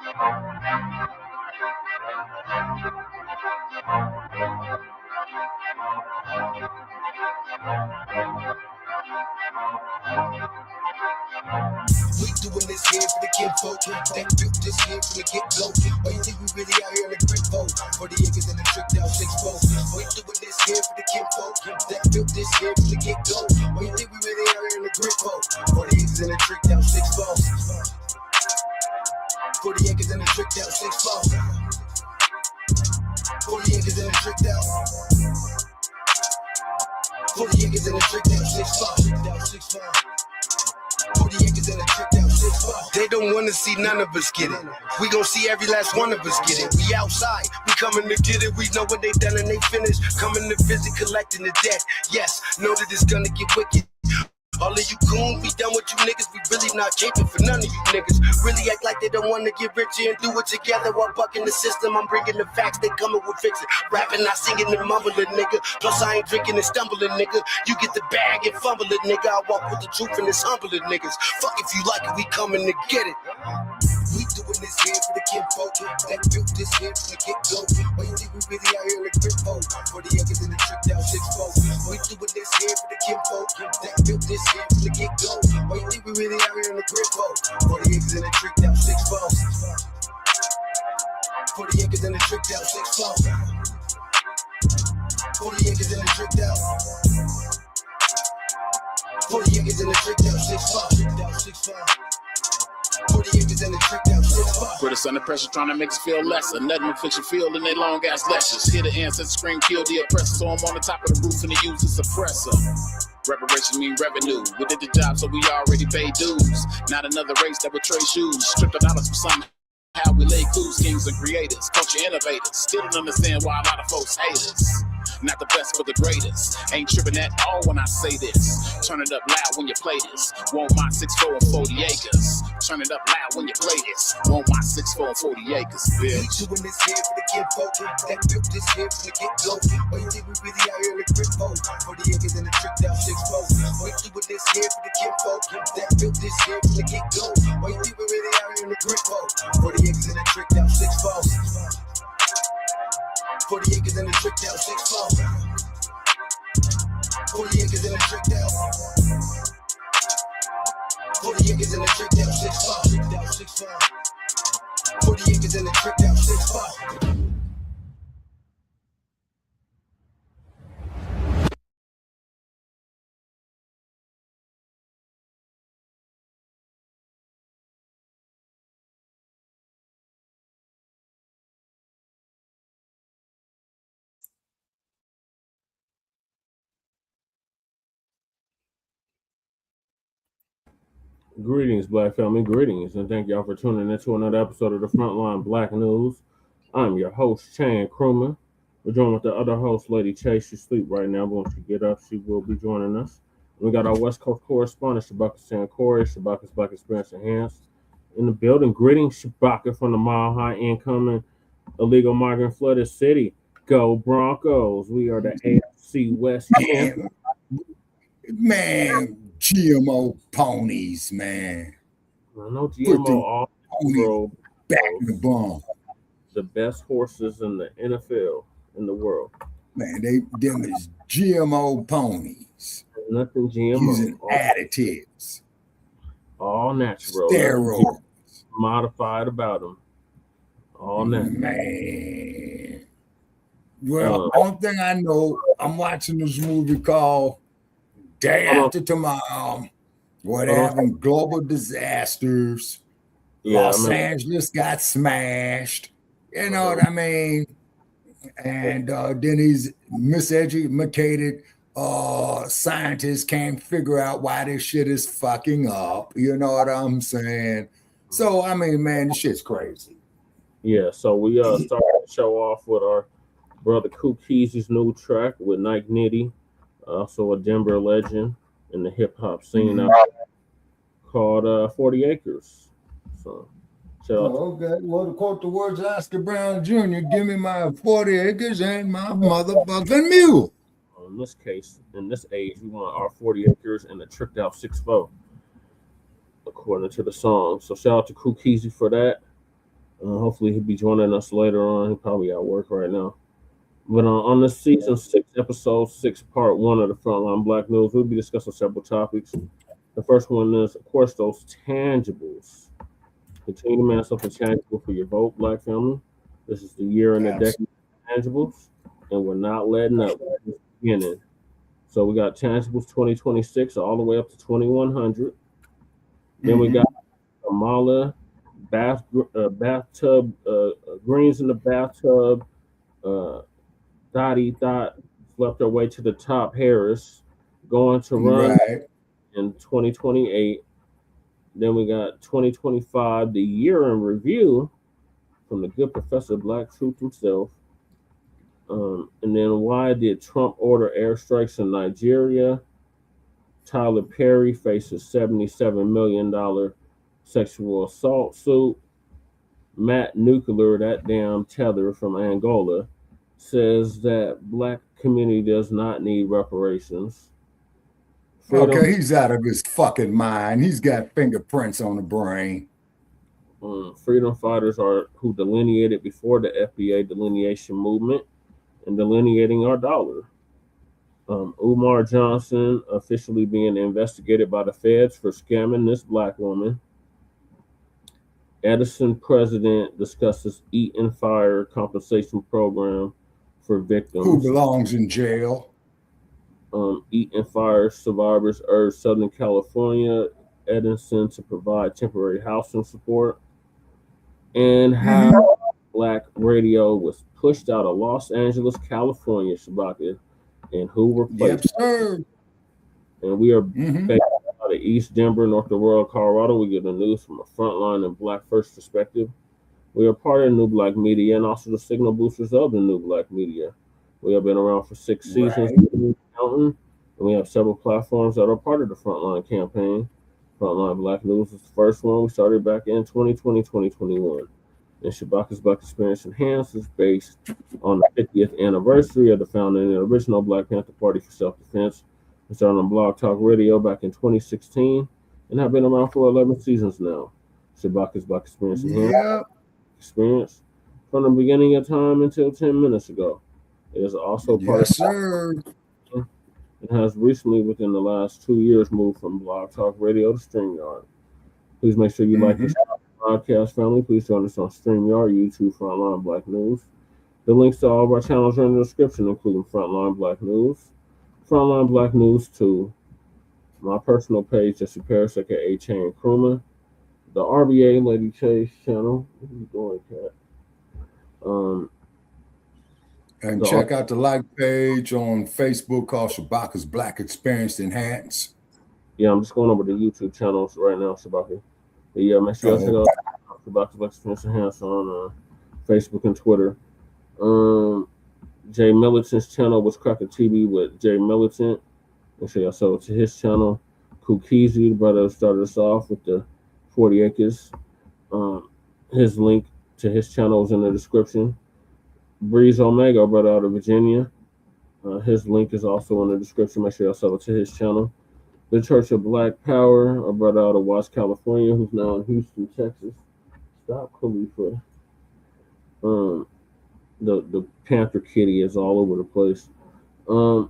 We doing this here for the kinfolk that built this here from the get-go. Why you think we really out here in the grid vote? For the acres and the tricked out 6-4. We doing this here for the kinfolk that built this here from the get-go. Why you think we really out here in the grid vote? For the acres and the tricked out 6-4. For the acres and the tricked out 6-4. For the acres and the tricked out. For the acres and the tricked out 6-4. They don't want to see none of us get it. We gon' see every last one of us get it. We outside, we coming to get it. We know what they done and they finished. Coming to visit, collecting the debt. Yes, know that it's gonna get wicked. All of you goons, we done with you niggas. We really not caping for none of you niggas. Really act like they don't want to get richer and do it together while bucking the system. I'm bringing the facts, they coming with fixing. Rapping, not singing and mumbling, nigga. Plus I ain't drinking and stumbling, nigga. You get the bag and fumble it, nigga. I walk with the truth and it's humbling, niggas. Fuck if you like it, we coming to get it. We doing this here for the kinfolk that built this here from the get-go. Why you think we really out here in the grip mode? For the acres and the tricked out 6-4. We doing this here for the kinfolk that built this here from the get-go. Why you think we really out here in the grip mode? For the acres and the tricked out 6-4. For the acres and the tricked out 6-4. For the acres and the tricked out. For the acres and the tricked out 6-4. Put us under pressure, trying to make us feel lesser. Nothing but fiction feel in their long ass lectures. Hear the ancestors scream, kill the oppressor. So I'm on the top of the roof and they use the suppressor. Reparations mean revenue. We did the job, so we already paid dues. Not another race that would trade shoes. Stripped the dollars for something. How we lay clues, kings and creators, culture innovators. Still don't understand why a lot of folks hate us. Not the best, but the greatest. Ain't tripping at all when I say this. Turn it up loud when you play this. Want my 6-4 and 40 acres. Turn it up loud when you play this. Want my 6-4 and 40 acres, bitch. We doing this here for the kinfolk that built this here from the get-go. Why you think we really out here in the grip mode? For the acres and the tricked out 6-4. We doing this here for the kinfolk that built this here from the get-go. Why you think we really out here in the grip mode? For the acres and the tricked out 6-4. For the acres and the tricked out 6-4. For the acres and the tricked out. For the acres and the tricked out 6-4. For the acres and the tricked out 6-4. Greetings, Black family, greetings, and thank y'all for tuning in to another episode of the Front Line Blacc News. I'm your host, Chan Crewman. We're joined with the other host, Lady Chase. She's asleep right now, but when she get up, she will be joining us. We got our West Coast correspondent, Shabaka San Corey, Shabaka's Black Experience Enhanced, in the building. Greetings, Shabaka, from the Mile High Incoming Illegal Migrant Flooded City. Go Broncos. We are the AFC West champions. Man, GMO ponies, man. I know GMO all bro, back in the bomb. The best horses in the NFL in the world. Man, them is GMO ponies. Nothing GMO. Using additives. All natural. Steroids. Modified about them. All natural. Man. Well, one thing I know, I'm watching this movie called Day After Tomorrow. What happened? Global disasters. Los Angeles got smashed. You know what I mean? And then these miseducated scientists can't figure out why this shit is fucking up. You know what I'm saying? So, I mean, man, this shit's crazy. Yeah, so we started the show off with our brother Kookeezy's new track with Nike Nitty, also a Denver legend in the hip-hop scene called 40 Acres. So, okay. Well, to quote the words of Oscar Brown Jr., give me my 40 acres and my motherfucking mule. In this case, in this age, we want our 40 acres and a tricked out 6-4, according to the song. So shout out to Kookeezy for that. Hopefully he'll be joining us later on. He's probably at work right now. But on this season 6, episode 6, part 1 of the Frontline Black News, we'll be discussing several topics. The first one is, of course, those tangibles. Continue to man something tangible for your vote, Black family. This is the year and the decade of tangibles, and we're not letting up. We're just beginning. So we got tangibles 2026 all the way up to 2100. Then we got Kamala, bathtub, greens in the bathtub, Dottie Dot slept her way to the top. Harris going to run in 2028. Then we got 2025, the year in review from the good Professor Black Truth himself. And then why did Trump order airstrikes in Nigeria? Tyler Perry faces $77 million sexual assault suit. Matt Nuclear, that damn tether from Angola, says that Black community does not need reparations. Okay, he's out of his fucking mind. He's got fingerprints on the brain. Freedom fighters are who delineated before the FBA Delineating Movement and delineating our dollar. UMAR Johnson officially being investigated by the feds for scamming this Black woman. Edison president discusses Eaton Fire compensation program for victims. Who belongs in jail? Eaton Fire survivors urge Southern California Edison to provide temporary housing support. And how Black radio was pushed out of Los Angeles, California, Shabaka, and who replaced it. And we are based out of East Denver, North Aurora, Colorado. We get the news from a Frontline and Black First perspective. We are part of the new Blacc Media and also the signal boosters of the new Blacc Media. We have been around for 6 seasons, and we have several platforms that are part of the Frontline campaign. Frontline Black News is the first one. We started back in 2020, 2021. And Shabaka's Black Experience Enhanced is based on the 50th anniversary of the founding of the original Black Panther Party for Self-Defense. We started on Blog Talk Radio back in 2016 and have been around for 11 seasons now. Shabaka's Black Experience Enhanced experience from the beginning of time until 10 minutes ago. It is also part of it has recently, within the last 2 years, moved from Blog Talk Radio to StreamYard. Please make sure you like this podcast, family. Please join us on StreamYard, YouTube, Frontline Black News. The links to all of our channels are in the description, including Frontline Black News, Frontline Black News 2, my personal page, Jesse Paris, aka Chain Krumah, the RBA Lady Chase channel. What are you doing, Cat? And check out the like page on Facebook called Shabaka's Black Experience Enhanced. Yeah, I'm just going over the YouTube channels right now, Shabaka. But yeah, make sure you check out Shabaka's Black Experience Enhanced on Facebook and Twitter. Jay Militant's channel was Cracker TV with Jay Militant. Make sure y'all sub to his channel. Kukizi, the brother started us off with the 40 acres. His link to his channel is in the description. Breeze Omega, brother out of Virginia. His link is also in the description. Make sure y'all sub to his channel. The Church of Black Power, a brother out of Watts, California, who's now in Houston, Texas. Stop, Khalifa. The Panther Kitty is all over the place. Our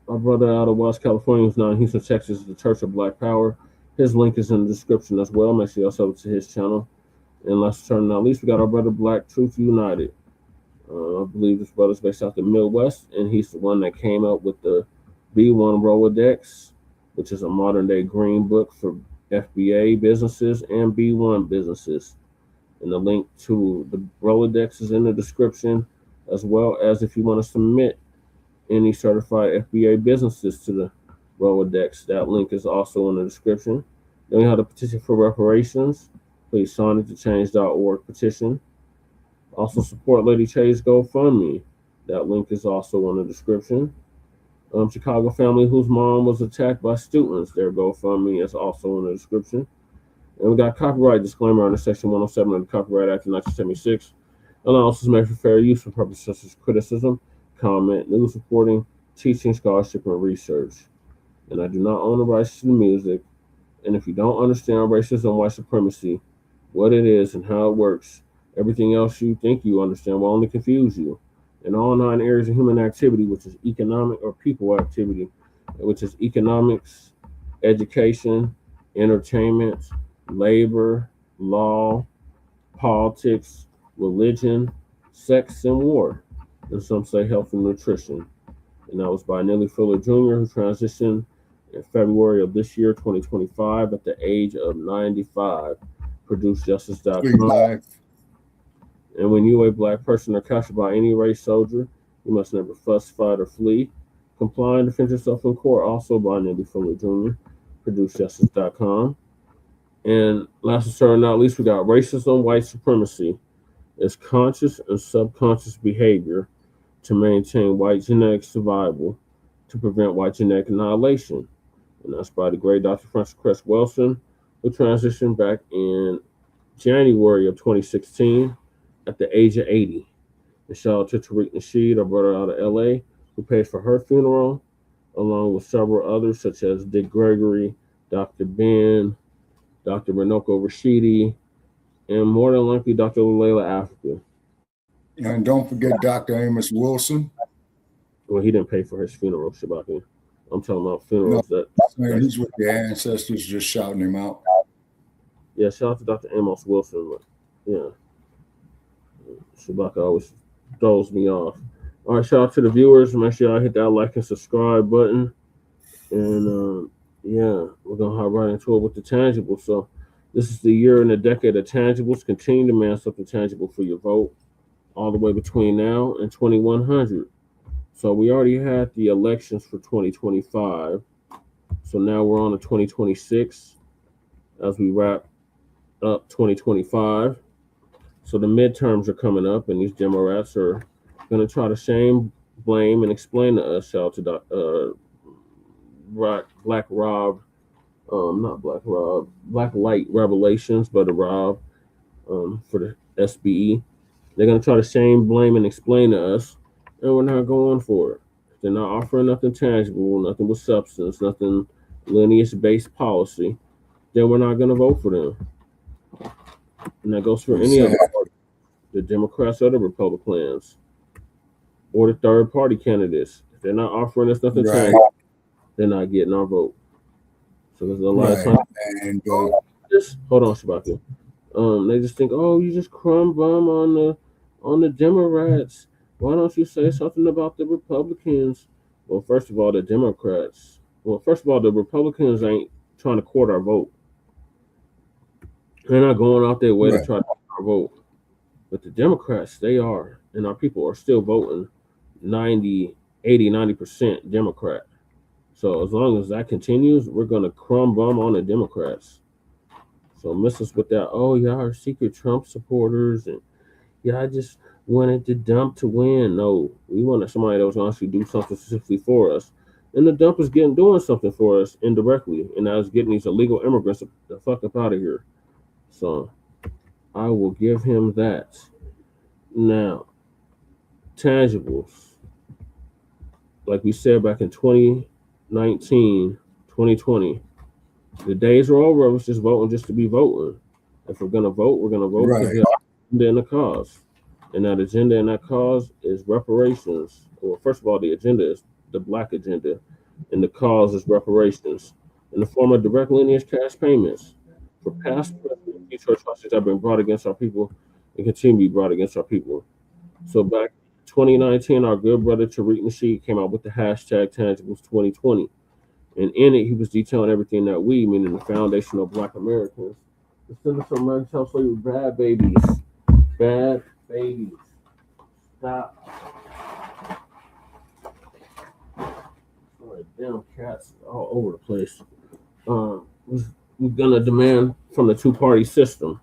brother out of Watts, California, who's now in Houston, Texas, the Church of Black Power. His link is in the description as well. Make sure y'all sub to his channel. And last but not least, we got our brother Black Truth United. I believe this brother's based out the Midwest, and he's the one that came up with the B1 Rolodex, which is a modern-day green book for FBA businesses and B1 businesses. And the link to the Rolodex is in the description, as well as if you want to submit any certified FBA businesses to the Rolodex. That link is also in the description. Then we have the petition for reparations. Please sign it to change.org petition. Also support Lady Chase GoFundMe. That link is also in the description. Chicago family whose mom was attacked by students. Their GoFundMe is also in the description. And we got copyright disclaimer under Section 107 of the Copyright Act of 1976. Allowances made for fair use for purposes such as criticism, comment, news reporting, teaching, scholarship, and research. And I do not own the rights to the music. And if you don't understand racism, white supremacy, what it is and how it works, Everything else you think you understand will only confuse you. In all 9 areas of human activity, which is economic or people activity, which is economics, education, entertainment, labor, law, politics, religion, sex, and war. And some say health and nutrition. And that was by Nellie Fuller Jr., who transitioned in February of this year, 2025, at the age of 95. Produced justice.com. And when you, a black person, are captured by any race soldier, you must never fuss, fight, or flee. Comply and defend yourself in court, also by Nellie Fuller Jr., produced justice.com. And last but certainly not least, we got racism, white supremacy. It's conscious and subconscious behavior to maintain white genetic survival to prevent white genetic annihilation. And that's by the great Dr. Francis Cress Welsing, who transitioned back in January of 2016 at the age of 80. And shout out to Tariq Nasheed, our brother out of LA, who paid for her funeral, along with several others such as Dick Gregory, Dr. Ben, Dr. Renoko Rashidi, and more than likely Dr. Layla Africa. And don't forget Dr. Amos Wilson. Well, he didn't pay for his funeral, Shabaki. I'm talking about funerals he's with the ancestors just shouting him out. Yeah, shout out to Dr. Amos Wilson. But yeah. Shabaka always throws me off. All right, shout out to the viewers. Make sure y'all hit that like and subscribe button. And yeah, we're gonna hop right into it with the tangibles. So this is the year and the decade of tangibles. Continue to man something tangible for your vote, all the way between now and 2100. So we already had the elections for 2025. So now we're on to 2026 as we wrap up 2025. So the midterms are coming up, and these Democrats are going to try to shame, blame, and explain to us. Shout out to Black Light Revelations, Brother Rob, for the SBE. They're going to try to shame, blame, and explain to us, and we're not going for it. They're not offering nothing tangible, nothing with substance, nothing lineage-based policy. Then we're not going to vote for them. And that goes for any other party, the Democrats or the Republicans, or the third-party candidates. If they're not offering us nothing tangible, they're not getting our vote. So there's a lot of time. And just hold on, Shabaka. They just think, oh, you just crumb bum on the Democrats. Why don't you say something about the Republicans? Well, first of all, the Republicans ain't trying to court our vote. They're not going out their way to try to court our vote. But the Democrats, they are, and our people are still voting 90% Democrat. So as long as that continues, we're going to crumb bum on the Democrats. So miss us with that, oh, y'all are secret Trump supporters, and y'all just wanted the dump to win. No, we wanted somebody that was going to actually do something specifically for us. And the dump is doing something for us indirectly, and that is getting these illegal immigrants the fuck up out of here. So I will give him that. Now, tangibles. Like we said back in 2019, 2020, the days are over of us just voting just to be voting. If we're going to vote, we're going to vote for the agenda and the cause. And that agenda and that cause is reparations. Well, first of all, the agenda is the Black agenda, and the cause is reparations in the form of direct lineage cash payments for past, present, and future atrocities that have been brought against our people and continue to be brought against our people. So back in 2019, our good brother Tariq Nasheed came out with the hashtag Tangibles 2020. And in it, he was detailing everything that we, meaning the foundation of Black Americans, instead of some men tell you bad babies. Bad babies. Stop. Sorry, damn cats all over the place. We're going to demand from the two-party system.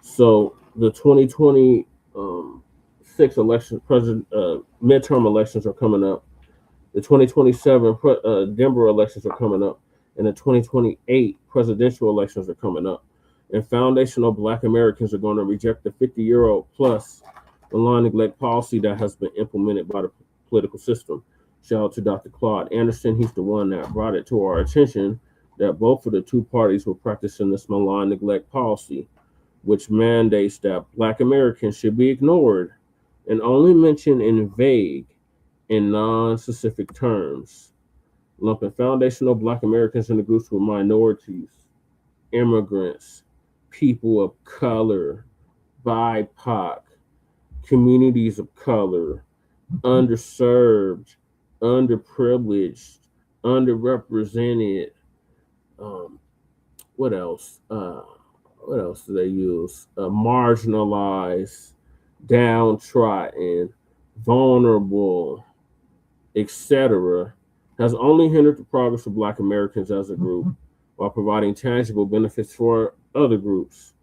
So the 2026 election, midterm elections are coming up. The 2027 Denver elections are coming up, and the 2028 presidential elections are coming up. And foundational Black Americans are going to reject the 50-year-old plus malign neglect policy that has been implemented by the political system. Shout out to Dr. Claude Anderson. He's the one that brought it to our attention that both of the two parties were practicing this malign neglect policy. which mandates that Black Americans should be ignored and only mentioned in vague and non-specific terms, lumping foundational Black Americans into groups with minorities, immigrants, people of color, BIPOC, communities of color, underserved, underprivileged, underrepresented. What else? What else do they use? Marginalized, downtrodden, vulnerable, etc., has only hindered the progress of Black Americans as a group while providing tangible benefits for other groups.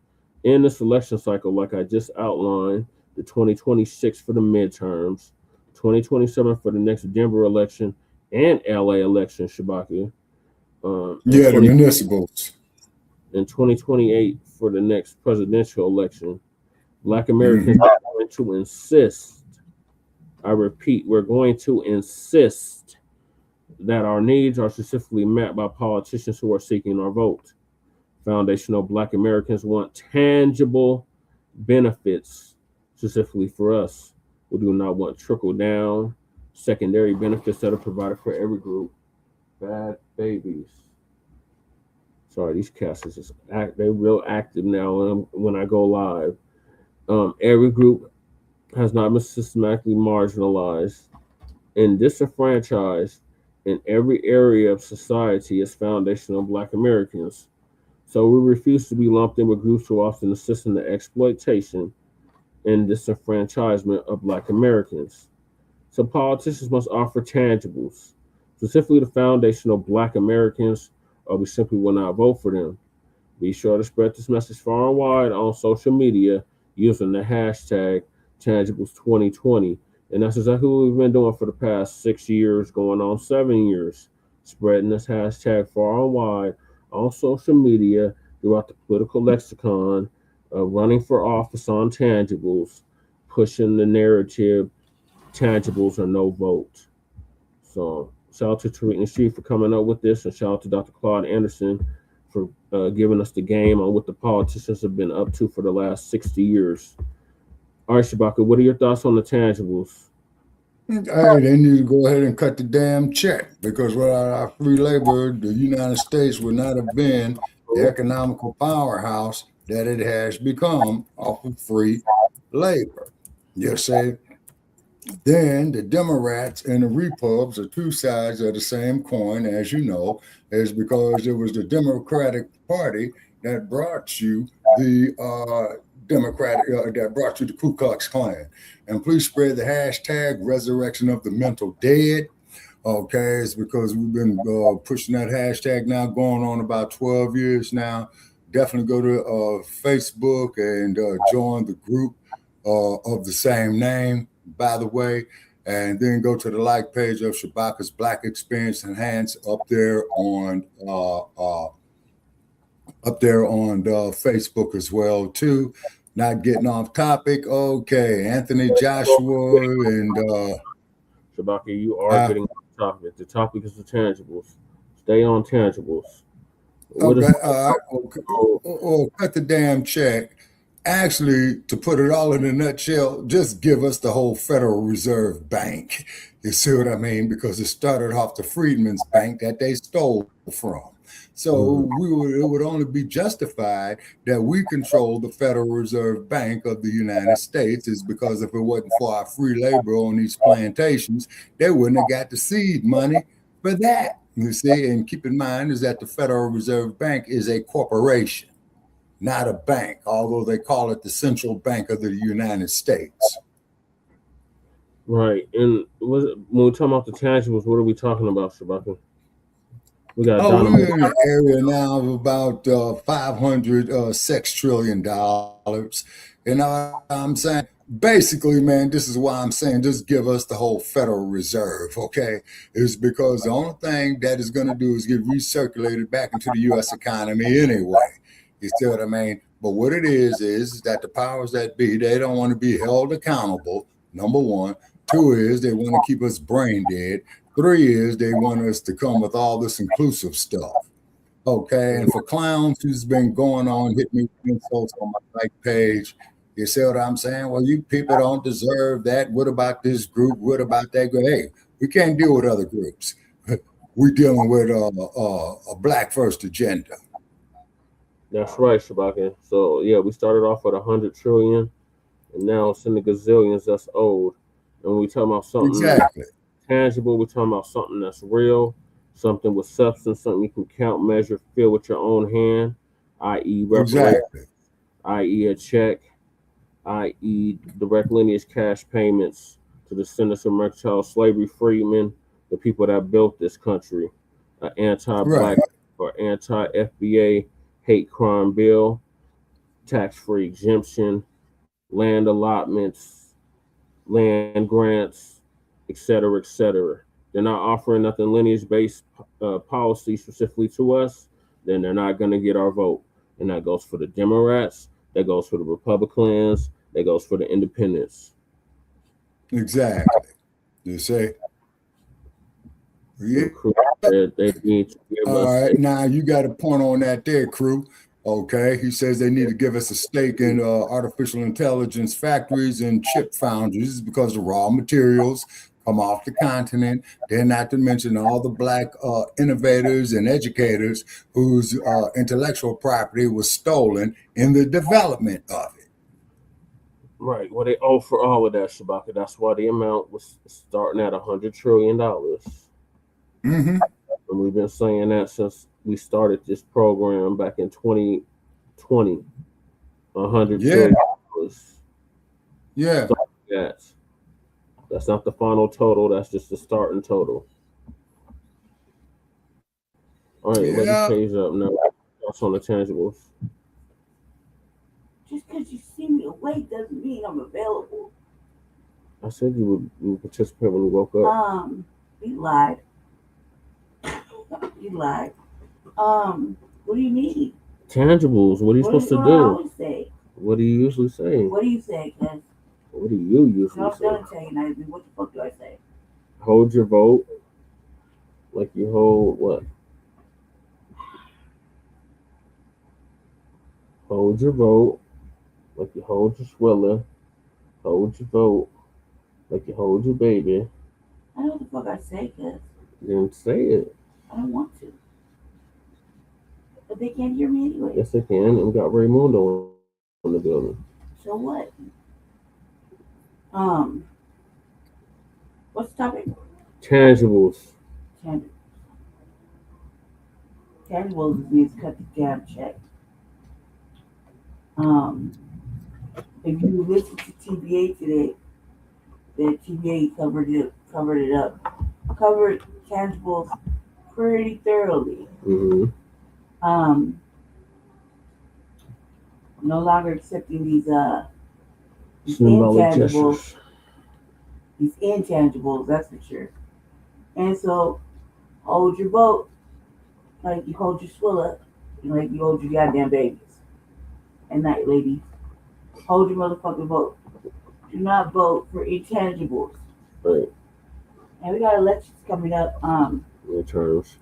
In this election cycle, like I just outlined, the 2026 for the midterms, 2027 for the next Denver election and LA election, Shabaki. Yeah, the municipals. In 2028 for the next presidential election, Black Americans are going to insist, I repeat, we're going to insist that our needs are specifically met by politicians who are seeking our vote. Foundational Black Americans want tangible benefits specifically for us. We do not want trickle down, secondary benefits that are provided for every group. Bad babies. Sorry, these cats is just they're real active now when I go live. Every group has not been systematically marginalized and disenfranchised in every area of society as foundational Black Americans. So we refuse to be lumped in with groups who often assist in the exploitation and disenfranchisement of Black Americans. So politicians must offer tangibles, specifically the foundational Black Americans, or we simply will not vote for them. Be sure to spread this message far and wide on social media using the hashtag Tangibles2020. And that's exactly what we've been doing for the past 6 years, going on 7 years, spreading this hashtag far and wide on social media throughout the political lexicon, running for office on tangibles, pushing the narrative, tangibles or no vote. So shout out to Tariq Nasheed for coming up with this, and shout out to Dr. Claude Anderson for giving us the game on what the politicians have been up to for the last 60 years. All right, Shabaka, what are your thoughts on the tangibles? All right, they need to go ahead and cut the damn check, because without our free labor, the United States would not have been the economical powerhouse that it has become off of free labor. You see? Then the Democrats and the Repubs are two sides of the same coin, as you know, is because it was the Democratic Party that brought you the that brought you the Ku Klux Klan. And please spread the hashtag resurrection of the mental dead. Okay, it's because we've been pushing that hashtag now going on about 12 years now. Definitely go to Facebook and join the group of the same name, by the way, and then go to the like page of Shabaka's Black Experience Enhanced up there on Facebook as well too. Not getting off topic. Okay, Anthony Joshua and Shabaka, you are getting off topic. The topic is the tangibles. Stay on tangibles. Okay, cut the damn check. Actually, to put it all in a nutshell, just give us the whole Federal Reserve Bank. You see what I mean? Because it started off the Freedmen's Bank that they stole from. So it would only be justified that we control the Federal Reserve Bank of the United States, is because if it wasn't for our free labor on these plantations, they wouldn't have got the seed money for that. You see, and keep in mind is that the Federal Reserve Bank is a corporation, not a bank, although they call it the Central Bank of the United States. Right. And when we're talking about the tangibles, what are we talking about, Shabaka? We're in an area now of about $500 trillion. And I'm saying, basically, man, this is why I'm saying just give us the whole Federal Reserve, okay? Is because the only thing that is going to do is get recirculated back into the U.S. economy anyway. You see what I mean? But what it is that the powers that be, they don't want to be held accountable, number one. Two is they want to keep us brain dead. Three is they want us to come with all this inclusive stuff. Okay, and for clowns who's been going on, hitting me with insults on my like page, you see what I'm saying? Well, you people don't deserve that. What about this group? What about that group? Hey, we can't deal with other groups. We're dealing with a Black first agenda. That's right, Shabaka. So yeah, we started off with 100 trillion, and now it's in the gazillions that's owed. And when we talking about something Exactly. tangible, we're talking about something that's real, something with substance, something you can count, measure, feel with your own hand, i.e. reparations, Exactly. i.e. a check, i.e. direct lineage cash payments to the descendants of mercantile slavery freedmen, the people that built this country, an anti-Black Right. or anti-FBA hate crime bill, tax-free exemption, land allotments, land grants, etc., etc. They're not offering nothing lineage-based policy specifically to us, then they're not going to get our vote. And that goes for the Democrats, that goes for the Republicans, that goes for the independents. Exactly. You say, yeah. They need to give All us. right, now you got a point on that there, crew. Okay, he says they need to give us a stake in artificial intelligence factories and chip foundries because the raw materials come off the continent. Then, not to mention all the Black innovators and educators whose intellectual property was stolen in the development of it. Right. Well, they owe for all of that, Shabaka. That's why the amount was starting at $100 trillion. Mm-hmm. And we've been saying that since we started this program back in 2020. $100 trillion. Yeah. That's not the final total. That's just the starting total. All right, let me page up now. That's on the tangibles. Just because you see me awake doesn't mean I'm available. I said you would participate when you woke up. You lied. You lied. What do you need? Tangibles. What are you supposed to do? I always say. What do you usually say? What do you say, cuz? What do you usually say? I'm telling you, what the fuck do I say? Hold your vote. Like you hold what? Hold your vote. Like you hold your swiller. Hold your vote. Like you hold your baby. I know what the fuck I say, cuz. Then say it. I don't want to. But they can't hear me anyway. Yes, they can. And we got Raymundo in the building. So what? What's the topic? Tangibles. Tangibles means cut the damn check. If you listen to TBA today, the TBA covered it up. Covered tangibles pretty thoroughly. Mm-hmm. No longer accepting these intangibles. These intangibles, that's for sure. And so, hold your boat like you hold your swiller, like you hold your goddamn babies. And night, ladies. Hold your motherfucking boat. Do not vote for intangibles. Right. And we got elections coming up. Midterms.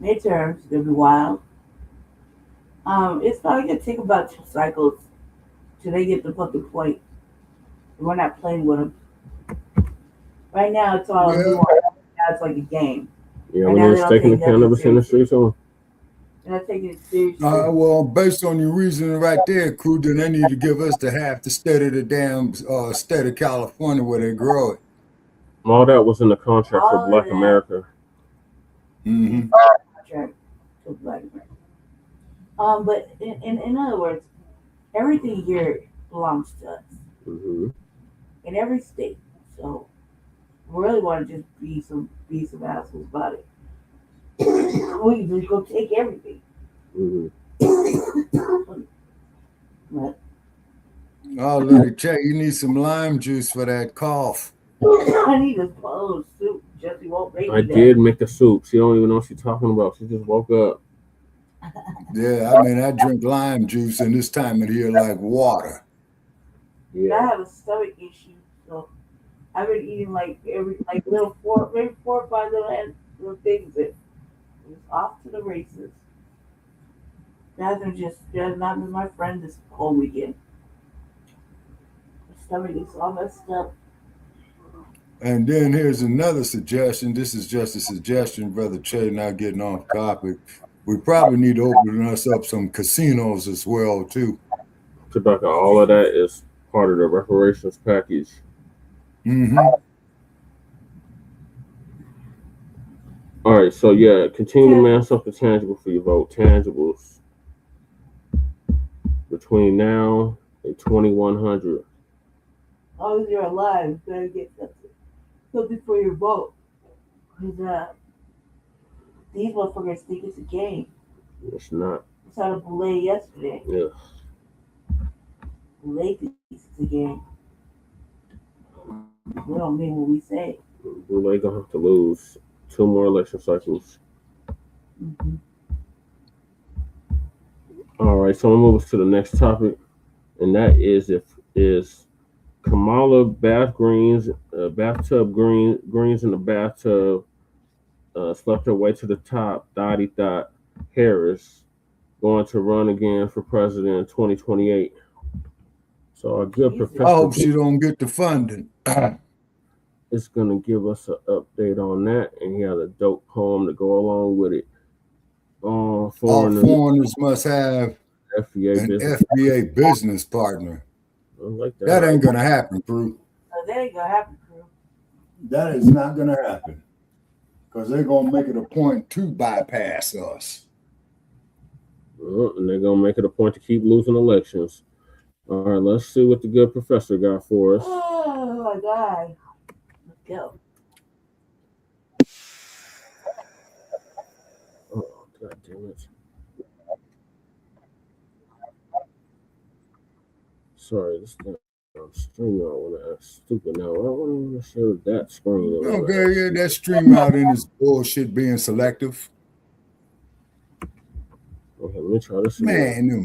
Midterms, they'll be wild. It's probably gonna take about 2 cycles till they get the fucking point. We're not playing with them. Right now, it's all new. Now it's like a game. Yeah, when they're taking the cannabis industry, so. And I take it seriously. Well, based on your reasoning right there, crew, then they need to give us the half the state of the damn state of California where they grow it. All that was in the contract for Black America. Mm-hmm. Contract for Black America. But in other words, everything here belongs to us. Mm-hmm. In every state. So we really want to just be some assholes about it. We just go take everything. Mm-hmm. But, oh, look at Jay, you need some lime juice for that cough. I need a bowl of soup. Jesse won't make I did make a soup. She don't even know what she's talking about. She just woke up. Yeah, I mean, I drink lime juice in this time of the year like water. Yeah. I have a stomach issue, so I've been eating like maybe 4 or 5 little things that It's off to the races. That has not been my friend this whole weekend. My stomach is all messed up. And then here's another suggestion. This is just a suggestion, Brother Che, not getting off topic. We probably need to open us up some casinos as well, too. Tobacco, all of that is part of the reparations package. Mm-hmm. All right, so yeah, continue to man something tangible for your vote. Tangibles between now and 2100. As long as you're alive, you better get something for your vote. Because these motherfuckers think it's a game. It's not. It's out of Belay yesterday. Yeah. Belay thinks it's a game. We don't mean what we say. Belay gonna have to lose 2 more election cycles. Mm-hmm. All right, so I'm gonna move to the next topic, and that is Kamala bathtub greens in the bathtub slept her way to the top. Thought Harris going to run again for president in 2028. So a good professor. I hope she don't get the funding. Is going to give us an update on that, and he has a dope poem to go along with it. All foreigners must have FBA business partner. I like that. That ain't going to happen, crew. That ain't going to happen, crew. That is not going to happen. Because they're going to make it a point to bypass us. And they're going to make it a point to keep losing elections. All right, let's see what the good professor got for us. Oh, my God. Let's go. Oh, God damn it. Sorry, this thing stream out when I act stupid now. I don't want to share that screen. Okay, yeah, that stream out in this bullshit being selective. Okay, let me try this again. Man, them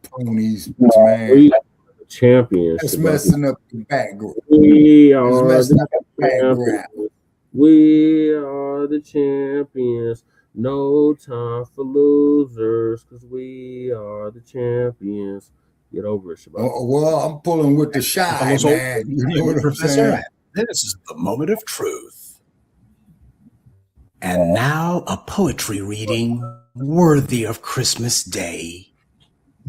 ponies, man. We are the champions. That's messing up the background. We are the champions. We are the champions. No time for losers, because we are the champions. Get over it, Shabbat. Well, I'm pulling with the shy, man. You know what I'm saying? This is the moment of truth. And now a poetry reading worthy of Christmas Day.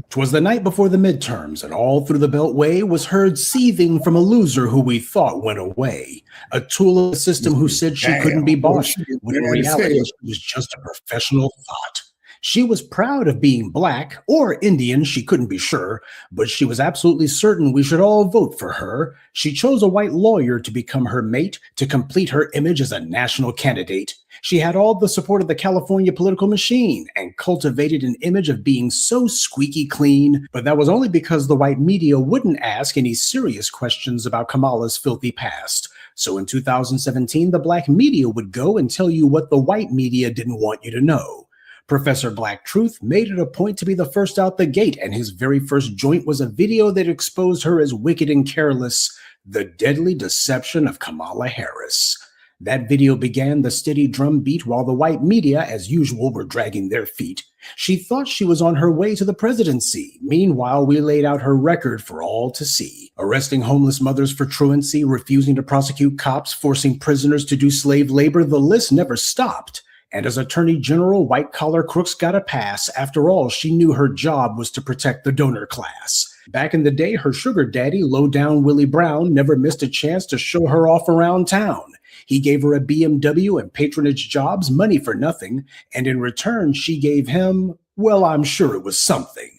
'Twas the night before the midterms, and all through the Beltway was heard seething from a loser who we thought went away. A tool of the system who said she couldn't be bought, when in reality she was just a professional thought. She was proud of being black or Indian, she couldn't be sure, but she was absolutely certain we should all vote for her. She chose a white lawyer to become her mate, to complete her image as a national candidate. She had all the support of the California political machine and cultivated an image of being so squeaky clean, but that was only because the white media wouldn't ask any serious questions about Kamala's filthy past. So in 2017, the Blacc Media would go and tell you what the white media didn't want you to know. Professor Black Truth made it a point to be the first out the gate, and his very first joint was a video that exposed her as wicked and careless, the deadly deception of Kamala Harris. That video began the steady drumbeat while the white media, as usual, were dragging their feet. She thought she was on her way to the presidency. Meanwhile, we laid out her record for all to see. Arresting homeless mothers for truancy, refusing to prosecute cops, forcing prisoners to do slave labor, the list never stopped. And as Attorney General, white-collar crooks got a pass. After all, she knew her job was to protect the donor class. Back in the day, her sugar daddy, low-down Willie Brown, never missed a chance to show her off around town. He gave her a BMW and patronage jobs, money for nothing, and in return, she gave him, well, I'm sure it was something.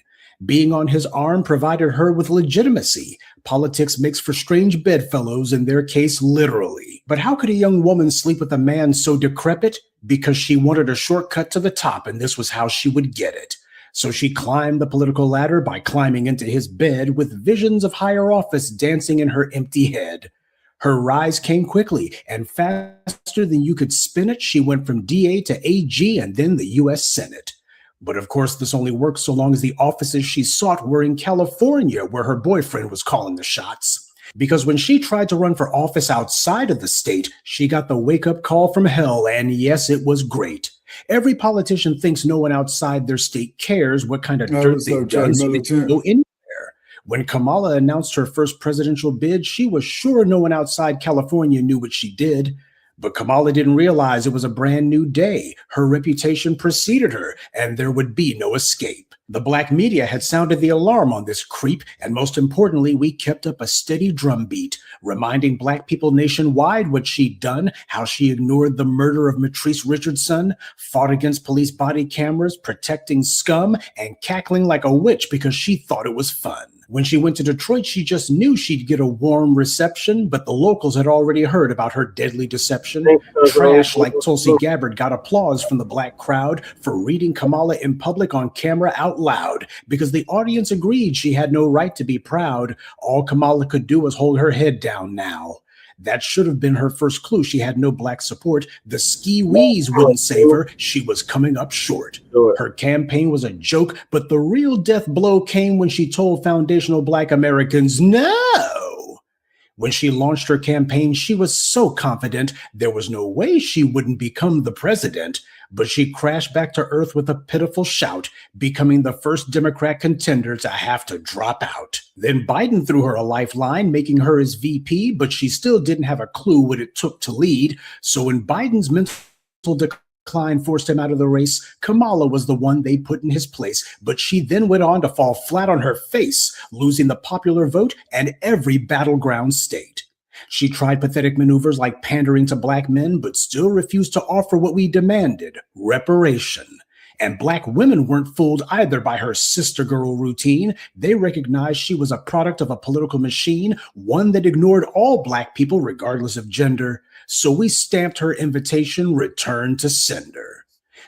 Being on his arm provided her with legitimacy. Politics makes for strange bedfellows, in their case, literally. But how could a young woman sleep with a man so decrepit? Because she wanted a shortcut to the top, and this was how she would get it. So she climbed the political ladder by climbing into his bed, with visions of higher office dancing in her empty head. Her rise came quickly, and faster than you could spin it, she went from DA to AG and then the U.S. Senate. But of course, this only worked so long as the offices she sought were in California, where her boyfriend was calling the shots. Because when she tried to run for office outside of the state, she got the wake-up call from hell, and yes, it was great. Every politician thinks no one outside their state cares what kind of dirt they've done, so they can go anywhere. When Kamala announced her first presidential bid, she was sure no one outside California knew what she did. But Kamala didn't realize it was a brand new day. Her reputation preceded her, and there would be no escape. The Blacc Media had sounded the alarm on this creep, and most importantly, we kept up a steady drumbeat, reminding Black people nationwide what she'd done, how she ignored the murder of Matrice Richardson, fought against police body cameras, protecting scum, and cackling like a witch because she thought it was fun. When she went to Detroit, she just knew she'd get a warm reception, but the locals had already heard about her deadly deception. Trash like Tulsi Gabbard got applause from the Black crowd for reading Kamala in public on camera out loud because the audience agreed she had no right to be proud. All Kamala could do was hold her head down now. That should have been her first clue she had no Black support. The ski-wees wouldn't save her. She was coming up short. Her campaign was a joke, but the real death blow came when she told foundational Black Americans no. When she launched her campaign, she was so confident there was no way she wouldn't become the president. But she crashed back to earth with a pitiful shout, becoming the first Democrat contender to have to drop out. Then Biden threw her a lifeline, making her his VP, but she still didn't have a clue what it took to lead. So when Biden's mental decline forced him out of the race, Kamala was the one they put in his place. But she then went on to fall flat on her face, losing the popular vote and every battleground state. She tried pathetic maneuvers like pandering to Black men, but still refused to offer what we demanded, reparation. And Black women weren't fooled either by her sister girl routine. They recognized she was a product of a political machine, one that ignored all Black people regardless of gender. So we stamped her invitation, return to sender.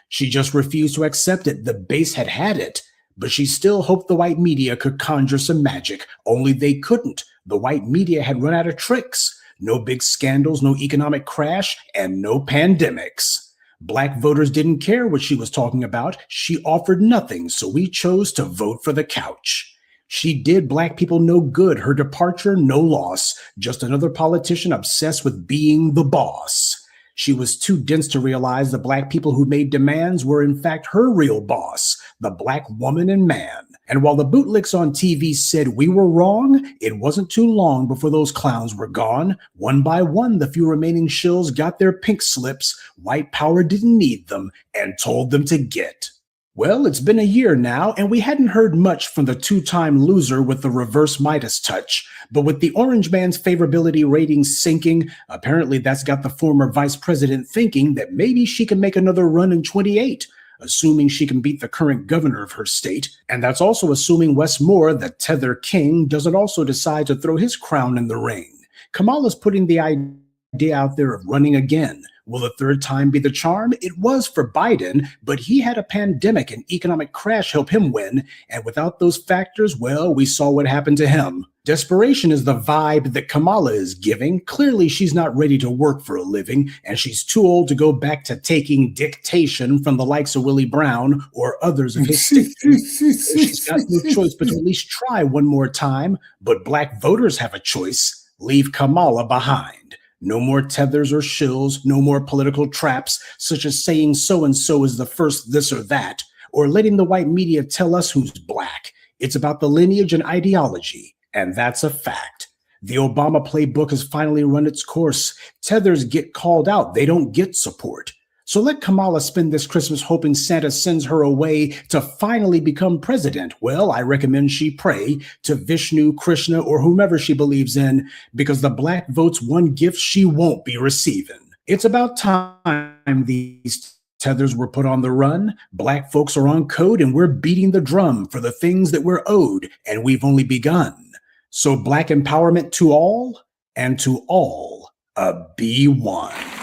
She just refused to accept it. The base had had it. But she still hoped the white media could conjure some magic, only they couldn't. The white media had run out of tricks. No big scandals, no economic crash, and no pandemics. Black voters didn't care what she was talking about. She offered nothing, so we chose to vote for the couch. She did Black people no good. Her departure, no loss. Just another politician obsessed with being the boss. She was too dense to realize the Black people who made demands were in fact her real boss, the Black woman and man. And while the bootlicks on TV said we were wrong, it wasn't too long before those clowns were gone. One by one, the few remaining shills got their pink slips. White power didn't need them and told them to get. Well, it's been a year now, and we hadn't heard much from the two-time loser with the reverse Midas touch. But with the Orange Man's favorability ratings sinking, apparently that's got the former vice president thinking that maybe she can make another run in 28, assuming she can beat the current governor of her state. And that's also assuming Wes Moore, the tether king, doesn't also decide to throw his crown in the ring. Kamala's putting the idea out there of running again. Will the third time be the charm? It was for Biden, but he had a pandemic and economic crash help him win. And without those factors, well, we saw what happened to him. Desperation is the vibe that Kamala is giving. Clearly, she's not ready to work for a living, and she's too old to go back to taking dictation from the likes of Willie Brown or others of his state. She's got no choice but to at least try one more time. But Black voters have a choice. Leave Kamala behind. No more tethers or shills, no more political traps, such as saying so-and-so is the first this or that, or letting the white media tell us who's Black. It's about the lineage and ideology, and that's a fact. The Obama playbook has finally run its course. Tethers get called out. They don't get support. So let Kamala spend this Christmas hoping Santa sends her away to finally become president. Well, I recommend she pray to Vishnu, Krishna, or whomever she believes in, because the Black vote's one gift she won't be receiving. It's about time these tethers were put on the run. Black folks are on code, and we're beating the drum for the things that we're owed, and we've only begun. So Black empowerment to all, and to all a B1.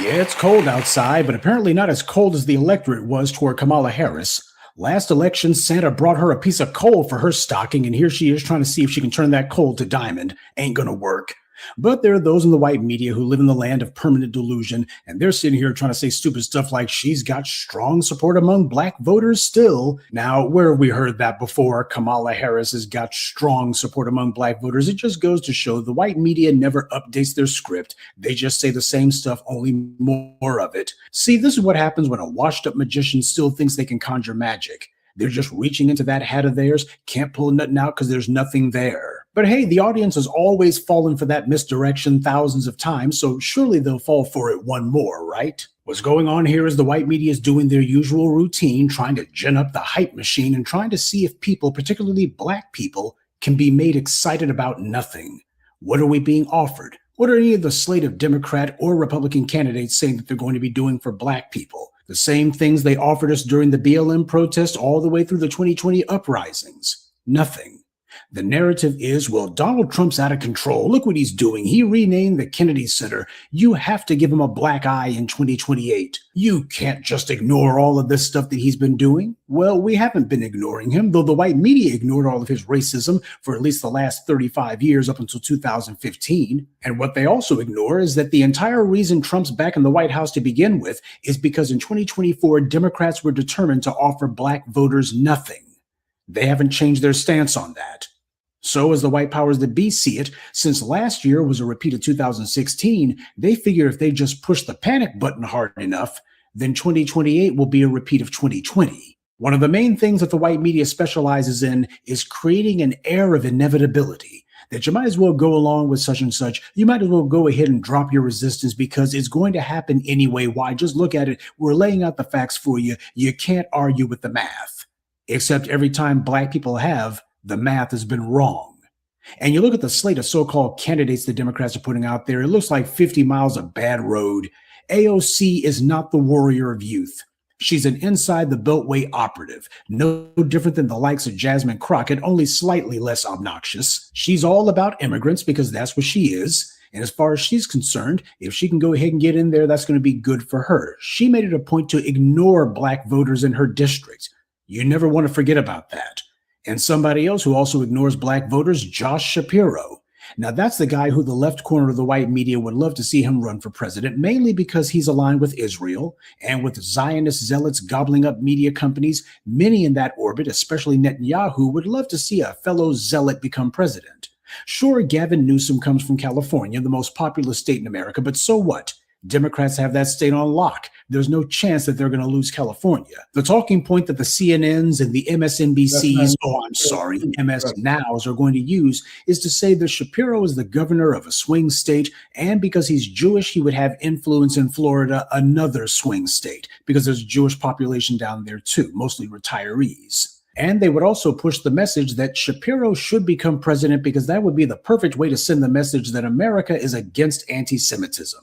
Yeah, it's cold outside, but apparently not as cold as the electorate was toward Kamala Harris. Last election, Santa brought her a piece of coal for her stocking, and here she is trying to see if she can turn that coal to diamond. Ain't gonna work. But there are those in the white media who live in the land of permanent delusion, and they're sitting here trying to say stupid stuff like she's got strong support among black voters still. Now, where have we heard that before? Kamala Harris has got strong support among black voters. It just goes to show the white media never updates their script. They just say the same stuff, only more of it. See, this is what happens when a washed-up magician still thinks they can conjure magic. They're just reaching into that hat of theirs, can't pull nothing out because there's nothing there. But hey, the audience has always fallen for that misdirection thousands of times, so surely they'll fall for it one more, right? What's going on here is the white media is doing their usual routine, trying to gin up the hype machine and trying to see if people, particularly black people, can be made excited about nothing. What are we being offered? What are any of the slate of Democrat or Republican candidates saying that they're going to be doing for black people? The same things they offered us during the BLM protest all the way through the 2020 uprisings. Nothing. The narrative is, well, Donald Trump's out of control. Look what he's doing. He renamed the Kennedy Center. You have to give him a black eye in 2028. You can't just ignore all of this stuff that he's been doing. Well, we haven't been ignoring him, though the white media ignored all of his racism for at least the last 35 years up until 2015. And what they also ignore is that the entire reason Trump's back in the White House to begin with is because in 2024, Democrats were determined to offer black voters nothing. They haven't changed their stance on that. So as the white powers that be see it, since last year was a repeat of 2016, they figure if they just push the panic button hard enough, then 2028 will be a repeat of 2020. One of the main things that the white media specializes in is creating an air of inevitability, that you might as well go along with such and such. You might as well go ahead and drop your resistance because it's going to happen anyway. Why? Just look at it. We're laying out the facts for you. You can't argue with the math. Except every time black people have, the math has been wrong. And you look at the slate of so-called candidates the Democrats are putting out there, it looks like 50 miles of bad road. AOC is not the warrior of youth. She's an inside the Beltway operative, no different than the likes of Jasmine Crockett, only slightly less obnoxious. She's all about immigrants because that's what she is. And as far as she's concerned, if she can go ahead and get in there, that's going to be good for her. She made it a point to ignore black voters in her district. You never want to forget about that. And somebody else who also ignores black voters, Josh Shapiro. Now, that's the guy who the left corner of the white media would love to see him run for president, mainly because he's aligned with Israel and with Zionist zealots gobbling up media companies. Many in that orbit, especially Netanyahu, would love to see a fellow zealot become president. Sure, Gavin Newsom comes from California, the most populous state in America, but so what? Democrats have that state on lock. There's no chance that they're going to lose California. The talking point that the CNNs and the MSNBCs, MS Nows are going to use is to say that Shapiro is the governor of a swing state, and because he's Jewish, he would have influence in Florida, another swing state, because there's a Jewish population down there too, mostly retirees. And they would also push the message that Shapiro should become president because that would be the perfect way to send the message that America is against anti-Semitism.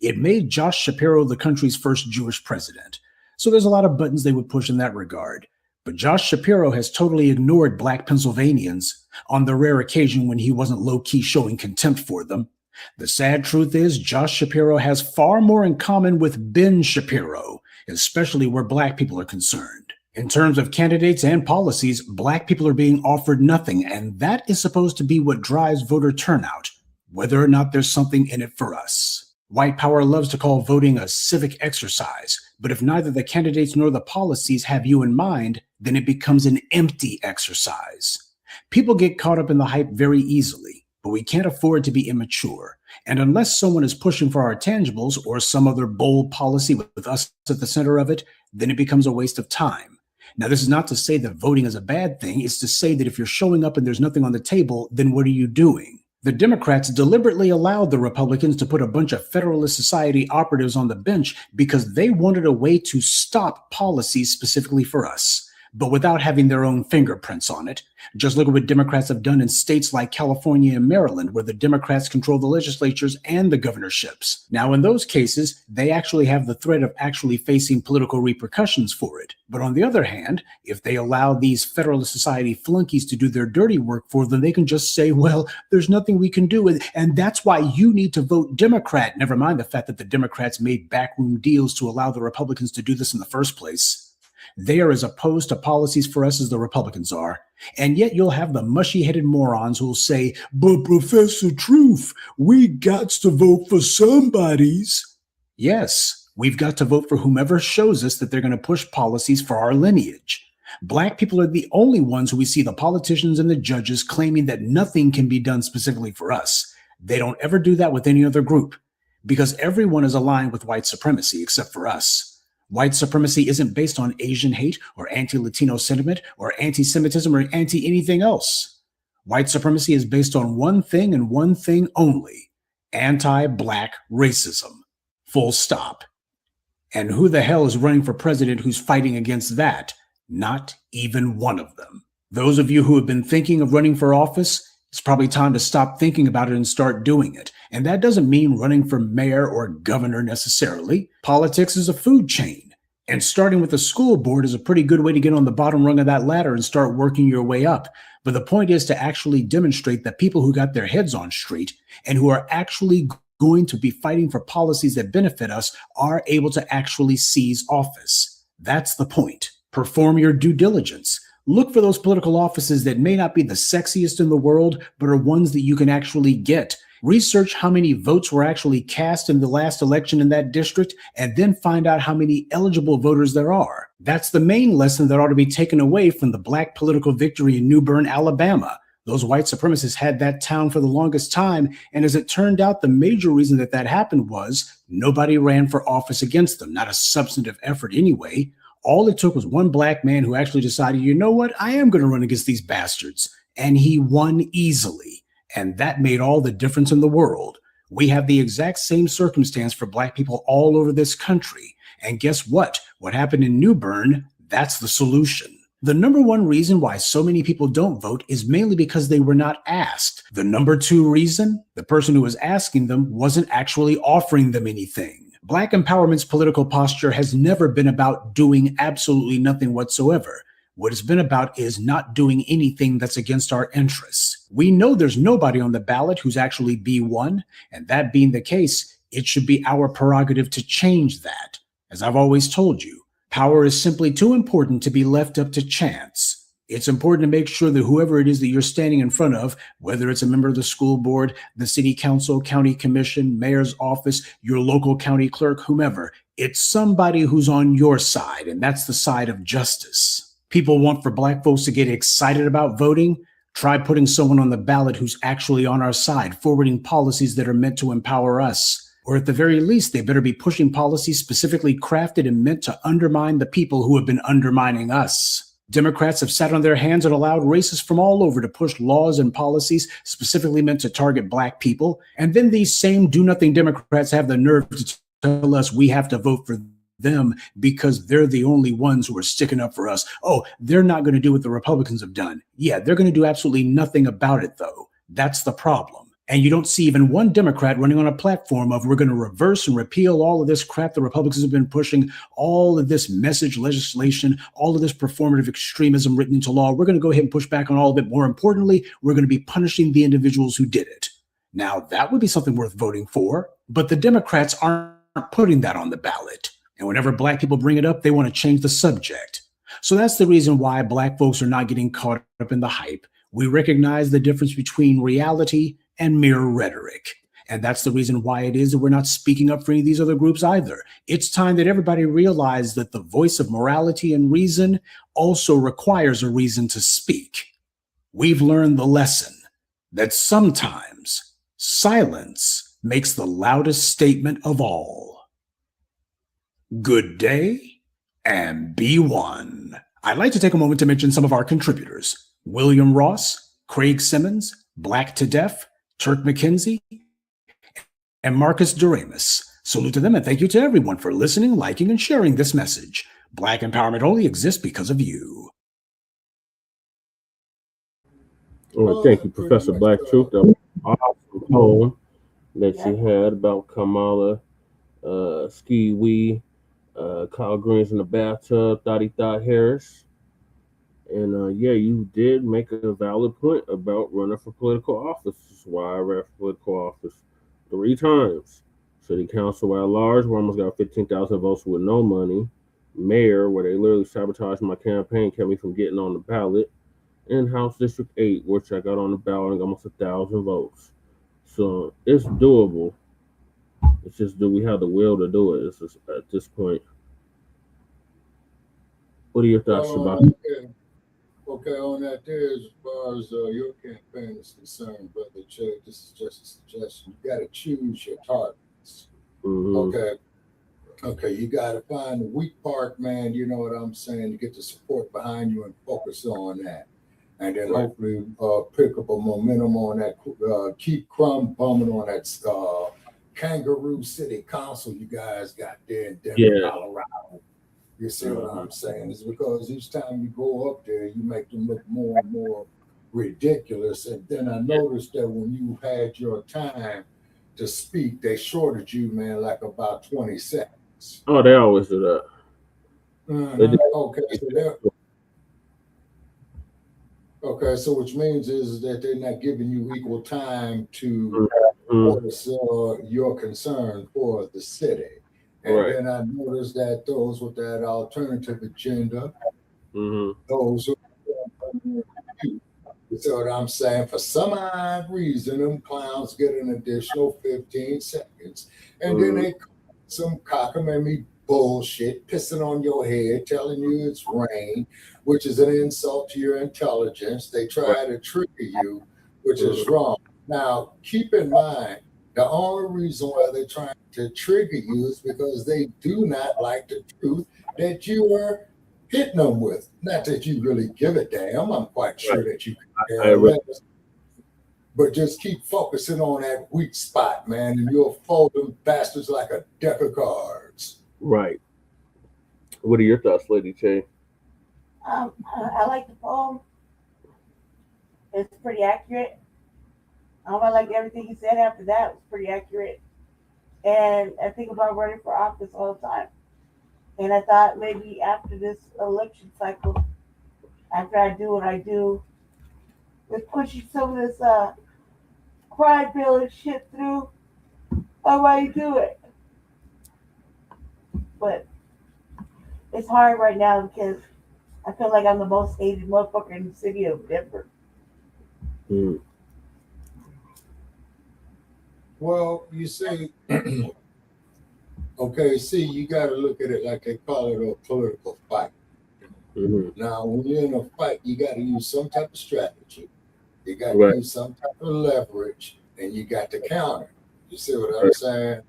It made Josh Shapiro the country's first Jewish president. So there's a lot of buttons they would push in that regard. But Josh Shapiro has totally ignored black Pennsylvanians on the rare occasion when he wasn't low-key showing contempt for them. The sad truth is Josh Shapiro has far more in common with Ben Shapiro, especially where black people are concerned. In terms of candidates and policies, black people are being offered nothing, and that is supposed to be what drives voter turnout, whether or not there's something in it for us. White power loves to call voting a civic exercise, but if neither the candidates nor the policies have you in mind, then it becomes an empty exercise. People get caught up in the hype very easily, but we can't afford to be immature. And unless someone is pushing for our tangibles or some other bold policy with us at the center of it, then it becomes a waste of time. Now, this is not to say that voting is a bad thing. It's to say that if you're showing up and there's nothing on the table, then what are you doing? The Democrats deliberately allowed the Republicans to put a bunch of Federalist Society operatives on the bench because they wanted a way to stop policies specifically for us, but without having their own fingerprints on it. Just look at what Democrats have done in states like California and Maryland, where the Democrats control the legislatures and the governorships. Now, in those cases, they actually have the threat of actually facing political repercussions for it. But on the other hand, if they allow these Federalist Society flunkies to do their dirty work for them, they can just say, well, there's nothing we can do, and that's why you need to vote Democrat. Never mind the fact that the Democrats made backroom deals to allow the Republicans to do this in the first place. They are as opposed to policies for us as the Republicans are. And yet you'll have the mushy-headed morons who'll say, but Professor Truth, we got to vote for somebody's. Yes, we've got to vote for whomever shows us that they're going to push policies for our lineage. Black people are the only ones who we see the politicians and the judges claiming that nothing can be done specifically for us. They don't ever do that with any other group because everyone is aligned with white supremacy except for us. White supremacy isn't based on Asian hate or anti-Latino sentiment or anti-Semitism or anti-anything else. White supremacy is based on one thing and one thing only: anti-Black racism. Full stop. And who the hell is running for president who's fighting against that? Not even one of them. Those of you who have been thinking of running for office, it's probably time to stop thinking about it and start doing it. And that doesn't mean running for mayor or governor necessarily. Politics is a food chain. And starting with the school board is a pretty good way to get on the bottom rung of that ladder and start working your way up. But the point is to actually demonstrate that people who got their heads on straight and who are actually going to be fighting for policies that benefit us are able to actually seize office. That's the point. Perform your due diligence. Look for those political offices that may not be the sexiest in the world, but are ones that you can actually get. Research how many votes were actually cast in the last election in that district, and then find out how many eligible voters there are. That's the main lesson that ought to be taken away from the Black political victory in New Bern, Alabama. Those white supremacists had that town for the longest time, and as it turned out, the major reason that that happened was nobody ran for office against them, not a substantive effort anyway. All it took was one Black man who actually decided, you know what, I am going to run against these bastards. And he won easily. And that made all the difference in the world. We have the exact same circumstance for Black people all over this country. And guess what? What happened in New Bern, that's the solution. The number one reason why so many people don't vote is mainly because they were not asked. The number two reason, the person who was asking them wasn't actually offering them anything. Black empowerment's political posture has never been about doing absolutely nothing whatsoever. What it's been about is not doing anything that's against our interests. We know there's nobody on the ballot who's actually B1, and that being the case, it should be our prerogative to change that. As I've always told you, power is simply too important to be left up to chance. It's important to make sure that whoever it is that you're standing in front of, whether it's a member of the school board, the city council, county commission, mayor's office, your local county clerk, whomever, it's somebody who's on your side, and that's the side of justice. People want for Black folks to get excited about voting. Try putting someone on the ballot who's actually on our side, forwarding policies that are meant to empower us. Or at the very least, they better be pushing policies specifically crafted and meant to undermine the people who have been undermining us. Democrats have sat on their hands and allowed racists from all over to push laws and policies specifically meant to target Black people. And then these same do-nothing Democrats have the nerve to tell us we have to vote for them because they're the only ones who are sticking up for us. Oh, they're not going to do what the Republicans have done. Yeah, they're going to do absolutely nothing about it, though. That's the problem. And you don't see even one Democrat running on a platform of we're going to reverse and repeal all of this crap the Republicans have been pushing, all of this message legislation, all of this performative extremism written into law. We're going to go ahead and push back on all of it. More importantly, we're going to be punishing the individuals who did it. Now, that would be something worth voting for, but the Democrats aren't putting that on the ballot. And whenever Black people bring it up, they want to change the subject. So that's the reason why Black folks are not getting caught up in the hype. We recognize the difference between reality and mere rhetoric. And that's the reason why it is that we're not speaking up for any of these other groups either. It's time that everybody realize that the voice of morality and reason also requires a reason to speak. We've learned the lesson that sometimes silence makes the loudest statement of all. Good day and be one. I'd like to take a moment to mention some of our contributors: William Ross, Craig Simmons, Black to Deaf, Turk McKenzie, and Marcus Doremus. Salute to them and thank you to everyone for listening, liking, and sharing this message. Black empowerment only exists because of you. Well, thank you, Professor Black Truth. That was an awesome poem that you had about Kamala, Ski Wee, Kyle Green's in the bathtub, Thought Harris. And yeah, you did make a valid point about running for political office. That's why I ran for political office 3 times. City council at large, where I almost got 15,000 votes with no money. Mayor, where they literally sabotaged my campaign, kept me from getting on the ballot. in House District 8, which I got on the ballot and almost 1,000 votes. So it's doable. It's just, do we have the will to do it at this point? What are your thoughts about it? Okay, on that there, as far as your campaign is concerned, Brother Jay, this is just a suggestion. You got to choose your targets. Okay, you got to find the weak part, man. You know what I'm saying? To get the support behind you and focus on that. And then hopefully pick up a momentum on that, keep crumb bumming on that Kangaroo City Council you guys got there in Denver, Colorado. You see what I'm saying? It's because each time you go up there, you make them look more and more ridiculous. And then I noticed that when you had your time to speak, they shorted you, man, like about 20 seconds. Oh, they always do that. Okay, so which means is that they're not giving you equal time to voice your concern for the city. And then I noticed that those with that alternative agenda, those who, you see what I'm saying? For some odd reason, them clowns get an additional 15 seconds. And then they some cockamamie bullshit, pissing on your head, telling you it's rain, which is an insult to your intelligence. They try to trigger you, which is wrong. Now, keep in mind, the only reason why they're trying to trigger you is because they do not like the truth that you are hitting them with. Not that you really give a damn. I'm quite sure that you care less. But just keep focusing on that weak spot, man, and you'll fold them bastards like a deck of cards. Right. What are your thoughts, Lady Che? I like the poem. It's pretty accurate. I like everything he said after that. It was pretty accurate. And I think about running for office all the time. And I thought maybe after this election cycle, after I do what I do, with pushing some of this crime bill and shit through, I might do it. But it's hard right now because I feel like I'm the most hated motherfucker in the city of Denver. Well, you see, you got to look at it like they call it a political fight. Now, when you're in a fight, you got to use some type of strategy. You got to use some type of leverage, and you got to counter. You see what I'm saying?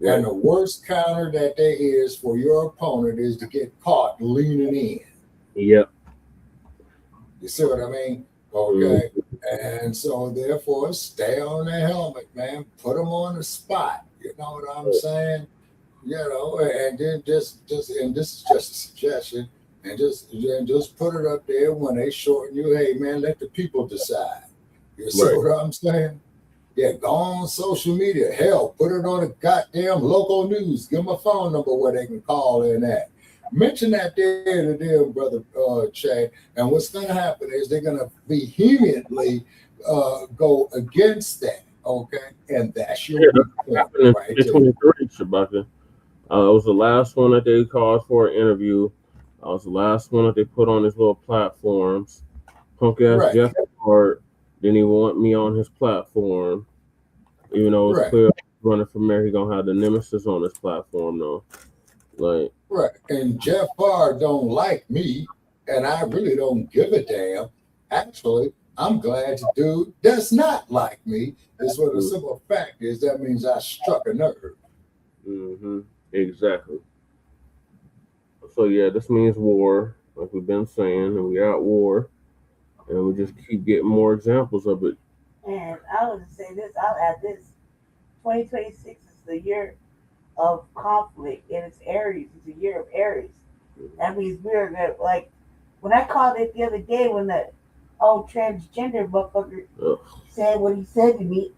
And the worst counter that there is for your opponent is to get caught leaning in. Yep. You see what I mean? Okay. And so therefore, stay on the helmet, man. Put them on the spot. You know what I'm saying? You know, and then just and this is just a suggestion, and just put it up there when they shorten you. Hey, man, let the people decide. You see what I'm saying? Yeah, go on social media. Hell, put it on the goddamn local news. Give them a phone number where they can call in at. Mention that there to them, Brother Che. And what's going to happen is they're going to vehemently go against that. Okay, and that's your point, right? 23, Shabaka. It was the last one that they called for an interview. I was the last one that they put on his little platforms. Punk ass Jeff Hart didn't even want me on his platform. Even though it's clear running from there, he gonna have the nemesis on his platform though. Like and Jeff Hart don't like me, and I really don't give a damn. Actually, I'm glad the dude does not like me. That's what the simple fact is. That means I struck a nerve. Exactly. So yeah, this means war, like we've been saying, and we are at war, and we just keep getting more examples of it. And I would say this, I'll add this. 2026 is the year of conflict, and it's Aries. It's a year of Aries. That means we're gonna, like, when I called it the other day when the old transgender motherfucker said what he said to me.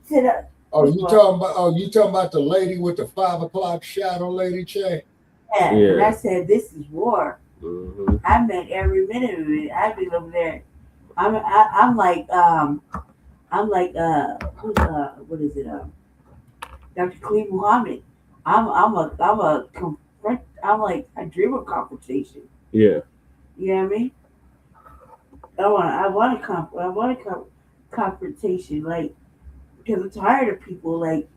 You talking about the lady with the 5 o'clock shadow, Lady Che? Yeah. And I said, this is war. I meant every minute of it. I've been over there. I'm like what is it? Dr. Khalid Muhammad. I dream of confrontation. Yeah. You know what I mean? I want a confrontation, like, because I'm tired of people, like,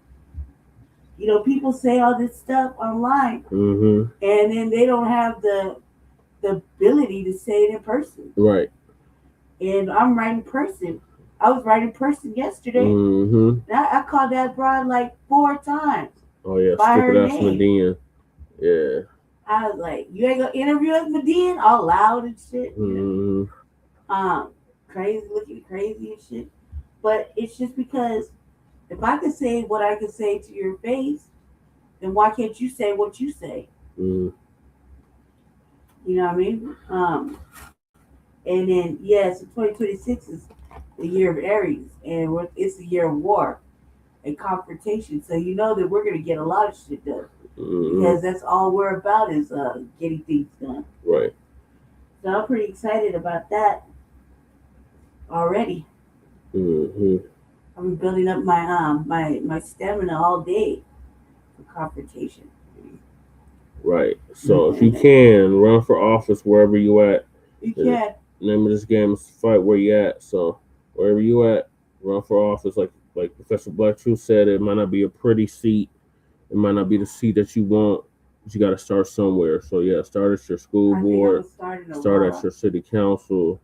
people say all this stuff online, Mm-hmm. and then they don't have the ability to say it in person. Right. And I'm right in person. I was right in person yesterday. Mm-hmm. I called that broad like 4 times Oh yeah, by her stupid ass name. Medina. Yeah. I was like, "You ain't gonna interview us, Medina?" All loud and shit. Mm-hmm. Crazy, looking crazy and shit. But it's just because if I could say what I could say to your face, then why can't you say what you say? Mm-hmm. You know what I mean? And then yes, 2026 is the year of Aries, and it's the year of war and confrontation. So you know that we're gonna get a lot of shit done because that's all we're about is getting things done. Right. So I'm pretty excited about that already. Mm-hmm. I've been building up my stamina all day for confrontation. Right. So if you can run for office wherever you at. You can. Name of this game is Fight Where You At. So wherever you at, run for office. Like Professor Black Truth said, it might not be a pretty seat. It might not be the seat that you want, but you got to start somewhere. So yeah, start at your school board, start at your city council,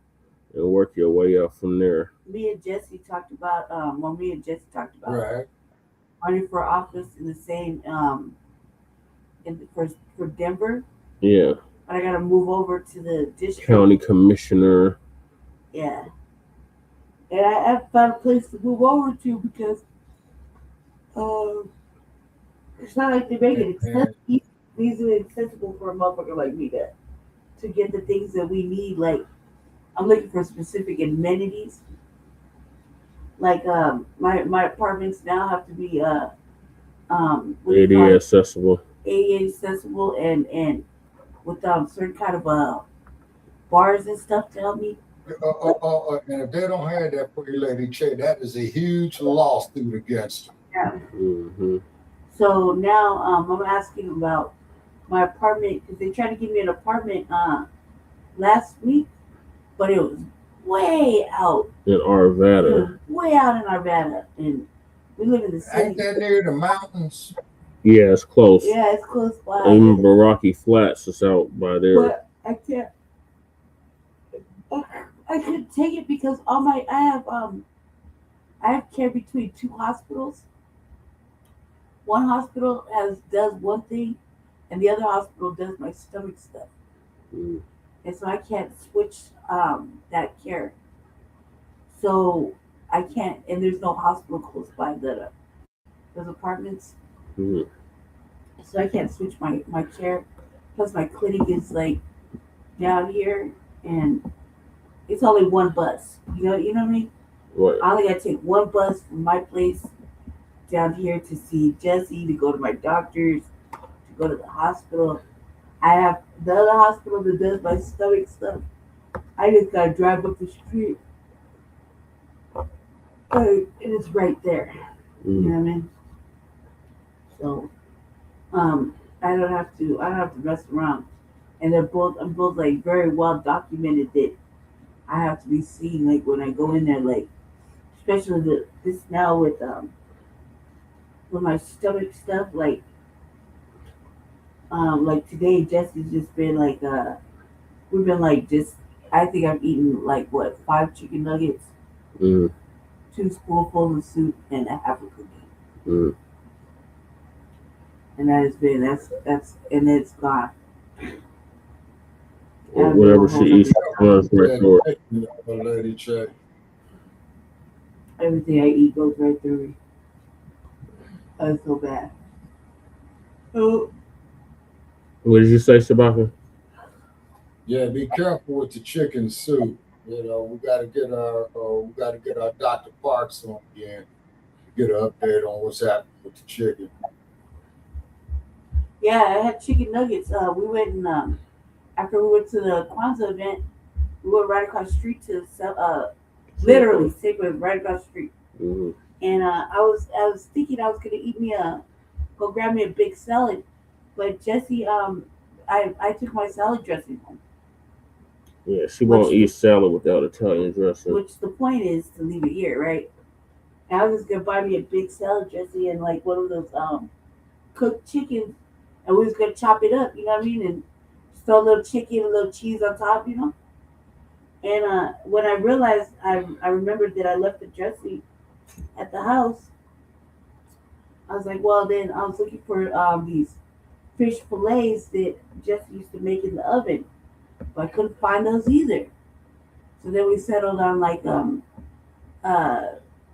and work your way up from there. Me and Jesse talked about Right. running for office in the same for Denver. Yeah. But I gotta move over to the district. County commissioner. Yeah. And I found a place to move over to because it's not like they make it easily accessible for a motherfucker like me to get the things that we need. Like, I'm looking for specific amenities. Like my apartments now have to be ADA accessible. ADA accessible and with certain kind of bars and stuff to help me. And if they don't have that for you, Lady Che, that is a huge lawsuit against them. Yeah. Mm-hmm. So now I'm asking about my apartment because they tried to give me an apartment last week, but it was way out in Arvada. Way out in Arvada, and we live in the city. Ain't that near the mountains? Yeah, it's close. Yeah, it's close by. Even Rocky Flats is out by there. But I can't. I couldn't take it because I have care between 2 hospitals. One hospital does one thing, and the other hospital does my stomach stuff. Mm. And so I can't switch that care. So I can't, and there's no hospital close by those apartments. Mm. So I can't switch my care. Plus my clinic is like down here, and it's only one bus. You know what I mean? Right. I only got to take one bus from my place down here to see Jesse, to go to my doctors, to go to the hospital. I have the other hospital that does my stomach stuff. I just gotta drive up the street, and it's right there. Mm. You know what I mean? So, I don't have to mess around. And I'm both like very well documented that I have to be seen. Like when I go in there, like especially this now with my stomach stuff, like today Jesse's just been like we've been like just I think I've eaten like 5 chicken nuggets, 2 spoonfuls of soup, and a half a cookie. Mm. And that has been that's and it's gone. Whatever she eats runs right through it. Lady Che. Everything I eat goes right through me. That's so bad. Oh. What did you say, Shabaka? Yeah, be careful with the chicken soup. You know, we gotta get our Dr. Parks on again. Get an update on what's happening with the chicken. Yeah, I had chicken nuggets. We went and after we went to the Kwanzaa event, we went right across the street to literally Safeway right across the street. Mm-hmm. And I was thinking I was gonna go grab me a big salad, but Jesse, I took my salad dressing home. Yeah, she won't eat salad without Italian dressing. Which the point is to leave it here, right? And I was just gonna buy me a big salad dressing and like one of those cooked chickens, and we was gonna chop it up, you know what I mean, and just throw a little chicken, a little cheese on top, you know. And when I realized, I remembered that I left the dressing at the house. I was like, well, then I was looking for these fish fillets that Jesse used to make in the oven, but I couldn't find those either. So then we settled on like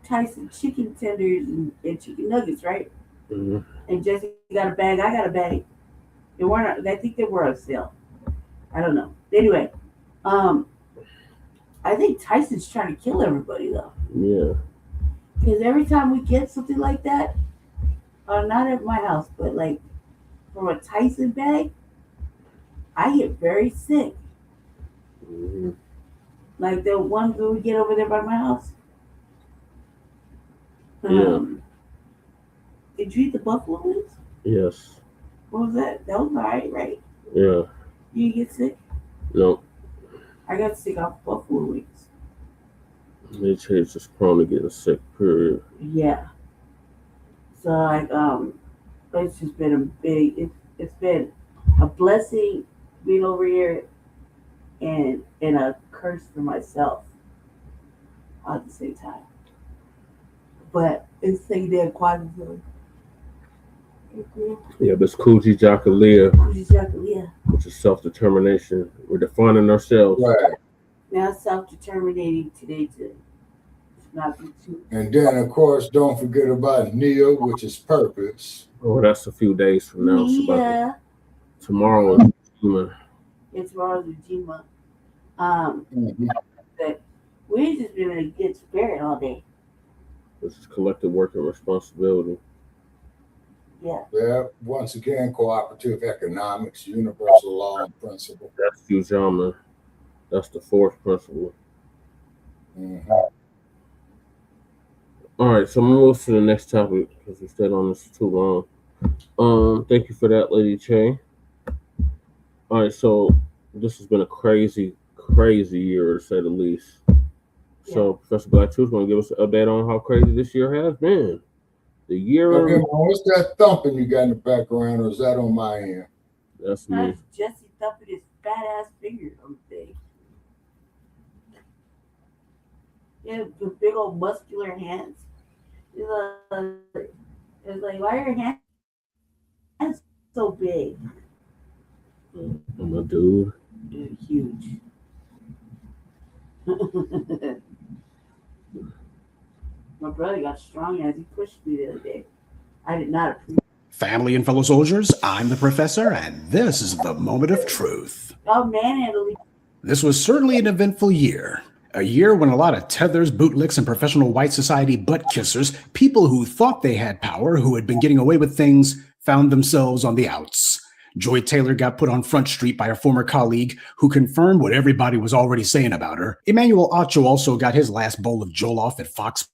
Tyson chicken tenders and chicken nuggets, right? Mm-hmm. And Jesse got a bag, I got a bag. They weren't. I think they were on sale. I don't know. Anyway, I think Tyson's trying to kill everybody though. Yeah. Because every time we get something like that, not at my house, but like from a Tyson bag, I get very sick. Mm-hmm. Like the ones that we get over there by my house. Did you eat the buffalo wings? Yes. What was that? That was alright, right? Yeah. You get sick? No. I got sick off buffalo wings. It's just prone to getting sick, period. Yeah. So like it's just been a big it's been a blessing being over here and a curse for myself at the same time. But it's saying that quality. Yeah, but it's Kuji Jakalia, which is self-determination. We're defining ourselves. Right. Now self-determinating today to not be too. And then, of course, don't forget about Nia, which is purpose. Oh, that's a few days from now. Yeah. Tomorrow is Jima. Yeah, tomorrow's Jima. But we've just been in a good spirit all day. This is collective work and responsibility. Yeah. Yeah. Once again, cooperative economics, universal law and principle. That's Ujama. That's the fourth principle. Mm-hmm. All right, so I'm gonna move to the next topic because we stayed on this too long. Thank you for that, Lady Che. All right, so this has been a crazy year, to say the least. Yeah. So Professor Blacc is going to give us an update on how crazy this year has been. The year. Okay, what's that thumping you got in the background, or is that on my end? That's me. That's Jesse thumping his fat ass finger on the thing. Yeah, the big old muscular hands. It's like, why are your hands so big? I'm a dude. They're huge. My brother got strong as he pushed me the other day. I did not appreciate. Family and fellow soldiers, I'm the professor, and this is the moment of truth. Oh, manhandling. This was certainly an eventful year. A year when a lot of tethers, bootlicks, and professional white society butt kissers, people who thought they had power, who had been getting away with things, found themselves on the outs. Joy Taylor got put on Front Street by her former colleague, who confirmed what everybody was already saying about her. Emmanuel Acho also got his last bowl of Jollof at Fox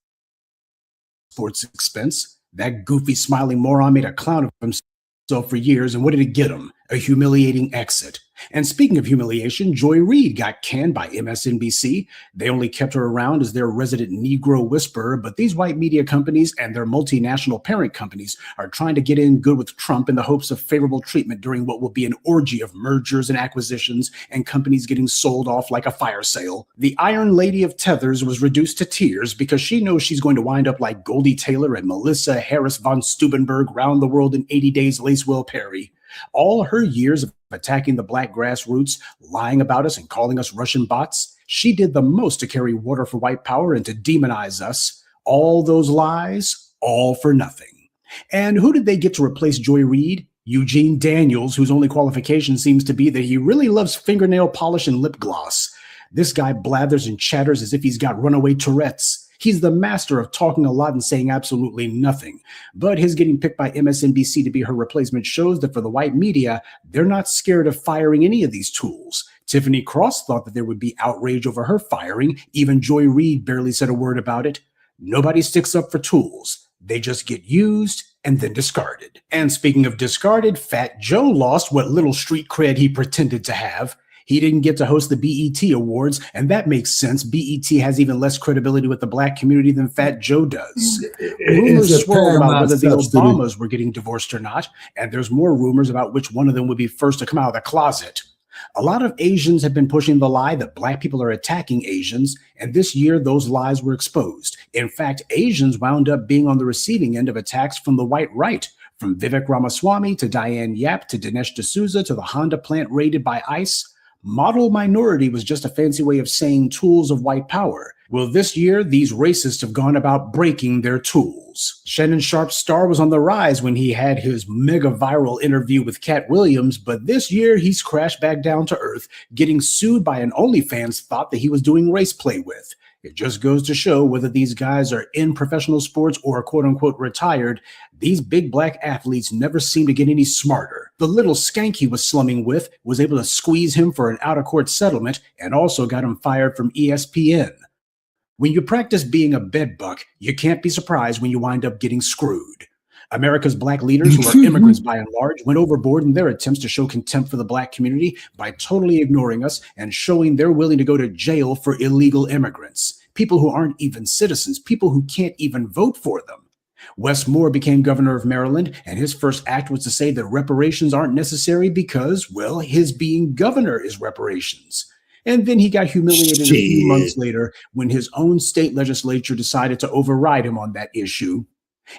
Sports' expense. That goofy, smiling moron made a clown of himself for years, and what did it get him? A humiliating exit. And speaking of humiliation, Joy Reid got canned by MSNBC. They only kept her around as their resident Negro whisperer, but these white media companies and their multinational parent companies are trying to get in good with Trump in the hopes of favorable treatment during what will be an orgy of mergers and acquisitions and companies getting sold off like a fire sale. The Iron Lady of Tethers was reduced to tears because she knows she's going to wind up like Goldie Taylor and Melissa Harris von Steubenberg round the world in 80 days Lacewell Perry. All her years of attacking the black grassroots, lying about us and calling us Russian bots, she did the most to carry water for white power and to demonize us. All those lies, all for nothing. And who did they get to replace Joy Reid? Eugene Daniels, whose only qualification seems to be that he really loves fingernail polish and lip gloss. This guy blathers and chatters as if he's got runaway Tourette's. He's the master of talking a lot and saying absolutely nothing. But his getting picked by MSNBC to be her replacement shows that for the white media, they're not scared of firing any of these tools. Tiffany Cross thought that there would be outrage over her firing. Even Joy Reid barely said a word about it. Nobody sticks up for tools. They just get used and then discarded. And speaking of discarded, Fat Joe lost what little street cred he pretended to have. He didn't get to host the BET Awards, and that makes sense. BET has even less credibility with the Black community than Fat Joe does. Rumors swirled about whether the Obamas were getting divorced or not, and there's more rumors about which one of them would be first to come out of the closet. A lot of Asians have been pushing the lie that Black people are attacking Asians, and this year those lies were exposed. In fact, Asians wound up being on the receiving end of attacks from the white right, from Vivek Ramaswamy to Diane Yap to Dinesh D'Souza to the Honda plant raided by ICE. Model minority was just a fancy way of saying tools of white power. Well, this year, these racists have gone about breaking their tools. Shannon Sharpe's star was on the rise when he had his mega viral interview with Cat Williams, but this year he's crashed back down to earth, getting sued by an OnlyFans thought that he was doing race play with. It just goes to show whether these guys are in professional sports or quote unquote retired, these big Black athletes never seem to get any smarter. The little skank he was slumming with was able to squeeze him for an out-of-court settlement and also got him fired from ESPN. When you practice being a bedbuck, you can't be surprised when you wind up getting screwed. America's Black leaders, who are immigrants by and large, went overboard in their attempts to show contempt for the Black community by totally ignoring us and showing they're willing to go to jail for illegal immigrants, people who aren't even citizens, people who can't even vote for them. Wes Moore became governor of Maryland, and his first act was to say that reparations aren't necessary because, well, his being governor is reparations. And then he got humiliated a few months later when his own state legislature decided to override him on that issue.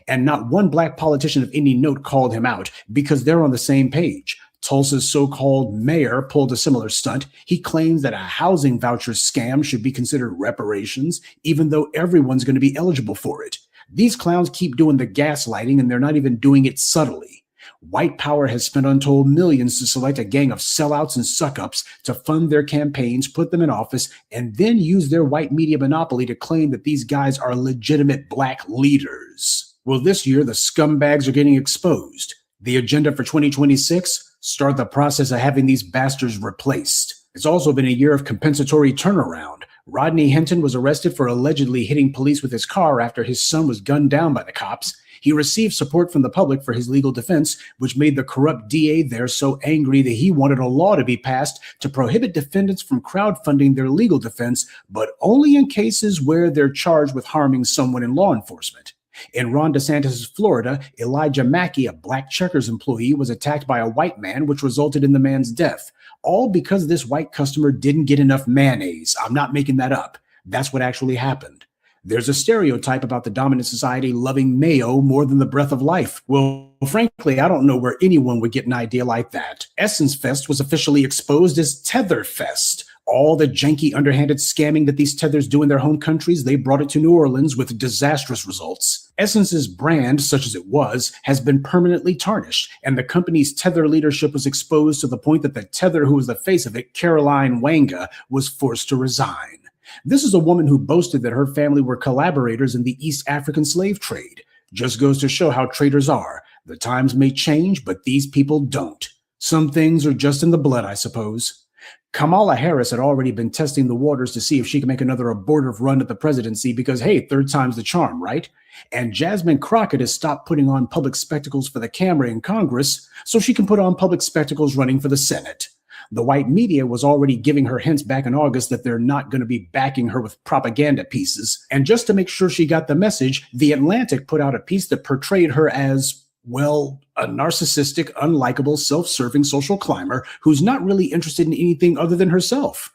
And not one Black politician of any note called him out because they're on the same page. Tulsa's so-called mayor pulled a similar stunt. He claims that a housing voucher scam should be considered reparations, even though everyone's going to be eligible for it. These clowns keep doing the gaslighting, and they're not even doing it subtly. White power has spent untold millions to select a gang of sellouts and suck-ups to fund their campaigns, put them in office, and then use their white media monopoly to claim that these guys are legitimate Black leaders. Well, this year, the scumbags are getting exposed. The agenda for 2026? Start the process of having these bastards replaced. It's also been a year of compensatory turnaround. Rodney Hinton was arrested for allegedly hitting police with his car after his son was gunned down by the cops. He received support from the public for his legal defense, which made the corrupt DA there so angry that he wanted a law to be passed to prohibit defendants from crowdfunding their legal defense, but only in cases where they're charged with harming someone in law enforcement. In Ron DeSantis' Florida, Elijah Mackey, a Black Checkers employee, was attacked by a white man, which resulted in the man's death. All because this white customer didn't get enough mayonnaise. I'm not making that up. That's what actually happened. There's a stereotype about the dominant society loving mayo more than the breath of life. Well, frankly, I don't know where anyone would get an idea like that. Essence Fest was officially exposed as Tether Fest. All the janky, underhanded scamming that these tethers do in their home countries, they brought it to New Orleans with disastrous results. Essence's brand, such as it was, has been permanently tarnished, and the company's tether leadership was exposed to the point that the tether who was the face of it, Caroline Wanga, was forced to resign. This is a woman who boasted that her family were collaborators in the East African slave trade. Just goes to show how traders are. The times may change, but these people don't. Some things are just in the blood, I suppose. Kamala Harris had already been testing the waters to see if she could make another abortive run at the presidency because, hey, third time's the charm, right? And Jasmine Crockett has stopped putting on public spectacles for the camera in Congress so she can put on public spectacles running for the Senate. The white media was already giving her hints back in August that they're not going to be backing her with propaganda pieces. And just to make sure she got the message, The Atlantic put out a piece that portrayed her as, well, a narcissistic, unlikable, self-serving social climber who's not really interested in anything other than herself.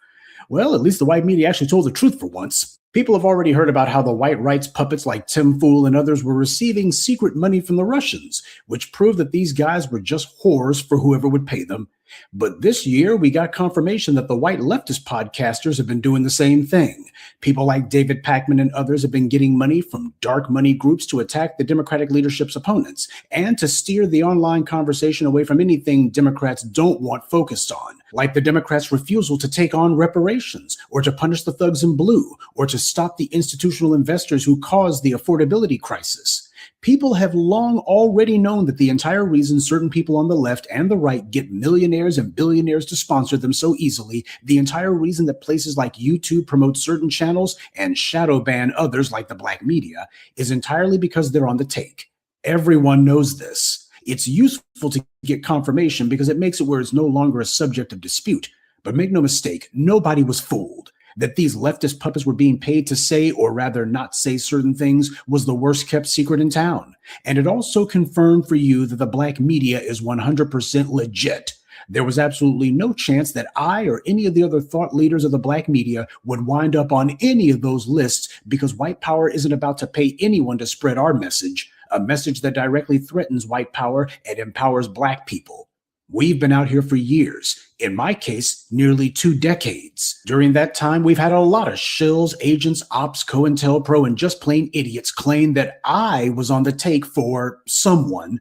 Well, at least the white media actually told the truth for once. People have already heard about how the white rights puppets like Tim Fool and others were receiving secret money from the Russians, which proved that these guys were just whores for whoever would pay them. But this year, we got confirmation that the white leftist podcasters have been doing the same thing. People like David Pakman and others have been getting money from dark money groups to attack the Democratic leadership's opponents and to steer the online conversation away from anything Democrats don't want focused on, like the Democrats' refusal to take on reparations or to punish the thugs in blue or to stop the institutional investors who caused the affordability crisis. People have long already known that the entire reason certain people on the left and the right get millionaires and billionaires to sponsor them so easily, the entire reason that places like YouTube promote certain channels and shadow ban others like the Blacc Media, is entirely because they're on the take. Everyone knows this. It's useful to get confirmation because it makes it where it's no longer a subject of dispute. But make no mistake, nobody was fooled. That these leftist puppets were being paid to say, or rather not say, certain things was the worst kept secret in town. And it also confirmed for you that the Blacc Media is 100% legit. There was absolutely no chance that I or any of the other thought leaders of the Blacc Media would wind up on any of those lists, because white power isn't about to pay anyone to spread our message, a message that directly threatens white power and empowers Black people. We've been out here for years, in my case, nearly 2 decades. During that time, we've had a lot of shills, agents, ops, COINTELPRO, and just plain idiots claim that I was on the take for someone.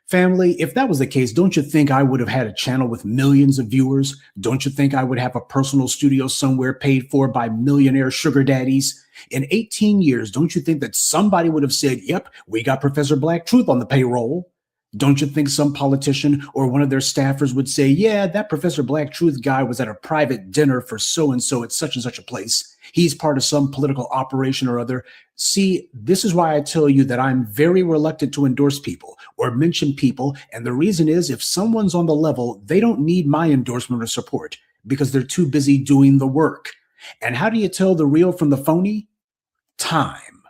Family, if that was the case, don't you think I would have had a channel with millions of viewers? Don't you think I would have a personal studio somewhere paid for by millionaire sugar daddies? In 18 years, don't you think that somebody would have said, yep, we got Professor Black Truth on the payroll? Don't you think some politician or one of their staffers would say, yeah, that Professor Black Truth guy was at a private dinner for so-and-so at such and such a place. He's part of some political operation or other. See, this is why I tell you that I'm very reluctant to endorse people or mention people. And the reason is, if someone's on the level, they don't need my endorsement or support because they're too busy doing the work. And how do you tell the real from the phony? Time.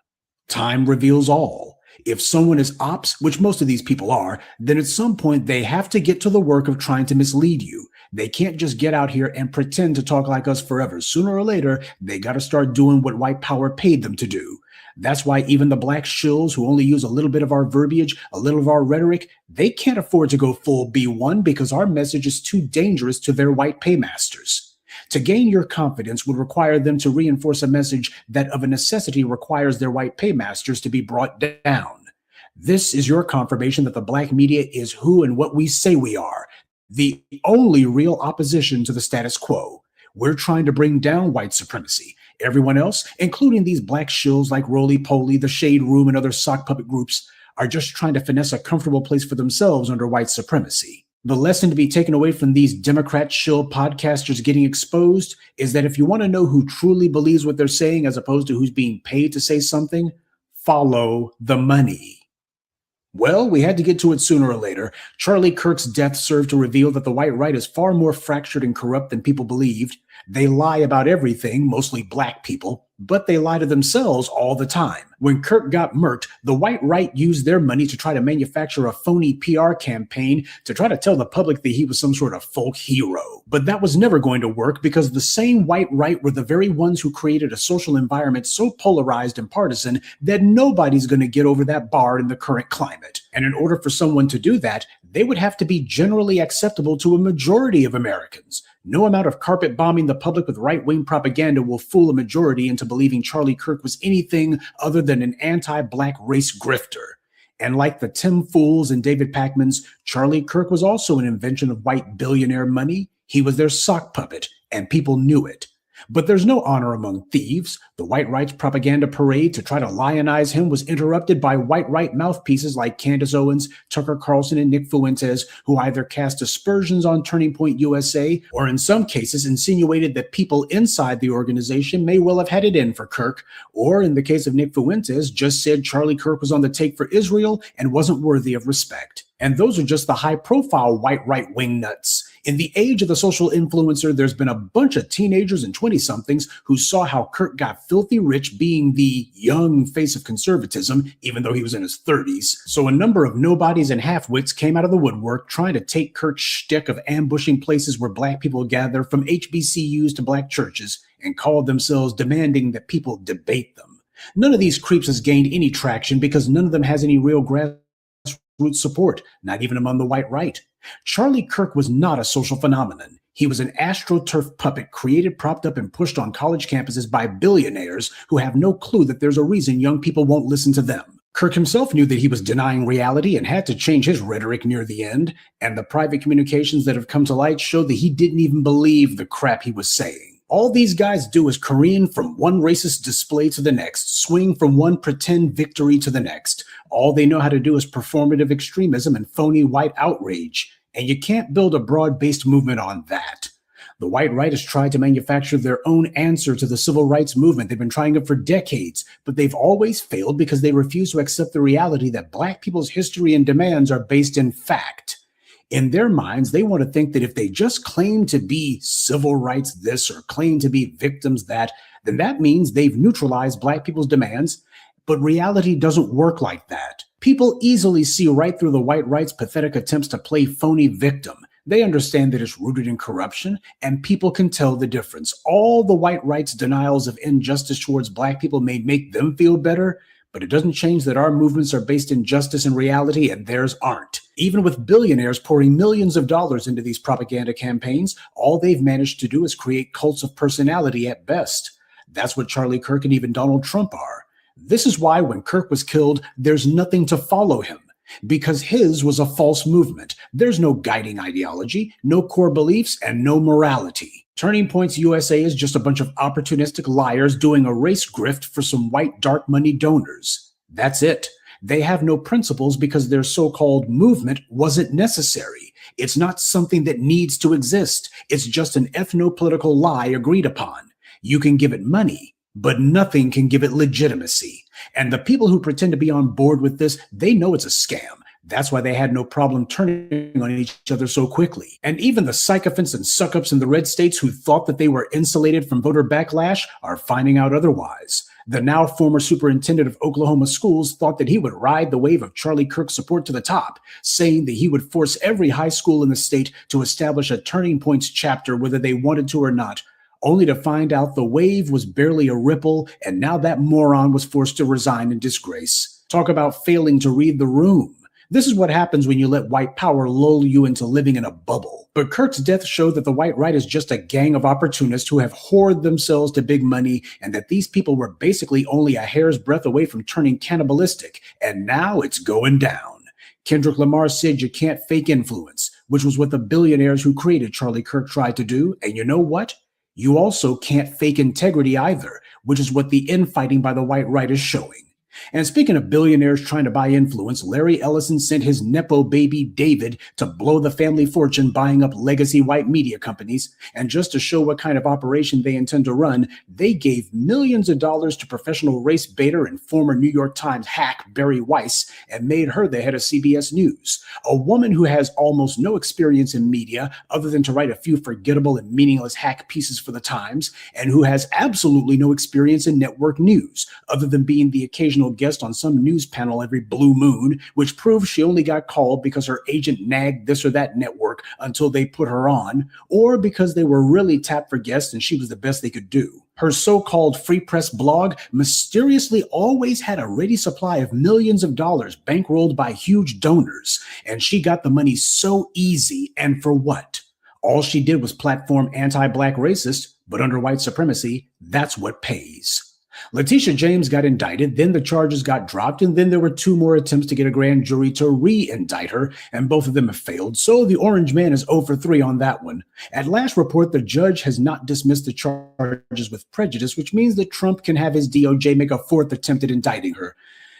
Time reveals all. If someone is ops, which most of these people are, then at some point they have to get to the work of trying to mislead you. They can't just get out here and pretend to talk like us forever. Sooner or later, they got to start doing what white power paid them to do. That's why even the Black shills who only use a little bit of our verbiage, a little of our rhetoric, they can't afford to go full B1 because our message is too dangerous to their white paymasters. To gain your confidence would require them to reinforce a message that of a necessity requires their white paymasters to be brought down. This is your confirmation that the Blacc Media is who and what we say we are, the only real opposition to the status quo. We're trying to bring down white supremacy. Everyone else, including these Black shills like Roly Poly, the Shade Room, and other sock puppet groups, are just trying to finesse a comfortable place for themselves under white supremacy. The lesson to be taken away from these Democrat shill podcasters getting exposed is that if you want to know who truly believes what they're saying as opposed to who's being paid to say something, follow the money. Well, we had to get to it sooner or later. Charlie Kirk's death served to reveal that the white right is far more fractured and corrupt than people believed. They lie about everything, mostly Black people, but they lie to themselves all the time. When Kirk got murked, the white right used their money to try to manufacture a phony PR campaign to try to tell the public that he was some sort of folk hero. But that was never going to work because the same white right were the very ones who created a social environment so polarized and partisan that nobody's going to get over that bar in the current climate. And in order for someone to do that, they would have to be generally acceptable to a majority of Americans. No amount of carpet bombing the public with right-wing propaganda will fool a majority into believing Charlie Kirk was anything other than an anti-Black race grifter. And like the Tim Fools and David Pakmans, Charlie Kirk was also an invention of white billionaire money. He was their sock puppet, and people knew it. But there's no honor among thieves. The white right's propaganda parade to try to lionize him was interrupted by white right mouthpieces like Candace Owens, Tucker Carlson, and Nick Fuentes, who either cast aspersions on Turning Point USA or in some cases insinuated that people inside the organization may well have had it in for Kirk, or in the case of Nick Fuentes, just said Charlie Kirk was on the take for Israel and wasn't worthy of respect. And those are just the high-profile white right-wing nuts. In the age of the social influencer, there's been a bunch of teenagers and 20-somethings who saw how Kirk got filthy rich being the young face of conservatism, even though he was in his 30s. So a number of nobodies and half-wits came out of the woodwork trying to take Kirk's shtick of ambushing places where Black people gather, from HBCUs to Black churches, and called themselves demanding that people debate them. None of these creeps has gained any traction because none of them has any real grassroots support, not even among the white right. Charlie Kirk was not a social phenomenon. He was an astroturf puppet created, propped up, and pushed on college campuses by billionaires who have no clue that there's a reason young people won't listen to them. Kirk himself knew that he was denying reality and had to change his rhetoric near the end, and the private communications that have come to light show that he didn't even believe the crap he was saying. All these guys do is careen from one racist display to the next, swing from one pretend victory to the next. All they know how to do is performative extremism and phony white outrage. And you can't build a broad-based movement on that. The white right has tried to manufacture their own answer to the civil rights movement. They've been trying it for decades, but they've always failed because they refuse to accept the reality that Black people's history and demands are based in fact. In their minds, they want to think that if they just claim to be civil rights this or claim to be victims that, then that means they've neutralized Black people's demands. But reality doesn't work like that. People easily see right through the white right's pathetic attempts to play phony victim. They understand that it's rooted in corruption, and people can tell the difference. All the white right's denials of injustice towards Black people may make them feel better, but it doesn't change that our movements are based in justice and reality, and theirs aren't. Even with billionaires pouring millions of dollars into these propaganda campaigns, all they've managed to do is create cults of personality at best. That's what Charlie Kirk and even Donald Trump are. This is why when Kirk was killed, there's nothing to follow him. Because his was a false movement. There's no guiding ideology, no core beliefs, and no morality. Turning Points USA is just a bunch of opportunistic liars doing a race grift for some white dark money donors. That's it. They have no principles because their so-called movement wasn't necessary. It's not something that needs to exist. It's just an ethno-political lie agreed upon. You can give it money, but nothing can give it legitimacy. And the people who pretend to be on board with this, they know it's a scam. That's why they had no problem turning on each other so quickly. And even the sycophants and suck-ups in the red states who thought that they were insulated from voter backlash are finding out otherwise. The now former superintendent of Oklahoma schools thought that he would ride the wave of Charlie Kirk's support to the top, saying that he would force every high school in the state to establish a Turning Points chapter whether they wanted to or not, only to find out the wave was barely a ripple, and now that moron was forced to resign in disgrace. Talk about failing to read the room. This is what happens when you let white power lull you into living in a bubble. But Kirk's death showed that the white right is just a gang of opportunists who have whored themselves to big money, and that these people were basically only a hair's breadth away from turning cannibalistic. And now it's going down. Kendrick Lamar said you can't fake influence, which was what the billionaires who created Charlie Kirk tried to do. And you know what? You also can't fake integrity either, which is what the infighting by the white right is showing. And speaking of billionaires trying to buy influence, Larry Ellison sent his Nepo baby David to blow the family fortune buying up legacy white media companies. And just to show what kind of operation they intend to run, they gave millions of dollars to professional race baiter and former New York Times hack Barry Weiss and made her the head of CBS News, a woman who has almost no experience in media other than to write a few forgettable and meaningless hack pieces for the Times, and who has absolutely no experience in network news other than being the occasional guest on some news panel every blue moon, which proves she only got called because her agent nagged this or that network until they put her on, or because they were really tapped for guests and she was the best they could do. Her so-called free press blog mysteriously always had a ready supply of millions of dollars bankrolled by huge donors, and she got the money so easy, and for what? All she did was platform anti-black racists, but under white supremacy, that's what pays. Letitia James got indicted, then the charges got dropped, and then there were 2 more attempts to get a grand jury to re-indict her, and both of them have failed, so the Orange Man is 0 for 3 on that one. At last report, the judge has not dismissed the charges with prejudice, which means that Trump can have his DOJ make a 4th attempt at indicting her.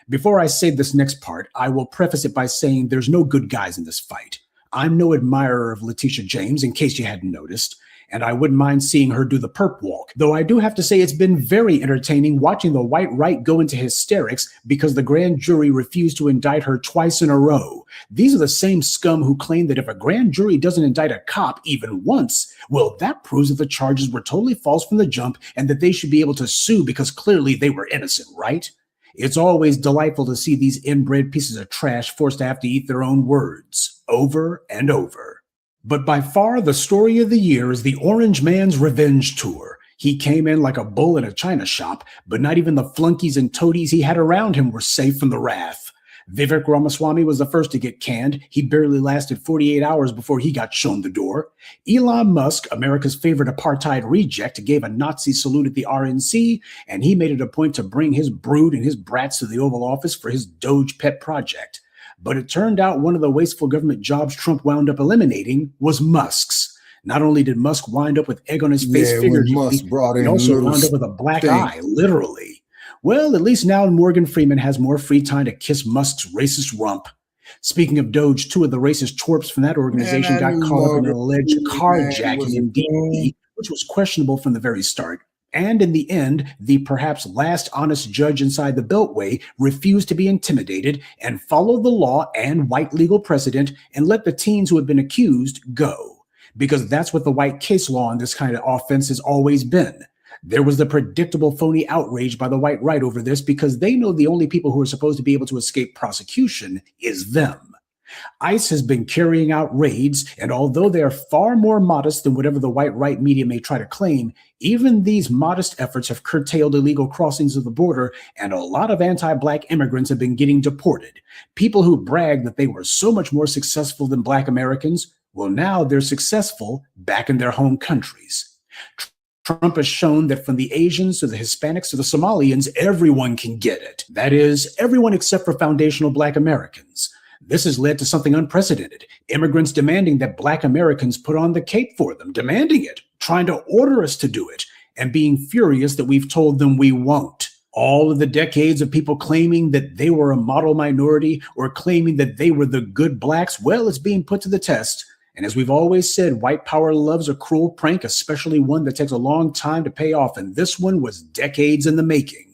Before I say this next part, I will preface it by saying there's no good guys in this fight. I'm no admirer of Letitia James, in case you hadn't noticed, and I wouldn't mind seeing her do the perp walk, though I do have to say it's been very entertaining watching the white right go into hysterics because the grand jury refused to indict her twice in a row. These are the same scum who claim that if a grand jury doesn't indict a cop even once, well, that proves that the charges were totally false from the jump and that they should be able to sue because clearly they were innocent, right? It's always delightful to see these inbred pieces of trash forced to have to eat their own words over and over. But by far the story of the year is the Orange Man's Revenge Tour. He came in like a bull in a china shop, but not even the flunkies and toadies he had around him were safe from the wrath. Vivek Ramaswamy was the first to get canned. He barely lasted 48 hours before he got shown the door. Elon Musk, America's favorite apartheid reject, gave a Nazi salute at the RNC, and he made it a point to bring his brood and his brats to the Oval Office for his Doge pet project. But it turned out one of the wasteful government jobs Trump wound up eliminating was Musk's. Not only did Musk wind up with egg on his face figuratively, he also wound up with a black eye, literally. Well, at least now Morgan Freeman has more free time to kiss Musk's racist rump. Speaking of Doge, 2 of the racist twerps from that organization got caught up in an alleged carjacking in D.C., which was questionable from the very start. And in the end, the perhaps last honest judge inside the Beltway refused to be intimidated and followed the law and white legal precedent and let the teens who had been accused go. Because that's what the white case law on this kind of offense has always been. There was the predictable phony outrage by the white right over this because they know the only people who are supposed to be able to escape prosecution is them. ICE has been carrying out raids, and although they are far more modest than whatever the white right media may try to claim, even these modest efforts have curtailed illegal crossings of the border, and a lot of anti-Black immigrants have been getting deported. People who brag that they were so much more successful than Black Americans, well, now they're successful back in their home countries. Trump has shown that from the Asians to the Hispanics to the Somalians, everyone can get it. That is, everyone except for foundational Black Americans. This has led to something unprecedented. Immigrants demanding that Black Americans put on the cape for them, demanding it, trying to order us to do it, and being furious that we've told them we won't. All of the decades of people claiming that they were a model minority or claiming that they were the good Blacks, well, it's being put to the test. And as we've always said, white power loves a cruel prank, especially one that takes a long time to pay off. And this one was decades in the making.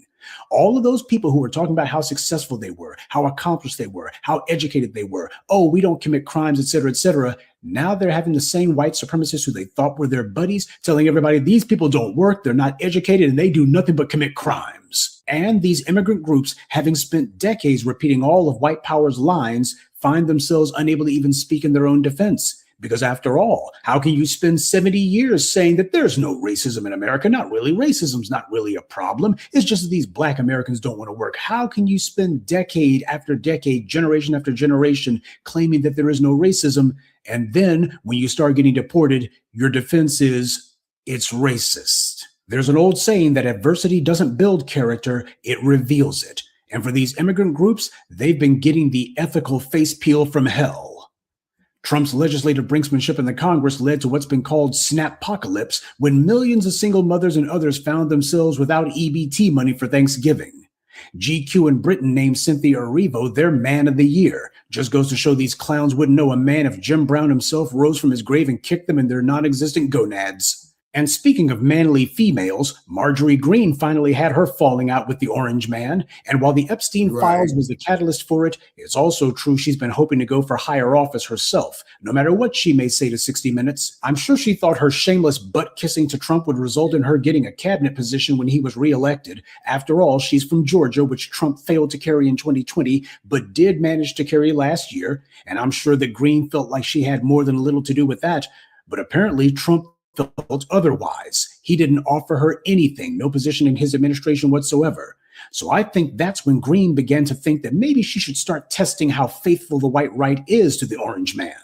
All of those people who were talking about how successful they were, how accomplished they were, how educated they were, oh, we don't commit crimes, et cetera, now they're having the same white supremacists who they thought were their buddies telling everybody these people don't work, they're not educated, and they do nothing but commit crimes. And these immigrant groups, having spent decades repeating all of white power's lines, find themselves unable to even speak in their own defense. Because after all, how can you spend 70 years saying that there's no racism in America? Not really. Racism's not really a problem. It's just that these Black Americans don't want to work. How can you spend decade after decade, generation after generation, claiming that there is no racism? And then when you start getting deported, your defense is, it's racist. There's an old saying that adversity doesn't build character, it reveals it. And for these immigrant groups, they've been getting the ethical face peel from hell. Trump's legislative brinksmanship in the Congress led to what's been called snappocalypse, when millions of single mothers and others found themselves without EBT money for Thanksgiving. GQ in Britain named Cynthia Erivo their Man of the Year. Just goes to show these clowns wouldn't know a man if Jim Brown himself rose from his grave and kicked them in their non-existent gonads. And speaking of manly females, Marjorie Greene finally had her falling out with the Orange Man. And while the Epstein files was the catalyst for it, it's also true she's been hoping to go for higher office herself. No matter what she may say to 60 Minutes, I'm sure she thought her shameless butt kissing to Trump would result in her getting a cabinet position when he was reelected. After all, she's from Georgia, which Trump failed to carry in 2020, but did manage to carry last year. And I'm sure that Greene felt like she had more than a little to do with that. But apparently Trump felt otherwise. He didn't offer her anything, no position in his administration whatsoever. So I think that's when Greene began to think that maybe she should start testing how faithful the white right is to the Orange Man.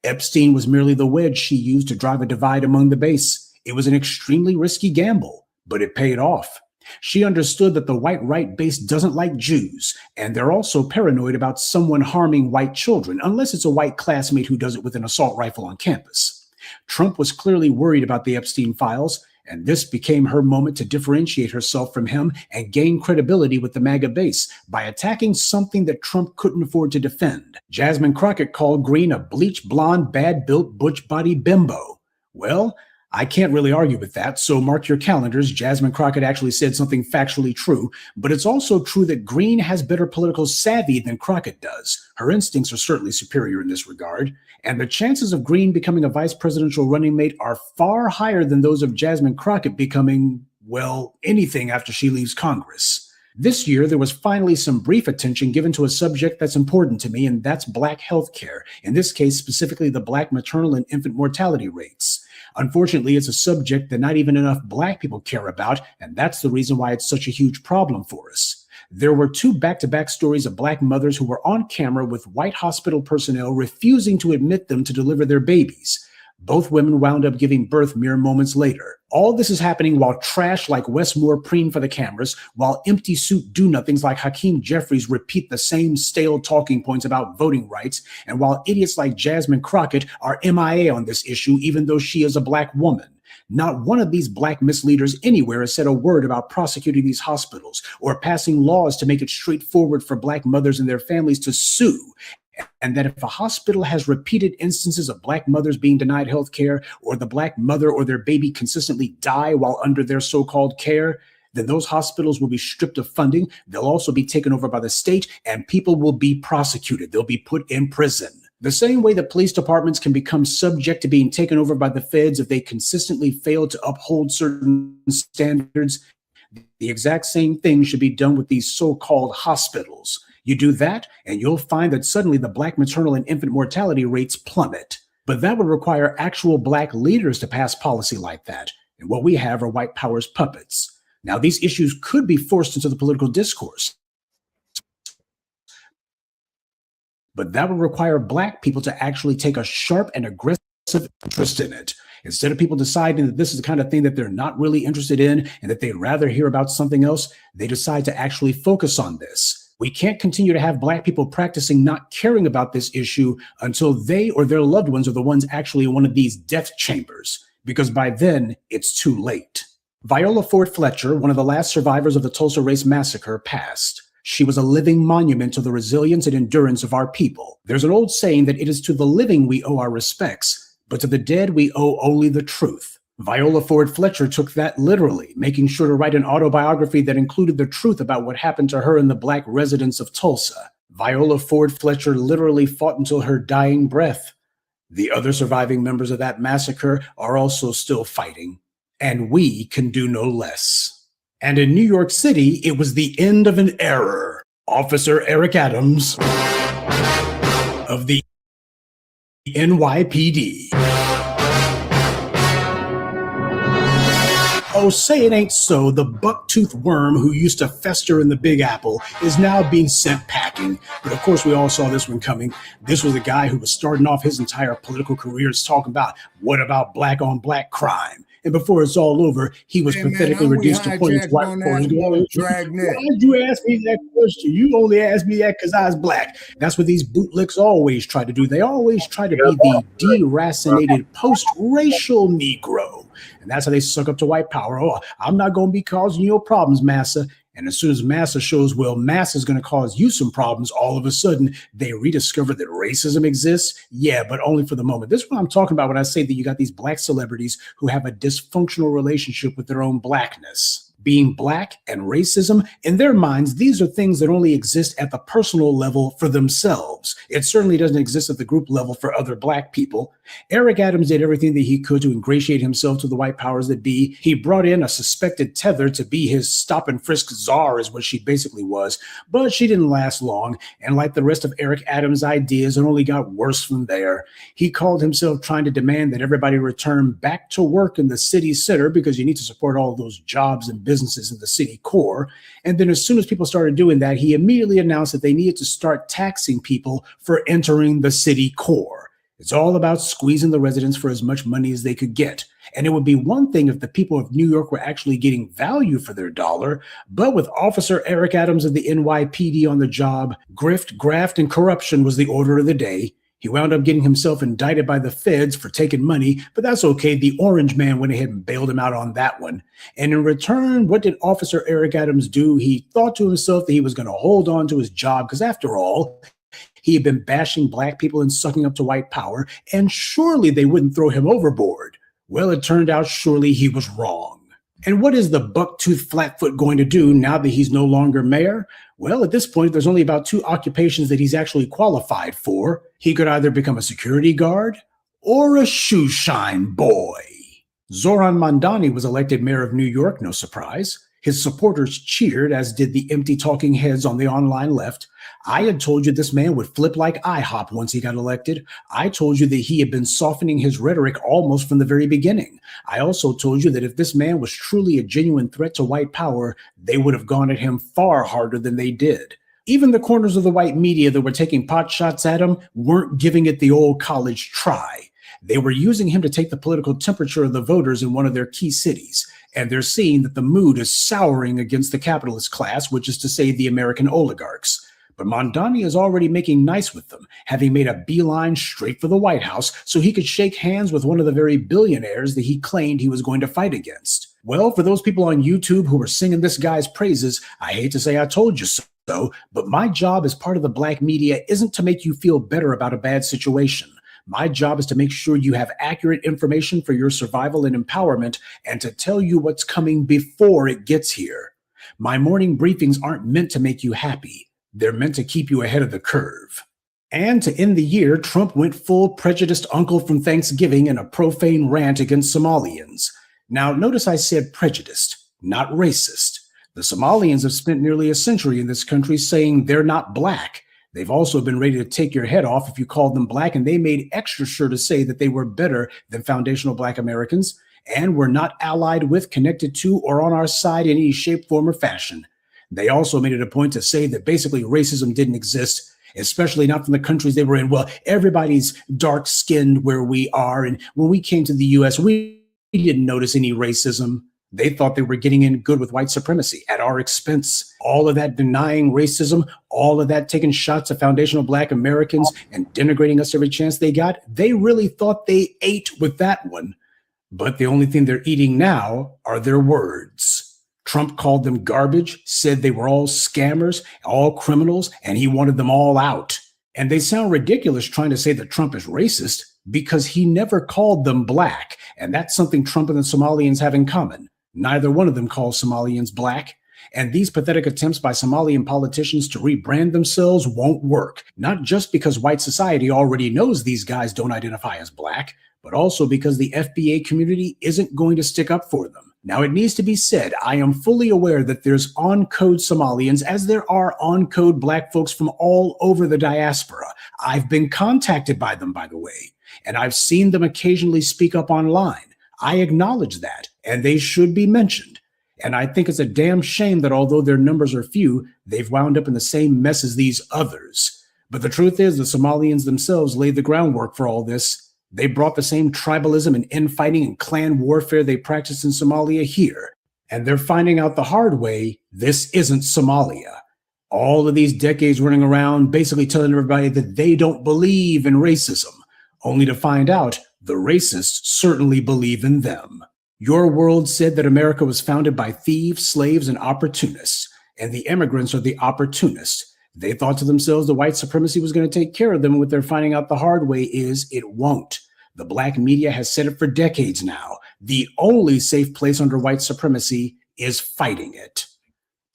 Epstein was merely the wedge she used to drive a divide among the base. It was an extremely risky gamble, but it paid off. She understood that the white right base doesn't like Jews, and they're also paranoid about someone harming white children, unless it's a white classmate who does it with an assault rifle on campus. Trump was clearly worried about the Epstein files, and this became her moment to differentiate herself from him and gain credibility with the MAGA base by attacking something that Trump couldn't afford to defend. Jasmine Crockett called Greene a bleach blonde, bad-built, butch-body bimbo. Well, I can't really argue with that, so mark your calendars. Jasmine Crockett actually said something factually true, but it's also true that Greene has better political savvy than Crockett does. Her instincts are certainly superior in this regard, and the chances of Greene becoming a vice presidential running mate are far higher than those of Jasmine Crockett becoming, well, anything after she leaves Congress. This year, there was finally some brief attention given to a subject that's important to me, and that's Black health care, in this case, specifically the Black maternal and infant mortality rates. Unfortunately, it's a subject that not even enough Black people care about, and that's the reason why it's such a huge problem for us. There were 2 back-to-back stories of Black mothers who were on camera with white hospital personnel refusing to admit them to deliver their babies. Both women wound up giving birth mere moments later. All this is happening while trash like Wes Moore preen for the cameras, while empty suit do-nothings like Hakeem Jeffries repeat the same stale talking points about voting rights, and while idiots like Jasmine Crockett are MIA on this issue even though she is a Black woman. Not one of these Black misleaders anywhere has said a word about prosecuting these hospitals or passing laws to make it straightforward for Black mothers and their families to sue. and that if a hospital has repeated instances of Black mothers being denied health care, or the Black mother or their baby consistently die while under their so-called care, then those hospitals will be stripped of funding. They'll also be taken over by the state, and people will be prosecuted. They'll be put in prison. The same way that police departments can become subject to being taken over by the feds if they consistently fail to uphold certain standards, the exact same thing should be done with these so-called hospitals. You do that, and you'll find that suddenly the Black maternal and infant mortality rates plummet. But that would require actual Black leaders to pass policy like that. And what we have are white power's puppets. Now, these issues could be forced into the political discourse, but that would require Black people to actually take a sharp and aggressive interest in it. Instead of people deciding that this is the kind of thing that they're not really interested in and that they'd rather hear about something else, they decide to actually focus on this. We can't continue to have Black people practicing not caring about this issue until they or their loved ones are the ones actually in one of these death chambers, because by then it's too late. Viola Ford Fletcher, one of the last survivors of the Tulsa Race Massacre, passed. She was a living monument to the resilience and endurance of our people. There's an old saying that it is to the living we owe our respects, but to the dead we owe only the truth. Viola Ford Fletcher took that literally, making sure to write an autobiography that included the truth about what happened to her and the Black residents of Tulsa. Viola Ford Fletcher literally fought until her dying breath. The other surviving members of that massacre are also still fighting, and we can do no less. And in New York City, it was the end of an era. Officer Eric Adams of the NYPD. Oh, say it ain't so. The buck-toothed worm who used to fester in the Big Apple is now being sent packing. But of course, we all saw this one coming. This was a guy who was starting off his entire political career talking about, what about Black on Black crime? And before it's all over, he was pathetically reduced to pointing to white folks going, why did you ask me that question? You only asked me that because I was Black. That's what these bootlicks always try to do. They always try to be the deracinated post-racial Negro. And that's how they suck up to white power. Oh, I'm not going to be causing you problems, Massa. And as soon as Massa shows, well, Massa is going to cause you some problems, all of a sudden, they rediscover that racism exists. Yeah, but only for the moment. This is what I'm talking about when I say that you got these Black celebrities who have a dysfunctional relationship with their own Blackness. Being Black and racism, in their minds, these are things that only exist at the personal level for themselves. It certainly doesn't exist at the group level for other Black people. Eric Adams did everything that he could to ingratiate himself to the white powers that be. He brought in a suspected tether to be his stop and frisk czar, is what she basically was. But she didn't last long, and like the rest of Eric Adams' ideas, it only got worse from there. He called himself trying to demand that everybody return back to work in the city center because you need to support all of those jobs and businesses in the city core. And then as soon as people started doing that, he immediately announced that they needed to start taxing people for entering the city core. It's all about squeezing the residents for as much money as they could get. And it would be one thing if the people of New York were actually getting value for their dollar, but with Officer Eric Adams of the NYPD on the job, grift, graft, and corruption was the order of the day. He wound up getting himself indicted by the feds for taking money, but that's okay. The orange man went ahead and bailed him out on that one. And in return, what did Officer Eric Adams do? He thought to himself that he was going to hold on to his job because after all, he had been bashing Black people and sucking up to white power, and surely they wouldn't throw him overboard. Well, it turned out surely he was wrong. And what is the buck-toothed flatfoot going to do now that he's no longer mayor? Well, at this point, there's only about 2 occupations that he's actually qualified for. He could either become a security guard or a shoeshine boy. Zoran Mandani was elected mayor of New York, no surprise. His supporters cheered, as did the empty talking heads on the online left. I had told you this man would flip like IHOP once he got elected. I told you that he had been softening his rhetoric almost from the very beginning. I also told you that if this man was truly a genuine threat to white power, they would have gone at him far harder than they did. Even the corners of the white media that were taking pot shots at him weren't giving it the old college try. They were using him to take the political temperature of the voters in one of their key cities. And they're seeing that the mood is souring against the capitalist class, which is to say the American oligarchs. But Mondani is already making nice with them, having made a beeline straight for the White House so he could shake hands with one of the very billionaires that he claimed he was going to fight against. Well, for those people on YouTube who were singing this guy's praises, I hate to say I told you so. so, but my job as part of the Blacc Media isn't to make you feel better about a bad situation. My job is to make sure you have accurate information for your survival and empowerment and to tell you what's coming before it gets here. My morning briefings aren't meant to make you happy. They're meant to keep you ahead of the curve. And to end the year, Trump went full prejudiced uncle from Thanksgiving in a profane rant against Somalians. Now, notice I said prejudiced, not racist. The Somalians have spent nearly a century in this country saying they're not black. They've also been ready to take your head off if you called them black, and they made extra sure to say that they were better than foundational black Americans and were not allied with, connected to, or on our side in any shape, form, or fashion. They also made it a point to say that basically racism didn't exist, especially not from the countries they were in. Well, everybody's dark-skinned where we are, and when we came to the U.S., we didn't notice any racism. They thought they were getting in good with white supremacy at our expense. All of that denying racism, all of that taking shots at foundational black Americans and denigrating us every chance they got, they really thought they ate with that one. But the only thing they're eating now are their words. Trump called them garbage, said they were all scammers, all criminals, and he wanted them all out. And they sound ridiculous trying to say that Trump is racist because he never called them black. And that's something Trump and the Somalians have in common. Neither one of them calls Somalians black. And these pathetic attempts by Somalian politicians to rebrand themselves won't work, not just because white society already knows these guys don't identify as black, but also because the FBA community isn't going to stick up for them. Now, it needs to be said, I am fully aware that there's on-code Somalians, as there are on-code black folks from all over the diaspora. I've been contacted by them, by the way, and I've seen them occasionally speak up online. I acknowledge that, and they should be mentioned. And I think it's a damn shame that although their numbers are few, they've wound up in the same mess as these others. But the truth is, the Somalians themselves laid the groundwork for all this. They brought the same tribalism and infighting and clan warfare they practiced in Somalia here. And they're finding out the hard way, this isn't Somalia. All of these decades running around basically telling everybody that they don't believe in racism, only to find out the racists certainly believe in them. Your world said that America was founded by thieves, slaves, and opportunists, and the immigrants are the opportunists. They thought to themselves the white supremacy was going to take care of them. What they're finding out the hard way is it won't. The Blacc Media has said it for decades now. The only safe place under white supremacy is fighting it.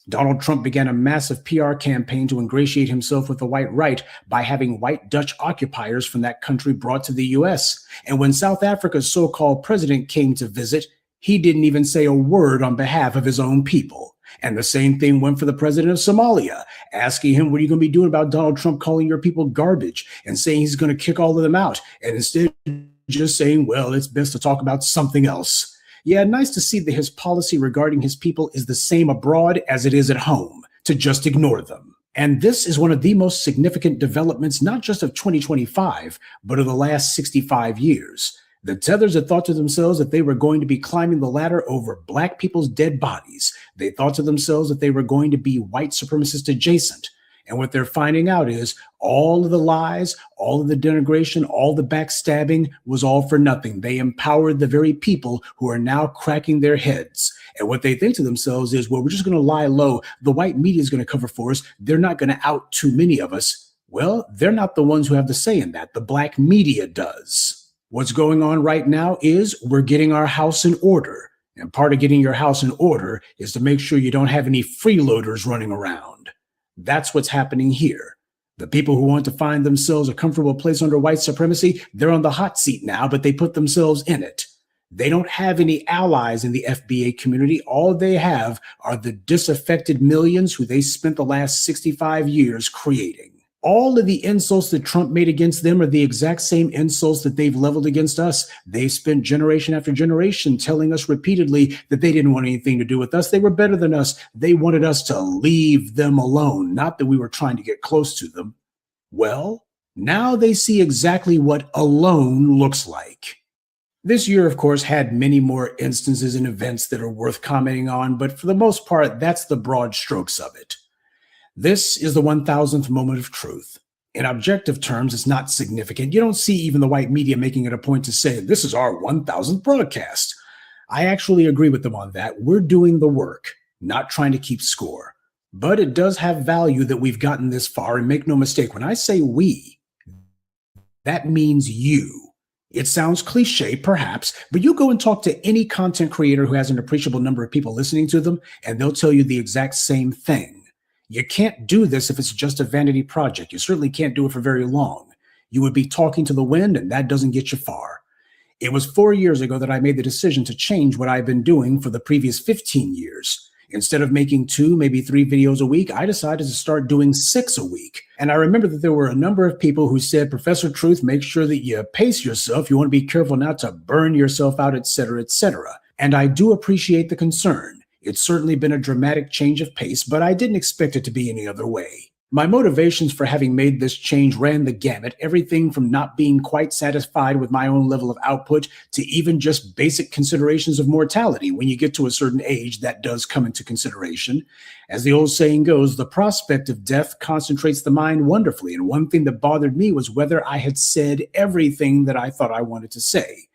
Donald Trump began a massive PR campaign to ingratiate himself with the white right by having white Dutch occupiers from that country brought to the U.S. And when South Africa's so-called president came to visit, he didn't even say a word on behalf of his own people. And the same thing went for the president of Somalia, asking him, what are you going to be doing about Donald Trump calling your people garbage and saying he's going to kick all of them out? And instead just saying, well, it's best to talk about something else. Yeah, nice to see that his policy regarding his people is the same abroad as it is at home, to just ignore them. And this is one of the most significant developments, not just of 2025, but of the last 65 years. The Tethers had thought to themselves that they were going to be climbing the ladder over black people's dead bodies. They thought to themselves that they were going to be white supremacist adjacent. And what they're finding out is all of the lies, all of the denigration, all the backstabbing was all for nothing. They empowered the very people who are now cracking their heads. And what they think to themselves is, well, we're just going to lie low. The white media is going to cover for us. They're not going to out too many of us. Well, they're not the ones who have the say in that. The Blacc Media does. What's going on right now is we're getting our house in order. And part of getting your house in order is to make sure you don't have any freeloaders running around. That's what's happening here. The people who want to find themselves a comfortable place under white supremacy, they're on the hot seat now, but they put themselves in it. They don't have any allies in the FBA community. All they have are the disaffected millions who they spent the last 65 years creating. All of the insults that Trump made against them are the exact same insults that they've leveled against us. They've spent generation after generation telling us repeatedly that they didn't want anything to do with us. They were better than us. They wanted us to leave them alone, not that we were trying to get close to them. Well, now they see exactly what alone looks like. This year, of course, had many more instances and events that are worth commenting on, but for the most part, that's the broad strokes of it. This is the 1000th moment of truth. In objective terms, it's not significant. You don't see even the white media making it a point to say, this is our 1000th broadcast. I actually agree with them on that. We're doing the work, not trying to keep score. But it does have value that we've gotten this far, and make no mistake, when I say we, that means you. It sounds cliche, perhaps, but you go and talk to any content creator who has an appreciable number of people listening to them, and they'll tell you the exact same thing. You can't do this if it's just a vanity project. You certainly can't do it for very long. You would be talking to the wind, and that doesn't get you far. It was 4 years ago that I made the decision to change what I've been doing for the previous 15 years. Instead of making 2, maybe 3 videos a week, I decided to start doing 6 a week. And I remember that there were a number of people who said, Professor Truth, make sure that you pace yourself. You want to be careful not to burn yourself out, etc., etc. And I do appreciate the concern. It's certainly been a dramatic change of pace, but I didn't expect it to be any other way. My motivations for having made this change ran the gamut, everything from not being quite satisfied with my own level of output to even just basic considerations of mortality. When you get to a certain age, that does come into consideration. As the old saying goes, the prospect of death concentrates the mind wonderfully, and one thing that bothered me was whether I had said everything that I thought I wanted to say.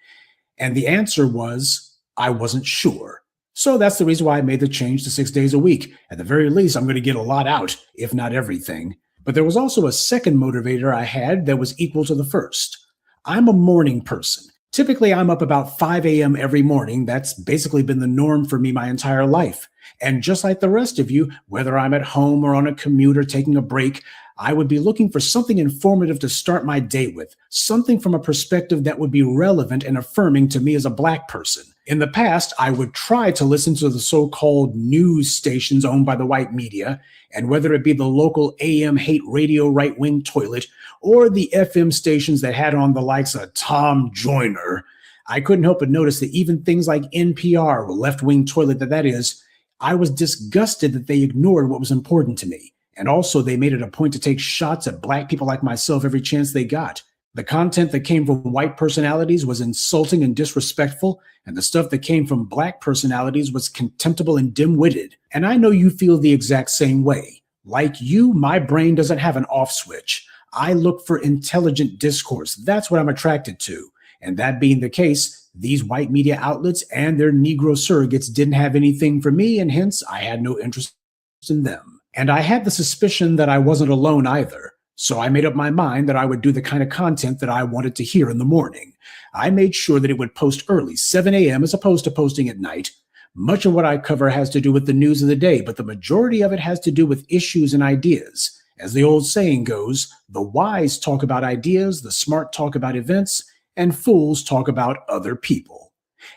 And the answer was, I wasn't sure. So that's the reason why I made the change to 6 days a week. At the very least, I'm going to get a lot out, if not everything. But there was also a second motivator I had that was equal to the first. I'm a morning person. Typically, I'm up about 5 a.m. every morning. That's basically been the norm for me my entire life. And just like the rest of you, whether I'm at home or on a commute or taking a break, I would be looking for something informative to start my day with, something from a perspective that would be relevant and affirming to me as a Black person. In the past, I would try to listen to the so-called news stations owned by the white media, and whether it be the local AM hate radio right-wing toilet or the FM stations that had on the likes of Tom Joyner, I couldn't help but notice that even things like NPR, the left-wing toilet that is, I was disgusted that they ignored what was important to me. And also, they made it a point to take shots at Black people like myself every chance they got. The content that came from white personalities was insulting and disrespectful, and the stuff that came from Black personalities was contemptible and dim-witted. And I know you feel the exact same way. Like you, my brain doesn't have an off switch. I look for intelligent discourse. That's what I'm attracted to. And that being the case, these white media outlets and their Negro surrogates didn't have anything for me, and hence I had no interest in them. And I had the suspicion that I wasn't alone either. So I made up my mind that I would do the kind of content that I wanted to hear in the morning. I made sure that it would post early, 7 a.m. as opposed to posting at night. Much of what I cover has to do with the news of the day, but the majority of it has to do with issues and ideas. As the old saying goes, the wise talk about ideas, the smart talk about events, and fools talk about other people.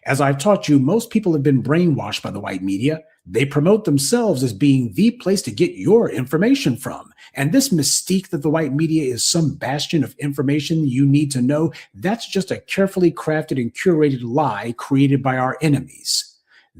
As I've taught you, most people have been brainwashed by the white media. They promote themselves as being the place to get your information from. And this mystique that the white media is some bastion of information you need to know, that's just a carefully crafted and curated lie created by our enemies.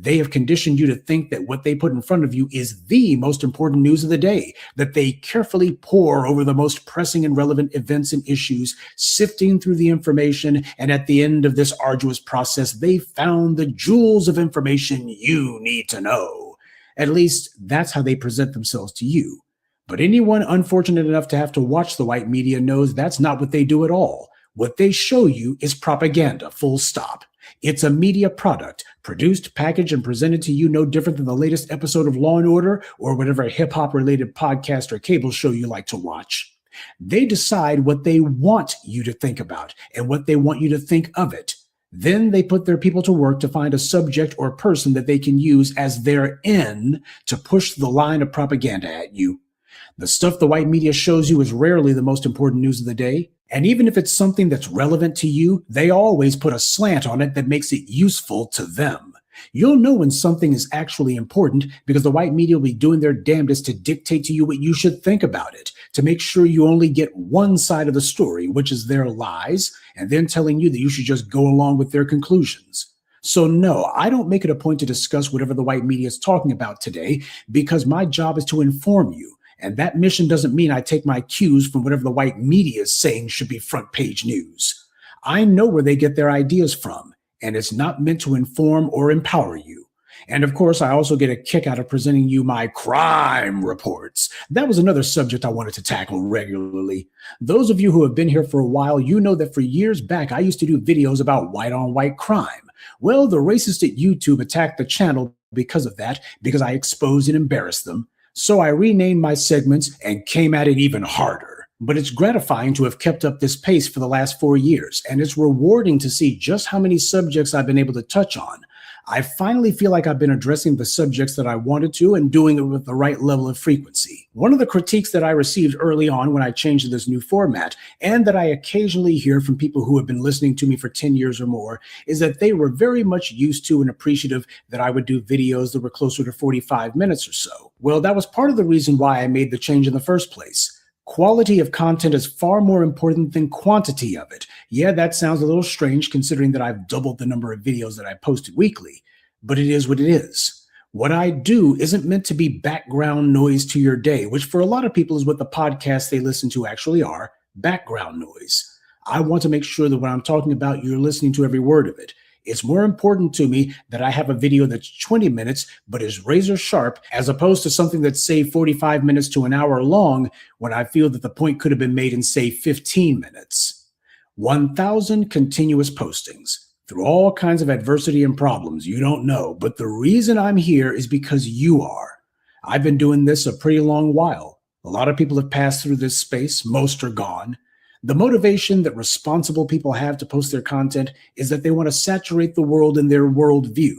They have conditioned you to think that what they put in front of you is the most important news of the day, that they carefully pore over the most pressing and relevant events and issues, sifting through the information, and at the end of this arduous process, they found the jewels of information you need to know. At least, that's how they present themselves to you. But anyone unfortunate enough to have to watch the white media knows that's not what they do at all. What they show you is propaganda, full stop. It's a media product, produced, packaged, and presented to you no different than the latest episode of Law & Order or whatever hip-hop related podcast or cable show you like to watch. They decide what they want you to think about and what they want you to think of it. Then they put their people to work to find a subject or person that they can use as their in to push the line of propaganda at you. The stuff the white media shows you is rarely the most important news of the day. And even if it's something that's relevant to you, they always put a slant on it that makes it useful to them. You'll know when something is actually important because the white media will be doing their damnedest to dictate to you what you should think about it, to make sure you only get one side of the story, which is their lies, and then telling you that you should just go along with their conclusions. So no, I don't make it a point to discuss whatever the white media is talking about today because my job is to inform you. And that mission doesn't mean I take my cues from whatever the white media is saying should be front page news. I know where they get their ideas from, and it's not meant to inform or empower you. And of course, I also get a kick out of presenting you my crime reports. That was another subject I wanted to tackle regularly. Those of you who have been here for a while, you know that for years back, I used to do videos about white-on-white crime. Well, the racists at YouTube attacked the channel because of that, because I exposed and embarrassed them. So I renamed my segments and came at it even harder. But it's gratifying to have kept up this pace for the last 4 years, and it's rewarding to see just how many subjects I've been able to touch on. I finally feel like I've been addressing the subjects that I wanted to and doing it with the right level of frequency. One of the critiques that I received early on when I changed to this new format, and that I occasionally hear from people who have been listening to me for 10 years or more, is that they were very much used to and appreciative that I would do videos that were closer to 45 minutes or so. Well, that was part of the reason why I made the change in the first place. Quality of content is far more important than quantity of it. Yeah, that sounds a little strange considering that I've doubled the number of videos that I posted weekly, but it is what it is. What I do isn't meant to be background noise to your day, which for a lot of people is what the podcasts they listen to actually are, background noise. I want to make sure that when I'm talking about, you're listening to every word of it. It's more important to me that I have a video that's 20 minutes but is razor sharp as opposed to something that's, say, 45 minutes to an hour long when I feel that the point could have been made in, say, 15 minutes. 1,000 continuous postings through all kinds of adversity and problems you don't know, but the reason I'm here is because you are. I've been doing this a pretty long while. A lot of people have passed through this space. Most are gone. The motivation that responsible people have to post their content is that they want to saturate the world in their worldview.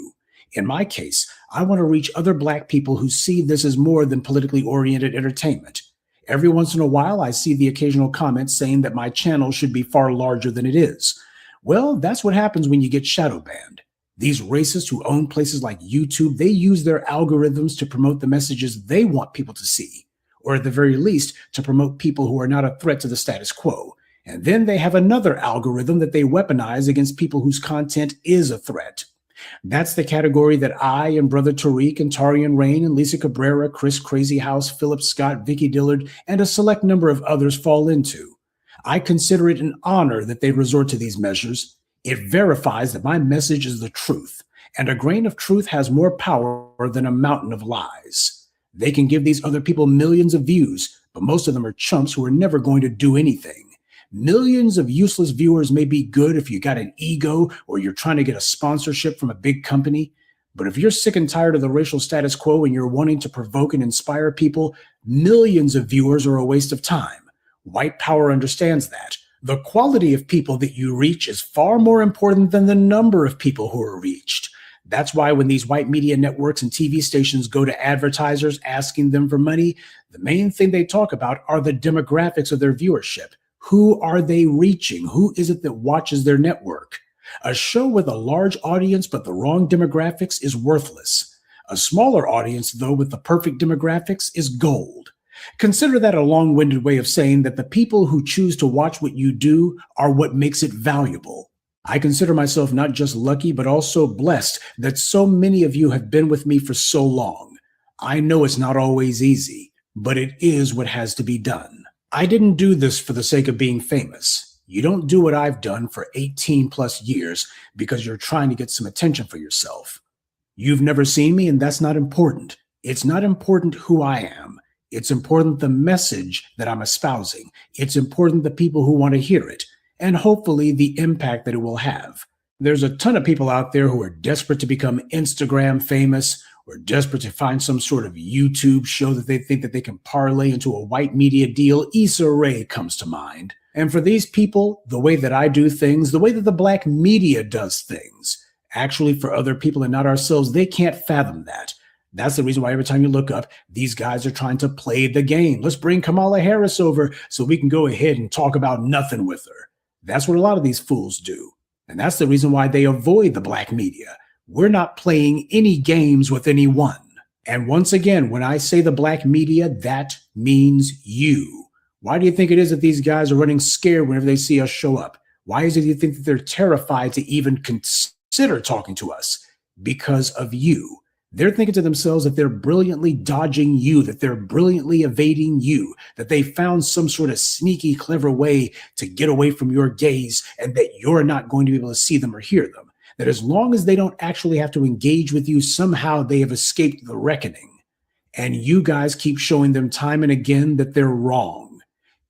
In my case, I want to reach other Black people who see this as more than politically oriented entertainment. Every once in a while, I see the occasional comment saying that my channel should be far larger than it is. Well, that's what happens when you get shadow banned. These racists who own places like YouTube, they use their algorithms to promote the messages they want people to see, or at the very least, to promote people who are not a threat to the status quo. And then they have another algorithm that they weaponize against people whose content is a threat. That's the category that I and Brother Tariq and Tarian Rain and Lisa Cabrera, Chris Crazy House, Philip Scott, Vicky Dillard, and a select number of others fall into. I consider it an honor that they resort to these measures. It verifies that my message is the truth, and a grain of truth has more power than a mountain of lies. They can give these other people millions of views, but most of them are chumps who are never going to do anything. Millions of useless viewers may be good if you got an ego or you're trying to get a sponsorship from a big company. But if you're sick and tired of the racial status quo and you're wanting to provoke and inspire people, millions of viewers are a waste of time. White power understands that. The quality of people that you reach is far more important than the number of people who are reached. That's why when these white media networks and TV stations go to advertisers asking them for money, the main thing they talk about are the demographics of their viewership. Who are they reaching? Who is it that watches their network? A show with a large audience but the wrong demographics is worthless. A smaller audience, though, with the perfect demographics is gold. Consider that a long-winded way of saying that the people who choose to watch what you do are what makes it valuable. I consider myself not just lucky, but also blessed that so many of you have been with me for so long. I know it's not always easy, but it is what has to be done. I didn't do this for the sake of being famous. You don't do what I've done for 18 plus years because you're trying to get some attention for yourself. You've never seen me, and that's not important. It's not important who I am. It's important the message that I'm espousing. It's important the people who want to hear it, and hopefully the impact that it will have. There's a ton of people out there who are desperate to become Instagram famous, or desperate to find some sort of YouTube show that they think that they can parlay into a white media deal. Issa Rae comes to mind. And for these people, the way that I do things, the way that the Blacc Media does things, actually for other people and not ourselves, they can't fathom that. That's the reason why every time you look up, these guys are trying to play the game. Let's bring Kamala Harris over so we can go ahead and talk about nothing with her. That's what a lot of these fools do. And that's the reason why they avoid the Blacc Media. We're not playing any games with anyone. And once again, when I say the Blacc Media, that means you. Why do you think it is that these guys are running scared whenever they see us show up? Why is it you think that they're terrified to even consider talking to us? Because of you. They're thinking to themselves that they're brilliantly dodging you, that they're brilliantly evading you, that they found some sort of sneaky, clever way to get away from your gaze and that you're not going to be able to see them or hear them. That as long as they don't actually have to engage with you, somehow they have escaped the reckoning. And you guys keep showing them time and again that they're wrong.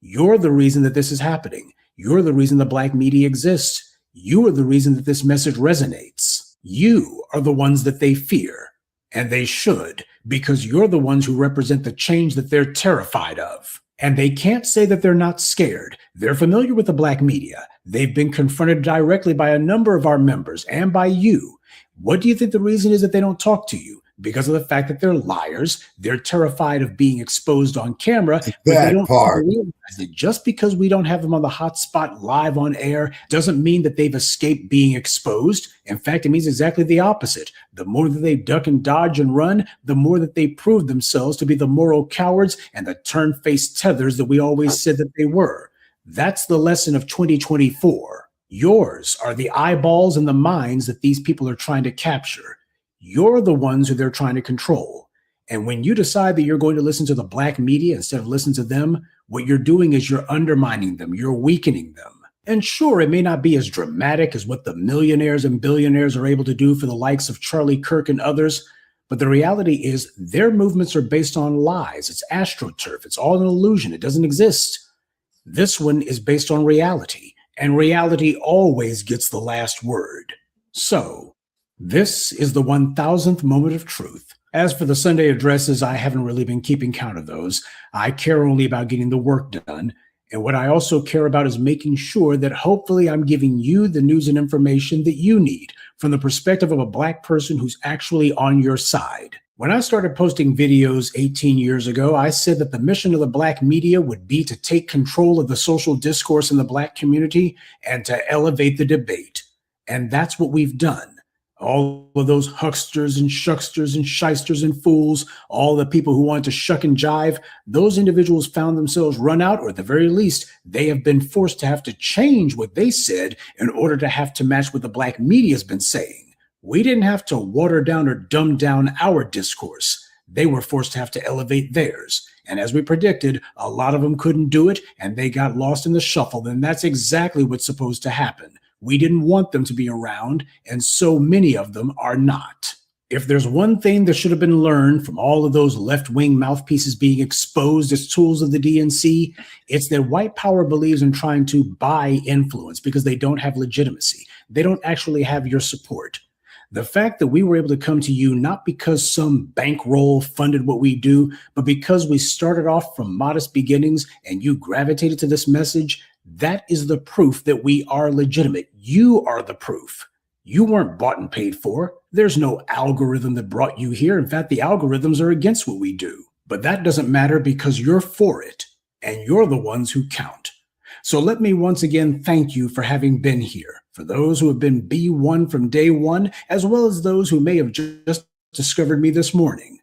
You're the reason that this is happening. You're the reason the Blacc Media exists. You are the reason that this message resonates. You are the ones that they fear. And they should, because you're the ones who represent the change that they're terrified of. And they can't say that they're not scared. They're familiar with the Blacc Media. They've been confronted directly by a number of our members and by you. What do you think the reason is that they don't talk to you? Because of the fact that they're liars. They're terrified of being exposed on camera. But they don't realize that just because we don't have them on the hot spot live on air doesn't mean that they've escaped being exposed. In fact, it means exactly the opposite. The more that they duck and dodge and run, the more that they prove themselves to be the moral cowards and the turn-faced tethers that we always said that they were. That's the lesson of 2024. Yours are the eyeballs and the minds that these people are trying to capture. You're the ones who they're trying to control. And when you decide that you're going to listen to the Blacc Media instead of listen to them, what you're doing is you're undermining them. You're weakening them. And sure, it may not be as dramatic as what the millionaires and billionaires are able to do for the likes of Charlie Kirk and others. But the reality is their movements are based on lies. It's astroturf. It's all an illusion. It doesn't exist. This one is based on reality. And reality always gets the last word. So, this is the 1000th moment of truth. As for the Sunday addresses, I haven't really been keeping count of those. I care only about getting the work done. And what I also care about is making sure that hopefully I'm giving you the news and information that you need from the perspective of a Black person who's actually on your side. When I started posting videos 18 years ago, I said that the mission of the Blacc Media would be to take control of the social discourse in the Black community and to elevate the debate. And that's what we've done. All of those hucksters and shucksters and shysters and fools, all the people who wanted to shuck and jive, those individuals found themselves run out, or at the very least, they have been forced to have to change what they said in order to have to match what the Blacc Media has been saying. We didn't have to water down or dumb down our discourse. They were forced to have to elevate theirs. And as we predicted, a lot of them couldn't do it, and they got lost in the shuffle. And that's exactly what's supposed to happen. We didn't want them to be around, and so many of them are not. If there's one thing that should have been learned from all of those left-wing mouthpieces being exposed as tools of the DNC, it's that white power believes in trying to buy influence because they don't have legitimacy. They don't actually have your support. The fact that we were able to come to you not because some bankroll funded what we do, but because we started off from modest beginnings and you gravitated to this message, that is the proof that we are legitimate. You are the proof. You weren't bought and paid for. There's no algorithm that brought you here. In fact, the algorithms are against what we do. But that doesn't matter because you're for it, and you're the ones who count. So let me once again thank you for having been here. For those who have been B1 from day one, as well as those who may have just discovered me this morning.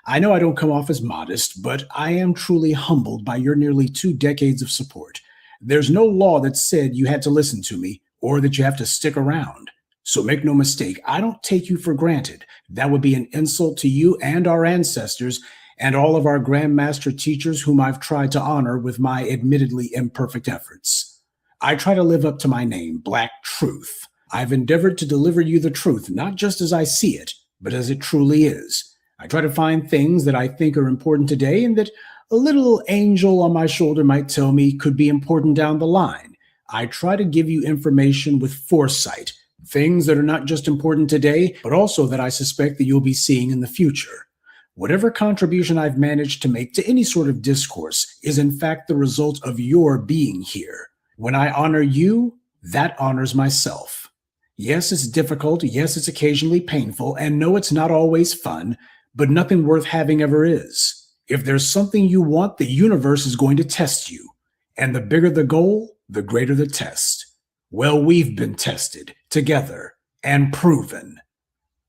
I know I don't come off as modest, but I am truly humbled by your nearly 2 decades of support. There's no law that said you had to listen to me or that you have to stick around. So make no mistake, I don't take you for granted. That would be an insult to you and our ancestors and all of our grandmaster teachers whom I've tried to honor with my admittedly imperfect efforts. I try to live up to my name, Black Truth. I've endeavored to deliver you the truth, not just as I see it, but as it truly is. I try to find things that I think are important today and that a little angel on my shoulder might tell me could be important down the line. I try to give you information with foresight, things that are not just important today, but also that I suspect that you'll be seeing in the future. Whatever contribution I've managed to make to any sort of discourse is in fact the result of your being here. When I honor you, that honors myself. Yes, it's difficult. Yes, it's occasionally painful. And no, it's not always fun, but nothing worth having ever is. If there's something you want, the universe is going to test you. And the bigger the goal, the greater the test. Well, we've been tested together and proven.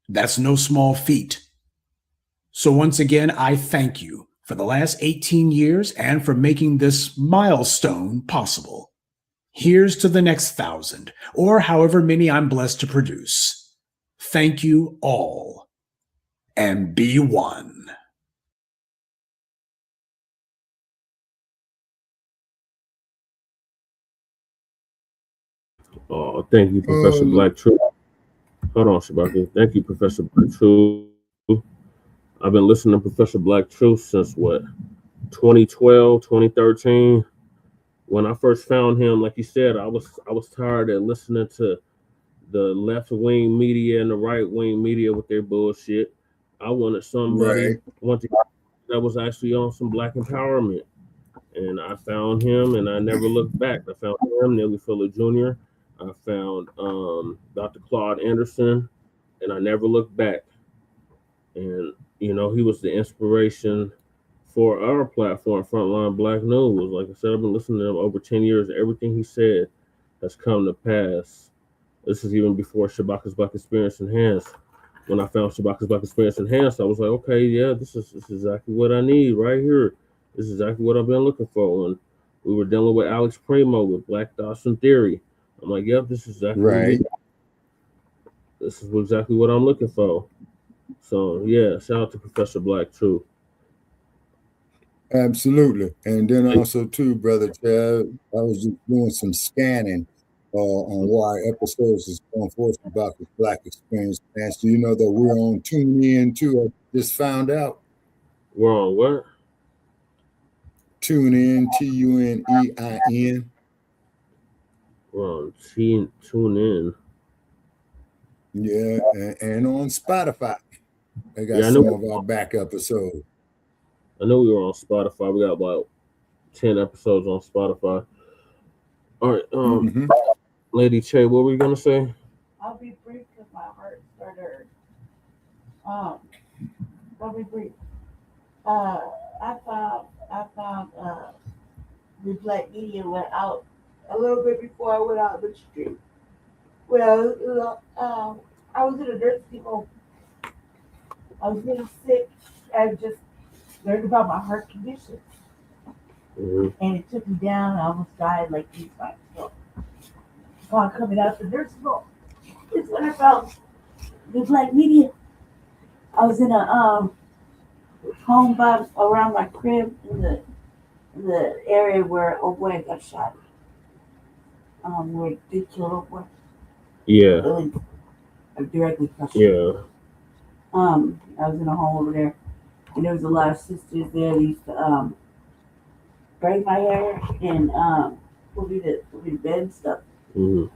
That's no small feat. So once again, I thank you for the last 18 years and for making this milestone possible. Here's to the next 1,000, or however many I'm blessed to produce. Thank you all, and be one. Thank you, Professor Black Truth. Hold on, Shabaki. Thank you, Professor Black Truth. I've been listening to Professor Black Truth since what, 2012, 2013. When I first found him, like you said, I was tired of listening to the left-wing media and the right-wing media with their bullshit. I wanted somebody that was actually on some Black empowerment. And I found him, and I never looked back. I found him, Nelly Fuller Jr. I found Dr. Claude Anderson, and I never looked back. And, you know, he was the inspiration for our platform, Front Line Blacc News. Like I said, I've been listening to him over 10 years. Everything he said has come to pass. This is even before Shabaka's Black Experience Enhanced. When I found Shabaka's Black Experience Enhanced, I was like, okay, yeah, this is exactly what I need right here. This is exactly what I've been looking for. When we were dealing with Alex Primo with Black Dawson Theory, I'm like, yep, this is exactly this is exactly what I'm looking for. So yeah, shout out to Professor Black too. Absolutely. And then also too, Brother Chad, I was just doing some scanning on why episodes is going forth about the Black Experience. And so you know that we're on TuneIn too. I just found out. We're on what? TuneIn, TuneIn. We're on TuneIn. Yeah, and on Spotify. They got some of our back episodes. I know we were on Spotify. We got about 10 episodes on Spotify. All right, Lady Che, what were you gonna say? I'll be brief because my heart started. I'll be brief. I found the Blacc Media went out a little bit before I went out the street. Well, I was in a nursing home. I was really sick. I just learned about my heart condition, and it took me down. I almost died like 3 times. So, upon coming out the nursing home, is when I found the Blacc Media. I was in a home around my crib in the area where Oboe got shot. Where they killed Oboe. Yeah. Really, directly cut shot. Yeah. I was in a home over there, and there was a lot of sisters there. They used to braid my hair and put me to bed and stuff. And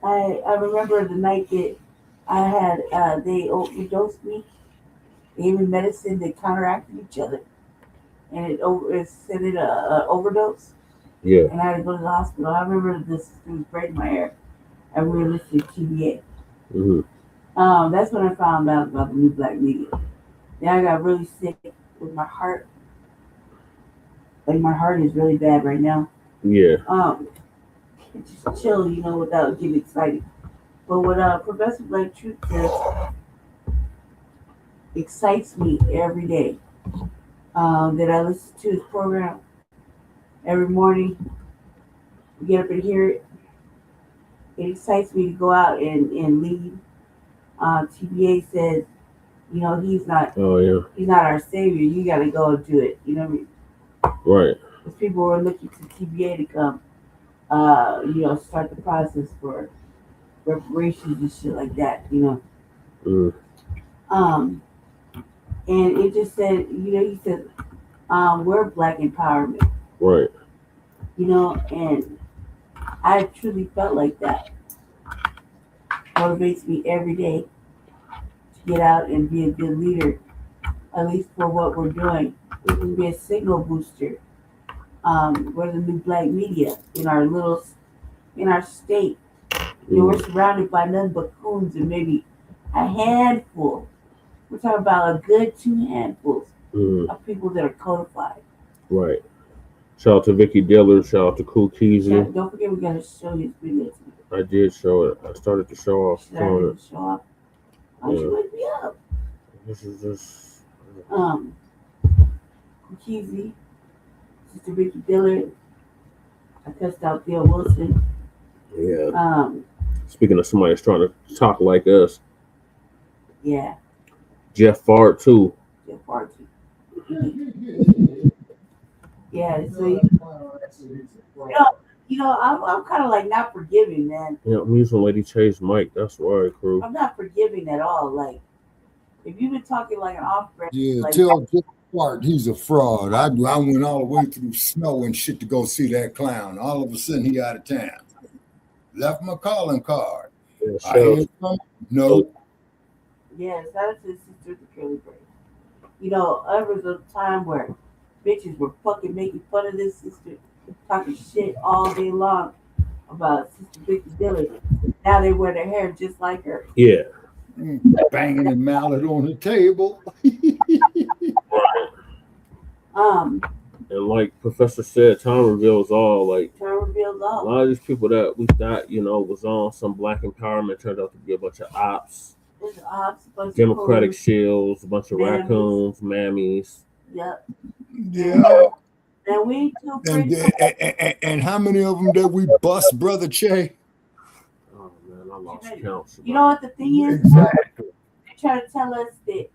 I remember the night that I had they overdosed me. They gave me medicine. They counteracted each other, and it sent it a overdose. Yeah. And I had to go to the hospital. I remember the sister was braiding my hair, and we were listening to TBA. That's when I found out about the new Blacc Media. Then I got really sick with my heart. Like my heart is really bad right now. Yeah. Just chill, you know, without getting excited. But what Professor Black Truth says excites me every day. That I listen to his program every morning. Get up and hear it. It excites me to go out and lead. TBA says, you know, he's not our savior. You got to go and do it. You know what I mean? Right. Because people were looking to TBA to come, start the process for reparations and shit like that, you know. And it just said, you know, he said, we're Black empowerment. Right. You know, and I truly felt like that. Motivates me every day to get out and be a good leader, at least for what we're doing. Be a signal booster. We're the new Blacc Media in our state. You know, we're surrounded by nothing but coons and maybe a handful. We're talking about a good 2 handfuls of people that are codified. Right. Shout out to Vicky Diller. Shout out to Cool Keezy. Don't forget, we gotta show his videos. I did show it. I started to show off. Why don't you wake me up? This is just Keezy, Sister Vicky Diller. I cussed out Bill Wilson. Yeah. Speaking of somebody that's trying to talk like us. Yeah. Jeff Fart too. Jeff Fart too. Yeah. So you know, I'm kind of like not forgiving, man. Yeah, I'm using Lady Che's mic. That's why, crew. I'm not forgiving at all. Like, if you've been talking like an off-brand, like, tell Jeff Fart he's a fraud. I went all the way through snow and shit to go see that clown. All of a sudden, he out of town. Left my calling card. Yeah, No. Yeah, shout out to the sister with the curly braids. You know, there was a time where bitches were fucking making fun of this sister, talking shit all day long about Sister Vicky Dillon. Now they wear their hair just like her. Yeah. Banging the mallet on the table. And like Professor said, time reveals all. Like Time reveals a all. lot of these people that we thought, was on some black empowerment turned out to be a bunch of ops, There's ops, a bunch Democratic of shills, a bunch of mammies. raccoons, mammies. Yep. Yeah. And we too pretty. And how many of them did we bust, Brother Che? Oh man, I lost count. You know what the thing is? Exactly. They try to tell us that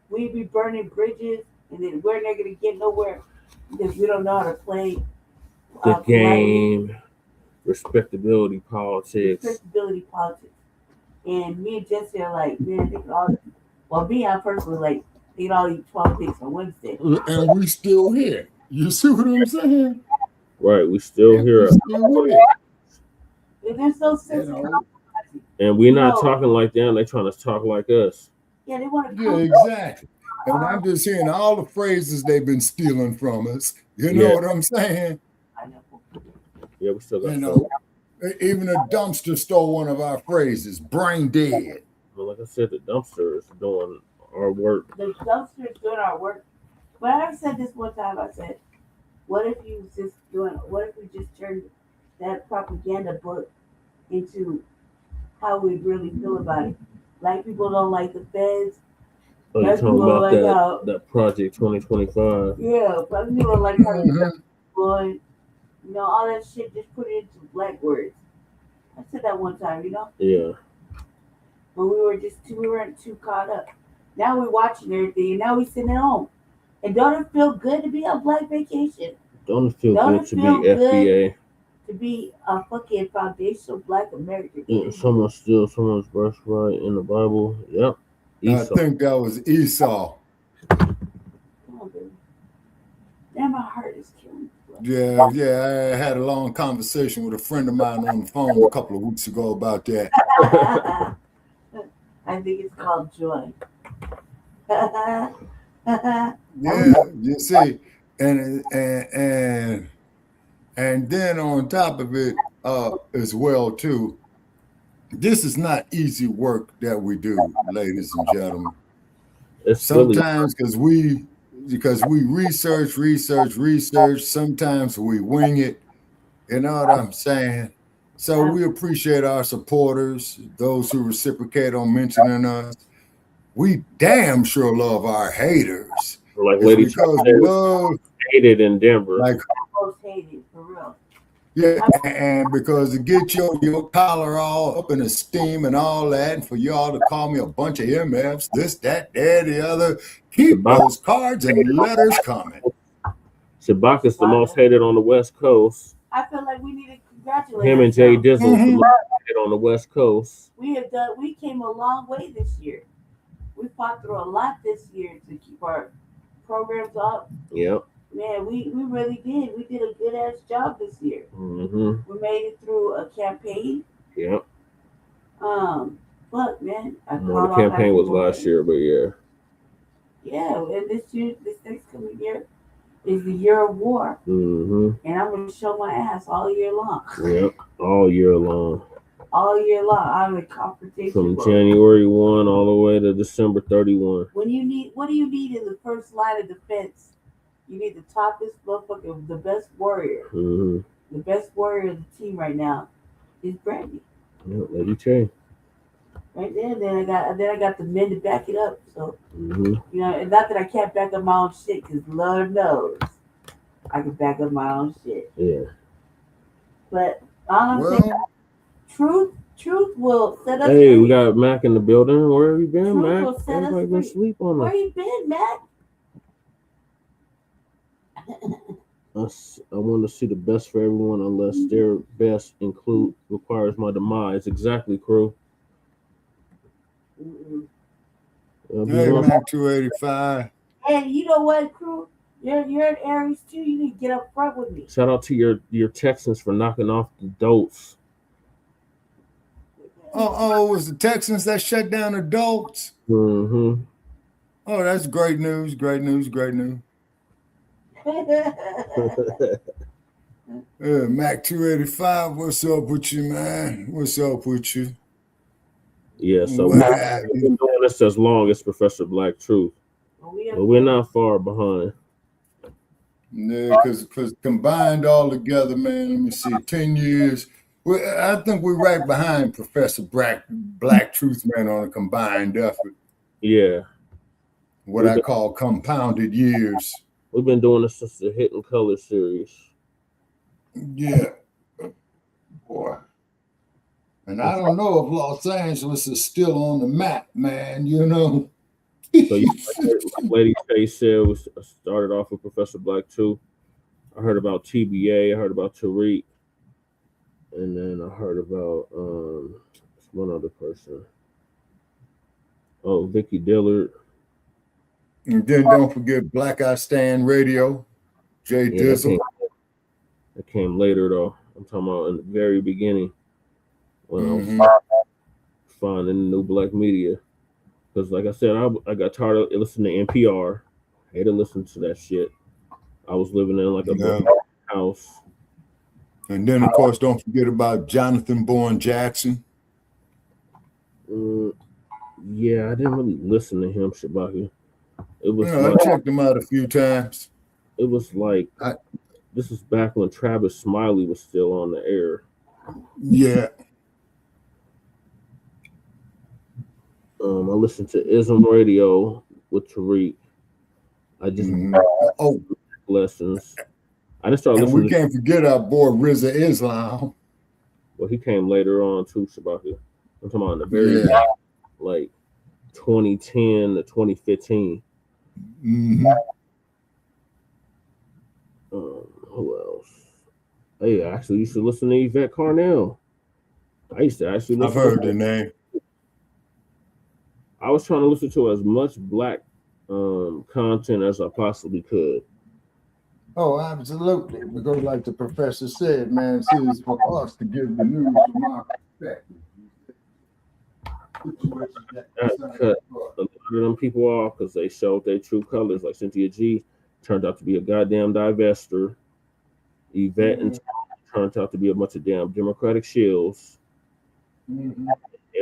we be burning bridges and that we're not gonna get nowhere because we don't know how to play The politely. game, respectability politics. Respectability politics. And me and Jesse are like, man, they could all. Well, me, I personally like they could all eat 12 dicks on Wednesday. And we still here. You see what I'm saying? Right, we still here. There's no sense. You know. And we're not talking like them, they trying to talk like us. Yeah, they want to. Yeah, exactly. And I'm just hearing all the phrases they've been stealing from us. You know what I'm saying? I know. Yeah, we still got even a dumpster stole one of our phrases, brain dead. Well, like I said, the dumpster is doing our work. The dumpster is doing our work. But I said this one time, I said, what if we just turned that propaganda book into how we really feel about it? Black people don't like the feds. Oh, you're talking about that Project 2025. Yeah, black people don't like how boy, all that shit, just put it into black words. I said that one time, Yeah. But we weren't too caught up. Now we're watching everything, and now we're sitting at home. And don't it feel good to be on Black vacation? Don't it feel good to be FBA? To be a fucking foundational Black American. Someone steals someone's birthright in the Bible. Yep. Esau. I think that was Esau. Come on, baby. Damn, my heart is killing me. Yeah. I had a long conversation with a friend of mine on the phone a couple of weeks ago about that. I think it's called joy. Yeah, you see, and then on top of it, as well too, this is not easy work that we do, ladies and gentlemen. Sometimes because we research. Sometimes we wing it. You know what I'm saying? So we appreciate our supporters, those who reciprocate on mentioning us. We damn sure love our haters. Like Lady hated in Denver. Like most hated, for real. Yeah, and because to get your collar all up in the steam and all that, and for y'all to call me a bunch of MFs, this, that, that, the other, keep those cards and letters coming. Shabak is the most hated on the West Coast. I feel like we need to congratulate him and Jay Dizzle the most hated on the West Coast. We came a long way this year. We fought through a lot this year to keep our programs up. Yep. Man, we really did. We did a good ass job this year. Mm-hmm. We made it through a campaign. Yep. But man, the campaign was last year, but yeah. Yeah, and this next coming year is the year of war. Mm-hmm. And I'm gonna show my ass all year long. Yep, all year long. All year long, I'm in confrontation. From January 1 all the way to December 31. What do you need in the first line of defense? You need the toughest motherfucker, the best warrior. Mm-hmm. The best warrior of the team right now is Brandy. Yeah, Lady Che. Right there. Then I got the men to back it up. So mm-hmm. And not that I can't back up my own shit, because Lord knows I can back up my own shit. Yeah. But all I'm saying, truth will set us free. free. We got Mac in the building. Where have you been, Truth Mac? will set Everybody us been free. sleep on us. Where you been, Mac? I want to see the best for everyone unless their best requires my demise. Exactly, crew. Hey, Mac 285. Hey, you know what, crew? You're in Aries too. You need to get up front with me. Shout out to your Texans for knocking off the Dolts. Oh, it was the Texans that shut down adults? Mm-hmm. Oh, that's great news, great news, great news. Mac 285, what's up with you, man? What's up with you? Yeah, so we've been doing this as long as Professor Black Truth. But we're not far behind. Yeah, because combined all together, man, let me see, 10 years. I think we're right behind Professor Black Truth, man, on a combined effort. Yeah. What I call compounded years. We've been doing this since the Hidden Color series. Yeah. Boy. And I don't know if Los Angeles is still on the map, man, you know. So like Lady K said, we started off with Professor Black Truth. I heard about TBA, I heard about Tariq, and then I heard about one other person. Oh, Vicky Dillard. And then don't forget Black Eye Stand Radio, Jay Dizzle. That came later though. I'm talking about in the very beginning when I was finding the new Blacc Media. Because like I said, I got tired of listening to NPR. I hated listening to that shit. I was living in like a house. And then of course, don't forget about Jonathan Bourne Jackson. Yeah, I didn't really listen to him, Shabaki. It was I checked him out a few times. It was like this is back when Travis Smiley was still on the air. Yeah. I listened to Ism Radio with Tariq. I just lessons. I just started listening. We can't forget our boy Rizza Islam. Well, he came later on too, Shabaki. I'm talking about in the very like 2010 to 2015. Who else? Hey, I actually used to listen to Yvette Carnell. I used to actually listen. I've heard the name. I was trying to listen to as much Black content as I possibly could. Oh, absolutely. Because like the professor said, man, it's for us to give the news from our perspective. Cut a lot of them people off because they showed their true colors. Like Cynthia G turned out to be a goddamn divester. Yvette and turned out to be a bunch of damn Democratic shills.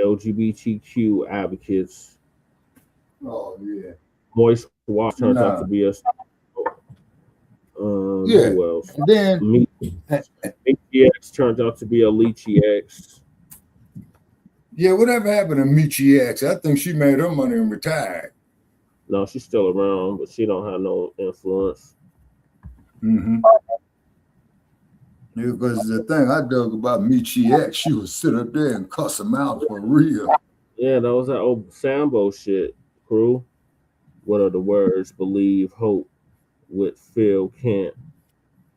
LGBTQ advocates. Oh yeah. Moist Watch turned out to be a who else? And then Michi X turned out to be a Leechy X. Yeah, whatever happened to Michi X? I think she made her money and retired. No, she's still around, but she don't have no influence. Yeah, because the thing I dug about Michi X, she would sit up there and cuss them out for real. Yeah, that was that old Sambo shit, crew. What are the words? Believe, hope, with Phil Kent.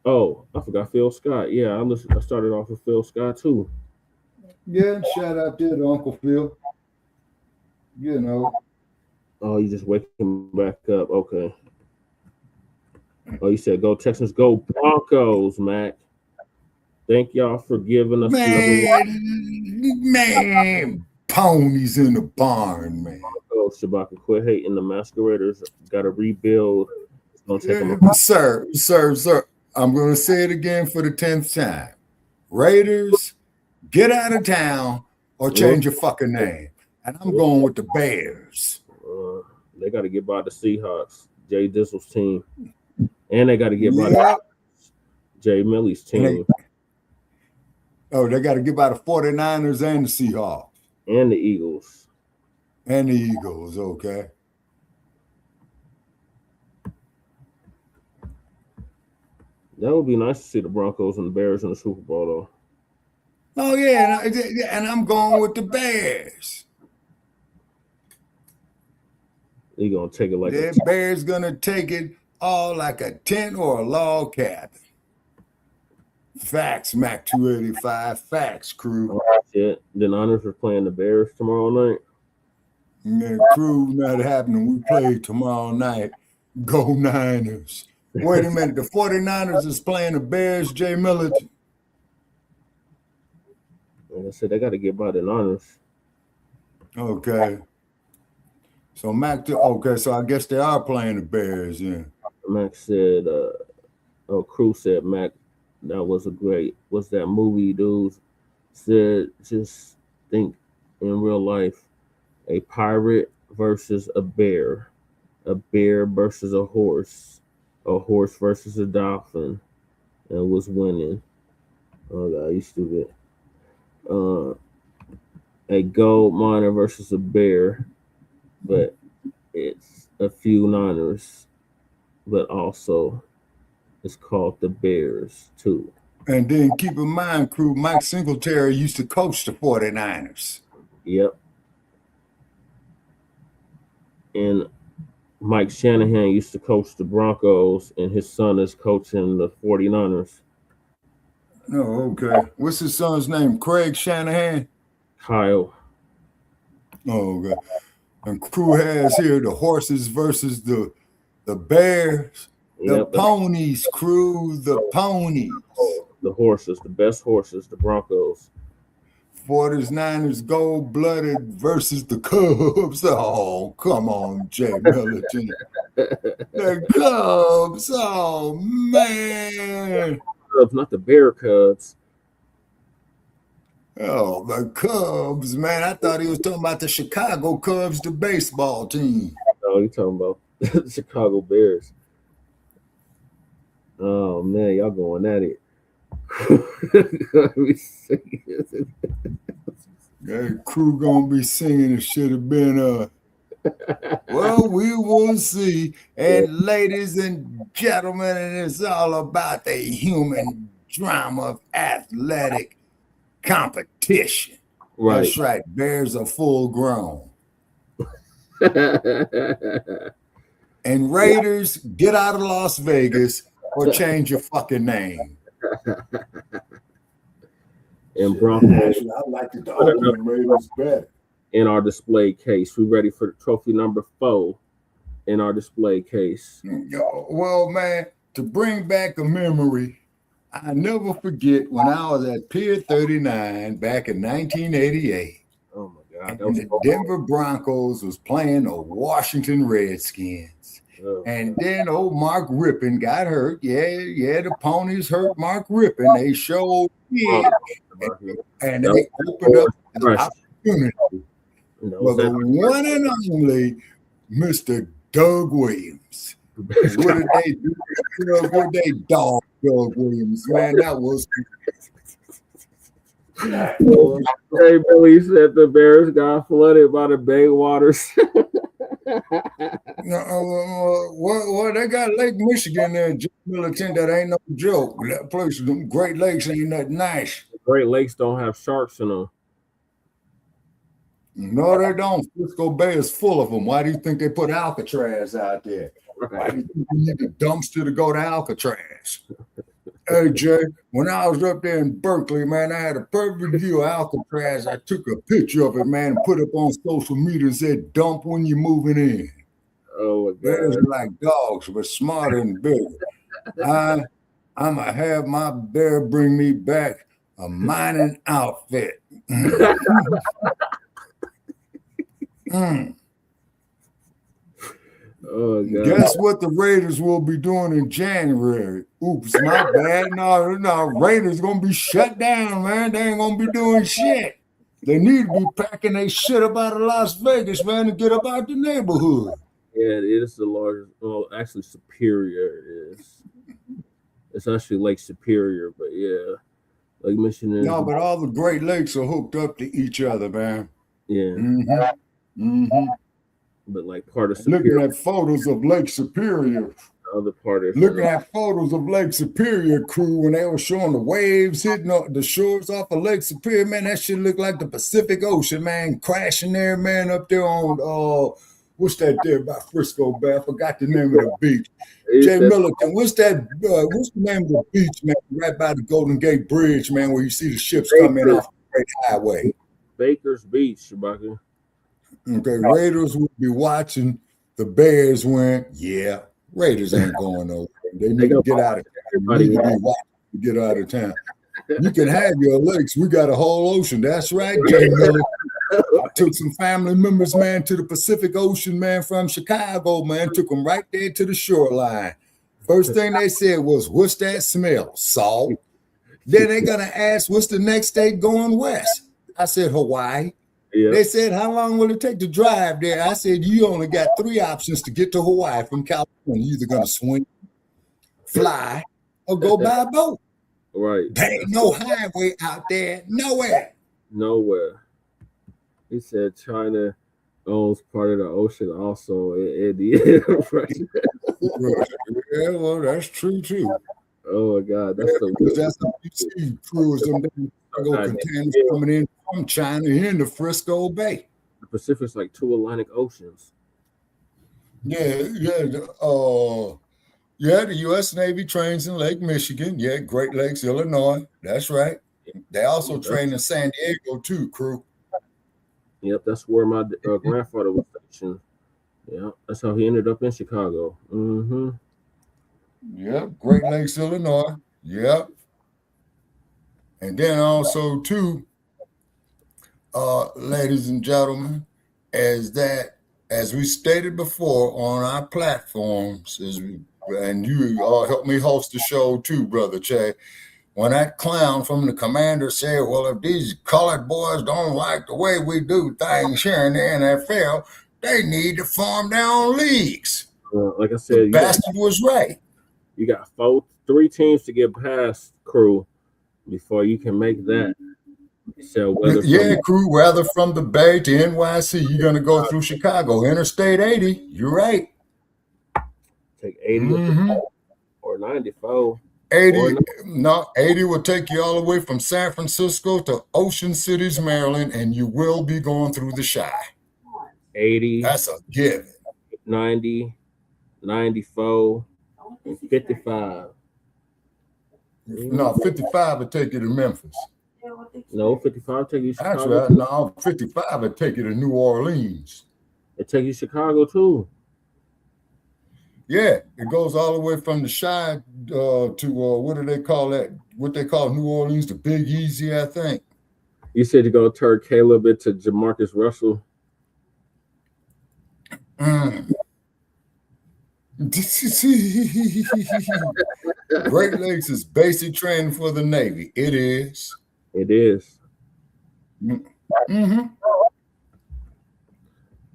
Oh, I forgot Phil Scott. Yeah, I started off with Phil Scott too. Yeah, shout out there to Uncle Phil. You know. Oh, you just waking back up. Okay. Oh, you said go Texans, go Broncos, Mac. Thank y'all for giving us man, ponies in the barn, man. Oh, Shabaka, quit hating. The Masqueraders got to rebuild. It's gonna take them Sir. I'm going to say it again for the 10th time. Raiders, get out of town or change your fucking name. And I'm going with the Bears. They got to get by the Seahawks, Jay Dizzle's team. And they got to get by Jay Millie's team. They got to get by the 49ers and the Seahawks. And the Eagles. Okay. That would be nice to see the Broncos and the Bears in the Super Bowl, though. Oh, yeah, and I'm going with the Bears. They're going to take it like the Bears going to take it all like a tent or a log cabin. Facts, Mac 285. Facts, crew. Shit. The Niners are playing the Bears tomorrow night. Man, crew, not happening. We play tomorrow night. Go Niners. Wait a minute. The 49ers is playing the Bears, Jay Miller. Like I said, they got to get by the Niners. Okay. So Mac, okay, so I guess they are playing the Bears, yeah. Mac said, Crew said, Mac, that was that movie, dude? Said, just think in real life, a pirate versus a bear versus a horse versus a dolphin, and was winning. Oh God, you stupid. A gold miner versus a bear, but it's a few niners, but also it's called the Bears too. And then keep in mind, Crew, Mike Singletary used to coach the 49ers. Yep. And Mike Shanahan used to coach the Broncos, and his son is coaching the 49ers. Oh, okay. What's his son's name? Craig Shanahan? Kyle. Oh, okay. And Crew has here the horses versus the Bears. The ponies, Crew, the ponies. The horses, the best horses, the Broncos. 49ers gold-blooded versus the Cubs. Oh, come on, Jay Militant. The Cubs. Oh, man. Cubs, not the Bear Cubs. Oh, the Cubs, man. I thought he was talking about the Chicago Cubs, the baseball team. No, you're talking about the Chicago Bears. Oh, man, y'all going at it. That Crew gonna be singing. It should have been well, we will see. And ladies and gentlemen, and it's all about the human drama of athletic competition. Right. That's right. Bears are full grown. And Raiders, get out of Las Vegas or change your fucking name. And Broncos, I like the Oakland Raiders better. In our display case, we ready for trophy number 4 in our display case. Well, man, to bring back a memory, I never forget when I was at Pier 39 back in 1988. Oh my God! And the Denver Broncos was playing the Washington Redskins. Oh. And then old Mark Rippon got hurt. Yeah, the ponies hurt Mark Rippon. They showed it. And they opened up the opportunity for the one and only Mr. Doug Williams. What did they do? What they dog Doug Williams, man? That was. Hey, Billy said the Bears got flooded by the Bay Waters. Well, they got Lake Michigan there, Jim Militant. That ain't no joke. That place, them Great Lakes ain't nothing nice. Great Lakes don't have sharks in them. No, they don't. Frisco Bay is full of them. Why do you think they put Alcatraz out there? Why do you think you need a dumpster to go to Alcatraz? Hey, Jay, when I was up there in Berkeley, man, I had a perfect view of Alcatraz. I took a picture of it, man, and put it up on social media and said, dump when you're moving in. Oh, my God. Bears are like dogs, but smarter and bigger. I'm going to have my bear bring me back a mining outfit. Oh, God. Guess what the Raiders will be doing in January? Oops, my bad. No, Raiders going to be shut down, man. They ain't going to be doing shit. They need to be packing their shit up out of Las Vegas, man, to get up out the neighborhood. Yeah, it is the largest. Well, actually, Superior is. It's actually Lake Superior, but yeah. Lake Michigan. No, but all the Great Lakes are hooked up to each other, man. Yeah. But like part of Superior. Looking at photos of Lake Superior. The other part is looking at photos of Lake Superior, Crew, when they were showing the waves hitting the shores off of Lake Superior, man, that shit looked like the Pacific Ocean, man, crashing there, man, up there on what's that there by Frisco Bay? I forgot the name of the beach. Jay Milliken, what's the name of the beach, man, right by the Golden Gate Bridge, man, where you see the ships coming off the Great Highway? Baker's Beach, Shabaka. Okay, Raiders will be watching the Bears win. Yeah, Raiders ain't going nowhere. They need to get out of town. They need to be watching to get out of town. You can have your lakes. We got a whole ocean. That's right, Jay Miller. I'll Took some family members, man, to the Pacific Ocean, man, from Chicago, man. Took them right there to the shoreline. First thing they said was, what's that smell? Salt. Then they're going to ask, what's the next state going west? I said, Hawaii. Yep. They said, how long will it take to drive there? I said, you only got 3 options to get to Hawaii from California. You're either going to swim, fly, or go by a boat. Right. There ain't no highway out there. Nowhere. He said China owns part of the ocean also in the end. Right. Yeah, well, that's true too. Oh my God, that's that's how you see crews and containers coming in from China into Frisco Bay. The Pacific's like 2 Atlantic Oceans. The U.S. Navy trains in Lake Michigan. Yeah, Great Lakes, Illinois. That's right. They also train in San Diego too, crew. Yep, that's where my grandfather was stationed. Yeah, that's how he ended up in Chicago. Mm-hmm. Yep, Great Lakes, Illinois. Yep. And then also too, ladies and gentlemen, as we stated before on our platforms, and you all helped me host the show too, Brother Che. When that clown from the commander said, well, if these colored boys don't like the way we do things here in the NFL, they need to form their own leagues. Like I said, the bastard was right. You got 3 teams to get past, crew, before you can make that. So crew, whether from the Bay to NYC, you're going to go through Chicago. Interstate 80, you're right. Take 80 or 94. 80 will take you all the way from San Francisco to Ocean Cities, Maryland, and you will be going through the Chi. 80. That's a given. 90, 94, and 55. No, 55 will take you to Memphis. No, 55 take you to Chicago. That's right. No, 55 will take you to New Orleans. It take you to Chicago too. Yeah, it goes all the way from the Chi to what do they call that? What they call New Orleans, the Big Easy, I think. You said you're gonna turn Caleb into Jamarcus Russell. Great Lakes is basic training for the Navy. It is. It is. Mm-hmm.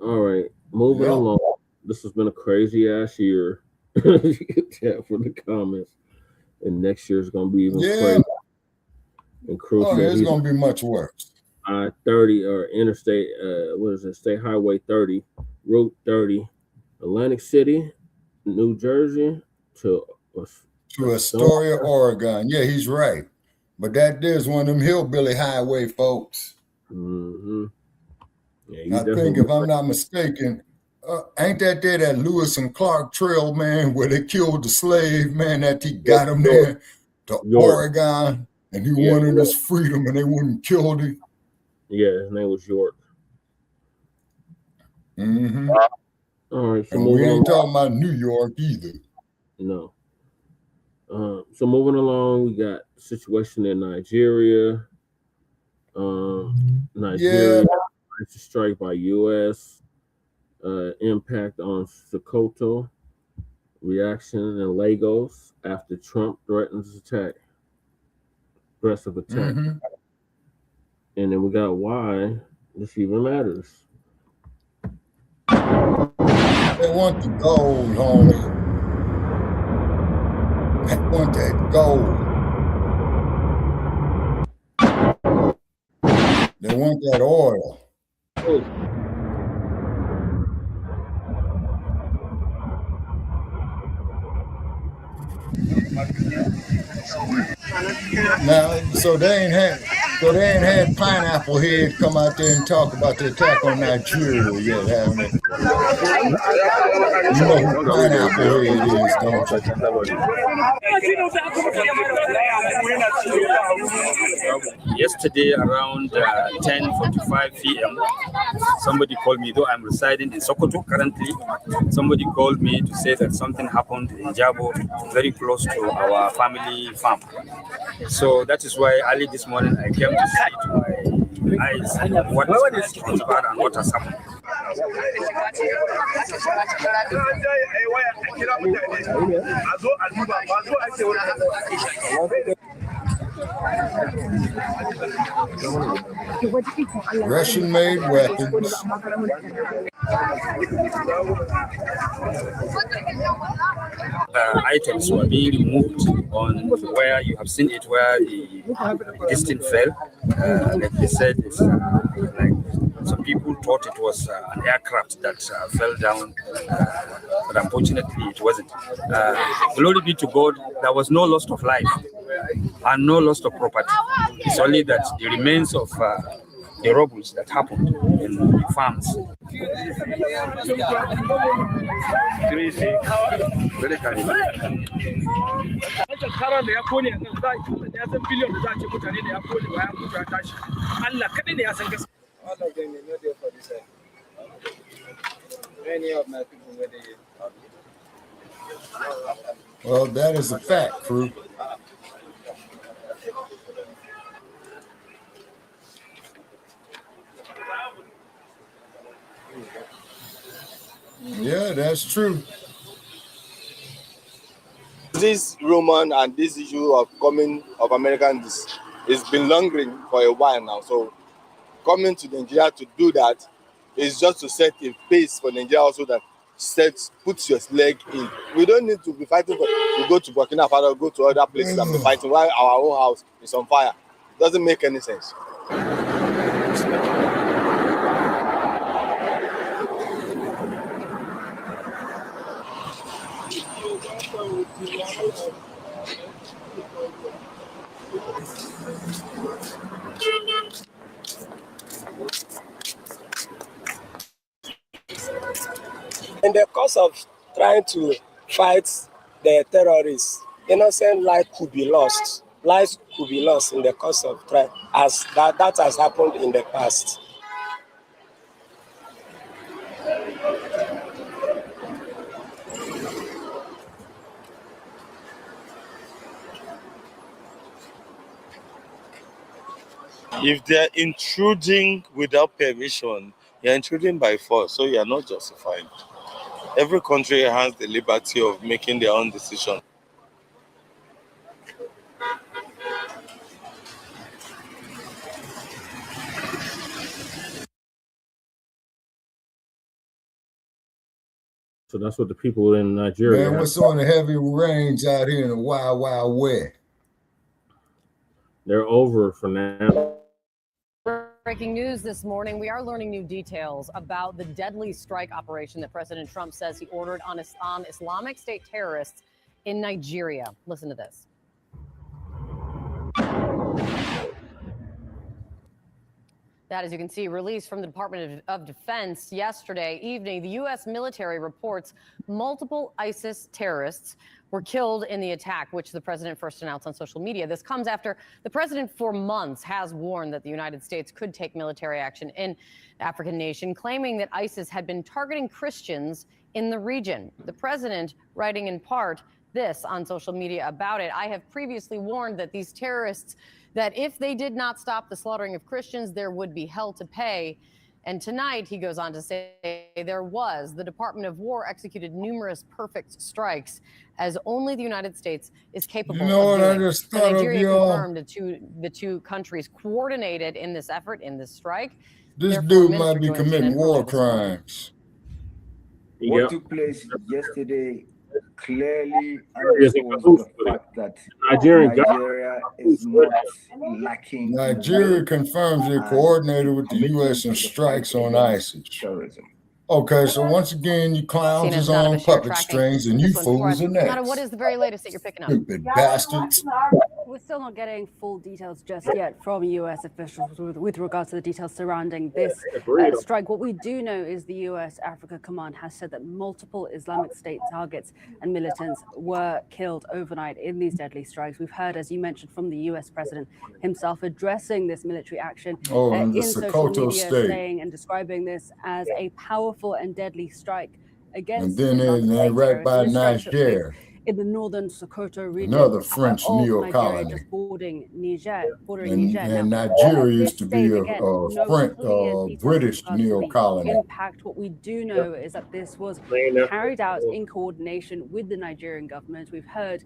All right, moving along. This has been a crazy ass year. You can tell from the comments. And next year is going to be even crazy. And it's going to be much worse. I-30 or Interstate, State Highway 30, Route 30, Atlantic City, New Jersey to Astoria, Oregon. Yeah, he's right. But that is one of them hillbilly highway folks. Mm-hmm. Yeah, I think, if I'm not mistaken, ain't that there that Lewis and Clark Trail, man, where they killed the slave, man, that he got him there to Oregon, and he wanted his freedom, and they wouldn't kill him? Yeah, his name was York. Mm-hmm. All right, so and we ain't talking about New York either. No. So moving along, we got the situation in Nigeria. Nigeria strike by U.S. Impact on Sokoto. Reaction in Lagos after Trump threatens attack. Aggressive attack. Mm-hmm. And then we got why this even matters. They want the gold, homie. They want that gold. They want that oil. Now, so they ain't had Pineapple Head come out there and talk about the attack on Nigeria yet, haven't they? You know who Pineapple Head is, don't you? Yesterday around 10:45 p.m., somebody called me, though I'm residing in Sokoto currently. Somebody called me to say that something happened in Jabo, very close to our family farm. So that is why early this morning I came to see to my eyes what has transpired and what has happened. Russian-made weapons. Items were being removed on where you have seen it, where this thing fell. Like they said, it's like some people thought it was an aircraft that fell down, but unfortunately it wasn't. Glory be to God, there was no loss of life and no loss of property. It's only that the remains of the rubbles that happened in the farms. Well, that is a fact, crew. Yeah, that's true. This rumor and this issue of coming of Americans has been lingering for a while now. So coming to Nigeria to do that is just to set a pace for Nigeria also that puts your leg in. We don't need to be fighting to go to Burkina Faso, go to other places and be fighting while our own house is on fire. It doesn't make any sense. In the course of trying to fight the terrorists, innocent life could be lost. Lives could be lost in the course of trying, as that has happened in the past. If they're intruding without permission, you're intruding by force, so you're not justified. Every country has the liberty of making their own decision. So that's what the people in Nigeria. Man, what's on the heavy rains out here in the wild, wild west? They're over for now. Breaking news this morning, we are learning new details about the deadly strike operation that President Trump says he ordered on Islamic State terrorists in Nigeria. Listen to this. That, as you can see, released from the Department of Defense yesterday evening. The U.S. military reports multiple ISIS terrorists were killed in the attack, which the president first announced on social media. This comes after the president for months has warned that the United States could take military action in the African nation, claiming that ISIS had been targeting Christians in the region. The president writing in part this on social media about it: I have previously warned that these terrorists, that if they did not stop the slaughtering of Christians, there would be hell to pay. And tonight, he goes on to say, the Department of War executed numerous perfect strikes, as only the United States is capable of doing. I just thought Nigeria of y'all. confirmed the two countries coordinated in this effort, in this strike. This Therefore, dude Minister might be joins committing Jen war Perlman this morning. crimes. What took place yesterday clearly Yes, underscores the fact that Nigeria is not lacking. Nigeria confirms they're coordinated with the U.S. and strikes on ISIS. Terrorism. Okay, so once again, you clowns is on puppet strings and you fools are next. Nada, what is the very latest that you're picking up? Stupid bastards. We're still not getting full details just yet from U.S. officials with regards to the details surrounding this strike. What we do know is the U.S. Africa Command has said that multiple Islamic State targets and militants were killed overnight in these deadly strikes. We've heard, as you mentioned, from the U.S. president himself addressing this military action in the social Sokoto media, state, saying and describing this as a powerful and deadly strike against. And then they're right by Nigeria. in the northern Sokoto region another French of Nigeria, neo-colony. just bordering Niger. And Now, Nigeria used this to be stage, a again, no clear details British with regards to the neo-colony. impact. What we do know is that this was carried out in coordination with the Nigerian government. We've heard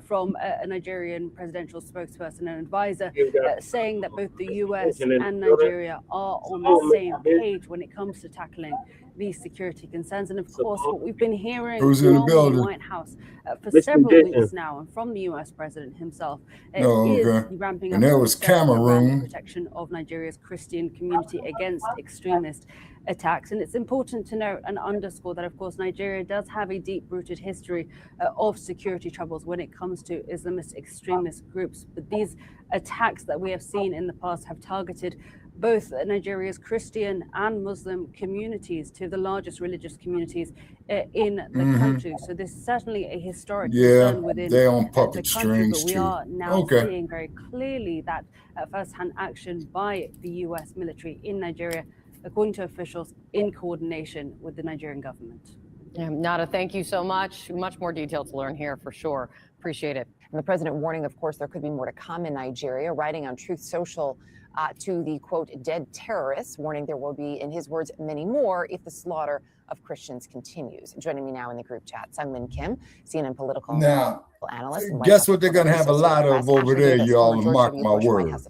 from a Nigerian presidential spokesperson and advisor saying that both the US and Nigeria are on the same page when it comes to tackling these security concerns. And of course, what we've been hearing Who's from in the the building? White House for several weeks now, and from the US president himself, is the ramping up and there was steps around the Cameroon. protection of Nigeria's Christian community against extremist attacks. And it's important to note and underscore that, of course, Nigeria does have a deep-rooted history of security troubles when it comes to Islamist extremist groups. But these attacks that we have seen in the past have targeted both Nigeria's Christian and Muslim communities, two of the largest religious communities in the country. So this is certainly a historic concern within they on the puppet country, but strings we too. are now seeing very clearly that first-hand action by the US military in Nigeria, according to officials, in coordination with the Nigerian government. Yeah, Nada, thank you so much. Much more detail to learn here for sure. Appreciate it. And the president warning, of course, there could be more to come in Nigeria, writing on Truth Social to the, quote, dead terrorists, warning there will be, in his words, many more if the slaughter of Christians continues. Joining me now in the group chat, Sung-Min Kim, CNN political analyst. Guess what they're going to have a lot of over there, y'all, and mark my words.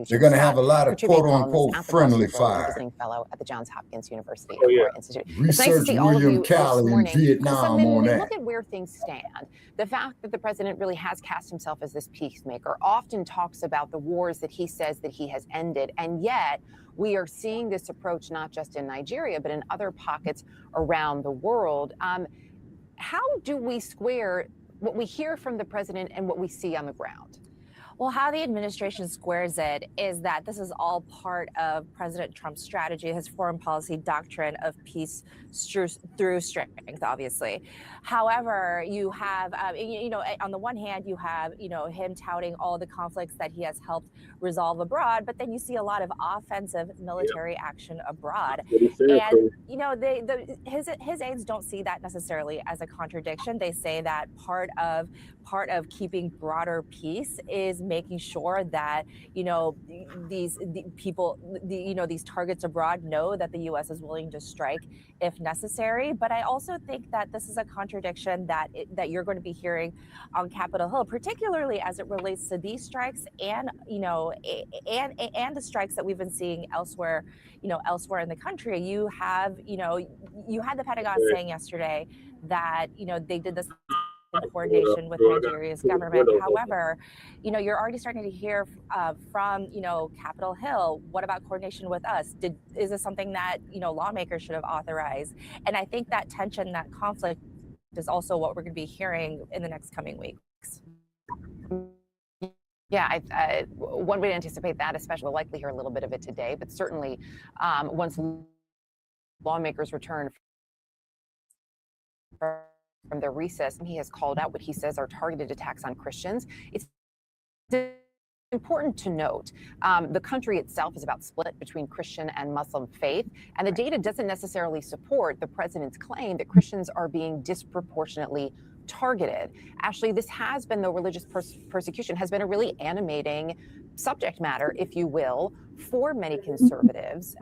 They're going to have a lot of quote-unquote friendly fire. Visiting fellow at the Johns Hopkins University Institute. Research William Calley in Vietnam on that. Look at where things stand. The fact that the president really has cast himself as this peacemaker, often talks about the wars that he says that he has ended, and yet we are seeing this approach not just in Nigeria, but in other pockets around the world. How do we square what we hear from the president and what we see on the ground? Well, how the administration squares it is that this is all part of President Trump's strategy, his foreign policy doctrine of peace through strength, obviously. However, you have, on the one hand, you have, him touting all the conflicts that he has helped resolve abroad, but then you see a lot of offensive military action abroad. And, his aides don't see that necessarily as a contradiction. They say that part of keeping broader peace is making sure that these targets abroad know that the U.S. is willing to strike if necessary. But I also think that this is a contradiction that you're going to be hearing on Capitol Hill, particularly as it relates to these strikes and the strikes that we've been seeing elsewhere in the country. You had the Pentagon saying yesterday that they did this in coordination with Nigeria's government. However, you're already starting to hear from, Capitol Hill, what about coordination with us? Is this something that, lawmakers should have authorized? And I think that tension, that conflict is also what we're going to be hearing in the next coming weeks. Yeah, one would anticipate that, especially we'll likely hear a little bit of it today, but certainly once lawmakers return from their recess, he has called out what he says are targeted attacks on Christians. It's important to note the country itself is about split between Christian and Muslim faith, and the data doesn't necessarily support the president's claim that Christians are being disproportionately targeted. Ashley, this has been, though religious persecution has been a really animating subject matter, if you will, for many conservatives.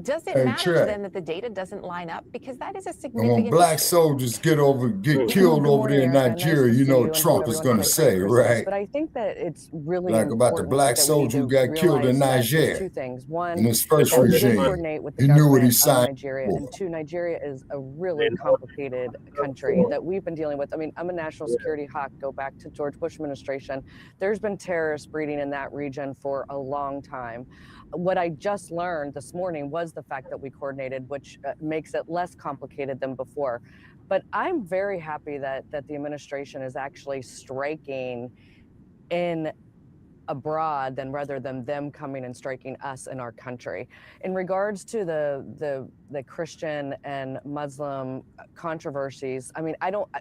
Does it matter to them that the data doesn't line up? Because that is a significant when black soldiers get killed over there in Nigeria, Trump is going to say, right? But I think that it's really like about the black soldier who got killed in Niger. Two things. One, in his first regime, coordinate with the he knew what he signed. Nigeria, and two, Nigeria is a really complicated country that we've been dealing with. I mean, I'm a national security hawk. Go back to George Bush administration. There's been terrorist breeding in that region for a long time. What I just learned this morning was the fact that we coordinated, which makes it less complicated than before. But I'm very happy that the administration is actually striking in abroad rather than them coming and striking us in our country. In regards to the the Christian and Muslim controversies. I mean,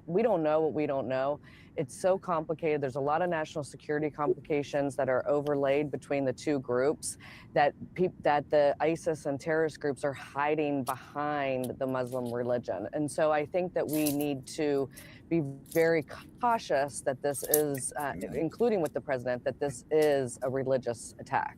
we don't know what we don't know. It's so complicated. There's a lot of national security complications that are overlaid between the two groups that the ISIS and terrorist groups are hiding behind the Muslim religion. And so I think that we need to be very cautious that this is, including with the president, that this is a religious attack.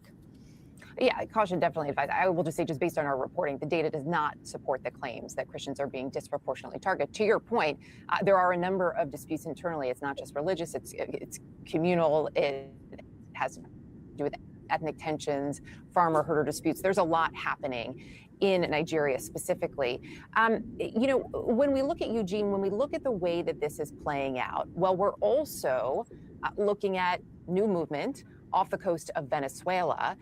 Yeah, caution definitely advised. I will just say, just based on our reporting, the data does not support the claims that Christians are being disproportionately targeted. To your point, there are a number of disputes internally. It's not just religious, it's communal, it has to do with ethnic tensions, farmer-herder disputes. There's a lot happening in Nigeria specifically. You know, when we look at Eugene, when we look at the way that this is playing out, well, we're also looking at new movement off the coast of Venezuela.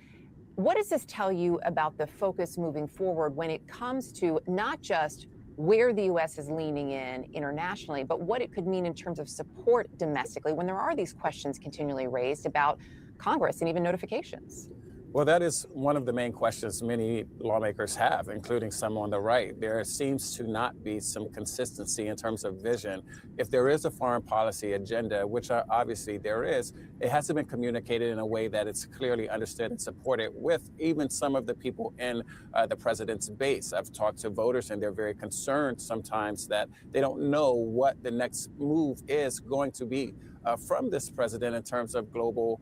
What does this tell you about the focus moving forward when it comes to not just where the U.S. is leaning in internationally, but what it could mean in terms of support domestically when there are these questions continually raised about Congress and even notifications? Well, that is one of the main questions many lawmakers have, including some on the right. There seems to not be some consistency in terms of vision. If there is a foreign policy agenda, which obviously there is, it hasn't been communicated in a way that it's clearly understood and supported with even some of the people in the president's base. I've talked to voters and they're very concerned sometimes that they don't know what the next move is going to be from this president in terms of global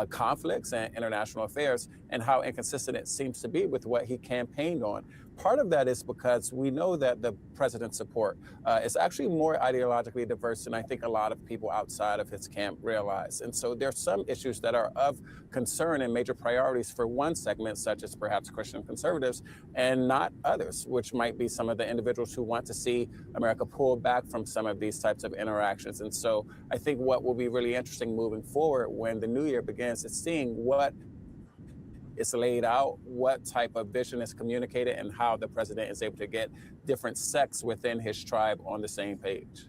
conflicts and international affairs, and how inconsistent it seems to be with what he campaigned on. Part of that is because we know that the president's support is actually more ideologically diverse than I think a lot of people outside of his camp realize. And so there's some issues that are of concern and major priorities for one segment, such as perhaps Christian conservatives, and not others, which might be some of the individuals who want to see America pull back from some of these types of interactions. And so I think what will be really interesting moving forward when the new year begins is seeing what is laid out, what type of vision is communicated, and how the president is able to get different sects within his tribe on the same page.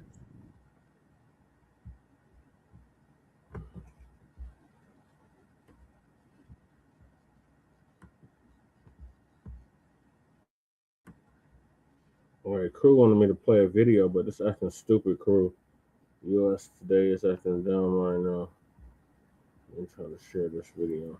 All right, crew wanted me to play a video, but it's acting stupid, crew. US Today is acting dumb right now. I'm trying to share this video.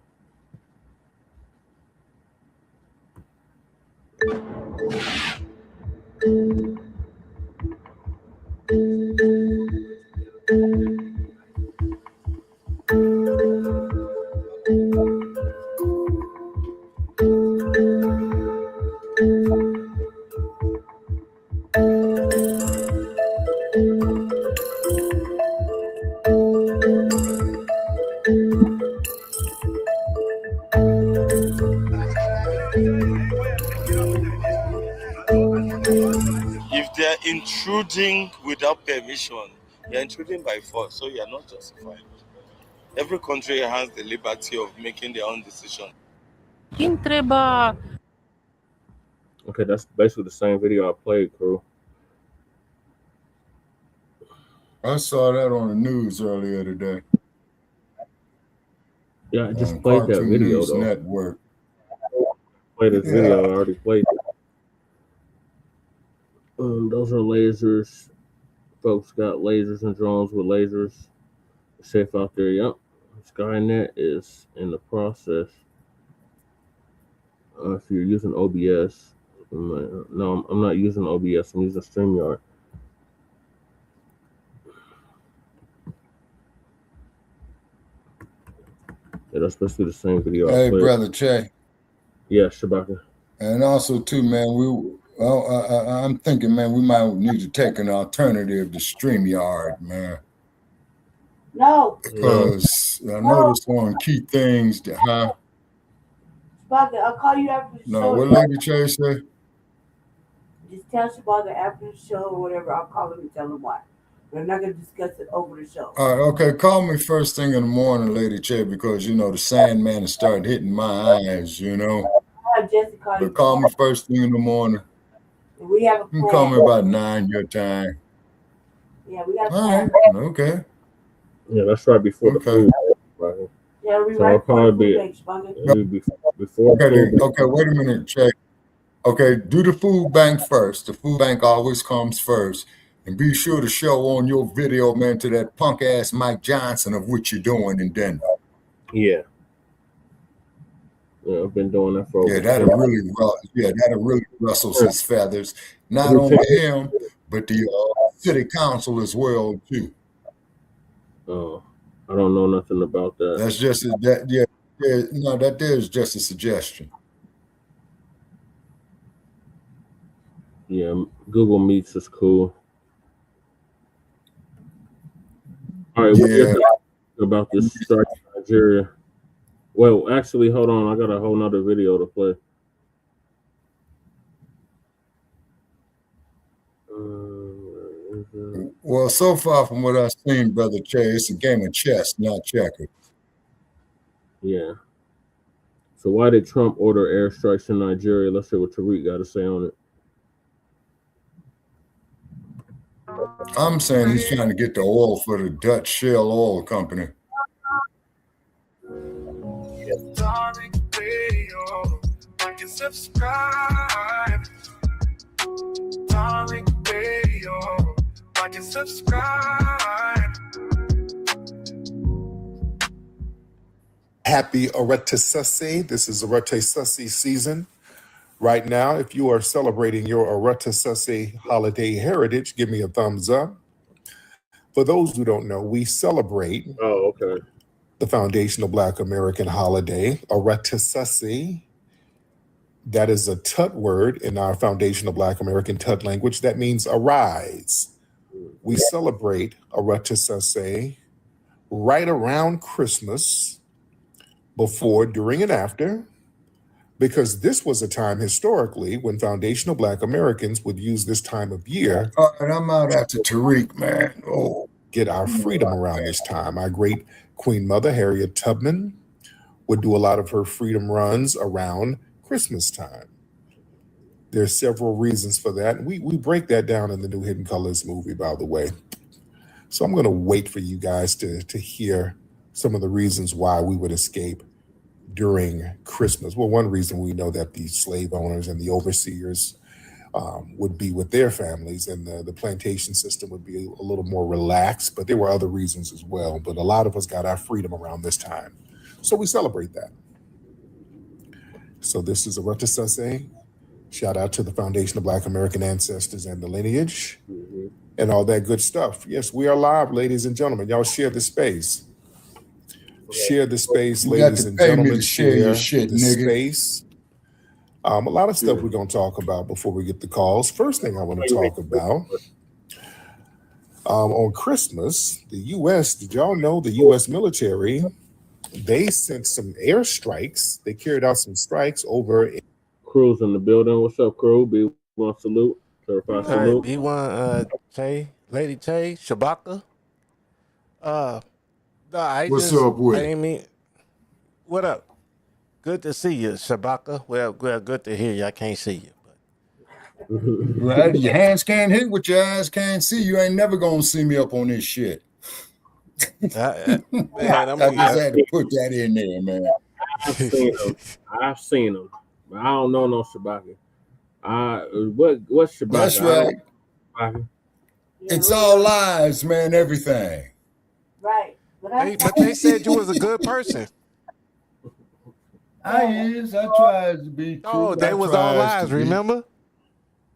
If they're intruding without permission, you're intruding by force, so you're not justified. Every country has the liberty of making their own decision. Okay, that's basically the same video I played, crew. I saw that on the news earlier today. Yeah, I just played that video News though. Network. Played this video, I already played it. Those are lasers. Folks got lasers and drones with lasers. Safe out there, yep. Skynet is in the process. If you're using OBS, no, I'm not using OBS, I'm using StreamYard. Yeah, that's basically the same video. Hey, brother Che. Yeah, Shabaka. And also, too, man, I'm thinking, man, we might need to take an alternative to StreamYard, man. No. Because I noticed on key things that, huh? Shabaka, I'll call you after the show. No, what Lady Che say? Just tell Shabaka after the show or whatever. I'll call him and tell him why. We're not going to discuss it over the show. All right, okay. Call me first thing in the morning, Lady Che, because, you know, the Sandman has started hitting my eyes, you know. But call me first thing in the morning. We have a plan. You can call me about 9 your time. Yeah, we got a plan. plan. All right, okay. Yeah, that's right before the food. Right? Yeah, we so I'll probably be before. Okay, wait a minute, Che. Okay, do the food bank first. The food bank always comes first. And be sure to show on your video, man, to that punk ass Mike Johnson of what you're doing in Denver. Yeah. Yeah, I've been doing that for over that'll really rustle his feathers. Not only him, but the city council as well too. Oh, I don't know nothing about that. That's just that. No, that there's just a suggestion. Yeah, Google Meets is cool. All right, what is about this strike in Nigeria? Well, actually, hold on. I got a whole nother video to play. Well, so far from what I've seen, Brother Che, it's a game of chess, not checkers. Yeah. So why did Trump order airstrikes in Nigeria? Let's see what Tariq got to say on it. I'm saying he's trying to get the oil for the Dutch Shell Oil Company. Like and subscribe. Darling Radio. Like and subscribe. Happy Aretasase. This is Aretasase season. Right now, if you are celebrating your Aretasase holiday heritage, give me a thumbs up. For those who don't know, we celebrate the foundational Black American holiday, Aretasase. That is a Tut word in our foundational Black American Tut language. That means arise. We celebrate Aretasase right around Christmas, before, during, and after, because this was a time historically when foundational Black Americans would use this time of year. And I'm out after Tariq, man. Get our freedom around this time. Our great Queen Mother, Harriet Tubman, would do a lot of her freedom runs around Christmas time. There's several reasons for that. We break that down in the new Hidden Colors movie, by the way. So I'm going to wait for you guys to hear some of the reasons why we would escape during Christmas. Well, one reason we know that the slave owners and the overseers would be with their families, and the plantation system would be a little more relaxed, but there were other reasons as well. But a lot of us got our freedom around this time. So we celebrate that. So this is Aretasase. Shout out to the Foundation of Black American Ancestors and the lineage and all that good stuff. Yes, we are live, ladies and gentlemen. Y'all share the space. Share the space, ladies and gentlemen. Share your shit, the nigga. space. A lot of stuff we're going to talk about before we get the calls. First thing I want to talk about, on Christmas, the U.S., did y'all know the U.S. military, they sent some airstrikes. They carried out some strikes over. Crew's in the building. What's up, crew? B1 salute. Certified salute. B1 Che, Lady Che, Shabaka. What's up with it? What up? Good to see you, Shabaka. Well, good to hear you. I can't see you. Well, your hands can't hit what your eyes can't see. You ain't never gonna see me up on this shit. Man, I just had to put that in there, man. I've seen them. I don't know no Shabaka. What's Shabaka? That's right. It's all lies, man. Everything. Right. But they said you was a good person. I tried to be true. Oh, they was all lies, remember?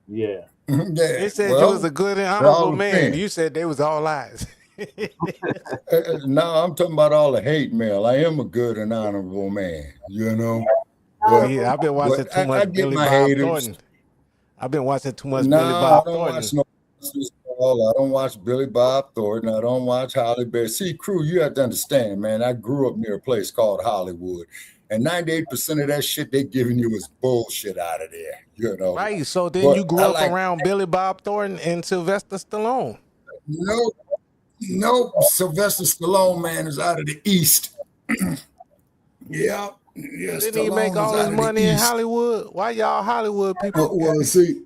Yeah. They said you was a good and honorable man. You said they was all lies. No, I'm talking about all the hate mail. I am a good and honorable man, you know. Yeah, I've been watching too much Billy Bob Thornton. I've been watching too much Billy Bob Thornton. I don't watch Billy Bob Thornton. I don't watch Holly Berry. See, crew, you have to understand, man. I grew up near a place called Hollywood, and 98% of that shit they giving you is bullshit out of there. You know, right? So then you grew up around Billy Bob Thornton and Sylvester Stallone. No, Sylvester Stallone, man, is out of the East. Yeah. Didn't he make all his money in Hollywood? Why y'all Hollywood people? Well, see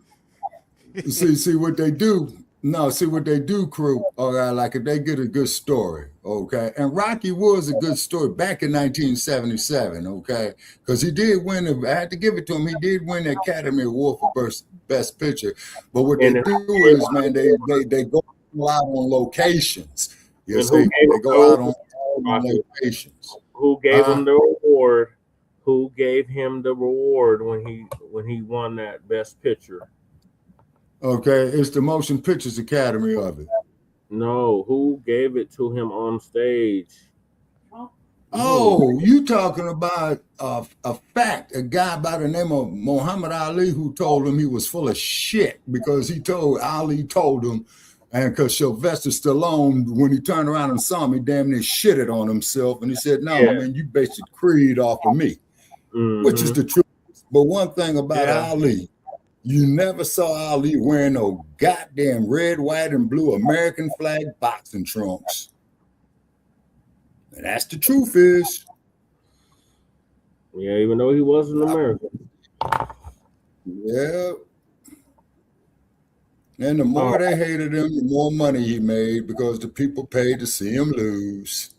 what they do. No, see what they do, crew. All right, like if they get a good story, okay. And Rocky was a good story back in 1977, okay, because he did win. I had to give it to him. He did win the Academy Award for Best Picture. But what they do is, man, they go out on locations. You see, they go out on locations. Who gave him the award? Who gave him the reward when he won that Best Picture? Okay, it's the Motion Pictures Academy of it. No, who gave it to him on stage? Oh, you talking about a fact? A guy by the name of Muhammad Ali who told him he was full of shit because Ali told him, and because Sylvester Stallone, when he turned around and saw him, he damn near shitted on himself, and he said, "No, man, you based your creed off of me," which is the truth. But one thing about Ali. You never saw Ali wearing no goddamn red, white, and blue American flag boxing trunks. And that's the truth is. Yeah, even though he wasn't American. Yeah. And the more they hated him, the more money he made because the people paid to see him lose.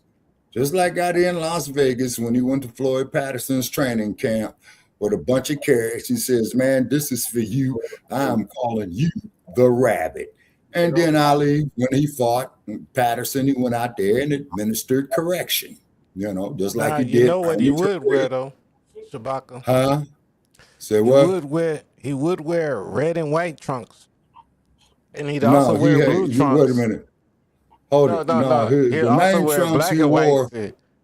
Just like out in Las Vegas when he went to Floyd Patterson's training camp. With a bunch of carrots, he says, "Man, this is for you. I'm calling you the rabbit." And then Ali, when he fought Patterson, he went out there and administered correction. You know, just like he did. You know what he would wear though, Shabaka? Huh? Say what? He would wear red and white trunks, and he'd also wear blue trunks. Wait a minute. Hold it. No. The main trunks he wore.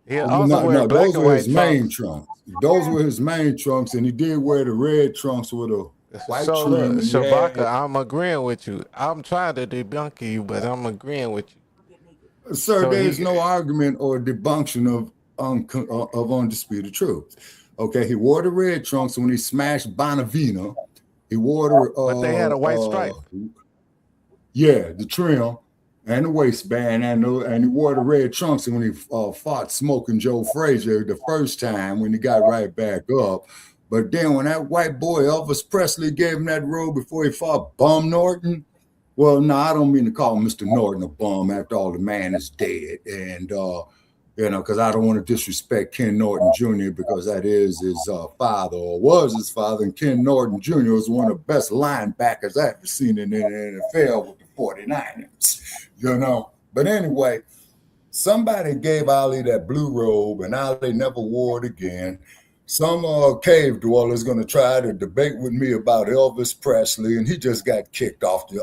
Those were his main trunks. Those were his main trunks, and he did wear the red trunks with a white trim. Shabaka, I'm agreeing with you. I'm trying to debunk you, but I'm agreeing with you. Sir, so there's no argument or debunction of undisputed truth. Okay, he wore the red trunks when he smashed Bonavina. He wore the but they had a white stripe. Yeah, the trim. And the waistband, and he wore the red trunks when he fought Smoking Joe Frazier the first time when he got right back up. But then when that white boy Elvis Presley gave him that robe before he fought Bum Norton, well, no, I don't mean to call Mr. Norton a bum after all the man is dead. And, because I don't want to disrespect Ken Norton Jr. because that is his father or was his father. And Ken Norton Jr. was one of the best linebackers I've ever seen in the NFL with the 49ers. But anyway, somebody gave Ali that blue robe and Ali never wore it again. Some cave dweller is going to try to debate with me about Elvis Presley, and he just got kicked off the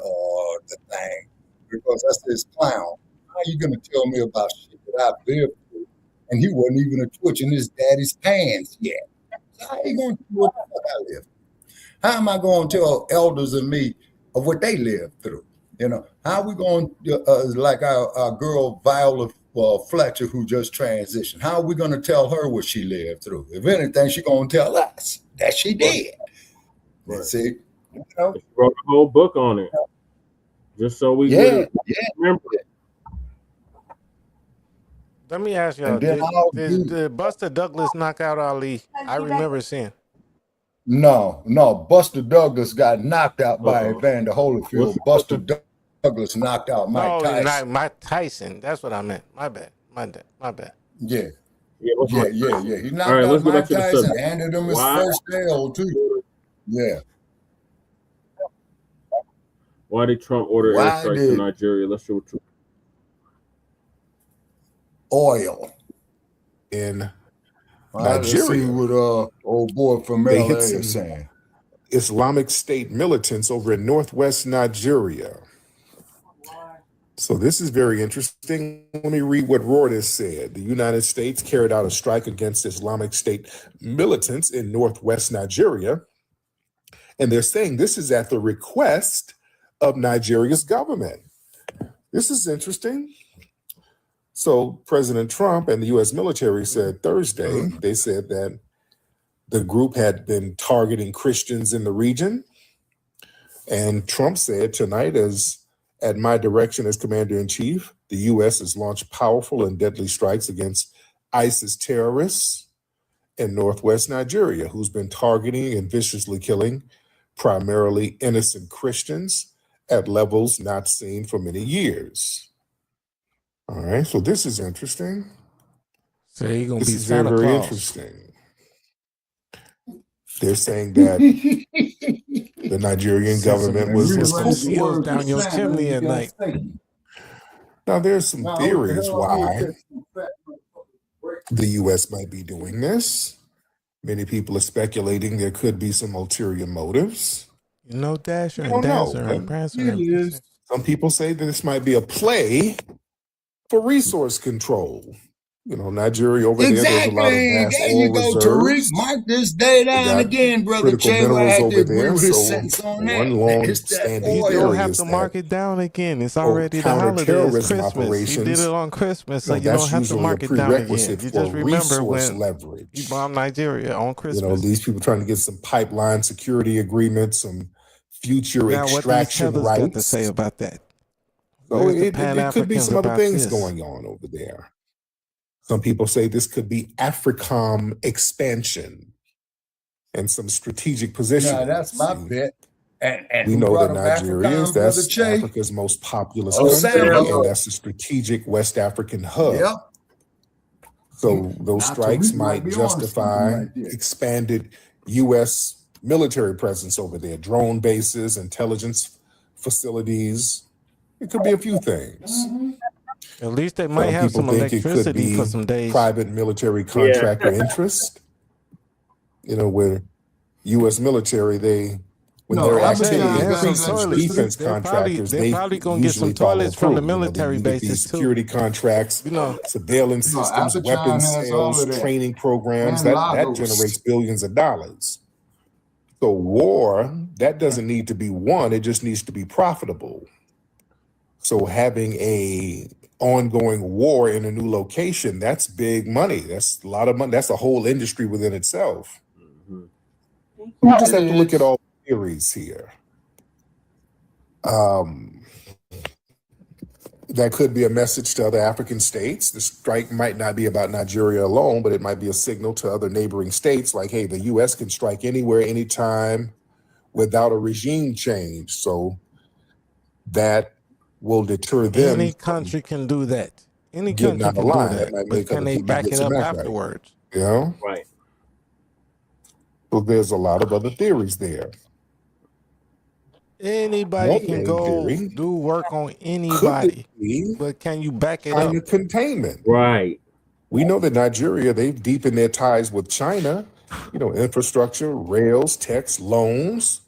thing because that's his clown. How are you going to tell me about shit that I've lived through? And he wasn't even a twitch in his daddy's pants yet. So how are you going to do what the fuck I lived through? How am I going to tell elders and me of what they lived through? How are we going like our girl Viola Fletcher, who just transitioned? How are we going to tell her what she lived through? If anything, she's going to tell us that she did. Right. See, she wrote a whole book on it, just so we remember it. Let me ask y'all: did Buster Douglas knock out Ali? I remember seeing. No. Buster Douglas got knocked out by Evander Holyfield. Buster Douglas knocked out Mike Tyson. Not Mike Tyson. That's what I meant. My bad. Yeah. He knocked out Mike Tyson, handed him his first L too. Yeah. Why did Trump order airstrikes in Nigeria? Let's show it. Oil in Nigeria. Let's see what old boy from LA is saying. Islamic State militants over in northwest Nigeria. So this is very interesting. Let me read what Reuters said. The United States carried out a strike against Islamic State militants in northwest Nigeria. And they're saying this is at the request of Nigeria's government. This is interesting. So President Trump and the U.S. military said Thursday, they said that the group had been targeting Christians in the region. And Trump said tonight, at my direction as commander-in-chief, the U.S. has launched powerful and deadly strikes against ISIS terrorists in northwest Nigeria, who's been targeting and viciously killing primarily innocent Christians at levels not seen for many years. All right, so this is interesting. So you're gonna This be is very, Santa very Claus. interesting. They're saying that the Nigerian government was some seals down your chimney at night. Now, there's some theories why the U.S. might be doing this. Many people are speculating there could be some ulterior motives. You know, Dasher I and don't know, Dancer but and Prancer it and is. Some people say that this might be a play for resource control. You know, Nigeria over there, there's a lot of Exactly. vast There oil you go, Tariq. reserves. Mark this day They down got again, brother critical Che, where I minerals had to over agree there. with his So sentence on one that. It's that long-standing You oil. don't theory have is to that mark it down again. It's for already the holiday. It's counterterrorism Christmas. He did operations, it on Christmas, so you know, you don't that's have to usually a mark it down again. prerequisite You for just remember resource when leverage. he bombed Nigeria on You know, Christmas. these people trying to get some pipeline security agreements, some future Now, what these extraction tethers got to say rights. about that? So Where's the it could be Pan-Africans some other about things this? going on over there. Some people say this could be AFRICOM expansion and some strategic positioning. Now, that's my See, bet. And we who know brought that up Nigeria is African, brother that's Che? Africa's most populous Oh, country, Sambo. and that's a strategic West African hub. Yep. So those Now, strikes Tariq might might be on to something justify right there. expanded U.S. military presence over there, drone bases, intelligence facilities. It could be a few things. At least they might Some have people some think it could electricity for be some days. private military contractor interest. You know, where U.S. military, when No, their African activity got increases, electricity. defense They're contractors, they probably gonna get some usually follow toilets from the through. You know, military you get these bases too. security contracts, You know, surveillance No, systems, African weapons has all sales, of that. training programs, And that Lagos. generates billions of dollars. So war, that doesn't need to be won, it just needs to be profitable. So having a ongoing war in a new location, that's big money. That's a lot of money. That's a whole industry within itself. We just have to look at all the theories here. That could be a message to other African states. The strike might not be about Nigeria alone, but it might be a signal to other neighboring states like, hey, the U.S. can strike anywhere, anytime without a regime change. So that will deter them any country can do that. Any getting country out of can do line. That that. might But make can other they people back get it some up act right. afterwards? You know? Right. So there's a lot of other theories there. Anybody One can main go theory do work on could anybody, be but can you back it China up? containment. Right. We know that Nigeria, they've deepened their ties with China, you know, infrastructure, rails, techs, loans.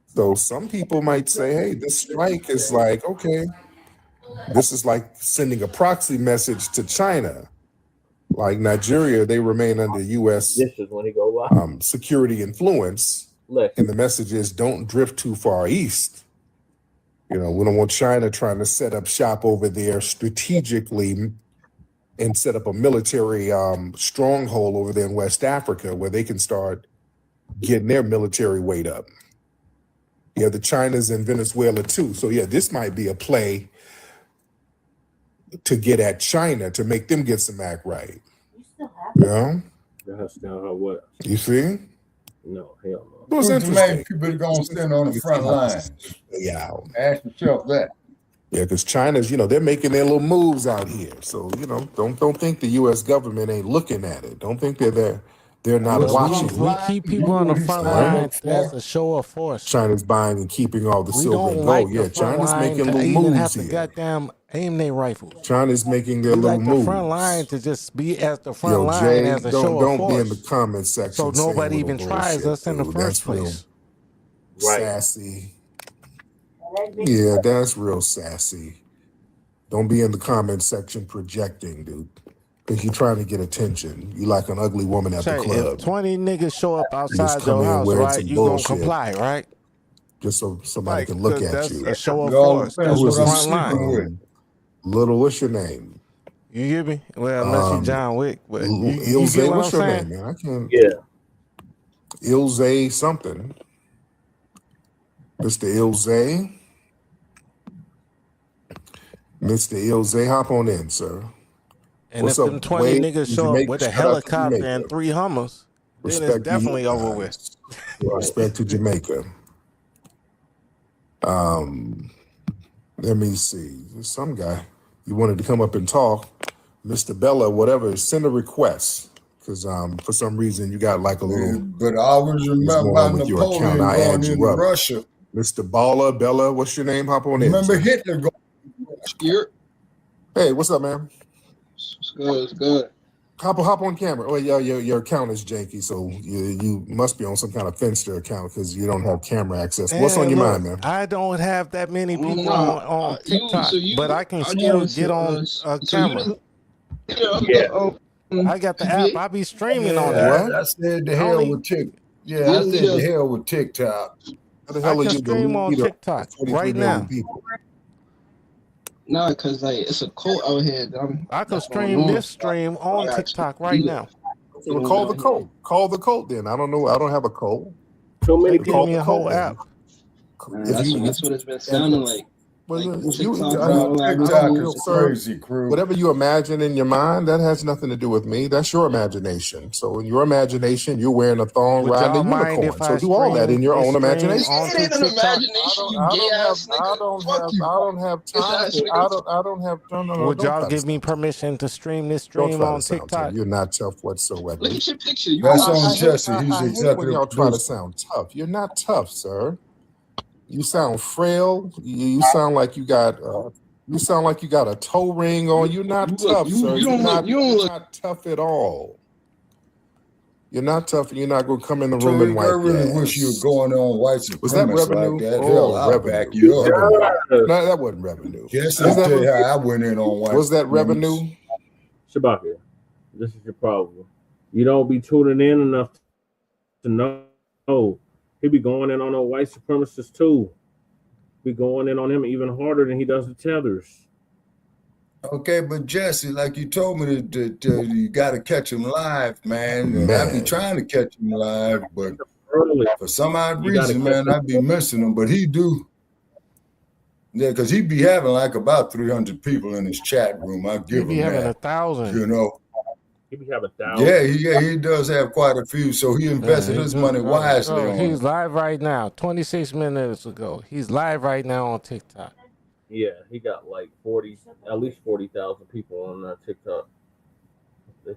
So some people might say, hey, this strike is like, okay, this is like sending a proxy message to China. Like Nigeria, they remain under U.S. This is when he go live. Security influence. And the message is don't drift too far east. You know, we don't want China trying to set up shop over there strategically and set up a military stronghold over there in West Africa where they can start getting their military weight up. Yeah, the China's in Venezuela too. So yeah, this might be a play to get at China to make them get some act right. Yeah. That's not how what? You see? No, hell no. It was Who's the main interesting. people that gonna stand on the front lines? Yeah. Ask yourself that. Yeah, because China's, you know, they're making their little moves out here. So, you know, don't think the U.S. government ain't looking at it. Don't think they're not But watching. we keep people on the front lines as a show of force. China's buying and keeping all the We silver don't and like gold. the Yeah, front China's line making to little even have moves to here. goddamn aim their rifles. China's making their We little like the moves. front line to just be at the front Yo, line Jay, as a show of don't be in the force. comment section So saying nobody little even tries bullshit, us in the dude. first That's real place. Right. sassy. Yeah, that's real sassy. Don't be in the comment section projecting, dude. Because you're trying to get attention. You like an ugly woman at the Say, if club. 20 niggas show up You just outside come your in house, wearing right, some you gonna bullshit comply, right? just so somebody Like, can look 'cause at that's you. a show of It all force. depends That's Who the is what I'm this? front line. sleeping with. Little, what's your name? You get me? Well, unless you John Wick, but you Ilze, get what I'm what's your saying? name, man? I can't. Yeah. Ilze something. Mr. Ilze. Mr. Ilze, hop on in, sir. And What's if up, them 20 Wade niggas from show up Jamaica? with a Shout out to helicopter Jamaica. and 3 Hummers, then it's Respect to you definitely over with. guys. Respect to Jamaica. Let me see. There's some guy. You wanted to come up and talk. Mr. Bella, whatever, send a request. Because for some reason you got like a little. But I always remember about Napoleon going into Russia. Mr. Bella, what's your name? Hop on in. Remember Hitler going here? Hey, what's up, man? It's good. It's good. Hop on camera. Oh, yeah, your account is janky, so you must be on some kind of Finster account because you don't have camera access. What's on your mind, man? I don't have that many people on TikTok, but I can still get on camera. I got the app. I be streaming on it. I said the hell with TikTok. Yeah, I said the hell with TikTok. How the hell I can stream on TikTok right now. Nah, because like it's a cult out here. I can stream this stream on TikTok right now. So call the cult. Call the cult then. I don't know. I don't have a cult. So many give me a whole app. That's what it's been sounding like. Well, TikTok is crazy, crew. Whatever you imagine in your mind, that has nothing to do with me. That's your imagination. So in your imagination, you're wearing a thong, riding a unicorn. So do all that in your own imagination. It ain't an imagination, you gay ass nigga. I don't have time. Would y'all give me permission to stream this stream on TikTok? You're not tough whatsoever. Look at your picture. That's on Jesse. He's executive. When y'all try to sound tough, you're not tough, sir. You sound frail. You sound like you got. You sound like you got a toe ring on. You're not tough, sir. You're not tough at all. You're not tough, and you're not going to come in the room and wipe your ass. I really wish you were going on white supremacy. Was that revenue? Like that. Hell, I'll back you up. No, that wasn't revenue. Yes, I'll tell you how I went in on white. Was that revenue? Shabaka, this is your problem. You don't be tuning in enough to know. He be going in on a white supremacist too. Be going in on him even harder than he does the tethers. Okay, but Jesse, like you told me, that you got to catch him live, man. I be trying to catch him live, but for some odd reason, man, I be missing him. But he do. Yeah, because he be having like about 300 people in his chat room. I give him that. He be having 1,000. You know. He be having 1,000. Yeah, he does have quite a few. So he invested his money wisely. He's live right now. 26 minutes ago. He's live right now on TikTok. Yeah, he got like at least 40,000 people on TikTok. They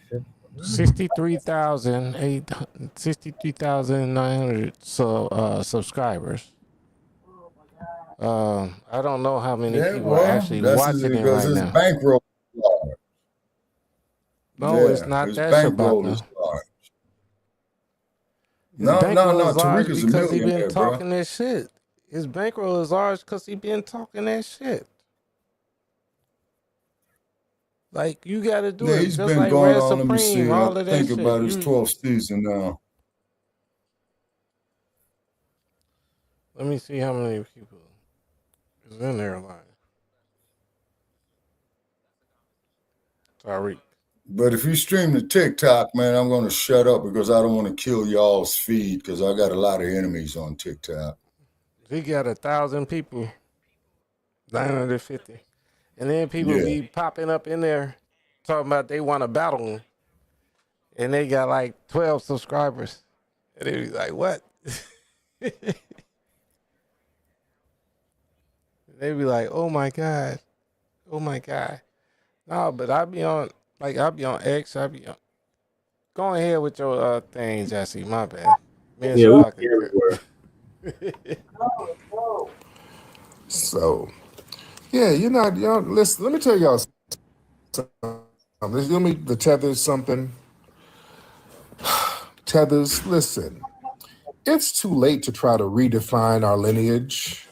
should. 63,900 subscribers. I don't know how many people are actually watching it right now. Bankroll. No, it's not that Shabaka. No, Tariq's because he been talking that shit. His bankroll is large because he been talking that shit. Like, you got to do it. He's just been like going Red on. Let me Supreme, see. all I of that think shit. about his 12th season now. Let me see how many people is in there live. Tariq. But if you stream the TikTok, man, I'm going to shut up because I don't want to kill y'all's feed because I got a lot of enemies on TikTok. He got 1,000 people, 950. And then people be popping up in there talking about they want to battle him. And they got like 12 subscribers. And they be like, what? They be like, oh my God. Oh my God. No, but I'll be on X. Go ahead with your thing, Jesse. My bad. Yeah, everywhere. So, yeah, listen, let me tell y'all something. Let me the tethers something. Tethers, listen. It's too late to try to redefine our lineage.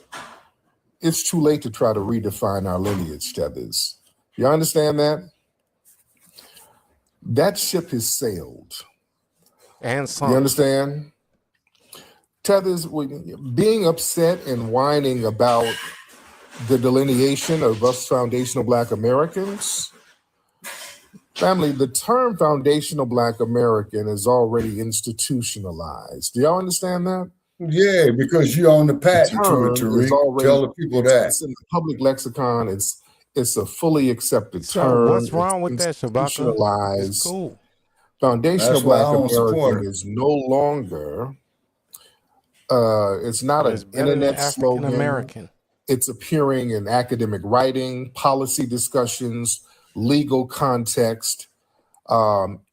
It's too late to try to redefine our lineage, tethers. You understand that? That ship has sailed. And sunk. You understand? Tethers, being upset and whining about the delineation of us foundational Black Americans. Family, the term foundational Black American is already institutionalized. Do y'all understand that? Yeah, because you own the patent to it, Tariq. Tell the people that. It's in the public lexicon. It's a fully accepted So term. what's wrong with that, Shabaka? Institutionalized. It's cool. Foundational That's why Black I don't support American it. is no longer. It's not It's an better than internet African slogan. American. It's appearing in academic writing, policy discussions, legal context,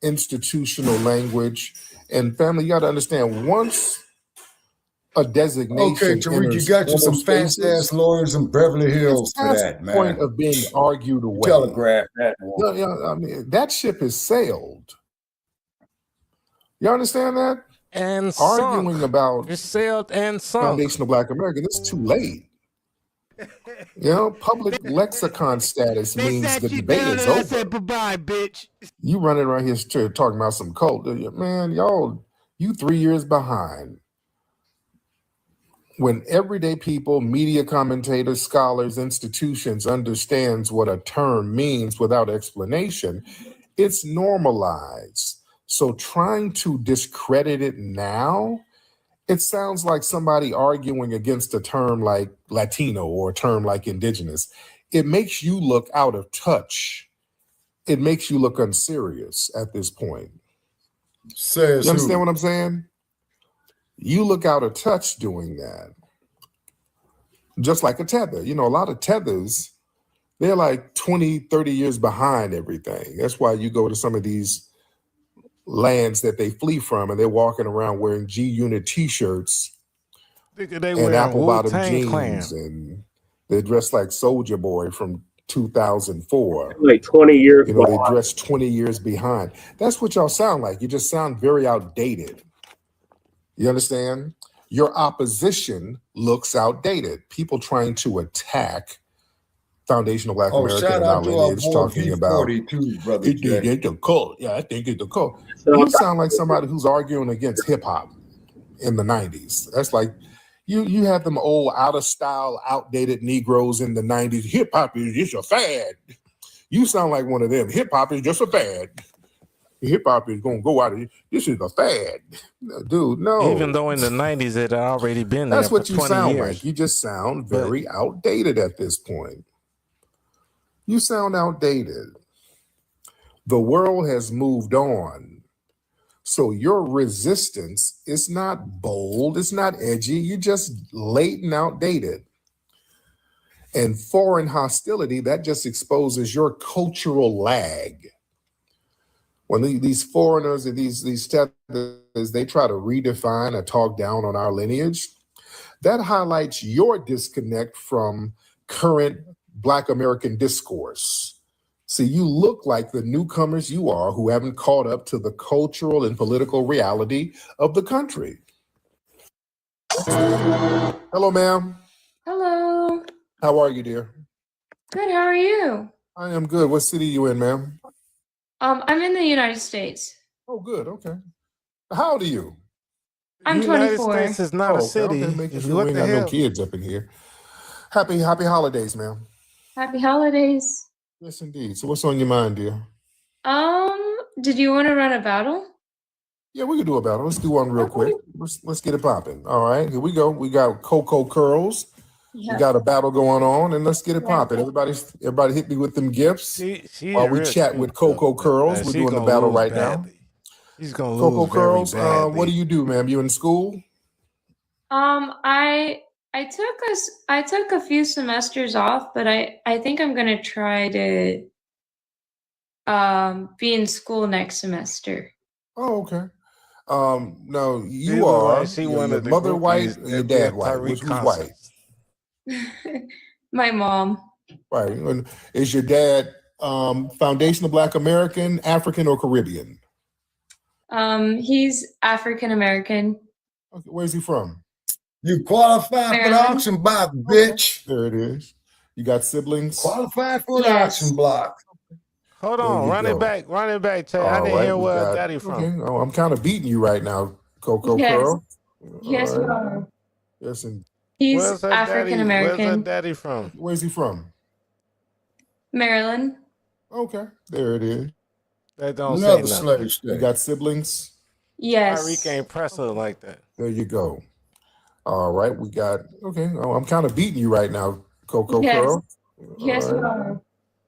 institutional language. And family, you got to understand, once a designation Okay, Tariq, you enters got you formal some fancy ass spaces, lawyers in Beverly Hills it's for past that, the point man. of being argued away. Telegraph that one. I mean, that ship has sailed. You understand that? And Arguing sunk. about It sailed and sunk. foundational Black America, it's too late. Public lexicon status means the debate is over. Said bye-bye, bitch. You running around here talking about some cult. Man, you 3 years behind. When everyday people, media commentators, scholars, institutions understands what a term means without explanation, it's normalized. So trying to discredit it now, it sounds like somebody arguing against a term like Latino or a term like indigenous. It makes you look out of touch. It makes you look unserious at this point. Says you understand who? what I'm saying? You look out of touch doing that. Just like a tether. A lot of tethers, they're like 20, 30 years behind everything. That's why you go to some of these lands that they flee from and they're walking around wearing G-Unit t-shirts and apple-bottom jeans, and they're dressed like Soulja Boy from 2004. Like 20 years They dress 20 years behind. That's what y'all sound like. You just sound very outdated. You understand? Your opposition looks outdated. People trying to attack foundational Black American shout and our out to our lineage, boy talking about V42, brother it's a cult. Yeah, I think it's a cult. You sound like somebody who's arguing against hip hop in the 90s. That's like you have them old, out of style, outdated Negroes in the 90s. Hip hop is just a fad. You sound like one of them. Hip hop is just a fad. Hip hop is gonna go out of here. This is a fad, dude. No. Even though in the 90s it had already been there. That's what for you 20 sound years. like. You just sound very outdated at this point. You sound outdated. The world has moved on. So your resistance is not bold, it's not edgy, you're just late and outdated. And foreign hostility, that just exposes your cultural lag. When these foreigners and these tethers, they try to redefine or talk down on our lineage, that highlights your disconnect from current Black American discourse. See, you look like the newcomers you are who haven't caught up to the cultural and political reality of the country. Hello, ma'am. Hello. How are you, dear? Good. How are you? I am good. What city are you in, ma'am? I'm in the United States. Oh, good. Okay. How old are you? I'm United 24. States is not a city. Okay, making sure What we ain't the got no hell? kids up in here. Happy holidays, ma'am. Happy holidays. Yes, indeed. So what's on your mind, dear? Did you want to run a battle? Yeah, we can do a battle. Let's do one real quick. Let's get it popping. All right, here we go. We got Cocoa Curls. Yeah. We got a battle going on, and let's get it popping. Everybody hit me with them gifts while we chat with Cocoa Curls. We're doing the battle right now. She's gonna Cocoa lose Curls, very badly. what do you do, ma'am? You in school? I took a few semesters off, but I think I'm gonna try to be in school next semester. Oh, okay. No, She you look are. like she your one of the mother white, groupies or your at the dad white? Tyreek Who's concert. white? My mom. Right. And is your dad foundational Black American, African, or Caribbean? He's African American. Okay, where's he from? You qualified for the Maryland. auction block, bitch. There it is. You got siblings? Qualified for the Yes. auction block. Hold There on, you run go. it back, Tay. I All didn't right, hear we where got- daddy from. Okay. Oh, I'm kind of beating you right now, Coco Yes. Curl. Yes, All right. Mom. Yes, and He's Where's her African daddy? Where's her American. daddy from? where's he from? Maryland. Okay, there it is. That don't say Another nothing. slave You state. got siblings? Yes. Tyreek ain't press her like that. There you go. All right, we got, okay. Oh, I'm kind of beating you right now, Coco Yes. Curl. Yes, All right. Mom.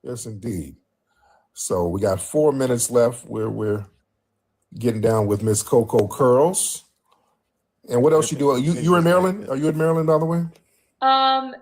Yes, indeed. So we got 4 minutes left where we're getting down with Miss Coco Curls. And what else you do? You're in Maryland? Are you in Maryland, by the way? No,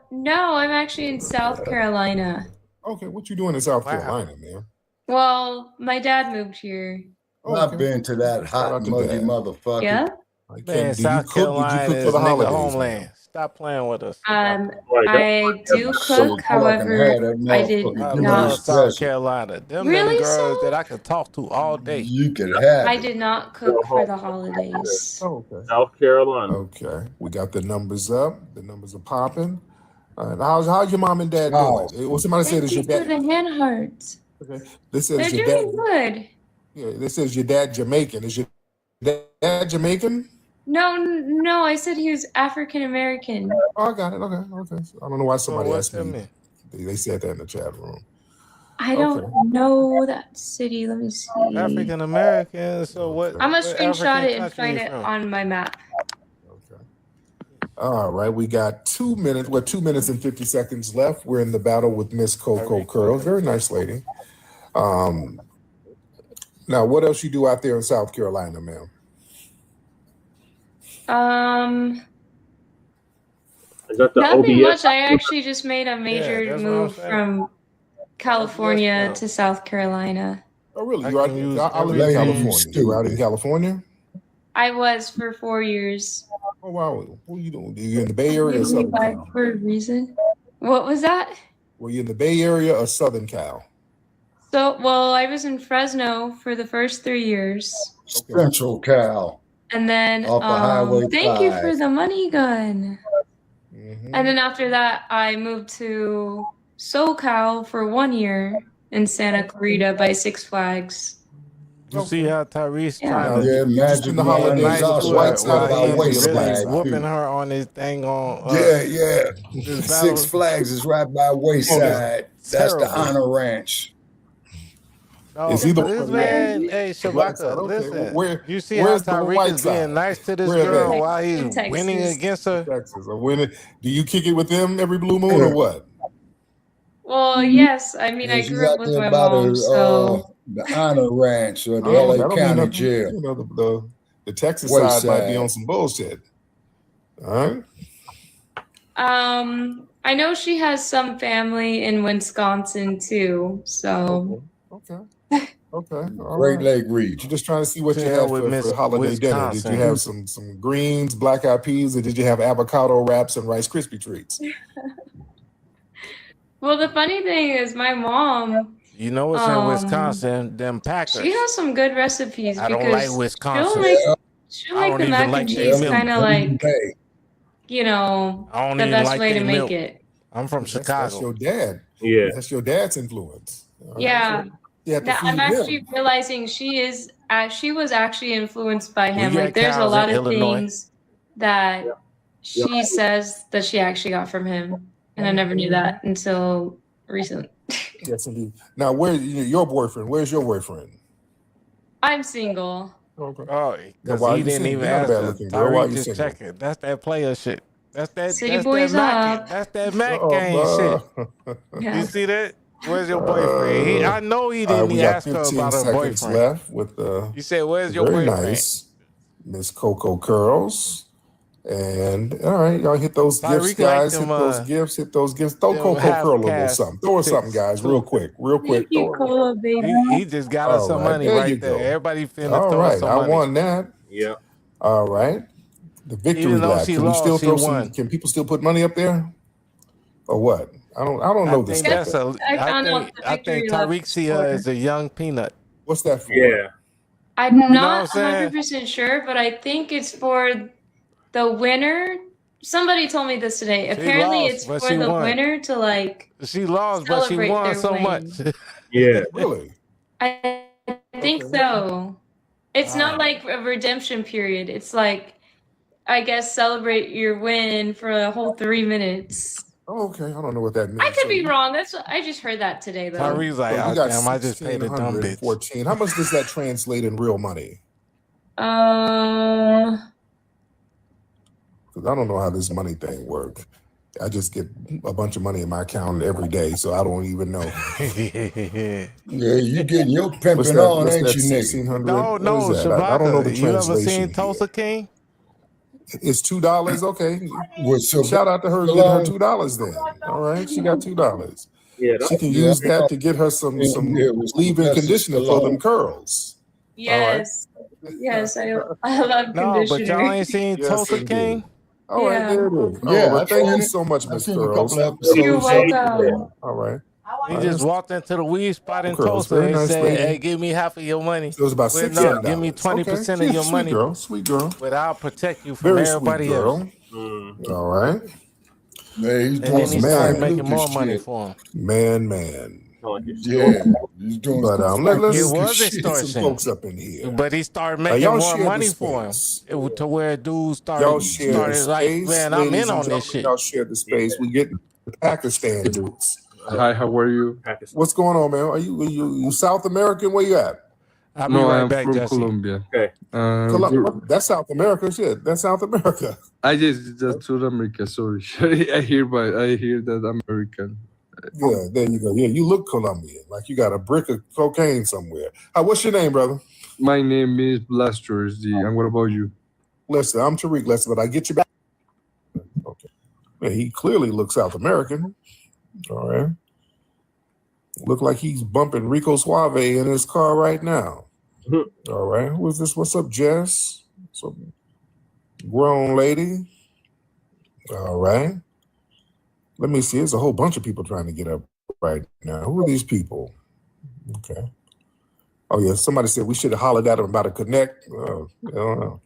I'm actually in South Carolina. Okay, what you doing in South Carolina, man? Well, my dad moved here. I've been to that hot, muggy motherfucker. Yeah. Man, Did you South cook? Did you Carolina cook for is the nigga holidays? homeland. Stop playing with us. I do cook, however, I did I not. love South Carolina. Them Really, girls so? that I could talk to all day. You could have I did not cook for the holidays. Oh, okay. South Carolina. Okay, we got the numbers up. The numbers are popping. How's your mom and dad doing? Well, somebody said it's your Thank you for dad. the hand hearts. Okay. They said They're it's your doing dad. good. Yeah, they says your dad Jamaican. Is your dad Jamaican? No, I said he was African American. Oh, I got it. Okay. So I don't know why somebody what's asked me. that mean? They said that in the chat room. I don't know that city. Let me see. African American. So what? I'm gonna what screenshot African it and country find you it from? on my map. All right, we got 2 minutes. We're 2 minutes and 50 seconds left. We're in the battle with Miss Coco Curls. Very nice lady. Now, what else you do out there in South Carolina, ma'am? Is that the Nothing OBS? much. I actually just made a major that's what I'm move saying. from California to South Carolina. Oh, really? I You're out can in use California? everything. You were out in California? I was for 4 years. Oh, wow. What are you doing? Are you in the Bay Area or Southern Cal? For a reason. What was that? Were you in the Bay Area or Southern Cal? So, well, I was in Fresno for the first 3 years. Central Cal. And then, Off of Highway thank you 5. for the money gun. And then after that, I moved to SoCal for 1 year in Santa Clarita by Six Flags. You see how Tyrese Yeah. trying to Yeah, Magic the Man holidays is up also the white right side by of the Waste really Flag, whooping too. her on this thing on. Yeah. This Six Flags is right by Wayside. That's the terrible. Honor Ranch. No, Is he the this one man, that- hey the black side? Shabaka, Okay, listen. where- You see how where's the Tyreek white is being side? nice to this Where girl they? while he's In Texas. winning against her? Texas. Or winning. Do you kick it with them every blue moon or what? Well, yes. I mean, Yeah, I she's grew up out with there my by mom, so. the Honor Ranch or the Oh, LA that don't mean County nothing. Jail. You know, the Texas side might be Wayside. on some bullshit. All right. I know she has some family in Wisconsin too, so. Okay. All Great right. Lake Region. You're just trying to see what To you hell had with for Miss holiday dinner. Did you Wisconsin. have some greens, black eyed peas, or did you have avocado wraps and Rice Krispie treats? Well, the funny thing is, my mom, You know what's in Wisconsin? Them Packers. she has some good recipes I don't because like Wisconsin. she'll I make don't the even mac like and their cheese milk. kind of like, Hey, you know, I don't the even best like way to their make milk. it. I'm from That's Chicago. your dad. Yeah. That's your dad's influence. All right, Yeah. so you have to Now, I'm feed actually him. realizing she was actually influenced by him. We got Like, there's a cows lot in of Illinois. things that she says that she actually got from him, and I never knew that until recently. Yes, indeed. Now, where's your boyfriend? Where's your boyfriend? I'm single. Okay. Oh, Now, because why are he you didn't single? even You're not a ask bad us. looking girl. Why are Tyreek you just single? checking. That's that player shit. That's City that boys Mac. up. That's that Mac gang shit. Yeah. You see that? Where's your boyfriend? I know he All right, didn't we got ask her 15 about her seconds boyfriend. left with You said, "Where's your very boyfriend?" nice Miss Coco Curls. And all right, y'all hit those gifts, Tyreek like guys. them, Hit those gifts. Hit those gifts. Throw them Coco half Curl a little cast something. Throw her something, pics guys, too. real quick. Thank you, Cola, baby. He just got us All some right, money there right you there. go. Everybody finna All throw us right, some I money. won that. Yeah. All right, the victory Even though lap. she Can we still lost, she throw some? won. Can people still put money up there, or what? I don't I know this think stuff. that's a. I found out the I victory think lap Tyreek see her as a young peanut. What's that for? Yeah. I'm know what not I'm saying? 100% sure, but I think it's for the winner. Somebody told me this today. She Apparently, lost, it's but for she the won. winner to like She lost, but she celebrate won their so win. much. Yeah. Really? I think Okay. so. It's not Ah. like a redemption period. It's like, I guess, celebrate your win for a whole 3 minutes. Oh, okay. I don't know what that means. I could be wrong. That's what, I just heard that today, though. Tyreek's like, So oh you got damn, I just paid a dumb bitch. 1,614. How much does that translate in real money? Because I don't know how this money thing works. I just get a bunch of money in my account every day, so I don't even know. Yeah, you getting your What's pimping that? on, What's ain't that? you, nigga? 1,600. No, What is that? I don't know the Shabaka. You ever translation seen here. Tulsa King? It's $2. Okay. So shout out to her getting her $2 then. All right, she got $2. Yeah, she can use that to get her some leave-in conditioner for them curls. Yes. Yes, I love No, but conditioner. y'all ain't seen Tulsa King? All right, there it is. Yeah, Well, I've thank seen you it. so much, I've Miss seen a Girls. couple episodes. You're welcome. All right. He just walked into the weed spot in Girls, Tulsa very and nice said, lady. "Hey, give me half of your money." It was about Well, $16. give me 20% Okay. of your Sweet money. girl, sweet girl. But I'll protect you from Very sweet everybody girl. else. All right. Man, he's And doing then he some started Frank making more Lucas money shit. for him. Man. Yeah, he's doing But some let's Frank It Lucas was shit. get some extortion. folks up in here. But he started making y'all more share the money for him. space. It was to where dudes Y'all started share the like, space, man, I'm ladies in and on this gentlemen. shit. Y'all share the space. We get the Pakistan dudes. Hi, how are you? What's going on, man? Are you South American? Where you at? I'll be No, right I'm back, from Jesse. Colombia. Okay. That's South America, shit. That's South America. I just South America. Sorry, I hear that American. Yeah, there you go. Yeah, you look Colombian, like you got a brick of cocaine somewhere. What's your name, brother? My name is Blaster SD. And what about you? Lester. I'm Tariq Lester, but I get you back. Okay. Man, he clearly looks South American. All right. Look like he's bumping Rico Suave in his car right now. All right. Who is this? What's up, Jess? Some grown lady. All right. Let me see. There's a whole bunch of people trying to get up right now. Who are these people? Okay. Oh, yeah. Somebody said we should have hollered at him about a connect. I don't know.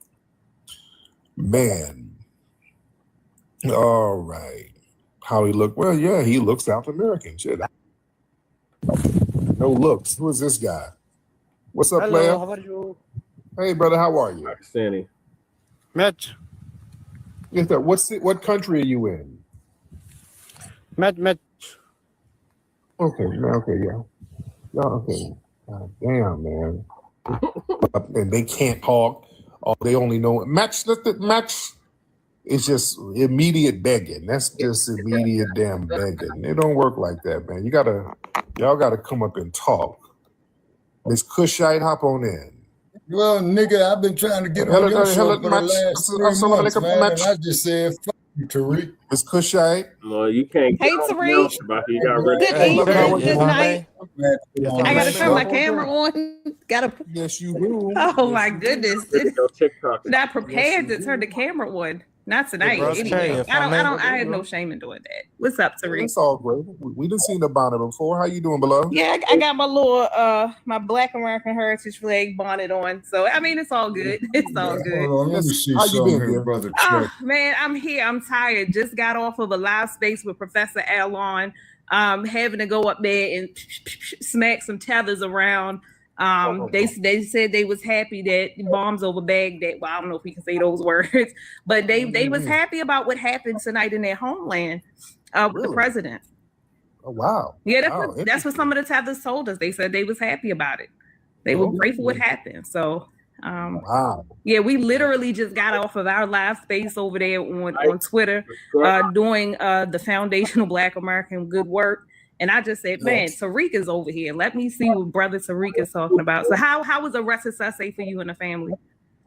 Man. All right. How he look? Well, yeah, he looks South American. Shit. No looks. Who is this guy? What's up, player? Hello, how are you? Hey, brother, how are you? Pakistani. Match. Yes, sir. What country are you in? Match. Okay, yeah. Okay. God damn, man. And they can't talk. Or they only know match. It's just immediate begging. That's just immediate damn begging. It don't work like that, man. Y'all gotta come up and talk. Miss Cushite, hop on in. Well, nigga, I've been trying to get on your show for the last 3 months, man, and I just said, fuck you, Tariq. Miss Cushite. No, you can't Hey, get off Tariq. now, about you got ready. Good evening, good night. I gotta turn my Yes, camera on. Gotta. Yes, you do. Oh my goodness! TikTok. Not prepared to turn the camera on. Not tonight. bro, Anyway, Trey, if I have no shame in doing that. What's up, Tariq? It's all great. We done seen the bonnet before. How you doing, below? Yeah, I got my little my Black American Heritage flag bonnet on. So I mean, it's all good. It's all good. Hold on, let me see How you something been, here, dear? brother. Oh man, I'm here. I'm tired. Just got off of a live space with Professor Alon. Having to go up there and smack some tethers around. They said they was happy that bombs over Baghdad. Well, I don't know if we can say those words, but they was happy about what happened tonight in their homeland with the president. Oh wow! Yeah, that's what some of the tethers told us. They said they was happy about it. They were grateful what happened. So wow. Yeah, we literally just got off of our live space over there on Twitter doing the Foundational Black American Good Work. And I just said, man, Tariq is over here. Let me see what brother Tariq is talking about. So how was arrested suspect for you and the family?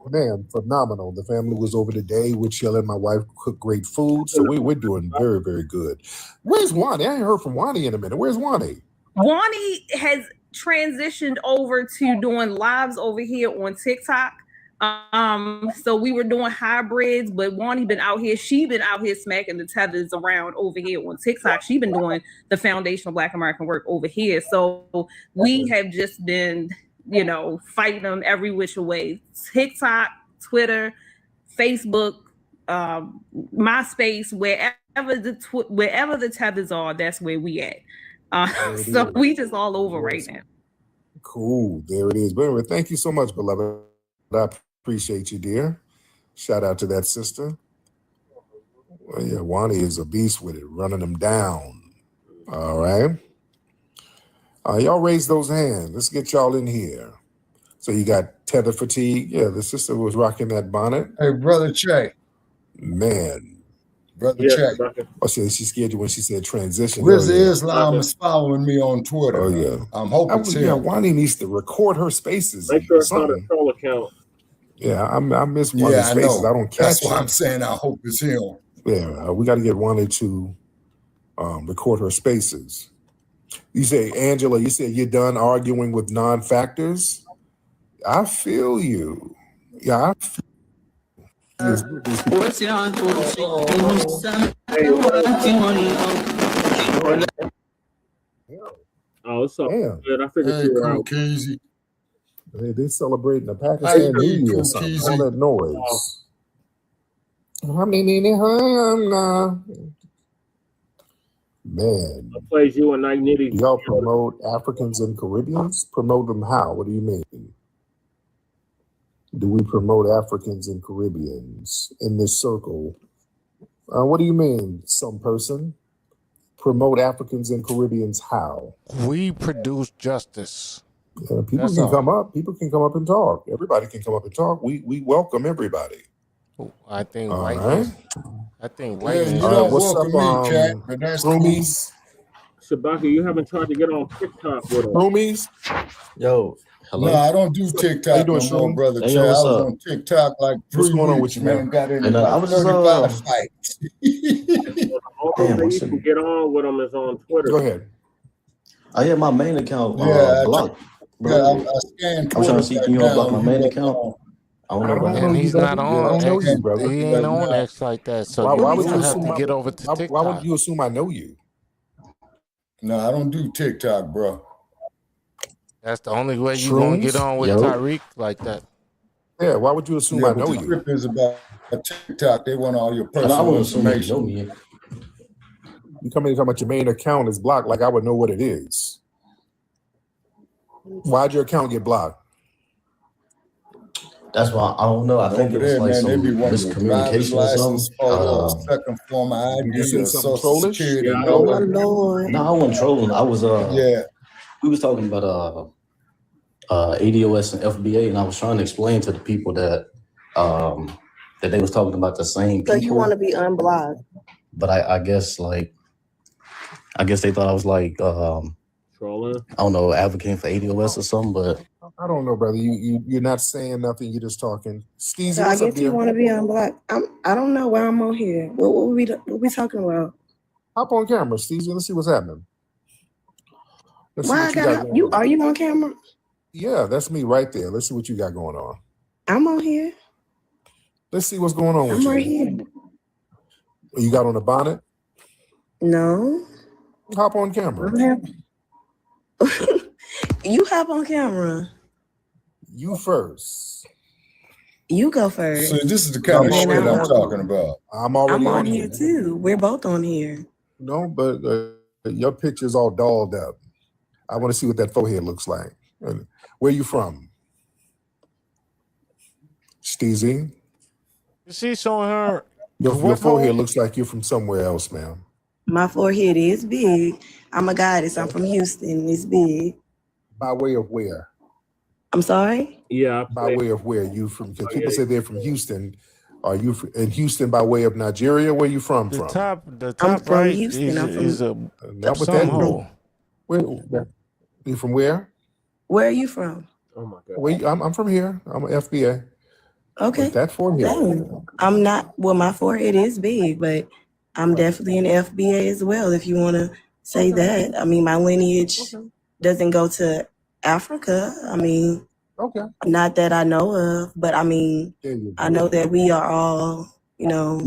Man, phenomenal. The family was over today. We're chilling. My wife cooked great food. So we're doing very, very good. Where's Wani? I ain't heard from Wani in a minute. Where's Wani? Wani has transitioned over to doing lives over here on TikTok. So we were doing hybrids, but Wani been out here. She been out here smacking the tethers around over here on TikTok. She been doing the Foundational Black American Work over here. So we have just been, fighting them every which way. TikTok, Twitter, Facebook, MySpace, wherever the tethers are, that's where we at. So we just all over right now. Cool. There it is. But anyway, thank you so much, beloved. I appreciate you, dear. Shout out to that sister. Well, yeah, Wani is a beast with it, running them down. All right. Y'all raise those hands. Let's get y'all in here. So you got tether fatigue. Yeah, the sister was rocking that bonnet. Hey, brother Che. Man. Brother Che. Oh, she scared you when she said transition. Grizzly Islam is following me on Twitter. Oh, yeah. I'm hoping Wani needs to record her spaces. Make sure it's not a troll account. Yeah, I miss one of his I faces. know. I don't catch That's why it. I'm saying I hope it's him. Yeah, we got to get Wanda to record her spaces. You say, Angela, you said you're done arguing with non-factors? I feel you. Yeah, I feel Oh, it's all Damn. good. I figured Hey, you were Cool out. Keezy. They celebrating the How you Pakistan New doing, Year or Cool something. Keezy? All that noise. Man, I plays you and Night Nitty. do y'all promote Africans and Caribbeans? Promote them how? What do you mean? Do we promote Africans and Caribbeans in this circle? What do you mean, some person? Promote Africans and Caribbeans how? We produce justice. People That's can all. come up. People can come up and talk. Everybody can come up and talk. We welcome everybody. I think All lightning. right. I think Yeah, lightning. you don't What's welcome up, me, Cat, but that's cool. Roomies? Shabaka, you haven't tried to get on TikTok with us. Roomies? Yo, hello. No, I don't do How you TikTok doing, no more, Shroom? brother Hey, Chad. yo, I what's was up? on TikTok like 3 What's going on weeks, with you, man? Got in And I about was just 35 fights. The only damn, way what's you it? can get on with them is on Twitter. Go ahead. I had my main account Yeah, blocked, I bro. scanned I'm Twitter trying to see, right can you now. unblock my You main wasn't account? on. I don't I know don't what know And you, he's happened. not brother. I on don't know X. you, brother. He ain't Right on now. X like that. So Why you would would you have assume to I, get over to why TikTok. would you assume I know you? No, I don't do TikTok, bro. That's the only way you gonna get Shrooms? on with Yo, Tyreek like that. Yeah, why would you assume Yeah, I but know the you? trip is about TikTok. They want all your I personal wouldn't assume that you know information. me. You come in and talk about your main account is blocked, like I would know what it is. Why'd your account get blocked? That's why I don't know. I think Over it was there, like man, they some be wanting your driver's miscommunication or license, something. photo, second form of Did you ID, say your something social trollish? security Yeah, I don't number. like that. Lord. No, I wasn't trolling. I was Yeah. we was talking about ADOS and FBA, and I was trying to explain to the people that that they was talking about the same So you want to people, be unblocked? but I guess they thought I was like Trolling. I don't know, advocating for ADOS or something, but I don't know, brother. You're not saying nothing. You're just talking. Steezy, So I what's up, guess you dear? want to be unblocked. I don't know why I'm on here. What we talking about? Hop on camera, Steezy. Let's see what's happening. Let's see Why I what you got got going you? on. Are you on camera? Yeah, that's me right there. Let's see what you got going on. I'm on here. Let's see what's going on with I'm right you. here. You got on a bonnet? No. Hop on I camera. don't have. You hop on camera. You first. You go first. So this is the kind of And then shit I'm I'll- talking about. I'm already I'm on on here too. We're both on here. No, but your picture's all dolled up. I want to see what that forehead looks like. Where you from? Steezy? She's showing her Your what forehead hole? looks like you're from somewhere else, ma'am. My forehead is big. I'm a goddess. I'm from Houston. It's big. By way of where? I'm sorry? Yeah. By way of where? You from? Because people say they're from Houston. Are you in Houston by way of Nigeria? Where you from? The top I'm from right Houston. is, I'm from is a Not with some that. hole. Where? You from where? Where are you from? Oh my God. Wait, I'm from here. I'm an FBA. Okay. With that forehead. Dang. I'm not, well, my forehead is big, but I'm definitely an FBA as well, if you want to say that. I mean, my lineage doesn't go to Africa. I mean, not that I know of, but I mean, I know that we are all, you know,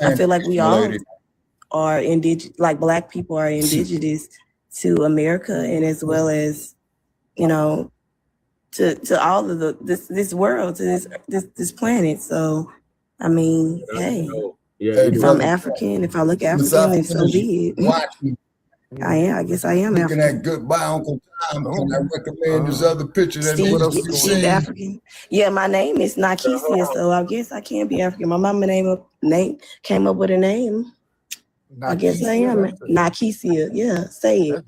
I feel like we all are indigenous, like Black people are indigenous to America, and as well as, you know, to all of this world, to this planet. So, I mean, hey, if I'm African, if I look African, then so be it. I guess I am Looking African. at Goodbye Uncle Tom, can I recommend this other picture that Steve, needs to be Steve seen? African. Yeah, my name is Nakisia, so I guess I can be African. My mama came up with a name. I guess I am Nakisia. Yeah, say it.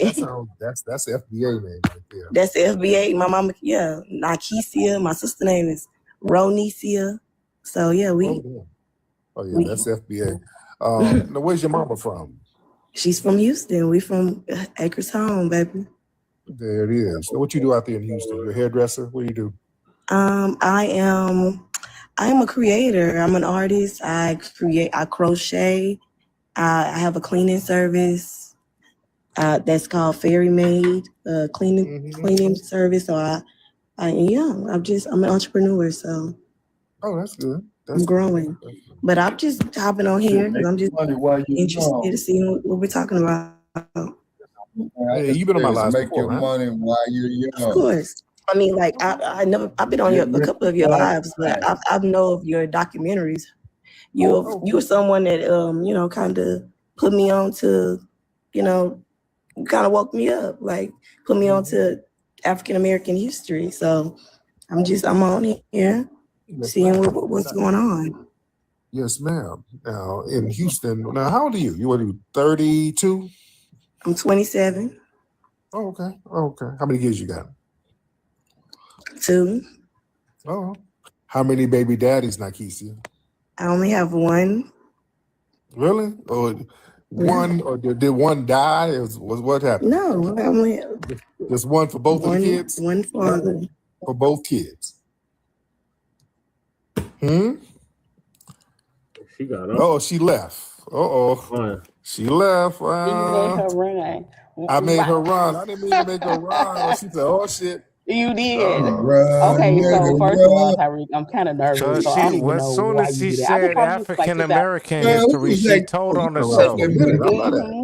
That's the FBA name right there. That's the FBA. My mama, yeah, Nakisia. My sister name is Ronisia. So yeah, That's FBA. Now, where's your mama from? She's from Houston. We from Acres Home, baby. There it is. So what you do out there in Houston? You're a hairdresser? What do you do? I am a creator. I'm an artist. I crochet. I have a cleaning service that's called Fairy Maid, cleaning service. So I'm an entrepreneur. So that's good. I'm growing. But I'm just hopping on here because I'm just interested to see what we're talking about. Hey, you've been on my live make before, your right? money while you're young. Of course. I mean, like I've been on a couple of your lives, but I know of your documentaries. You were someone that kind of put me on to, kind of woke me up, like put me on to African American history. So I'm on here seeing what's going on. Yes, ma'am. Now in Houston. Now, how old are you? You are 32? I'm 27. Oh, okay. Okay. How many kids you got? 2. Oh. How many baby daddies, Nakisi? I only have 1. Really? Or one? Or did one die? Was what happened? No, I only have just one for both of the kids? One father. For both kids. She got up. Oh, she left. She left. You made her run. I made her run. I didn't mean to make her run. She said, "Oh shit." You did. Okay, so first of all, Tyreek, I'm kind of nervous. So I don't even know soon why as you she did it. I've been said calling you like African American history, she told on I herself.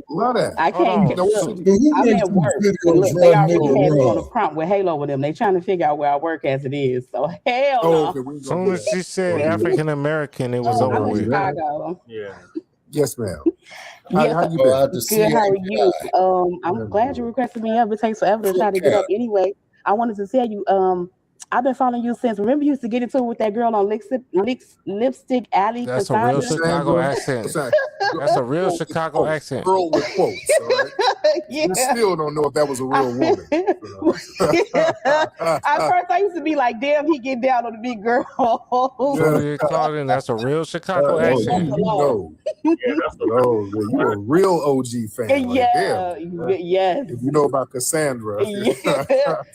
love that. I can't get look. I'm at work. Look, they already had me on the prompt with Halo with them. They trying to figure out where I work as it is. So hell no. Soon as she said African American, it was over I'm in with. Chicago. Yeah. Yes, ma'am. Yes, How you been? good. How are you? I'm glad you requested me up. It takes forever to try to get up. Anyway, I wanted to tell you, I've been following you since. Remember, you used to get into it with that girl on Lipstick Alley. That's a real Chicago accent. That's a real Chicago accent. Girl with quotes. All right? Yeah. We still don't know if that was a real woman. At first, I used to be like, "Damn, he get down on the big girl." Claudine, that's a real Chicago accent. You a real OG fan. Like, Yeah, yes. if you know about Cassandra.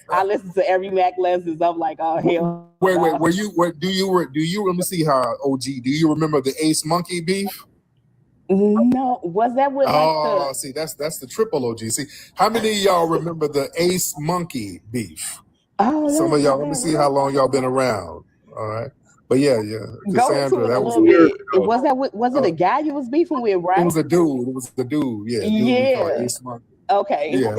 I listen to every Mac lessons. I'm like, oh hell. Wait. Do you let me see how OG? Do you remember the Ace Monkey beef? No, was that with see, that's the triple OG. See, how many of y'all remember the Ace Monkey beef? Oh, some of y'all. Let me see how long y'all been around. All right, but yeah, Cassandra. That was was it a guy you was beefing with, right? It was a dude. Yeah. Yeah. Ace Monkey. Okay. Yeah.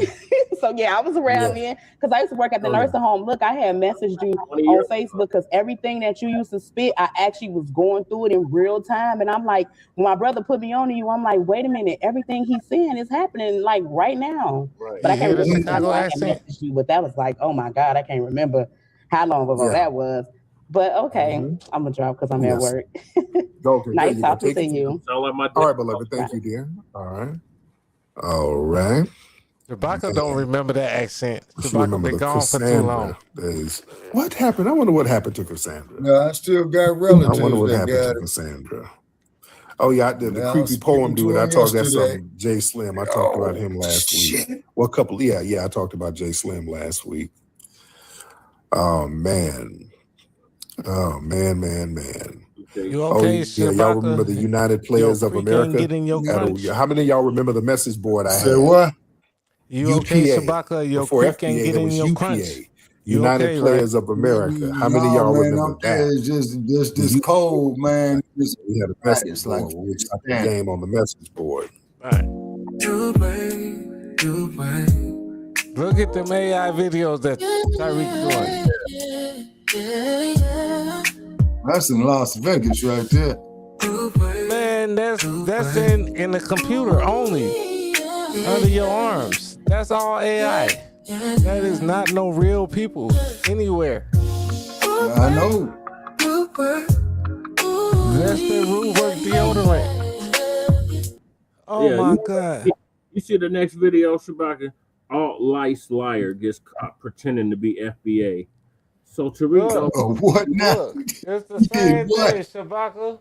So I was around then because I used to work at the nursing home. Look, I had messaged you on Facebook because everything that you used to spit, I actually was going through it in real time. And I'm like, when my brother put me on to you, I'm like, wait a minute, everything he's saying is happening like right now. Right. But I can't remember the time I had messaged you, but that was like, oh my God, I can't remember how long ago that was. But okay, I'm gonna drop because I'm at work. Nice talking to you. All right, beloved. Thank you, dear. All right. Rebecca don't remember that accent. She Rebecca been gone for too long. What happened? I wonder what happened to Cassandra. No, I still got relatives. I wonder what happened to Cassandra. Oh yeah, the creepy poem dude. I talked about Jay Slim. I talked about him last week. Well, I talked about Jay Slim last week. Oh man. You okay, y'all remember the United Players of America? How many of y'all remember the message board I had? What? You UPA, okay, Shabaka? Your before creek FBA, ain't there getting was your UPA, crunch. United Players of America. How many of y'all remember that? It's just this cold, man. We had a message board where we got the game on the message board. Look at them AI videos that Tyreek doing. That's in Las Vegas right there. Man, that's in the computer only. Under your arms. That's all AI. That is not no real people anywhere. I know. That's the Ruberg deodorant. Oh my God. You see the next video, Shabaka? Alt-lice liar gets caught pretending to be FBA. So Tariq, what now? Look, it's the same thing, Shabaka.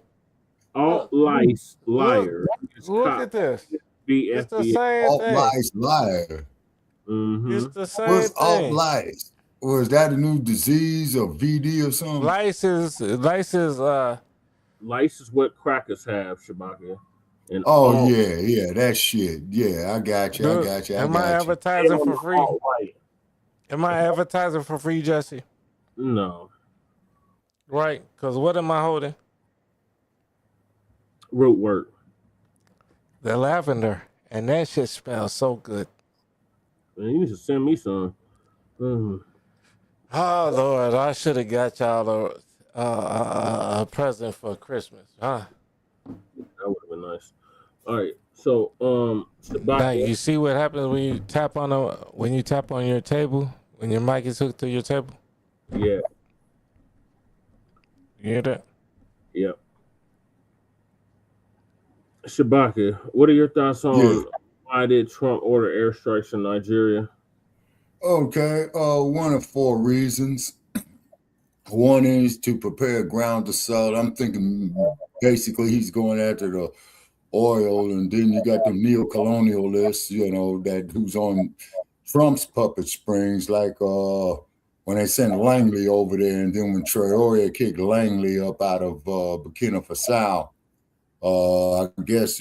Alt-lice liar. Look at this. It's the same thing. Alt-lice liar. Mm-hmm. It's the same What's thing. alt-lice? Or is that a new disease or VD or something? Lice is what crackers have, Shabaka. And yeah, that shit. Yeah, I got you. Am I advertising for free? Am I advertising for free, Jesse? No. Right, because what am I holding? Root work. The lavender. And that shit smells so good. Man, you need to send me some. Oh, Lord, I should have got y'all a present for Christmas, huh? That would have been nice. All right, so now you see what happens when you tap on your table, when your mic is hooked to your table. Yeah. You hear that? Yep. Shabaka, what are your thoughts on why did Trump order airstrikes in Nigeria? Okay, one of 4 reasons. One is to prepare ground assault. I'm thinking basically he's going after the oil, and then you got the neo-colonialists, that who's on Trump's puppet strings, like when they sent Langley over there, and then when Traore kicked Langley up out of Burkina Faso, I guess,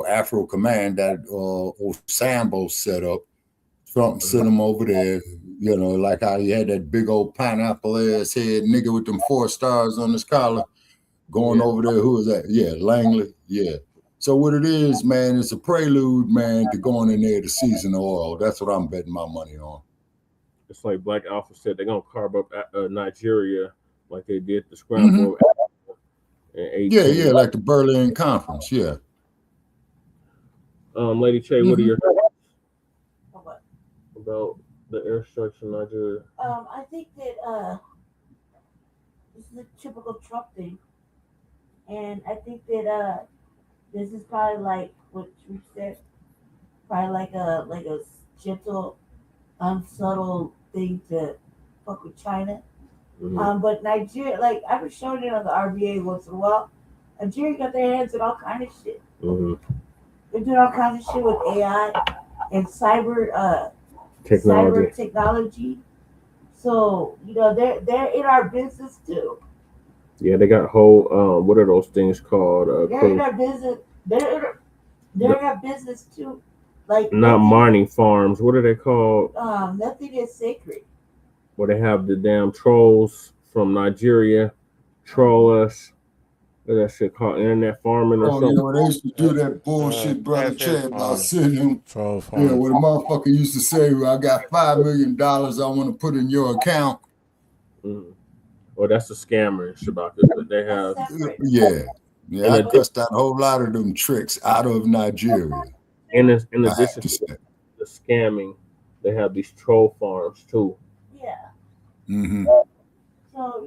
Afro Command that Osambo set up, Trump sent him over there, like how he had that big old pineapple ass head nigga with them 4 stars on his collar going over there. Who is that? Yeah, Langley. Yeah. So what it is, man, it's a prelude, man, to going in there to season the oil. That's what I'm betting my money on. It's like Black Alpha said, they're going to carve up Nigeria like they did the scramble. Yeah, like the Berlin Conference, yeah. Lady Che, what are your thoughts about the airstrikes in Nigeria? I think that this is a typical Trump thing, and I think that this is probably like what you said, probably like a gentle, unsubtle thing to fuck with China. But Nigeria, like I've been showing it on the RBA once in a while. Nigeria got their hands in all kind of shit. They're doing all kinds of shit with AI and cyber technology. So they're in our business too. Yeah, they got whole what are those things called? They're in our business. They're in our business too. Like not mining farms. What are they called? Nothing is sacred. Where they have the damn trolls from Nigeria troll us. What that shit called? Internet farming or something? They used to do that bullshit, brother Chad, about sending him. Yeah, what a motherfucker used to say, I got $5 million I want to put in your account. Well, that's a scammer, Shabaka. But they have. Yeah, I cussed out a whole lot of them tricks out of Nigeria. In addition to the scamming, they have these troll farms too. Yeah. So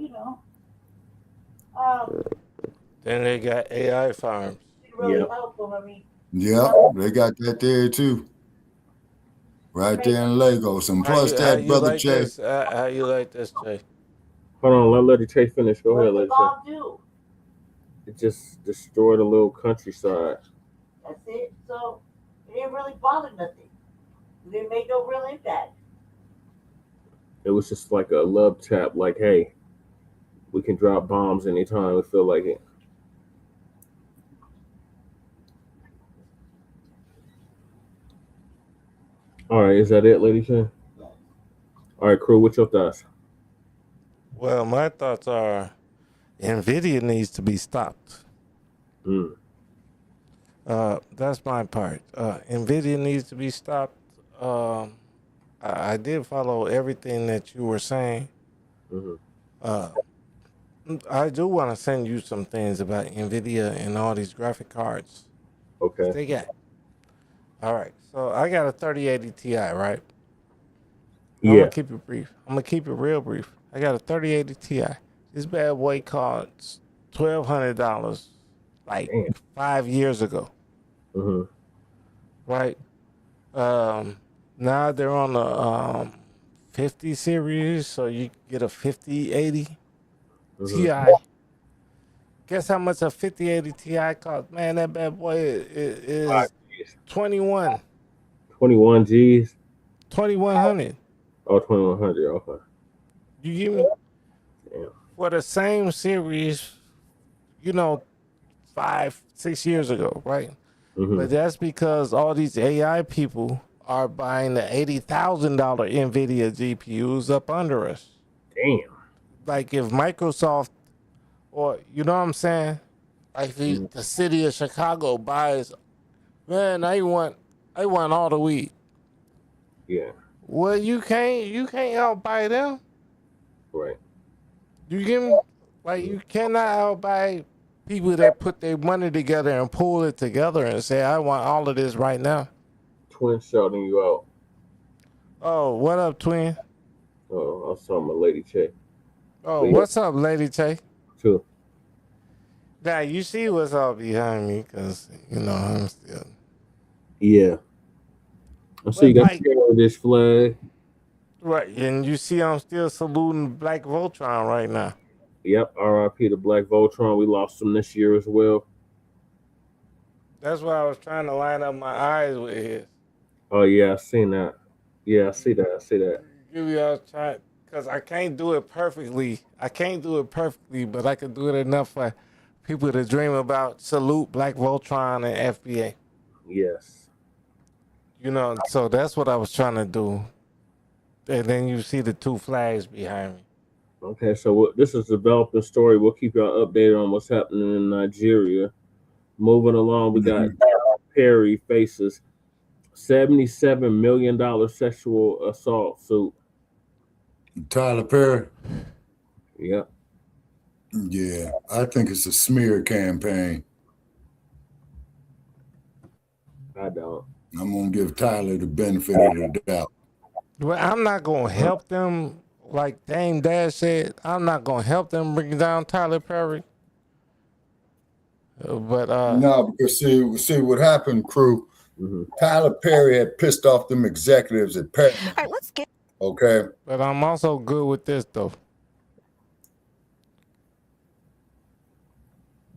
then they got AI farms. Really helpful. I mean. Yeah, they got that there too. Right there in Lagos. And plus that, brother Jay. How you like this, Jay? Hold on, let Lady Che finish. Go ahead, Lady Che. It just destroyed a little countryside. That's it. So it didn't really bother nothing. It didn't make no real impact. It was just like a love tap, like, hey, we can drop bombs anytime we feel like it. All right, is that it, Lady Che? All right, crew, what's your thoughts? Well, my thoughts are NVIDIA needs to be stopped. That's my part. NVIDIA needs to be stopped. I did follow everything that you were saying. I do want to send you some things about NVIDIA and all these graphic cards. Okay. They got. All right. So I got a 3080 Ti, right? I'm going to keep it brief. I'm going to keep it real brief. I got a 3080 Ti. This bad boy costs $1,200 like 5 years ago. Right? Now they're on the 50 series, so you get a 5080 Ti. Guess how much a 5080 Ti costs? Man, that bad boy is 21. 21 G's? 2100. Oh, 2100, okay. You give me for the same series, 5-6 years ago, right? But that's because all these AI people are buying the $80,000 NVIDIA GPUs up under us. Damn. Like if Microsoft, or you know what I'm saying? Like the city of Chicago buys, man, I want all the weed. Yeah. Well, you can't outbuy them. Right. You give me, like you cannot outbuy people that put their money together and pull it together and say, I want all of this right now. Twin shouting you out. Oh, what up, twin? Oh, I saw my Lady Che. Oh, what's up, Lady Che? Sure. Now, you see what's all behind me, because, I'm still... Yeah. I see you got this flag. Right, and you see I'm still saluting Blacc Voltron right now. Yep, R.I.P. to Blacc Voltron. We lost him this year as well. That's why I was trying to line up my eyes with his. Oh, yeah, I seen that. Yeah, I see that. Give me all trying, because I can't do it perfectly. But I can do it enough for people to dream about. Salute Blacc Voltron and FBA. Yes. So that's what I was trying to do. And then you see the two flags behind me. Okay, so this is a developing story. We'll keep y'all updated on what's happening in Nigeria. Moving along, we got Perry faces $77 million sexual assault suit. Tyler Perry? Yep. Yeah, I think it's a smear campaign. I don't. I'm going to give Tyler the benefit of the doubt. Well, I'm not going to help them, like Dame Dash said, I'm not going to help them bring down Tyler Perry. But no, because see what happened, crew. Tyler Perry had pissed off them executives at Paramount. All right, let's get. Okay. But I'm also good with this though.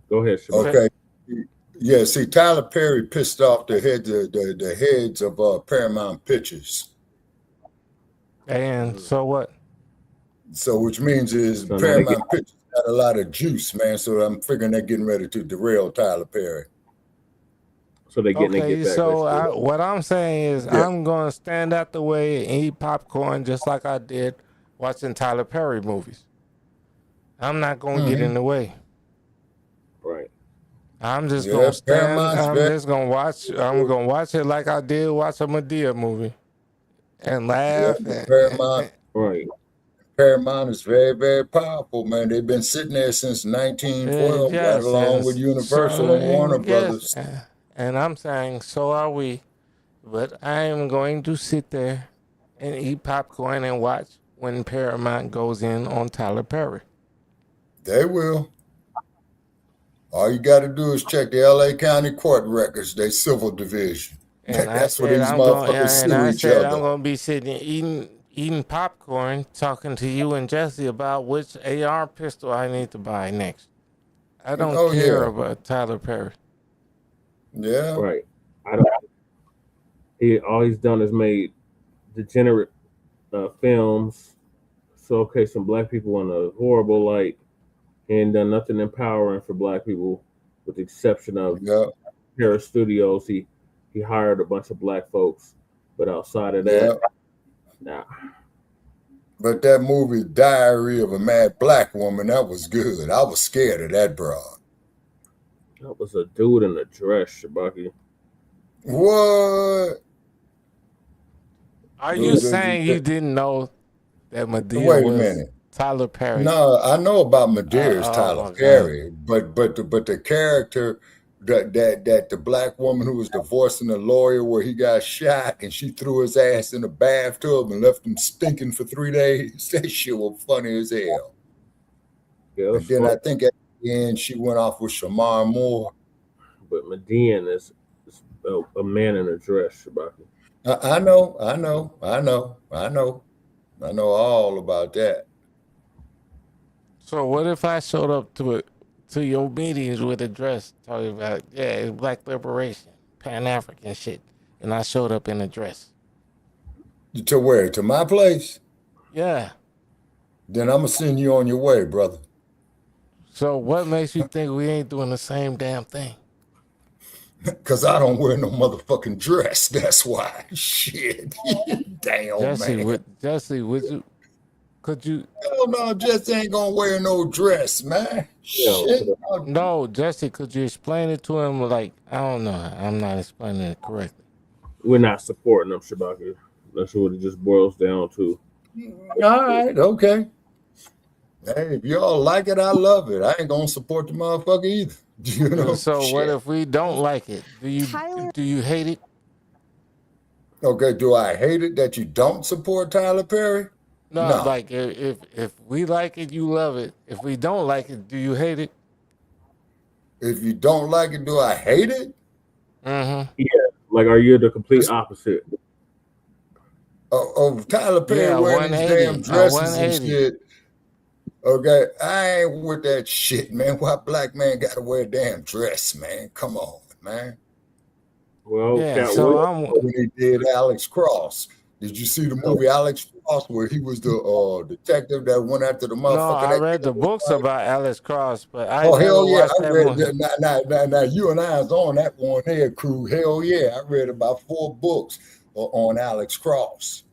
Go ahead, Shabbat. Okay. Yeah, see, Tyler Perry pissed off the heads of Paramount Pictures. And so what? So which means is Paramount Pictures got a lot of juice, man. So I'm figuring they're getting ready to derail Tyler Perry. So they're getting okay, back. So what I'm saying is I'm going to stand out the way and eat popcorn just like I did watching Tyler Perry movies. I'm not going to get in the way. Right. I'm just going to stand. I'm going to watch it like I did watch a Medea movie and laugh. Paramount. Right. Paramount is very, very powerful, man. They've been sitting there since 1912, right along with Universal and Warner Brothers. And I'm saying, so are we. But I am going to sit there and eat popcorn and watch when Paramount goes in on Tyler Perry. They will. All you got to do is check the L.A. County Court records, their civil division. And that's what these motherfuckers sue each other. I'm going to be sitting eating popcorn, talking to you and Jesse about which AR pistol I need to buy next. I don't care about Tyler Perry. Yeah. Right. All he's done is made degenerate films. So okay, some black people in a horrible light, and done nothing empowering for black people, with the exception of Harris Studios. He hired a bunch of black folks, but outside of that, nah. But that movie, Diary of a Mad Black Woman, that was good. I was scared of that broad. That was a dude in a dress, Shabaki. What? Are you saying you didn't know that Medea was Tyler Perry? No, I know about Medea's Tyler Perry, but the character that the black woman who was divorcing the lawyer where he got shot and she threw his ass in a bathtub and left him stinking for 3 days. That shit was funny as hell. Yeah, and then I think at the end she went off with Shamar Moore. But Median is a man in a dress, Shabaki. I know all about that. So what if I showed up to your meetings with a dress talking about it's Black liberation, Pan-African shit, and I showed up in a dress? To where? To my place? Yeah. then I'm gonna send you on your way, brother. So what makes you think we ain't doing the same damn thing? Cause I don't wear no motherfucking dress. That's why. Shit. Damn, Jesse, man. could you? Hell no, Jesse ain't gonna wear no dress, man. Shit. No, Jesse, could you explain it to him? Like, I don't know. I'm not explaining it correctly. We're not supporting them, Shabaka. That's what it just boils down to. All right, okay. Hey, if y'all like it, I love it. I ain't gonna support the motherfucker either. You know. So what if we don't like it? Do you hate it? Okay, do I hate it that you don't support Tyler Perry? No, like if we like it, you love it. If we don't like it, do you hate it? If you don't like it, do I hate it? Mm-hmm. Yeah, like are you the complete opposite? Of Tyler Perry wearing these damn dresses and shit. Okay, I ain't with that shit, man. Why black man gotta wear a damn dress, man? Come on, man. Well, yeah, so when he did Alex Cross. Did you see the movie Alex Cross where he was the detective that went after the motherfucker? No, I read the books about Alex Cross, but I never hell yeah, watched that movie. Now you and I is on that one there, crew. Hell yeah, I read about 4 books on Alex Cross.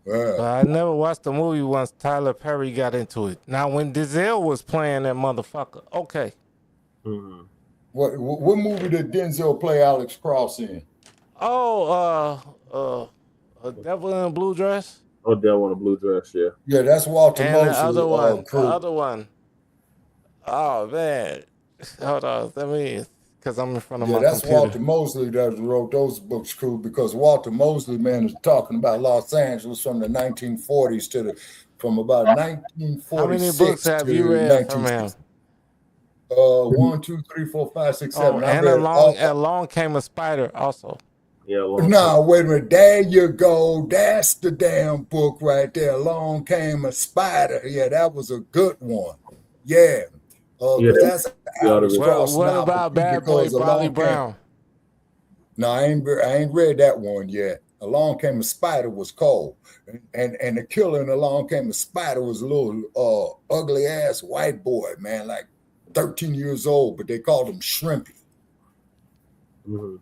But I never watched the movie once Tyler Perry got into it. Now, when Denzel was playing that motherfucker, okay. Mm-hmm. What movie did Denzel play Alex Cross in? Oh, A Devil in a Blue Dress? Oh, Devil in a Blue Dress, yeah. Yeah, that's Walter and Mosley. The other one. Oh, man. Hold on. Let me, because I'm in front of my that's computer. Walter Mosley that wrote those books, crew, because Walter Mosley, man, is talking about Los Angeles from the 1940s from about 1946 How many books have you read from him? 1, 2, 3, 4, 5, 6, 7. And along came a spider also. Yeah. No, wait a minute. There you go. That's the damn book right there. Along Came a Spider. Yeah, that was a good one. Yeah. That's Alex Cross. What about Bad Boy Bobby Brown? No, I ain't read that one yet. Along Came a Spider was cold. And the killer in Along Came a Spider was a little ugly ass white boy, man, like 13 years old, but they called him Shrimpy. Mm-hmm.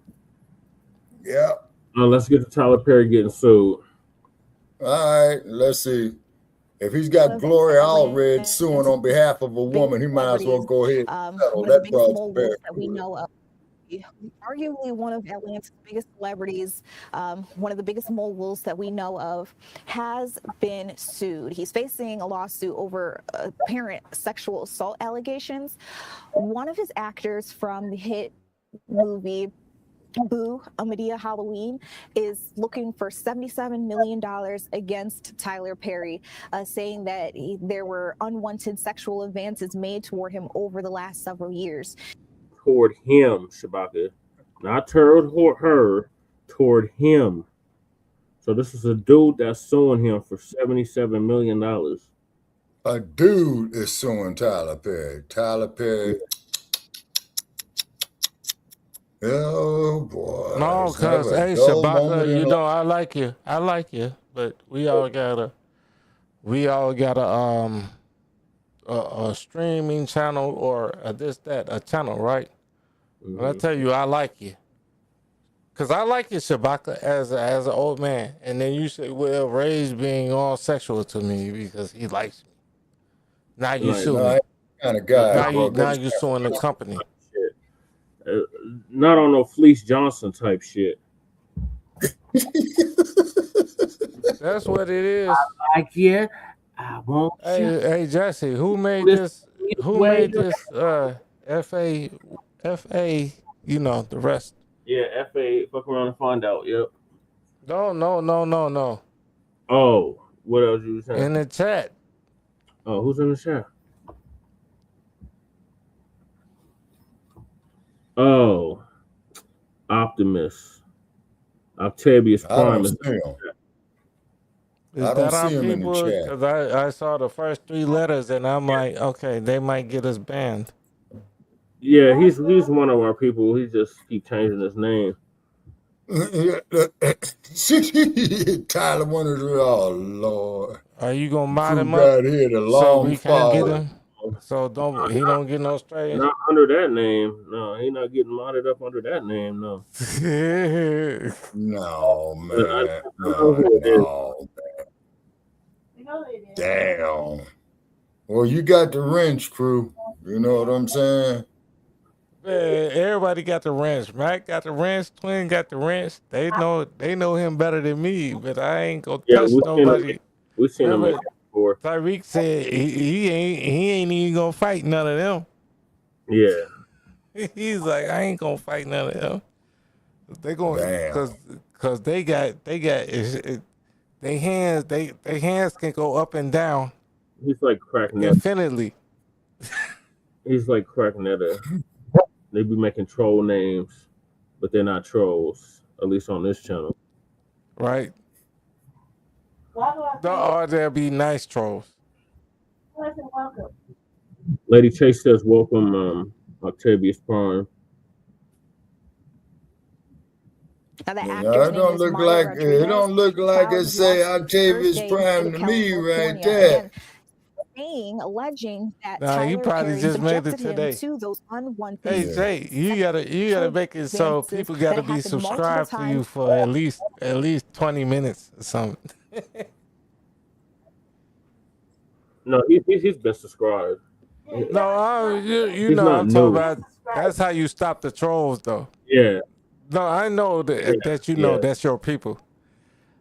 Yeah. Let's get to Tyler Perry getting sued. All right, let's see. If he's got Gloria Allred suing on behalf of a woman, he might as well go ahead and settle that problem. That we know of. Arguably one of Atlanta's biggest celebrities, one of the biggest moguls that we know of, has been sued. He's facing a lawsuit over apparent sexual assault allegations. One of his actors from the hit movie Boo, A Medea Halloween, is looking for $77 million against Tyler Perry, saying that there were unwanted sexual advances made toward him over the last several years. Toward him, Shabaka. Not toward her, toward him. So this is a dude that's suing him for $77 million. A dude is suing Tyler Perry. Tyler Perry. Oh boy. No, because hey, Shabaka, you know I like you, but we all got a streaming channel or a channel, right? Mm-hmm. And I tell you, I like you, cause I like you, Shabaka, as an old man, and then you say, well, Ray's being all sexual to me because he likes me. Now you suing me. Kind of guy. Now you suing the company. Not on no Fleece Johnson type shit. That's what it is. I like you. I won't. Hey, Jesse, who made this? Who made this? FA. You know the rest. Yeah, FA. Fuck around and find out. Yep. No. Oh, what else you saying? In the chat. Oh, who's in the chat? Oh, Optimus. Octavius Prime. I don't see him in the chat. Because I saw the first 3 letters and I'm like, okay, they might get us banned. Yeah, he's one of our people. He just keep changing his name. Tyler wanted to. Oh Lord. Are you gonna mod Crew him up got here the so long we can't get fall. him? So he don't get no straight. Not under that name. No, he not getting modded up under that name. No. No, man. I know who it is. No, man. Damn. Well, you got the wrench, crew. You know what I'm saying? Man, everybody got the wrench. Mac got the wrench. Twin got the wrench. They know him better than me, but I ain't gonna touch nobody. We seen him before. Tyreek said he ain't even gonna fight none of them. Yeah. He's like, I ain't gonna fight none of them. They going because they hands can go up and down. He's like cracking infinitely. He's like cracking at they be making troll names, but they're not trolls, at least on this channel. Right. Or there'll be nice trolls. Lady Chase says, welcome, Octavius Prime. It don't look like it say Octavius Prime to me right there. Alleging that he probably just made it today. To those unwanted hey Jay, you gotta make it so people gotta be subscribed to you for at least 20 minutes or something. No, he's been subscribed. No, you know I'm talking about. That's how you stop the trolls, though. Yeah. No, I know that you know that's your people,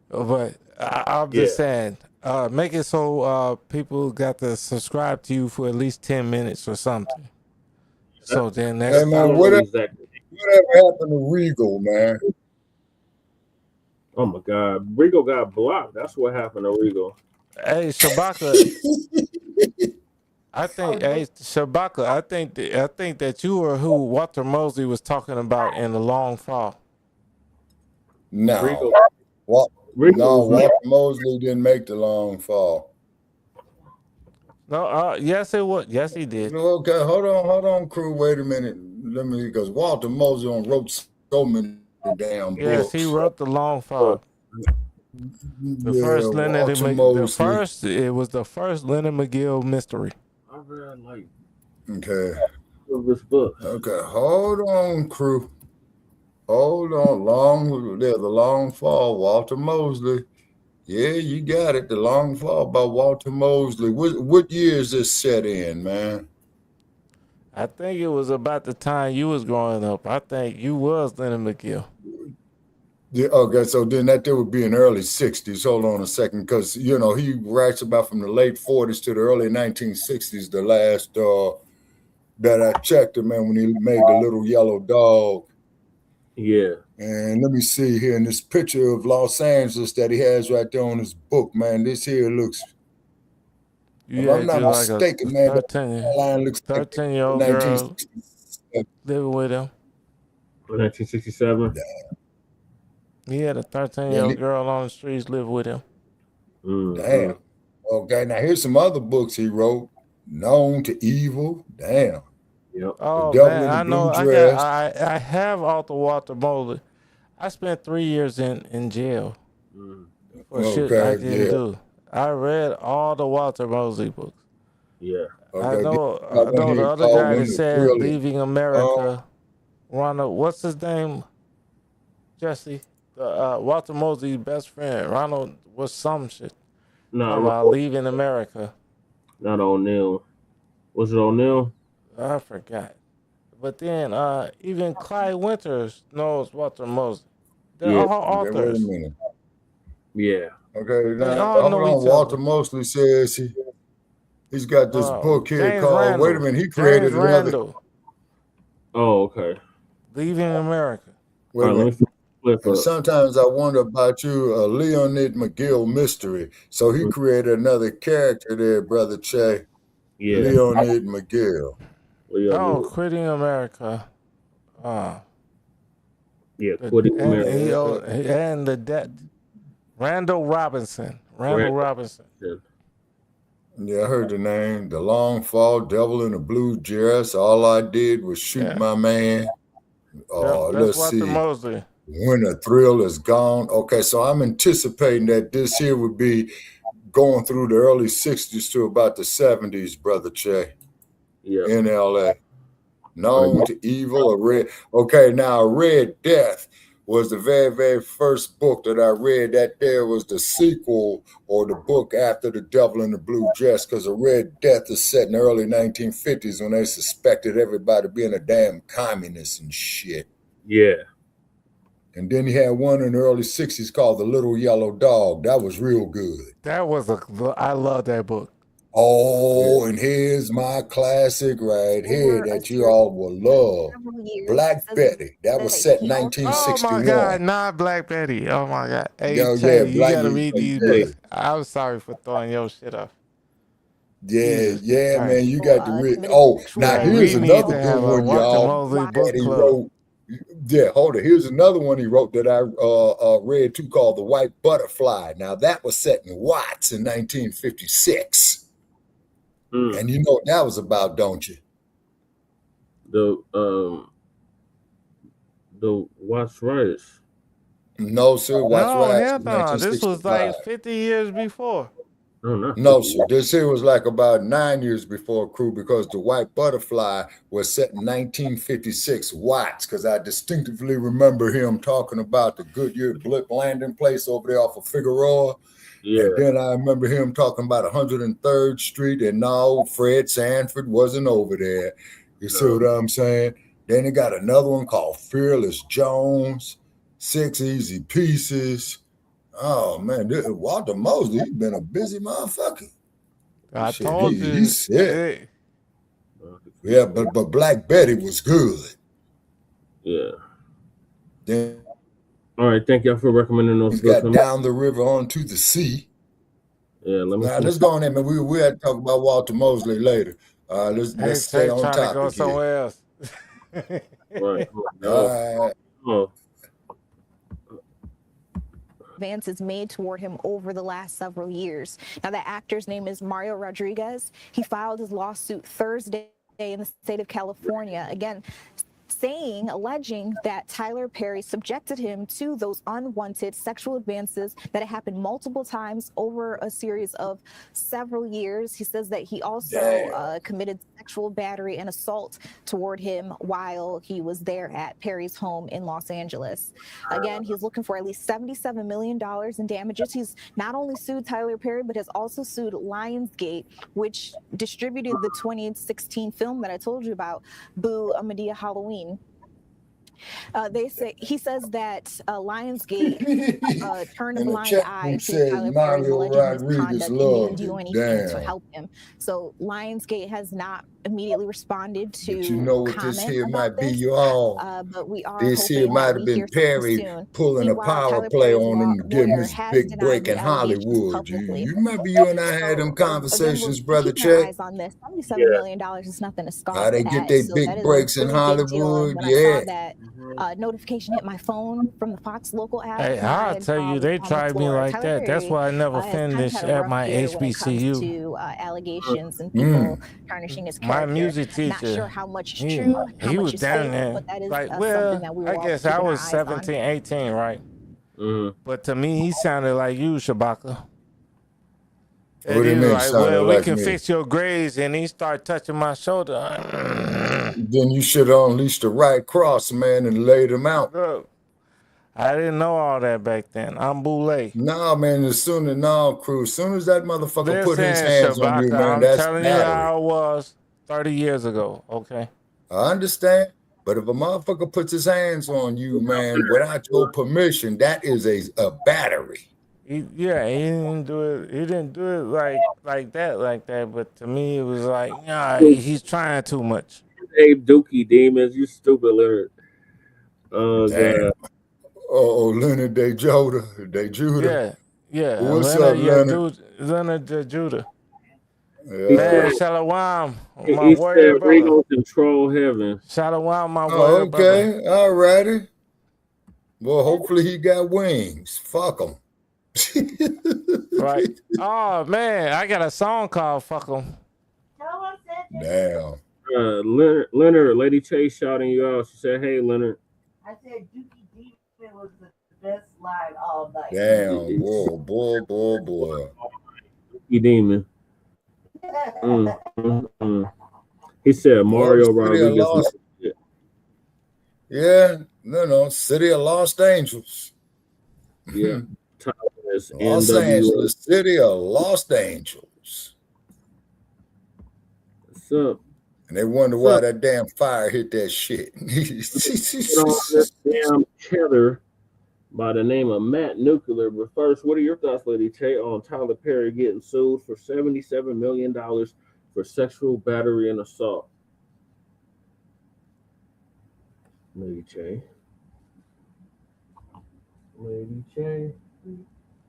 but I'm just saying, make it so people got to subscribe to you for at least 10 minutes or something. So then that's whatever happened to Regal, man? Oh my God, Regal got blocked. That's what happened to Regal. Hey, Shabaka. I think that you were who Walter Mosley was talking about in the long fall. No. Walter Mosley didn't make the long fall. No, yes it was. Yes, he did. Okay, hold on, crew. Wait a minute. Because Walter Mosley wrote so many damn books. Yes, he wrote the long fall. It was the first Leonard McGill mystery. I read like this book. Okay, hold on, crew. Hold on. The long fall, Walter Mosley. Yeah, you got it. The long fall by Walter Mosley. What year is this set in, man? I think it was about the time you was growing up. I think you was Leonard McGill. Yeah, okay, so then that would be in the early 60s. Hold on a second, because, he writes about from the late 40s to the early 1960s, the last that I checked him, man, when he made the little yellow dog. Yeah. And let me see here in this picture of Los Angeles that he has right there on his book, man. This here looks, if I'm not mistaken, man, that line looks 13-year-old girl living with him. 1967. He had a 13-year-old girl on the streets live with him. Damn. Okay, now here's some other books he wrote. Known to Evil. Damn. Yep. Oh, man, I know. I have all the Walter Mosley. I spent 3 years in jail for shit I didn't do. I read all the Walter Mosley books. Yeah. I know the other guy that said Leaving America. Ronald, what's his name? Jesse. Walter Mosley's best friend. Ronald was some shit. No, about Leaving America. Not O'Neill. Was it O'Neill? I forgot. But then even Clyde Winters knows Walter Mosley. They're all authors. Wait a minute. Yeah. Okay, now hold on. Walter Mosley says he's got this book here James called. Randall. Wait a minute, he created James another. Randall. Oh, okay. Leaving America. Wait a minute. And sometimes I wonder about you, a Leonid McGill mystery. So he created another character there, Brother Che. Yeah. Leonid McGill. Quitting America. Yeah, Quitting America. And the debt. Randall Robinson. Robinson. Yeah, I heard the name. The Long Fall, Devil in a Blue Dress. All I did was shoot my man. Let's see. Mosley. When the thrill is gone. Okay, so I'm anticipating that this here would be going through the early 60s to about the 70s, Brother Che, in LA. Known to Evil, a Red. Okay, now Red Death was the very, very first book that I read. That there was the sequel or the book after The Devil in the Blue Dress, because a Red Death is set in the early 1950s when they suspected everybody being a damn communist and shit. Yeah. And then he had one in the early 60s called The Little Yellow Dog. That was real good. I love that book. Oh, and here's my classic right here that you all will love. Blacc Betty. That was set in 1961. Oh my God, not Blacc Betty. Oh my God. Hey, Yo, Che, yeah, you gotta read these books. I'm sorry for throwing your shit off. Yeah, yeah, Christ. man, you got to read. Oh, now here's another good one, y'all. Book He club. wrote. Yeah, hold it. Here's another one he wrote that I read too, called The White Butterfly. Now that was set in Watts in 1956. And you know what that was about, don't you? The Watts Riots. No, sir. Watts Riots. No. This was like 50 years before. No, sir. This here was like about 9 years before Crew, because The White Butterfly was set in 1956 Watts, because I distinctively remember him talking about the Goodyear Blip landing place over there off of Figueroa. Yeah. And then I remember him talking about 103rd Street, and no, Fred Sanford wasn't over there. You see what I'm saying? Then he got another one called Fearless Jones, 6 Easy Pieces. Oh, man, Walter Mosley, he's been a busy motherfucker. I told you. He's sick. Yeah, but Blacc Betty was good. Yeah. Then all right, thank y'all for recommending those. We got Down the River Onto the Sea. Yeah, let's go on in, man. We had to talk about Walter Mosley later. Let's stay on topic. To go somewhere else. Right. Advances made toward him over the last several years. Now, the actor's name is Mario Rodriguez. He filed his lawsuit Thursday in the state of California, again, alleging that Tyler Perry subjected him to those unwanted sexual advances that had happened multiple times over a series of several years. He says that he also committed sexual battery and assault toward him while he was there at Perry's home in Los Angeles. Again, he's looking for at least $77 million in damages. He's not only sued Tyler Perry, but has also sued Lionsgate, which distributed the 2016 film that I told you about, Boo! A Medea Halloween. He says that Lionsgate turned a blind eye to Tyler Perry's alleged misconduct and didn't do anything to help him. So Lionsgate has not immediately responded to but you know what this here might be, this. y'all. But we are this here might have been Perry pulling a power play on him to give him his big break in Hollywood. You remember you and I had them conversations, Brother Che? On this. $77 million is nothing to scoff at. How they get their big breaks in Hollywood? Yeah. Notification hit my phone from the Fox local app. Hey, I'll tell you, they tried me like that. That's why I never finished at my HBCU. To allegations and people tarnishing his character. My music teacher, not sure how much is true, he was down there. But that is like, something that we I guess I was 17, 18, right? But to me, he sounded like you, Shabaka. What do you mean? Like, well, we can fix your grades, and he started touching my shoulder. Then you should have unleashed the right cross, man, and laid him out. Look, I didn't know all that back then. I'm boule. Nah, man, as soon as that motherfucker put his hands on you, man, that's telling battery. You how it was 30 years ago, okay? I understand. But if a motherfucker puts his hands on you, man, without your permission, that is a battery. He didn't do it. He didn't do it like that. But to me, it was like, nah, he's trying too much. Hey, Dookie Demons, you stupid Leonard. Damn. Oh, Leonard De Judah. Yeah. What's up, Leonard? Leonard De Judah. Yeah. Man, Shalom, my he warrior said brother. we gonna control heaven. Shalom, my warrior brother. Okay, all righty. Well, hopefully he got wings. Fuck him. Right. Oh, man, I got a song called Fuck 'em. Damn. Leonard, Lady Chase shouting you out. She said, hey, Leonard. I said Dookie Demon was the best line all night. Damn, boy. Dookie Demon. He said Mario Rodriguez. Yeah, no, City of Lost Angels. Yeah. Los Angeles, City of Lost Angels. What's up? And they wonder why that damn fire hit that shit. This damn cheddar by the name of Matt Nuclear. But first, what are your thoughts, Lady Che, on Tyler Perry getting sued for $77 million for sexual battery and assault? Lady Che.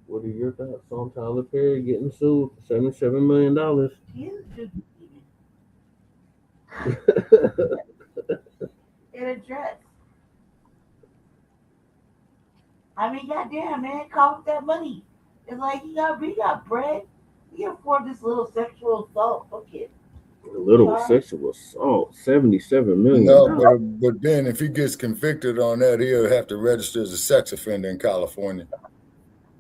What are your thoughts on Tyler Perry getting sued for $77 million? In a dress. I mean, goddamn, man, call that money. It's like he got bread. He can afford this little sexual assault. Okay. A little sexual assault, $77 million. No, but then if he gets convicted on that, he'll have to register as a sex offender in California.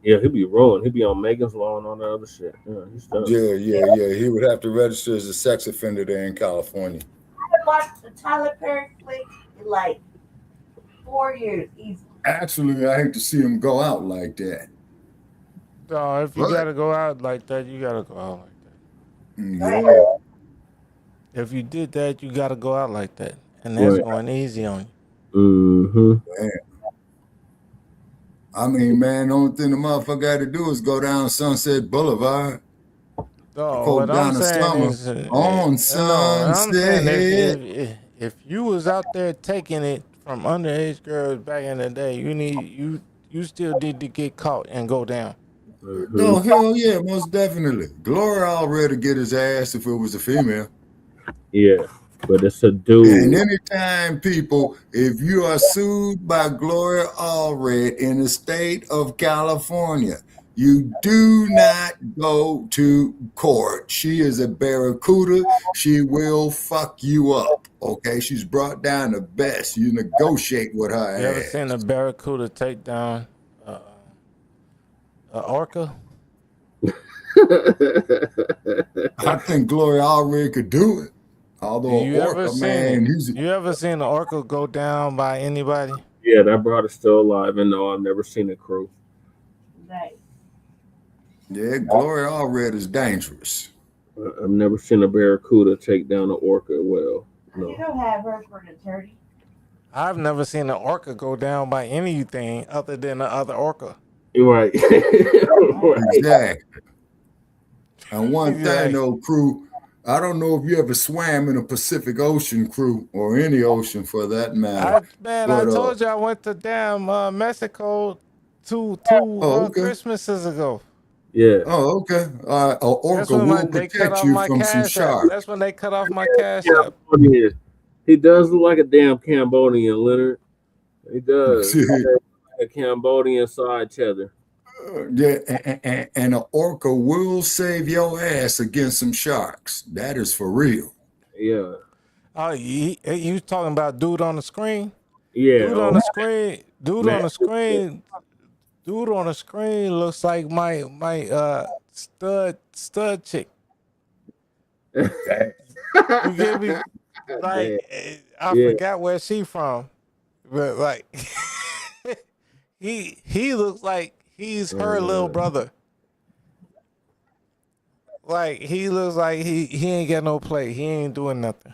Yeah, he'll be rolling. He'll be on Megan's Law and all that other shit. Yeah, he's done. Yeah. He would have to register as a sex offender there in California. I watched the Tyler Perry flick in like 4 years easy. Actually, I hate to see him go out like that. No, if you gotta go out like that, you gotta go out like that. Yeah. If you did that, you gotta go out like that, and that's going easy on you. Mm-hmm. I mean, man, the only thing the motherfucker got to do is go down Sunset Boulevard. No, what I'm saying is, on Sunset. If you was out there taking it from underage girls back in the day, you still need to get caught and go down. No, hell yeah, most definitely. Gloria already get his ass if it was a female. Yeah, but it's a dude. And anytime, people, if you are sued by Gloria Allred in the state of California, you do not go to court. She is a barracuda. She will fuck you up. Okay, she's brought down the best. You negotiate with her. You ever seen a barracuda take down an orca? I think Gloria Allred could do it. Although you ever seen an orca go down by anybody? Yeah, that brother's still alive, and no, I've never seen a crew. Right. Yeah, Gloria Allred is dangerous. I've never seen a barracuda take down an orca. Well, no. You don't have her for an attorney. I've never seen an orca go down by anything other than the other orca. Right. Exactly. And one thing though, crew, I don't know if you ever swam in a Pacific Ocean, crew, or any ocean for that matter. I told you I went to damn Mexico two Christmases ago. Yeah. Oh, okay. An orca will protect you from some sharks. That's when they cut off my cash app. He does look like a damn Cambodian, Leonard. He does. A Cambodian side cheddar. Yeah, and an orca will save your ass against some sharks. That is for real. Yeah. Oh, you talking about dude on the screen? Yeah. Dude on the screen looks like my stud chick. You get me? Like, I forgot where she from, but like he looks like he's her little brother. Like he looks like he ain't got no play. He ain't doing nothing.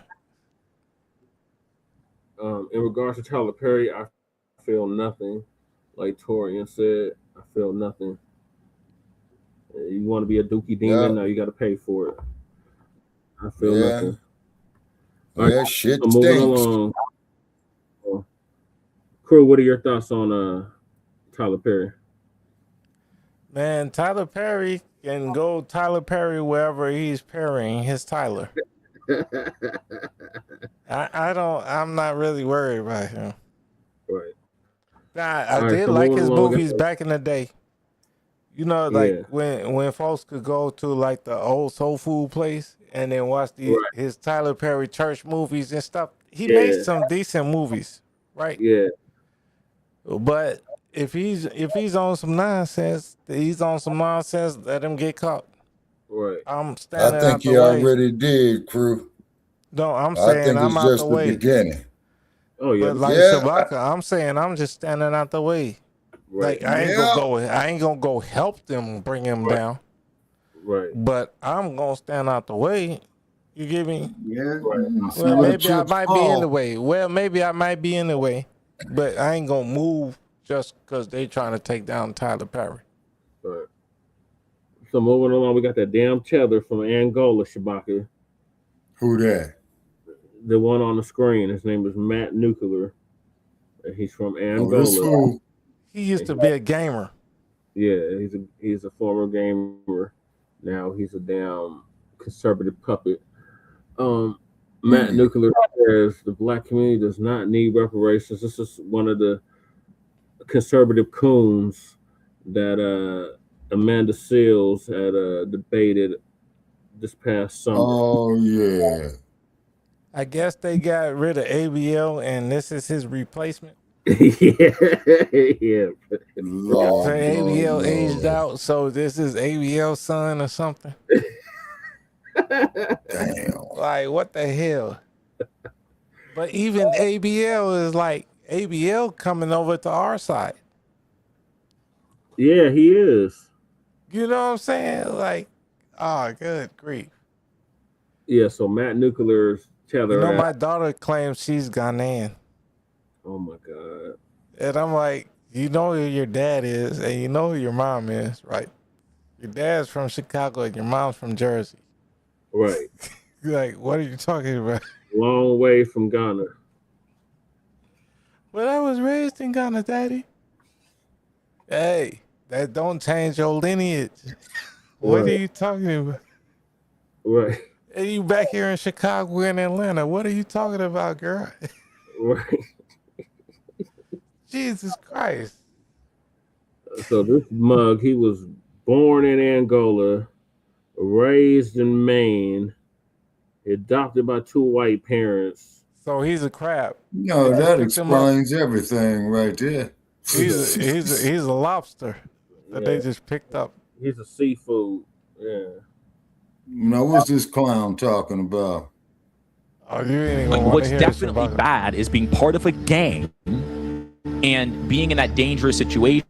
In regards to Tyler Perry, I feel nothing. Like Torian said, I feel nothing. You want to be a dookie demon? No, you got to pay for it. I feel nothing. All right, shit so moving along. Crew, what are your thoughts on Tyler Perry? Man, Tyler Perry can go Tyler Perry wherever he's parrying his Tyler. I'm not really worried about him. Right. I did like his movies back in the day. You know, like when folks could go to like the old soul food place and then watch his Tyler Perry church movies and stuff. He made some decent movies, right? Yeah. But if he's on some nonsense, let him get caught. Right. I'm standing I think out the you way. already did, crew. No, I'm I saying think I'm it's out the just the way. beginning. Oh yeah. But like Yeah. Shabaka, I'm saying I'm just standing out the way. Right. Like I ain't gonna go help them bring him down. Right. But I'm gonna stand out the way. You get me? Yeah. Well, maybe I might be in the way. Well, maybe I might be in the way, but I ain't gonna move just because they trying to take down Tyler Perry. Right. So moving along, we got that damn tether from Angola, Shabaka. Who that? The one on the screen. His name is Matt Nuclear. He's from Angola. This fool. He used to be a gamer. Yeah, he's a former gamer. Now he's a damn conservative puppet. Matt Nuclear says the Black community does not need reparations. This is one of the conservative coons that Amanda Seals had debated this past summer. Oh yeah. I guess they got rid of ABL and this is his replacement. yeah. So ABL aged out, so this is ABL's son or something. Damn. Like what the hell? But even ABL is like ABL coming over to our side. Yeah, he is. You know what I'm saying? Like, good grief. Yeah, so Matt Nuclear's tether. You know, my daughter claims she's Ghanaian. Oh my God. And I'm like, you know who your dad is, and you know who your mom is, right? Your dad's from Chicago and your mom's from Jersey. Right. Like, what are you talking about? Long way from Ghana. Well, I was raised in Ghana, Daddy. Hey, that don't change your lineage. What are you talking about? Right. And you back here in Chicago and Atlanta. What are you talking about, girl? Right. Jesus Christ. So this mug, he was born in Angola, raised in Maine, adopted by two white parents. So he's a crab. No, that explains everything right there. He's a lobster that they just picked up. He's a seafood. Yeah. Now, what's this clown talking about? Oh, you ain't gonna What's definitely bad is being part of a gang and being in that dangerous situation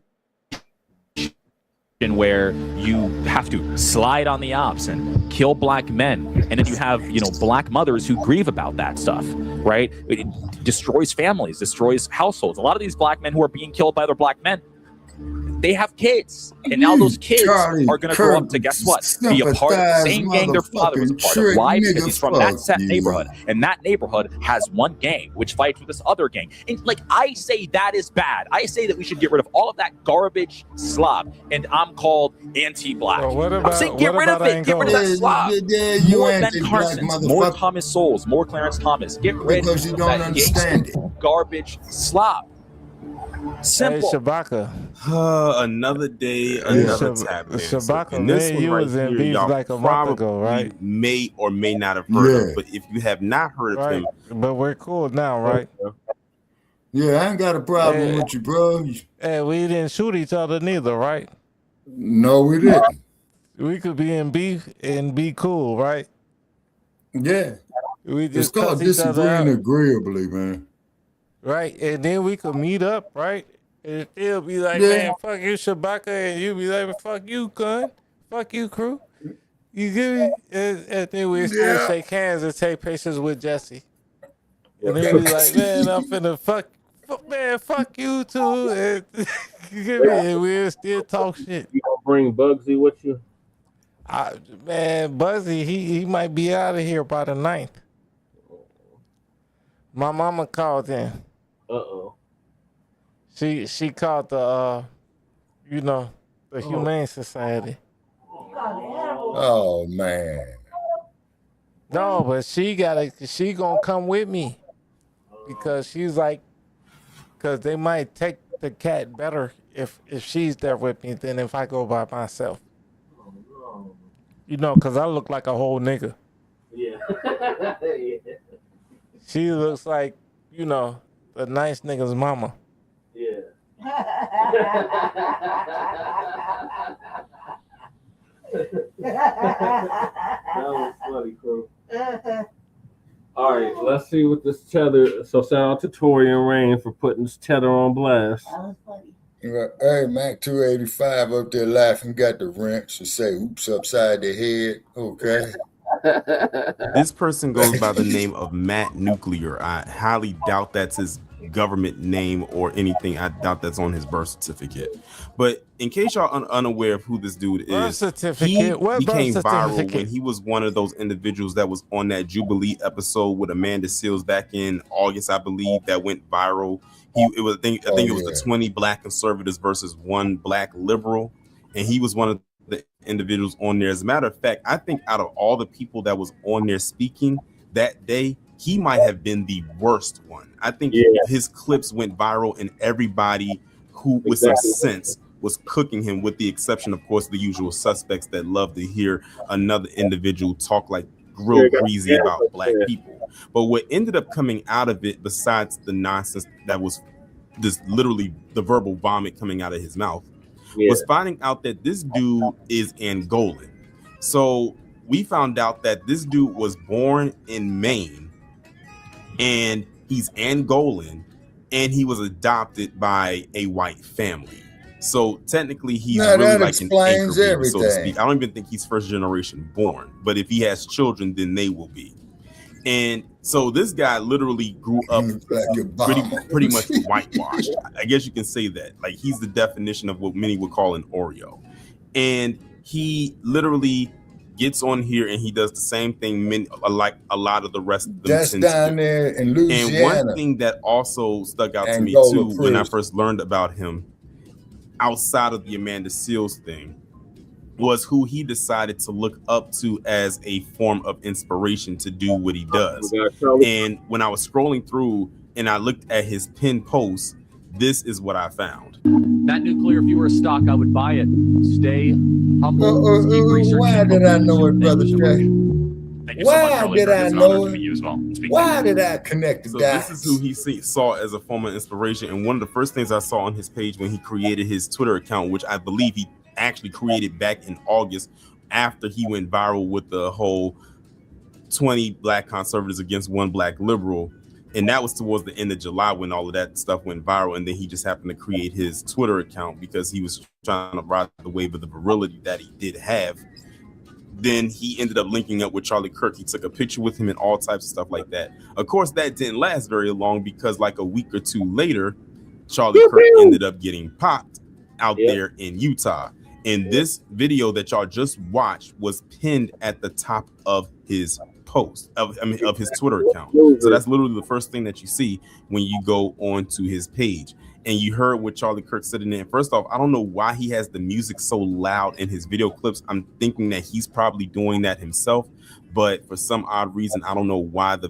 where you have to slide on the ops and kill black men, and then you have black mothers who grieve about that stuff, right? It destroys families, destroys households. A lot of these black men who are being killed by other black men, they have kids, and now those kids are going to grow up to, guess what, be a part of the same gang their father was a part of. Why? Because he's from that set neighborhood, and that neighborhood has one gang which fights with this other gang. And like, I say that is bad. I say that we should get rid of all of that garbage slob, and I'm called anti-black. Well, I'm saying get rid of it. Get rid of that slob. More Ben Carsons, more Thomas Souls, more Clarence Thomas. Get rid of that gangster garbage slob. Simple. Hey, Shabaka. Another day, another tap in. Shabaka, And this man, one you right was in here, beef y'all like a month ago, probably right? may or may not have heard of, but if you have not heard of him, but we're cool now, right? Yeah, I ain't got a problem with you, bro. Hey, we didn't shoot each other neither, right? No, we didn't. We could be in beef and be cool, right? Yeah. We just It's called cuss each other disagreeing out. agreeably, man. Right, and then we could meet up, right? And still be like, Yeah. man, fuck you, Shabaka, and you be like, fuck you, gun, fuck you, crew. You get me? And then we still shake hands and take pictures with Jesse. And then we like, man, I'm finna fuck you too. And, you get me? And we'll still talk shit. You gonna bring Bugsy with you? Man, Buzzy, he might be out of here by the 9th. My mama called in. Uh-oh. She called the the Humane Society. Oh man. No, but she gonna come with me because she's like, because they might take the cat better if she's there with me than if I go by myself. Because I look like a whole nigga. Yeah. She looks like, the nice nigga's mama. Yeah. was funny, crew. All right, let's see what this tether. So shout out to Tori and Rain for putting this tether on blast. That was funny. Hey, Mac 285 up there laughing, got the wrench to say oops upside the head. Okay. This person goes by the name of Matt Nuclear. I highly doubt that's his government name or anything. I doubt that's on his birth certificate. But in case y'all unaware of who this dude is, he became viral when he was one of those individuals that was on that Jubilee episode with Amanda Seales back in August, I believe, that went viral. I think it was the 20 black conservatives versus one black liberal, and he was one of the individuals on there. As a matter of fact, I think out of all the people that was on there speaking that day, he might have been the worst one. I think his clips went viral, and everybody who with some sense was cooking him, with the exception, of course, the usual suspects that love to hear another individual talk like real greasy about black people. But what ended up coming out of it, besides the nonsense that was this literally the verbal vomit coming out of his mouth, was finding out that this dude is Angolan. So we found out that this dude was born in Maine, and he's Angolan, and he was adopted by a white family. So technically, he's really like an anchor baby, so to speak. I don't even think he's first generation born, but if he has children, then they will be. And so this guy literally grew up pretty much whitewashed. I guess you can say that. Like, he's the definition of what many would call an Oreo. And he literally gets on here and he does the same thing like a lot of the rest of them. That's down there in Louisiana. And one thing that also stuck out to me too when I first learned about him, outside of the Amanda Seales thing, was who he decided to look up to as a form of inspiration to do what he does. And when I was scrolling through and I looked at his pinned post, this is what I found. That Nuclear, if you were a stock, I would buy it. Stay humble. Keep researching. Why did I know it, Brother Jay? Why did I know it? Why did I connect the dots? This is who he saw as a form of inspiration. And one of the first things I saw on his page when he created his Twitter account, which I believe he actually created back in August after he went viral with the whole 20 black conservatives against one black liberal. And that was towards the end of July when all of that stuff went viral. And then he just happened to create his Twitter account because he was trying to ride the wave of the virility that he did have. Then he ended up linking up with Charlie Kirk. He took a picture with him and all types of stuff like that. Of course, that didn't last very long because like a week or two later, Charlie Kirk ended up getting popped out there in Utah. And this video that y'all just watched was pinned at the top of his post, of his Twitter account. So that's literally the first thing that you see when you go onto his page. And you heard what Charlie Kirk said in there. First off, I don't know why he has the music so loud in his video clips. I'm thinking that he's probably doing that himself. But for some odd reason, I don't know why the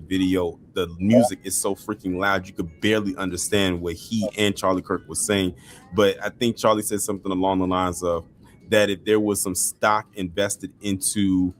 music is so freaking loud. You could barely understand what he and Charlie Kirk was saying. But I think Charlie said something along the lines of that if there was some stock invested into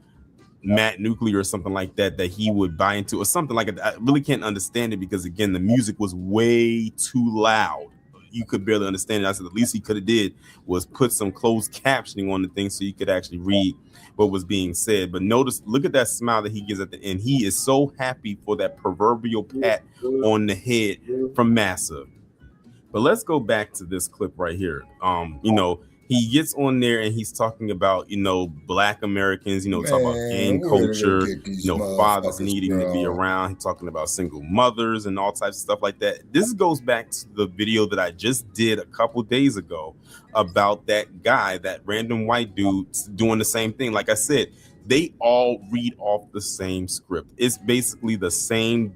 Matt Nuclear or something like that, that he would buy into or something like that. I really can't understand it because, again, the music was way too loud. You could barely understand it. I said the least he could have did was put some closed captioning on the thing so you could actually read what was being said. But notice, look at that smile that he gives at the end. He is so happy for that proverbial pat on the head from Massa. But let's go back to this clip right here. He gets on there and he's talking about, black Americans, talking about gang culture, fathers needing to be around. He's talking about single mothers and all types of stuff like that. This goes back to the video that I just did a couple days ago about that guy, that random white dude doing the same thing. Like I said, they all read off the same script. It's basically the same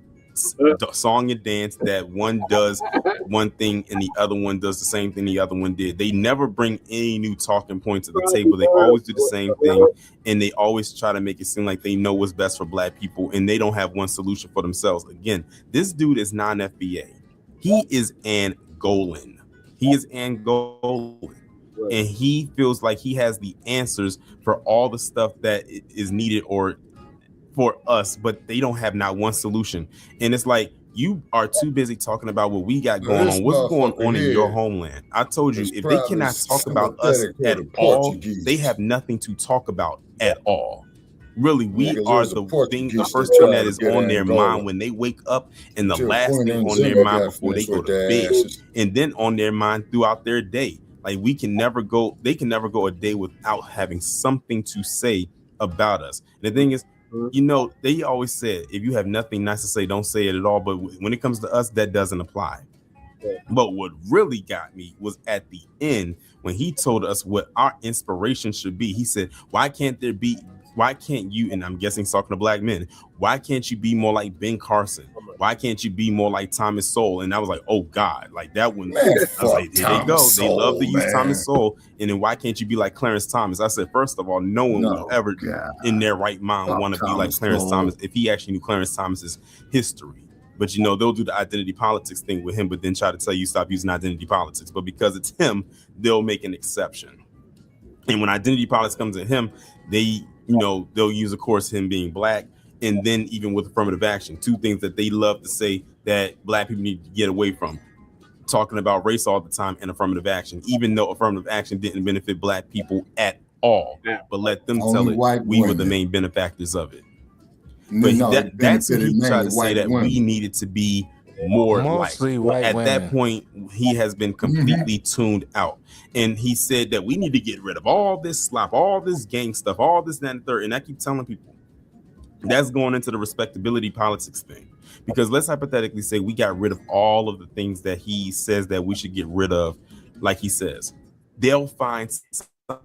song and dance that one does one thing and the other one does the same thing the other one did. They never bring any new talking points to the table. They always do the same thing, and they always try to make it seem like they know what's best for black people, and they don't have one solution for themselves. Again, this dude is non-FBA. He is Angolan. And he feels like he has the answers for all the stuff that is needed or for us, but they don't have not one solution. And it's like, you are too busy talking about what we got going on. What's going on in your homeland? I told you, if they cannot talk about us at all, they have nothing to talk about at all. Really, we are the first thing that is on their mind when they wake up, and the last thing on their mind before they go to bed, and then on their mind throughout their day. Like they can never go a day without having something to say about us. And the thing is, they always said, if you have nothing nice to say, don't say it at all. But when it comes to us, that doesn't apply. But what really got me was at the end when he told us what our inspiration should be. He said, why can't you, and I'm guessing he's talking to black men, why can't you be more like Ben Carson? Why can't you be more like Thomas Sowell? And I was like, oh God, like that one. I was like, here they go. They love to use Thomas Sowell. And then why can't you be like Clarence Thomas? I said, first of all, no one will ever in their right mind want to be like Clarence Thomas if he actually knew Clarence Thomas's history. But they'll do the identity politics thing with him, but then try to tell you stop using identity politics. But because it's him, they'll make an exception. And when identity politics comes at him, they'll use, of course, him being black. And then even with affirmative action, two things that they love to say that black people need to get away from, talking about race all the time and affirmative action, even though affirmative action didn't benefit black people at all. But let them tell it, we were the main benefactors of it. But that's what he tried to say, that we needed to be more mostly like. At women. that point, he has been completely tuned out. And he said that we need to get rid of all this slop, all this gang stuff, all this, that, and third. And I keep telling people, that's going into the respectability politics thing. Because let's hypothetically say we got rid of all of the things that he says that we should get rid of, like he says. They'll find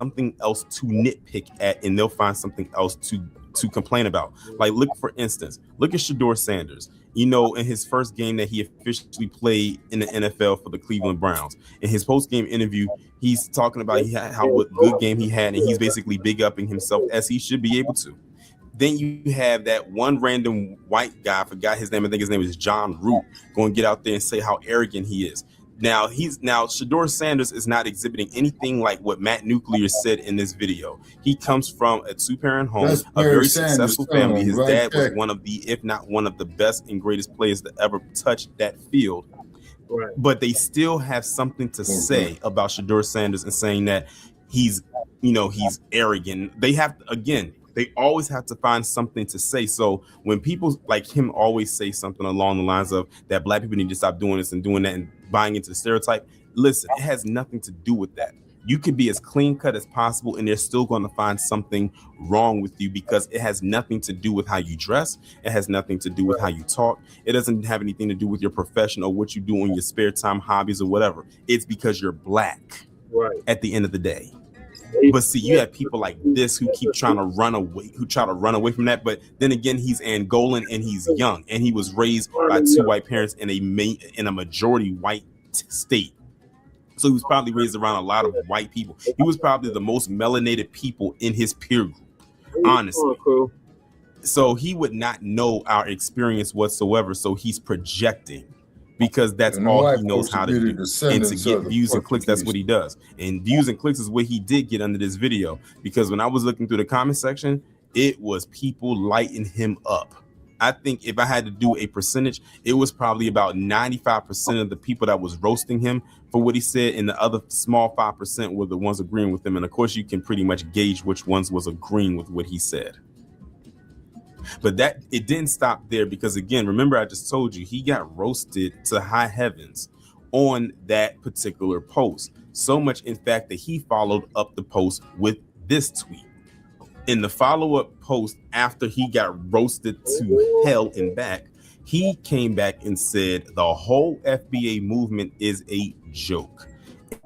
something else to nitpick at, and they'll find something else to complain about. Like, look at Shedeur Sanders. In his first game that he officially played in the NFL for the Cleveland Browns, in his post-game interview, he's talking about what good game he had, and he's basically big upping himself as he should be able to. Then you have that one random white guy, I forgot his name, I think his name is John Root, going to get out there and say how arrogant he is. Now Shedeur Sanders is not exhibiting anything like what Matt Nuclear said in this video. He comes from a two-parent home, a very successful family. His dad was one of the, if not one of the best and greatest players to ever touch that field. Right. But they still have something to say about Shedeur Sanders and saying that he's arrogant. They always have to find something to say. So when people like him always say something along the lines of that black people need to stop doing this and doing that and buying into the stereotype, listen, it has nothing to do with that. You could be as clean cut as possible and they're still going to find something wrong with you, because it has nothing to do with how you dress. It has nothing to do with how you talk. It doesn't have anything to do with your profession or what you do in your spare time, hobbies or whatever. It's because you're black at the end of the day. But see, you have people like this who keep trying to run away from that. But then again, he's Angolan and he's young, and he was raised by two white parents in a majority white state. So he was probably raised around a lot of white people. He was probably the most melanated people in his peer group, honestly. So he would not know our experience whatsoever. So he's projecting, because that's all he knows how to do. And to get views and clicks, that's what he does. And views and clicks is what he did get under this video, because when I was looking through the comment section, it was people lighting him up. I think if I had to do a percentage, it was probably about 95% of the people that was roasting him for what he said, and the other small 5% were the ones agreeing with him. And of course, you can pretty much gauge which ones was agreeing with what he said. But it didn't stop there, because again, remember I just told you he got roasted to high heavens on that particular post. So much, in fact, that he followed up the post with this tweet. In the follow-up post after he got roasted to hell and back, he came back and said the whole FBA movement is a joke.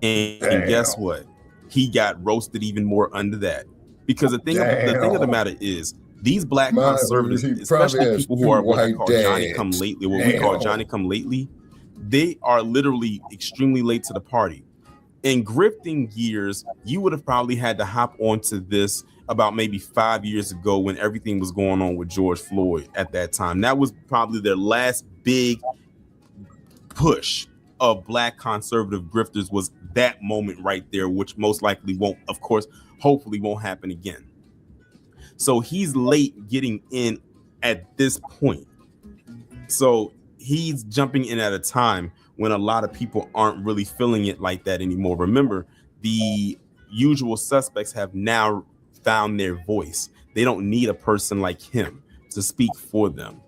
And guess what? He got roasted even more under that. Because the thing of the matter is, these black conservatives, especially people who are what I call Johnny come lately, what we call Johnny come lately, they are literally extremely late to the party. In grifting years, you would have probably had to hop onto this about maybe 5 years ago when everything was going on with George Floyd at that time. That was probably their last big push of black conservative grifters, was that moment right there, which most likely won't, of course, hopefully won't happen again. So he's late getting in at this point. So he's jumping in at a time when a lot of people aren't really feeling it like that anymore. Remember, the usual suspects have now found their voice. They don't need a person like him to speak for them.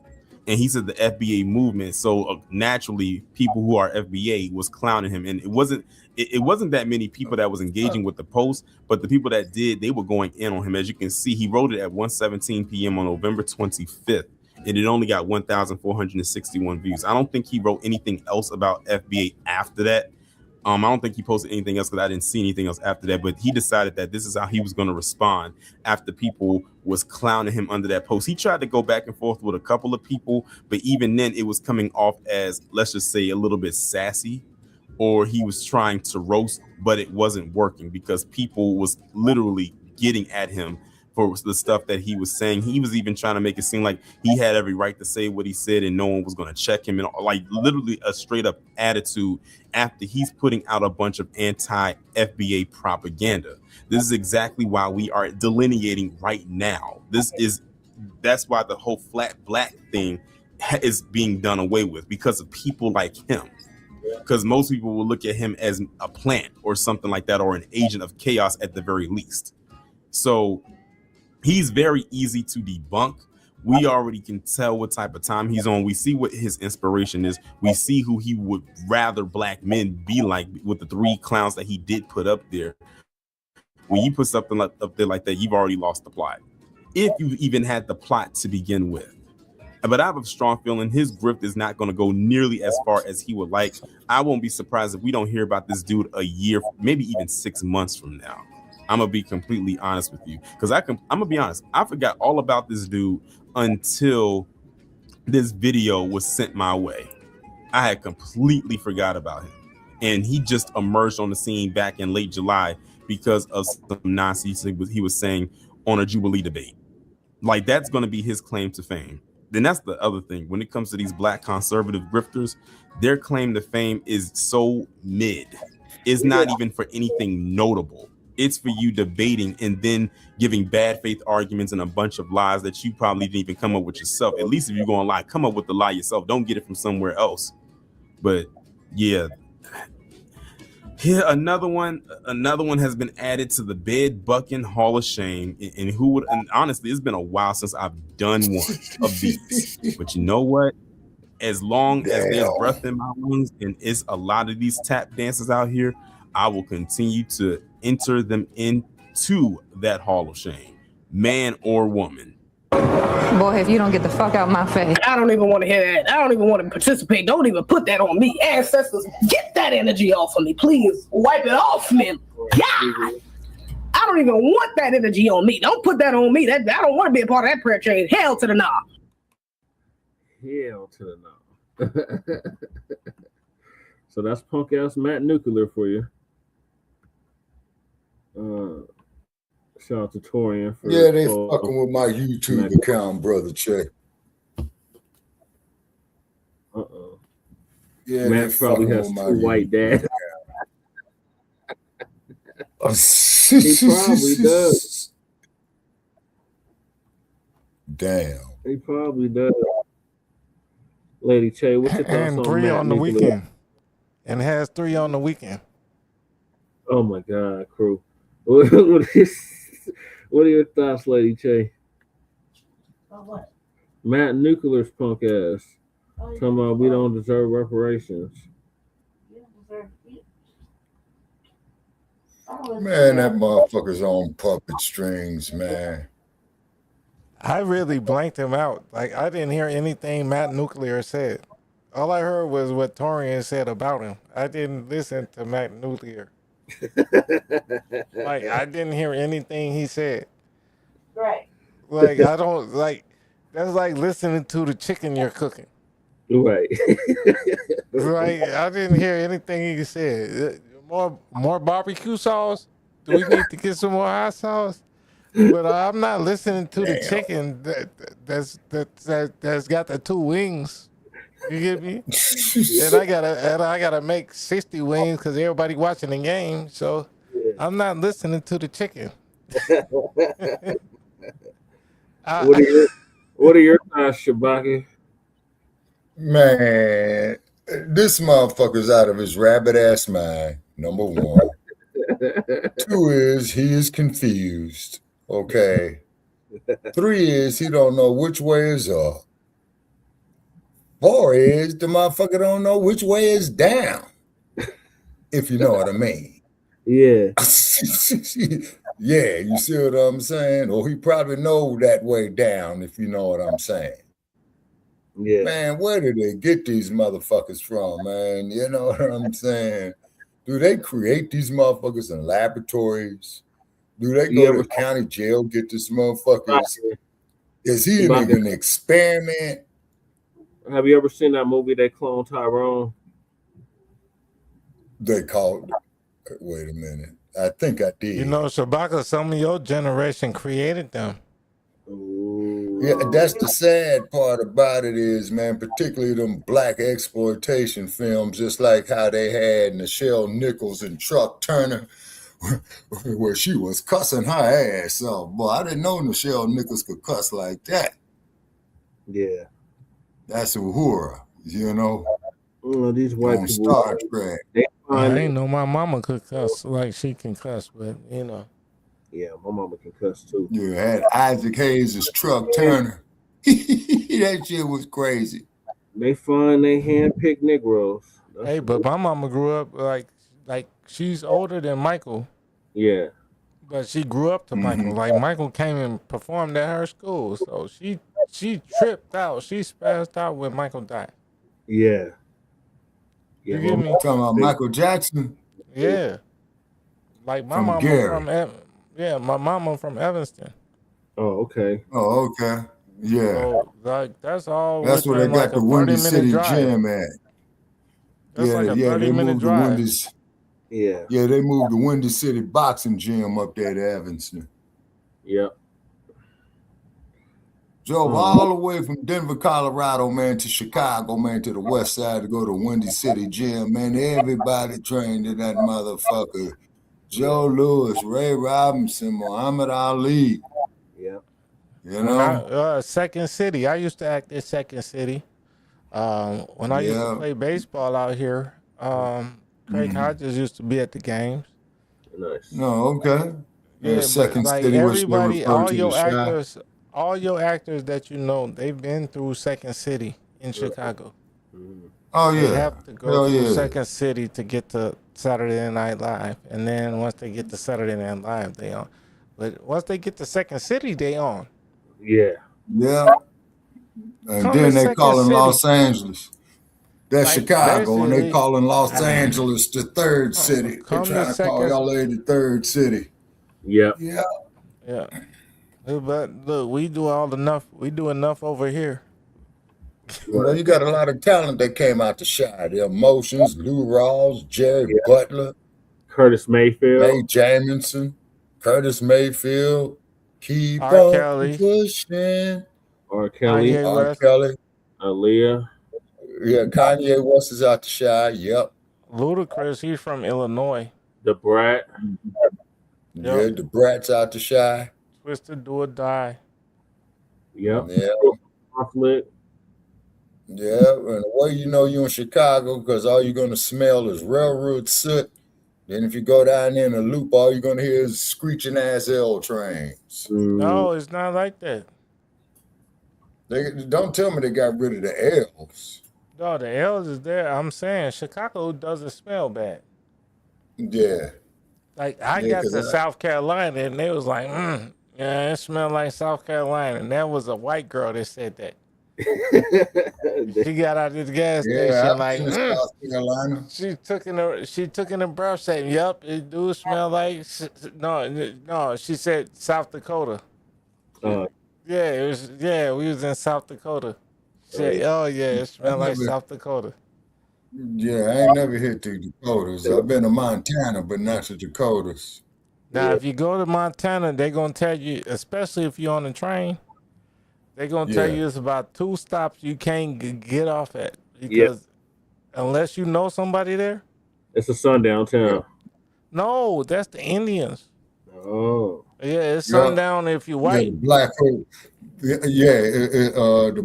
And he said the FBA movement. So naturally, people who are FBA was clowning him, and it wasn't that many people that was engaging with the post, but the people that did, they were going in on him. As you can see, he wrote it at 1:17 p.m. on November 25th, and it only got 1,461 views. I don't think he wrote anything else about FBA after that. I don't think he posted anything else because I didn't see anything else after that, but he decided that this is how he was going to respond after people was clowning him under that post. He tried to go back and forth with a couple of people, but even then it was coming off as, let's just say, a little bit sassy, or he was trying to roast, but it wasn't working because people was literally getting at him for the stuff that he was saying. He was even trying to make it seem like he had every right to say what he said and no one was going to check him, and like literally a straight up attitude after he's putting out a bunch of anti-FBA propaganda. This is exactly why we are delineating right now. That's why the whole flat black thing is being done away with, because of people like him. Because most people will look at him as a plant or something like that, or an agent of chaos at the very least. So he's very easy to debunk. We already can tell what type of time he's on. We see what his inspiration is. We see who he would rather black men be like with the 3 clowns that he did put up there. When you put something up there like that, you've already lost the plot, if you even had the plot to begin with. But I have a strong feeling his grift is not going to go nearly as far as he would like. I won't be surprised if we don't hear about this dude a year, maybe even 6 months from now. I'm gonna be completely honest with you, because I'm gonna be honest. I forgot all about this dude until this video was sent my way. I had completely forgot about him, and he just emerged on the scene back in late July because of some nonsense he was saying on a Jubilee debate. Like, that's gonna be his claim to fame. Then that's the other thing. When it comes to these black conservative grifters, their claim to fame is so mid. It's not even for anything notable. It's for you debating and then giving bad faith arguments and a bunch of lies that you probably didn't even come up with yourself. At least if you're going to lie, come up with the lie yourself. Don't get it from somewhere else. But yeah. Here, another one has been added to the bed bucking Hall of Shame. And honestly, it's been a while since I've done one of these. But you know what? As long as there's breath in my lungs and it's a lot of these tap dancers out here, I will continue to enter them into that Hall of Shame, man or woman. Boy, if you don't get the fuck out my face. I don't even want to hear that. I don't even want to participate. Don't even put that on me. Ancestors, get that energy off of me, please. Wipe it off me. Yeah. I don't even want that energy on me. Don't put that on me. I don't want to be a part of that prayer chain. Hell to the nah. Hell to the nah. So that's punk ass Matt Nuclear for you. Shout out to Torian for they fucking with my YouTube account, brother Che. Yeah, Matt probably has 2 white dads. He probably does. Damn. He probably does. Lady Che, what's your thoughts and on 3 Matt on the Nuclear? weekend. And has 3 on the weekend. Oh my God, crew. What are your thoughts, Lady Che? What? Matt Nuclear's punk ass. Talking about we don't deserve reparations. Man, that motherfucker's on puppet strings, man. I really blanked him out. Like, I didn't hear anything Matt Nuclear said. All I heard was what Torian said about him. I didn't listen to Matt Nuclear. Like, I didn't hear anything he said. Right. Like, I don't, like, that's like listening to the chicken you're cooking. Right. Right. I didn't hear anything he said. More barbecue sauce? Do we need to get some more hot sauce? But I'm not listening to the chicken that's got the 2 wings. You get me? And I gotta make 60 wings because everybody watching the game. So I'm not listening to the chicken. What are your thoughts, Shabaki? Man, this motherfucker's out of his rabbit ass mind. Number one. Two is he is confused. Okay. Three is he don't know which way is up. Four is the motherfucker don't know which way is down. If you know what I mean. Yeah. Yeah, you see what I'm saying? Or he probably know that way down, if you know what I'm saying. Yeah. Man, where did they get these motherfuckers from, man? You know what I'm saying? Do they create these motherfuckers in laboratories? Do they go to the county jail, get this motherfuckers? Is he in an experiment? Have you ever seen that movie They Clone Tyrone? They called. Wait a minute. I think I did. You know, Shabaka, some of your generation created them. Yeah, that's the sad part about it is, man, particularly them black exploitation films, just like how they had Nichelle Nichols and Truck Turner, where she was cussing her ass off. Boy, I didn't know Nichelle Nichols could cuss like that. Yeah. That's Aurora, you know. These white on people. Star Trek. I ain't know my mama could cuss like she can cuss, but you know. Yeah, my mama can cuss too. You had Isaac Hayes as Truck Turner. That shit was crazy. They find they handpicked Negroes. Hey, but my mama grew up like she's older than Michael. Yeah. But she grew up to Michael. Like Michael came and performed at her school. So she tripped out. She spazzed out when Michael died. Yeah. You get me? Talking about Michael Jackson? Yeah. Like my From mama Gary. my mama from Evanston. Oh, okay. Oh, okay. Yeah. So, like that's all. That's where they got the Windy City Gym at. That's like a 30-minute drive. Yeah. Yeah, they moved the Windy City Boxing Gym up there to Evanston. Yep. Drove all the way from Denver, Colorado, man, to Chicago, man, to the west side to go to Windy City Gym, man. Everybody trained in that motherfucker. Joe Louis, Ray Robinson, Muhammad Ali. Yep. You know? Second City. I used to act at Second City. When I used to play baseball out here, Craig Hodges used to be at the games. Nice. No, okay. Yeah, Second like City, everybody, all your actors. all your actors that you know, they've been through Second City in Chicago. Oh yeah. They have to go through Second City to get to Saturday Night Live, and then once they get to Saturday Night Live, they on. But once they get to Second City, they on. Yeah. Yeah. And then they call in Los Angeles. That's like Chicago, and they calling Los Angeles the third city. They're trying to call LA the third city. Yeah. Yeah. Yeah. But look, we do enough over here. Well, you got a lot of talent that came out the Chi. The Emotions, Lou Rawls, Jerry Butler, Curtis Mayfield, Mae Jamison, Curtis Mayfield, keep R. on Kelly. pushing. R. Kelly, R. Kelly, Aaliyah. Yeah, Kanye West is out the Chi. Yep. Ludacris, he's from Illinois. The Brat. Yeah, the Brat's out the Chi. Twisted Do or Die. Yep. Yeah. Conflict. Yeah, and the way you know you're in Chicago, because all you're going to smell is railroad soot. Then if you go down there in the loop, all you're going to hear is screeching ass L trains. No, it's not like that. They don't tell me they got rid of the L's. No, the L's is there. I'm saying Chicago doesn't smell bad. Yeah. Like I got to South Carolina and they was like, yeah, it smelled like South Carolina. And that was a white girl that said that. She got out of this gas station like South Carolina. She took in her breath saying, "Yep, it do smell like no." She said South Dakota. Yeah, it was. Yeah, we was in South Dakota. She said, "Oh yeah, it smelled like South Dakota." Yeah, I ain't never hit the Dakotas. I've been to Montana, but not the Dakotas. Now, if you go to Montana, they're gonna tell you, especially if you're on the train. They're going to tell you it's about 2 stops you can't get off at. Because unless you know somebody there. It's a sundown town. No, that's the Indians. Oh. Yeah, it's sundown if you're white. Yeah, the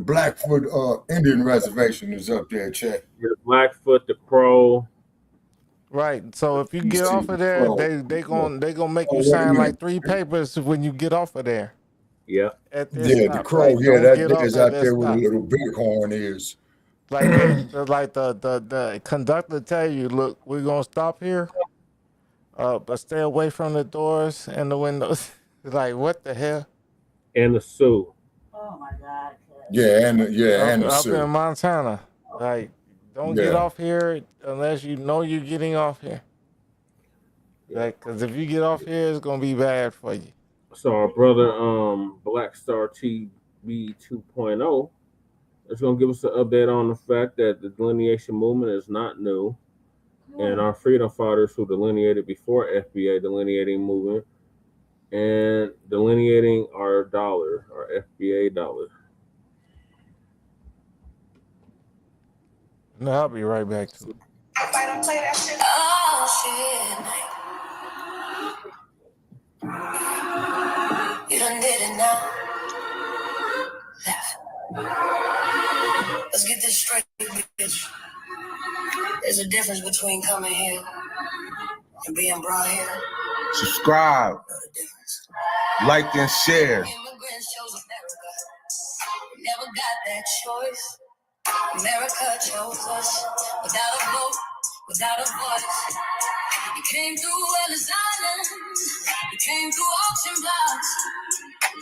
Blackfoot Indian Reservation is up there, Chet. The Blackfoot, the Crow. Right. So if you get off of there, they gonna make you sign like 3 papers when you get off of there. Yeah. At this Yeah, stop, the Crow. like, Yeah, don't get that off is at out this there where the stop. little bighorn is. Like the conductor tell you, look, we're gonna stop here, but stay away from the doors and the windows. Like, what the hell? And the Sioux. Oh my God. Yeah, and the Up Sioux. in Montana. Like, don't get off here unless you know you're getting off here. Like, cause if you get off here, it's gonna be bad for you. So our brother, Black Star TV 2.0, is going to give us an update on the fact that the delineation movement is not new, and our freedom fighters who delineated before FBA Delineating Movement and delineating our dollar, our FBA dollar. No, I'll be right back to it. Oh shit. You done did it now. Let's get this straight, bitch. There's a difference between coming here and being brought here. Subscribe, like, and share. Immigrants chose America. We never got that choice. America chose us without a vote, without a voice. You came through Ellis Island. You came through auction blocks.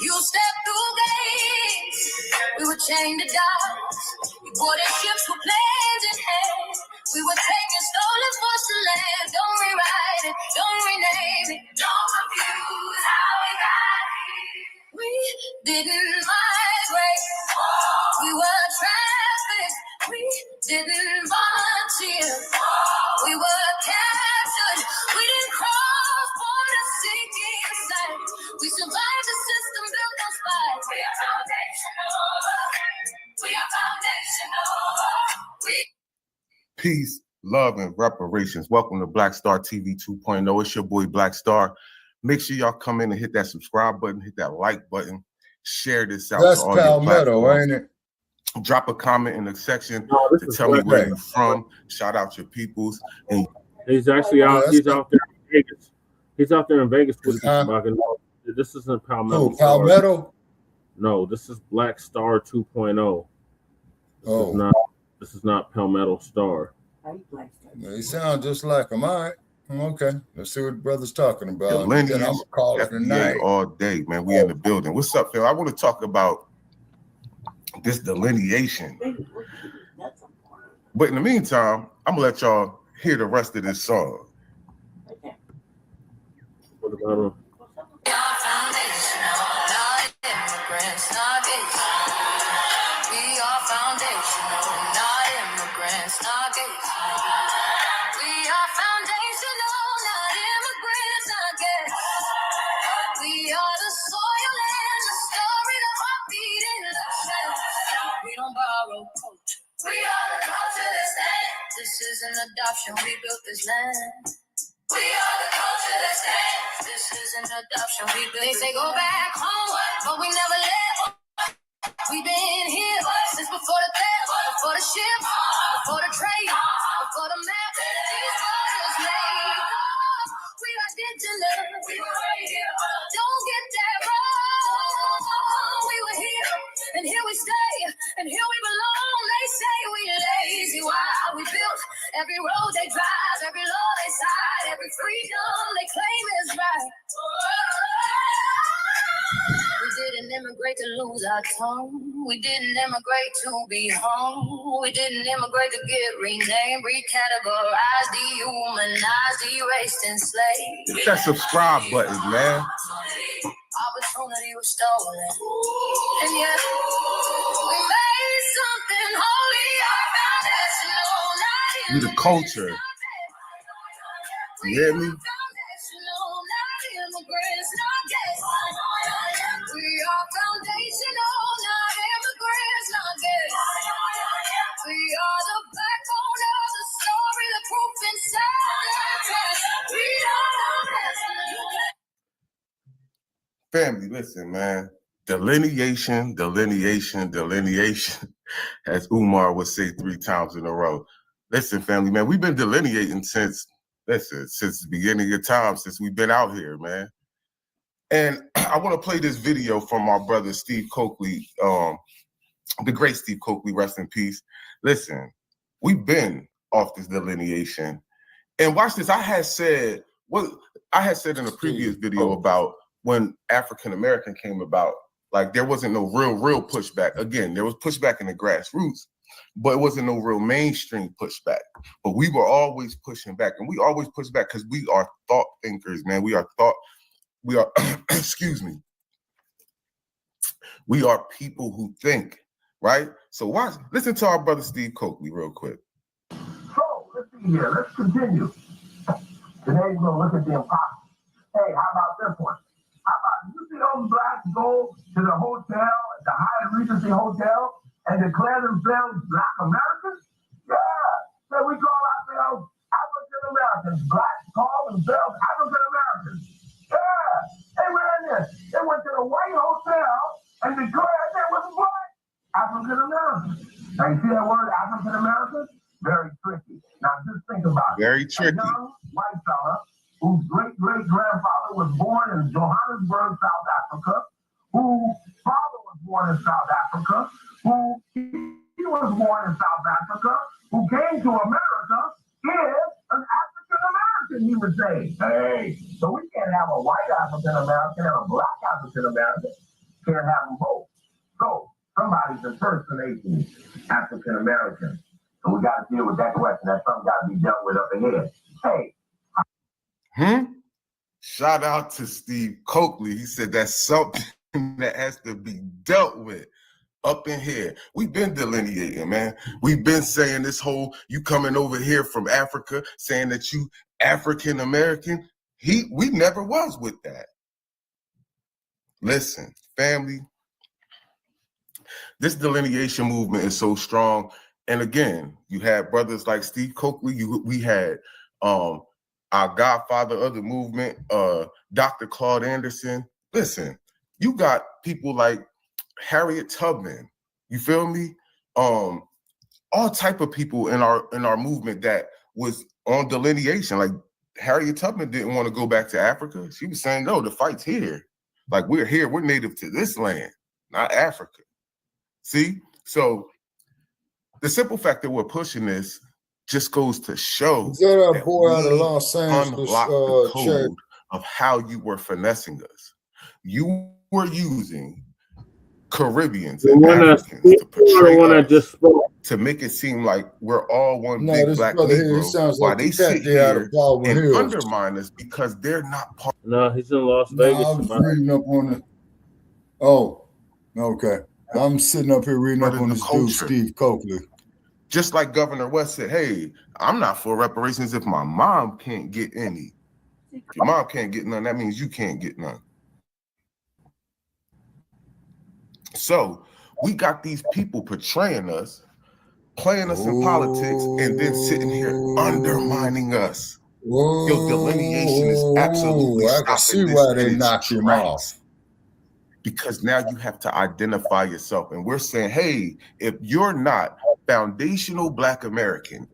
You stepped through gates. We were chained to docks. We boarded ships with planes in hand. We were taking stolen foster land. Don't rewrite it. Don't rename it. Don't confuse how we got here. We didn't migrate. We were trafficked. We didn't volunteer. We were captured. We didn't cross borders seeking asylum. We survived the system built on spies. We are foundational. We are foundational. Peace, love, and reparations. Welcome to Black Star TV 2.0. It's your boy Black Star. Make sure y'all come in and hit that subscribe button, hit that like button, share this out That's to all Palmetto, your ain't platforms. it? Drop a comment in the section to is tell me where Blacc. you're from. Shout out your peoples. And He's actually out. He's out there in Vegas. He's out there in Vegas with Tupac. This isn't Palmetto. Who, Palmetto? No, this is Black Star 2.0. This is not Palmetto Star. They sound just like him. All right. Okay. Let's see what the brother's talking about. Then I'm Delineated, gonna call it FBA tonight. all day, man. We in the building. What's up, Phil? I want to talk about this delineation. But in the meantime, I'm gonna let y'all hear the rest of this song. What about him? We are foundational, not immigrants, not gays. We are foundational, not immigrants, not gays. We are the soil and the story, the heartbeat in the chest. We don't borrow culture. We are the culture that stands. This is an adoption, we built this land. We are the culture that stands. This is an adoption, we built this land. They say go back home, but we never let. We've been here since before the tap, before the ship, before the trade, before the map. These borders made. We are digital. We were right here. Don't get that wrong. We were here, and here we stay, and here we belong. They say we lazy while we built every road they drive, every law they side, every freedom they claim is right. We didn't immigrate to lose our tongue. We didn't immigrate to be hung. We didn't immigrate to get renamed, recategorized, dehumanized, erased, enslaved. Hit that subscribe button, man. Opportunity was stolen. And yet, we made something holy. We the culture. You hear me? We are foundational, not immigrants, not gays. We are the backbone of the story, the proof inside. We are foundational. Family, listen, man. Delineation, as UMAR would say 3 times in a row. Listen, family, man, we've been delineating since the beginning of time, since we've been out here, man. And I want to play this video from our brother Steve Coakley, the great Steve Coakley, rest in peace. Listen, we've been off this delineation. And watch this. I had said in a previous video about when African American came about, like there wasn't no real pushback. Again, there was pushback in the grassroots, but it wasn't no real mainstream pushback. But we were always pushing back, and we always push back because we are thought thinkers, man. We are excuse me. We are people who think, right? So listen to our brother Steve Coakley real quick. So let's see here. Let's continue. Today we're gonna look at the impossible. Hey, how about this one? How about you see those blacks go to the hotel, the Hyatt Regency Hotel, and declare themselves Black Americans? Yeah. So we call ourselves African Americans. Blacks call themselves African Americans. Yeah. They ran this. They went to the white hotel and declared they was black African Americans. Now you see that word African Americans? Very tricky. Now just think about it. Very tricky. A young white fella whose great-great-grandfather was born in Johannesburg, South Africa, whose father was born in South Africa, who he was born in South Africa, who came to America, is an African American, he would say. Hey, so we can't have a white African American and a black African American. Can't have them both. So somebody's impersonating African Americans. So we got to deal with that question. That's something got to be dealt with up ahead. Hey. Shout out to Steve Coakley. He said that's something that has to be dealt with up in here. We've been delineating, man. We've been saying this whole, you coming over here from Africa, saying that you African American. We never was with that. Listen, family, this delineation movement is so strong. And again, you had brothers like Steve Coakley. We had our godfather of the movement, Dr. Claude Anderson. Listen, you got people like Harriet Tubman. You feel me? All type of people in our movement that was on delineation. Like Harriet Tubman didn't want to go back to Africa. She was saying, no, the fight's here. Like we're here. We're native to this land, not Africa. See? So the simple fact that we're pushing this just goes to show that boy out of Los Angeles, unlock the code of how you were finessing us. You were using Caribbeans and Africans to portray us, to make it seem like we're all one big black Negro, while they sit here and undermine us because they're not part. No, he's in Las Vegas. I was reading up on it. Oh, okay. I'm sitting up here reading up on this dude, Steve Coakley. Just like Governor West said, hey, I'm not for reparations if my mom can't get any. If your mom can't get none, that means you can't get none. So we got these people portraying us, playing us in politics, and then sitting here undermining us. Your delineation is absolutely I can see why they knocked him off. Because now you have to identify yourself. And we're saying, hey, if you're not foundational Black American,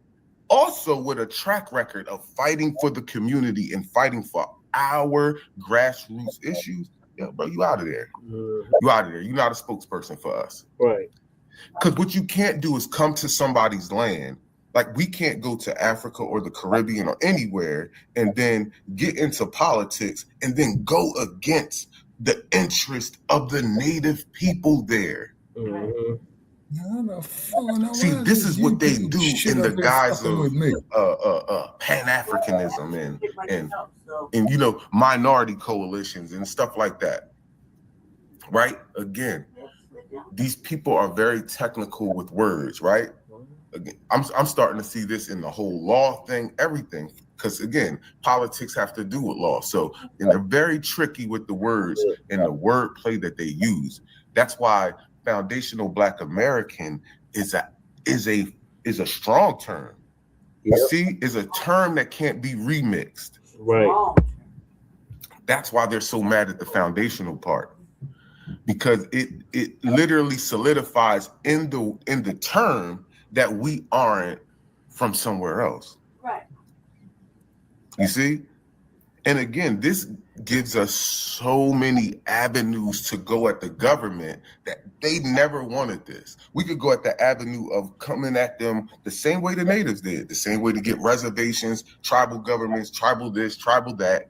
also with a track record of fighting for the community and fighting for our grassroots issues, yeah, bro, you out of there. You out of there. You're not a spokesperson for us. Right. Because what you can't do is come to somebody's land. Like we can't go to Africa or the Caribbean or anywhere and then get into politics and then go against the interest of the native people there. See, this is what they do in the guise of Pan-Africanism and you know, minority coalitions and stuff like that. Right? Again, these people are very technical with words, right? Again, I'm starting to see this in the whole law thing, everything. Because again, politics have to do with law. So and they're very tricky with the words and the wordplay that they use. That's why foundational Black American is a strong term. You see, is a term that can't be remixed. Right. That's why they're so mad at the foundational part, because it literally solidifies in the term that we aren't from somewhere else. Right. You see? And again, this gives us so many avenues to go at the government that they never wanted this. We could go at the avenue of coming at them the same way the natives did, the same way to get reservations, tribal governments, tribal this, tribal that,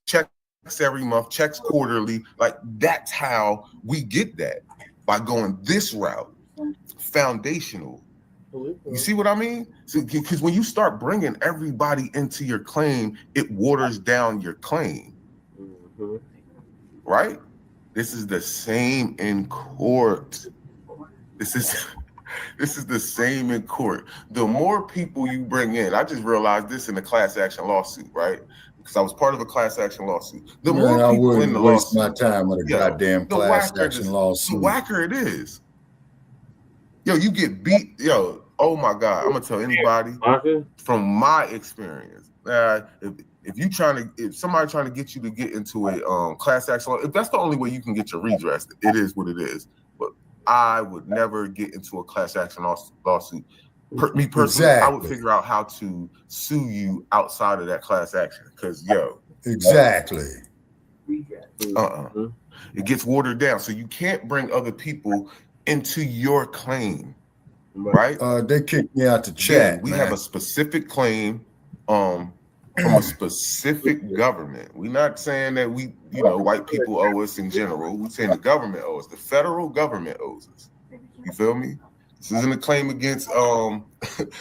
checks every month, checks quarterly. Like, that's how we get that, by going this route, foundational. You see what I mean? So, because when you start bringing everybody into your claim, it waters down your claim. Right? This is the same in court. This is the same in court. The more people you bring in, I just realized this in the class action lawsuit, right? Because I was part of a class action lawsuit. The more I people wouldn't in the waste lawsuit, my time with a goddamn class action the lawsuit. whacker it is. Yo, you get beat. Yo, oh my God. I'm gonna tell anybody from my experience. If somebody trying to get you to get into a class action law, if that's the only way you can get your redress, it is what it is. But I would never get into a class action lawsuit. Me personally, I would figure out how to sue you outside of that class action. Because exactly. It gets watered down. So you can't bring other people into your claim, right? They kicked me out the chat. We have a specific claim from a specific government. We're not saying that white people owe us in general. We're saying the government owes us. The federal government owes us. You feel me? This isn't a claim against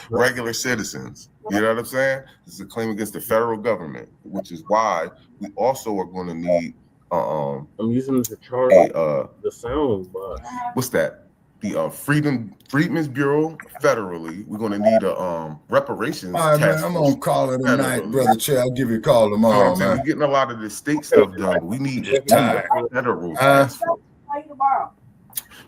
regular citizens. You know what I'm saying? This is a claim against the federal government, which is why we also are going to need I'm using this to charge the sound box. What's that? The Freedmen's Bureau federally. We're going to need a reparations. All right, man. I'm gonna call it a night, brother Che. I'll give you a call tomorrow, man. We're getting a lot of the state stuff done, but we need federal task force.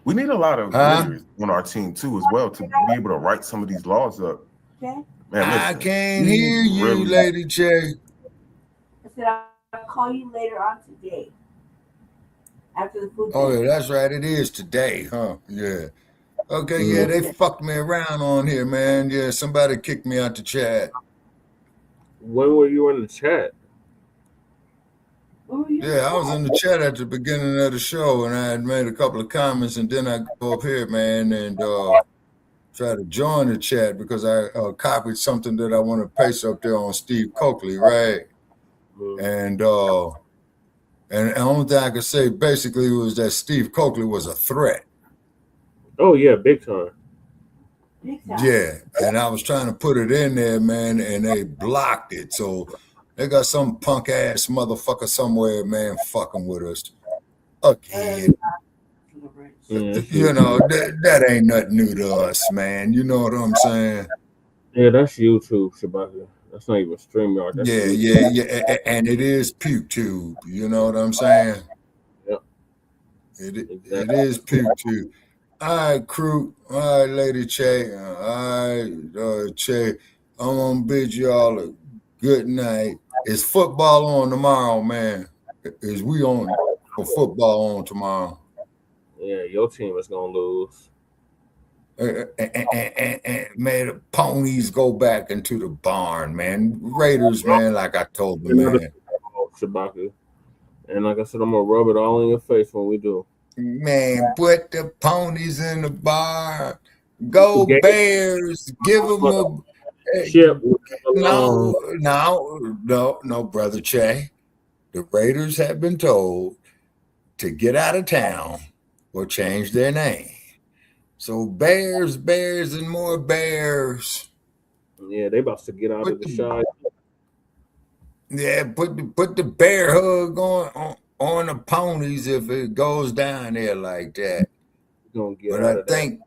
We need a lot of lawyers on our team too, as well, to be able to write some of these laws up. Okay. Man, I can't hear you, Lady Che. I said I'll call you later on today. After the food. Oh, yeah, that's right. It is today, huh? Yeah. Okay, yeah, they fucked me around on here, man. Yeah, somebody kicked me out the chat. When were you in the chat? Yeah, I was in the chat at the beginning of the show, and I had made a couple of comments, and then I go up here, man, and try to join the chat because I copied something that I want to paste up there on Steve Coakley, right? And the only thing I could say basically was that Steve Coakley was a threat. Oh yeah, big time. Yeah, and I was trying to put it in there, man, and they blocked it. So they got some punk ass motherfucker somewhere, man, fucking with us again. You know, that ain't nothing new to us, man. You know what I'm saying? Yeah, that's YouTube, Shabaka. That's not even StreamYard. That's Yeah, and it is PewTube. You know what I'm saying? Yep. It is PewTube. All right, crew. All right, Lady Che. All right, Che. I'm gonna bid y'all a good night. Is football on tomorrow, man? Is we on for football on tomorrow? Yeah, your team is gonna lose. And may the ponies go back into the barn, man. Raiders, man, like I told them, man. Shabaka. And like I said, I'm gonna rub it all in your face when we do. Man, put the ponies in the barn. Go Bears. Give them a no, Brother Che. The Raiders have been told to get out of town or change their name. So Bears, and more Bears. Yeah, they about to get out of the shot. Yeah, put the bear hug on the ponies if it goes down there like that. But I think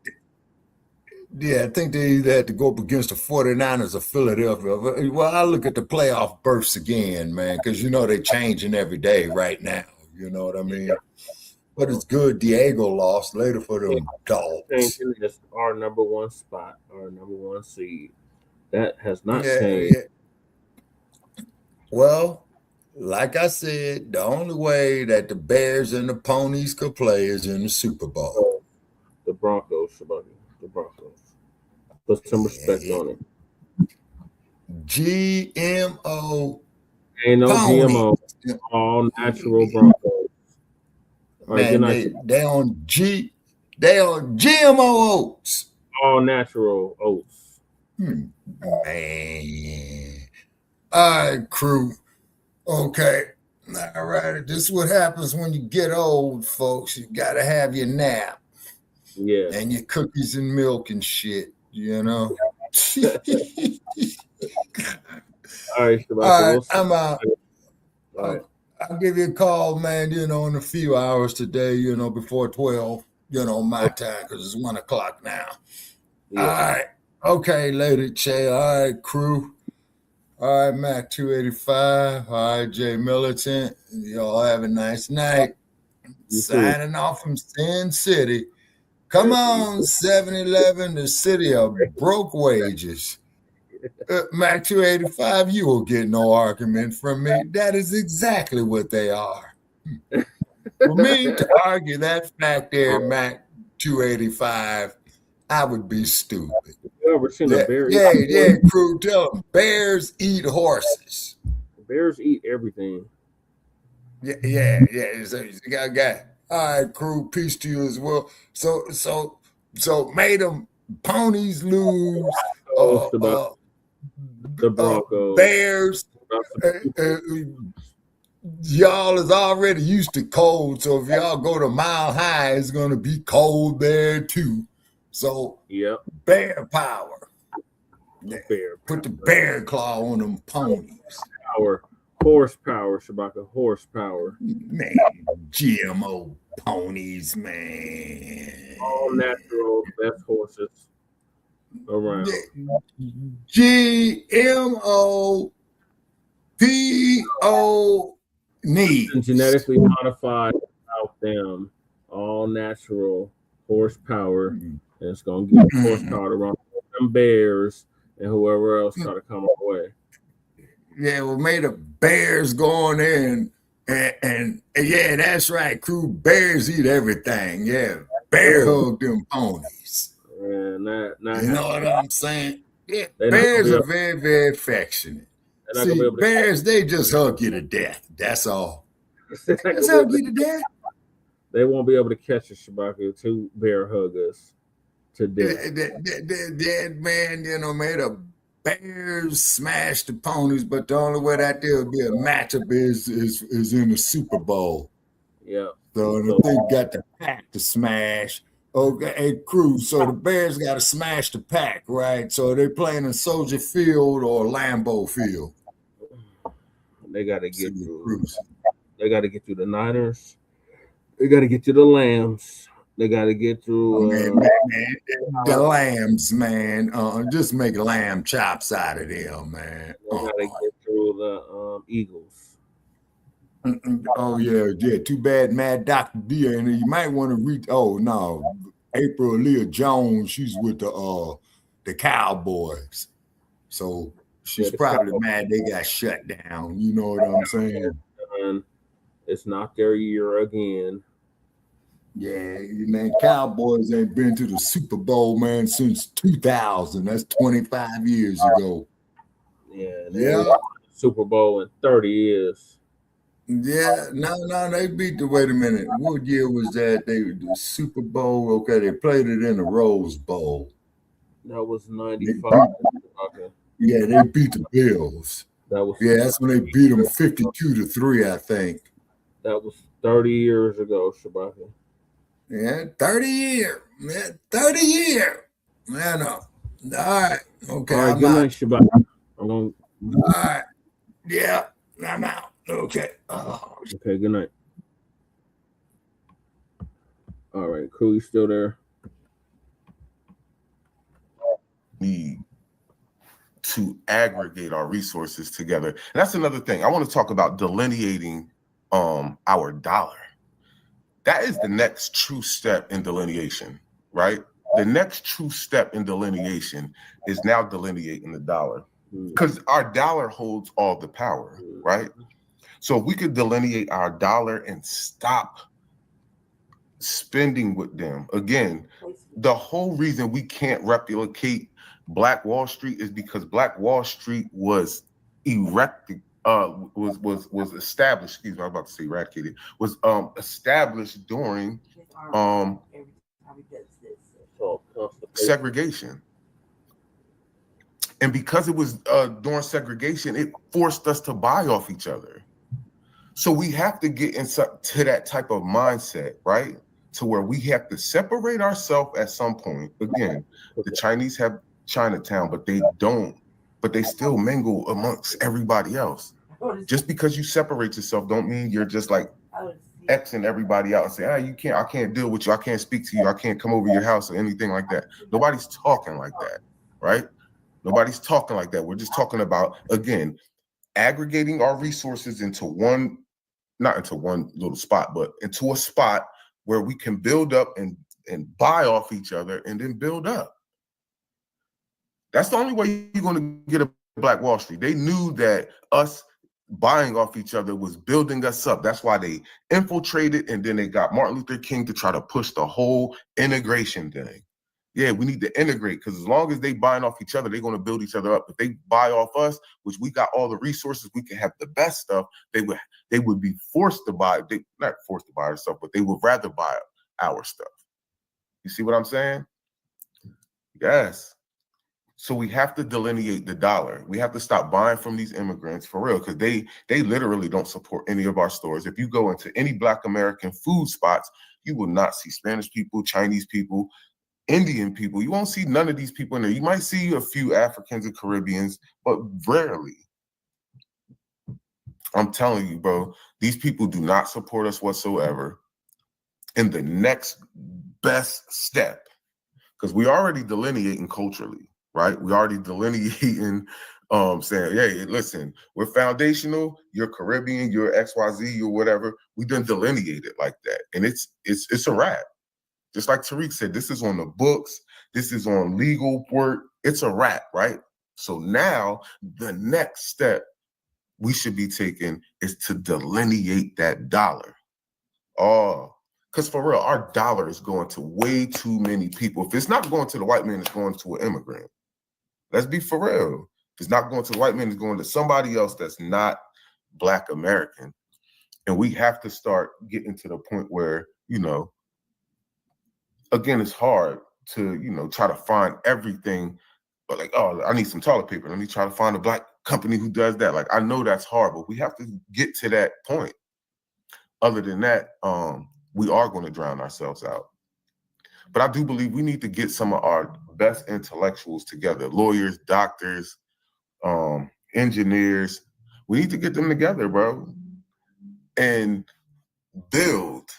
they either had to go up against the 49ers or Philadelphia. Well, I look at the playoff berths again, man, because you know they're changing every day right now. You know what I mean? But it's good Diego lost later for them dogs. Changing is our number one spot, our number one seed. That has not changed. Yeah. Well, like I said, the only way that the Bears and the Ponies could play is in the Super Bowl. The Broncos, Shabaki. The Broncos. Put some respect on it. GMO. Ain't no Pony. GMO. All natural Broncos. All right, Man, they on GMO oats. All natural oats. Man. All right, crew. Okay. All right. This is what happens when you get old, folks. You got to have your nap. Yeah. And your cookies and milk and shit, you know? All right, Shabaka, all right, I'm out. All right. I'll give you a call, man, you know, in a few hours today, you know, before 12, you know, my time, because it's 1 o'clock now. Yeah. All right. Okay, later, Che. All right, crew. All right, Mac 285. All right, Jay Militant. Y'all have a nice night. Signing off from Sin City. Come on, 7-Eleven, the city of broke wages. Mac 285, you will get no argument from me. That is exactly what they are. For me to argue that fact there, Mac 285, I would be stupid. You ever seen a bear? Yeah, crew, tell them bears eat horses. Bears eat everything. Yeah. So you got. All right, crew, peace to you as well. So made them ponies lose. The Broncos. Bears. Y'all is already used to cold, so if y'all go to Mile High, it's gonna be cold there too. So bear power. Put the bear claw on them ponies. Horsepower, Shabaka, horsepower. Man, GMO ponies, man. All natural, best horses around. GMO PO needs. Genetically modified without them. All natural horsepower. And it's going to give horsepower to run them bears and whoever else try to come our way. Yeah, well, made of bears going in, and yeah, that's right, crew. Bears eat everything. Yeah, bear hug them ponies. You know what I'm saying? Yeah, bears are very, very affectionate. See, bears, they just hug you to death. That's all. Just hug you to death. They won't be able to catch a Shabaka to bear hug us to death. That man, you know, made a bears smash the ponies, but the only way that there will be a matchup is in the Super Bowl. Yeah. So they got the pack to smash. Okay, hey, crew. So the Bears got to smash the pack, right? So they're playing in Soldier Field or Lambeau Field. They got to get through. They got to get through the Niners. They got to get through the Lambs. They got to get through the Lambs, man. Just make lamb chops out of them, man. They got to get through the Eagles. Oh yeah. Too bad, Mad Dr. D. And you might want to reach. Oh no, April Leah Jones. She's with the Cowboys, so she's probably mad they got shut down. You know what I'm saying? It's not their year again. Yeah, man, Cowboys ain't been to the Super Bowl, man, since 2000. That's 25 years ago. Yeah. Super Bowl in 30 years. Yeah, no, they beat the. Wait a minute, what year was that? The Super Bowl. Okay, they played it in the Rose Bowl. That was 95. Okay. Yeah, they beat the Bills. That's when they beat them 52-3, I think. That was 30 years ago, Shabaka. Yeah, 30 years. Man, 30 years. Man, no. All right. Okay. All right, good night, Shabaka. All right. Yeah, I'm out. Okay. Okay, good night. All right, crew, you still there? Need to aggregate our resources together. And that's another thing. I want to talk about delineating our dollar. That is the next true step in delineation, right? The next true step in delineation is now delineating the dollar, because our dollar holds all the power, right? So if we could delineate our dollar and stop spending with them, again, the whole reason we can't replicate Black Wall Street is because Black Wall Street was erected, was established. Excuse me, I was about to say eradicated. Was established during segregation, and because it was during segregation, it forced us to buy off each other. So we have to get into that type of mindset, right? To where we have to separate ourselves at some point. Again, the Chinese have Chinatown, but they don't, but they still mingle amongst everybody else. Just because you separate yourself don't mean you're just like Xing everybody out and say, I can't deal with you, I can't speak to you, I can't come over your house or anything like that. Nobody's talking like that, right? Nobody's talking like that. We're just talking about, again, aggregating our resources into one, not into one little spot, but into a spot where we can build up and buy off each other and then build up. That's the only way you're going to get a Black Wall Street. They knew that us buying off each other was building us up. That's why they infiltrated, and then they got Martin Luther King to try to push the whole integration thing. Yeah, we need to integrate, because as long as they buying off each other, they're going to build each other up. If they buy off us, which we got all the resources, we can have the best stuff, they would be forced to buy, not forced to buy our stuff, but they would rather buy our stuff. You see what I'm saying? Yes. So we have to delineate the dollar. We have to stop buying from these immigrants for real, because they literally don't support any of our stores. If you go into any Black American food spots, you will not see Spanish people, Chinese people, Indian people. You won't see none of these people in there. You might see a few Africans and Caribbeans, but rarely. I'm telling you, bro, these people do not support us whatsoever. And the next best step, because we already delineating culturally, right? We already delineating, saying, hey, listen, we're foundational, you're Caribbean, you're XYZ, you're whatever. We done delineated like that. And it's a wrap. Just like Tariq said, this is on the books, this is on legal work, it's a wrap, right? So now the next step we should be taking is to delineate that dollar. Oh, because for real, our dollar is going to way too many people. If it's not going to the white man, it's going to an immigrant. Let's be for real. If it's not going to the white man, it's going to somebody else that's not Black American. And we have to start getting to the point where, again, it's hard to, try to find everything, but like, oh, I need some toilet paper. Let me try to find a Black company who does that. Like, I know that's hard, but we have to get to that point. Other than that, we are going to drown ourselves out. But I do believe we need to get some of our best intellectuals together, lawyers, doctors, engineers. We need to get them together, bro, and build.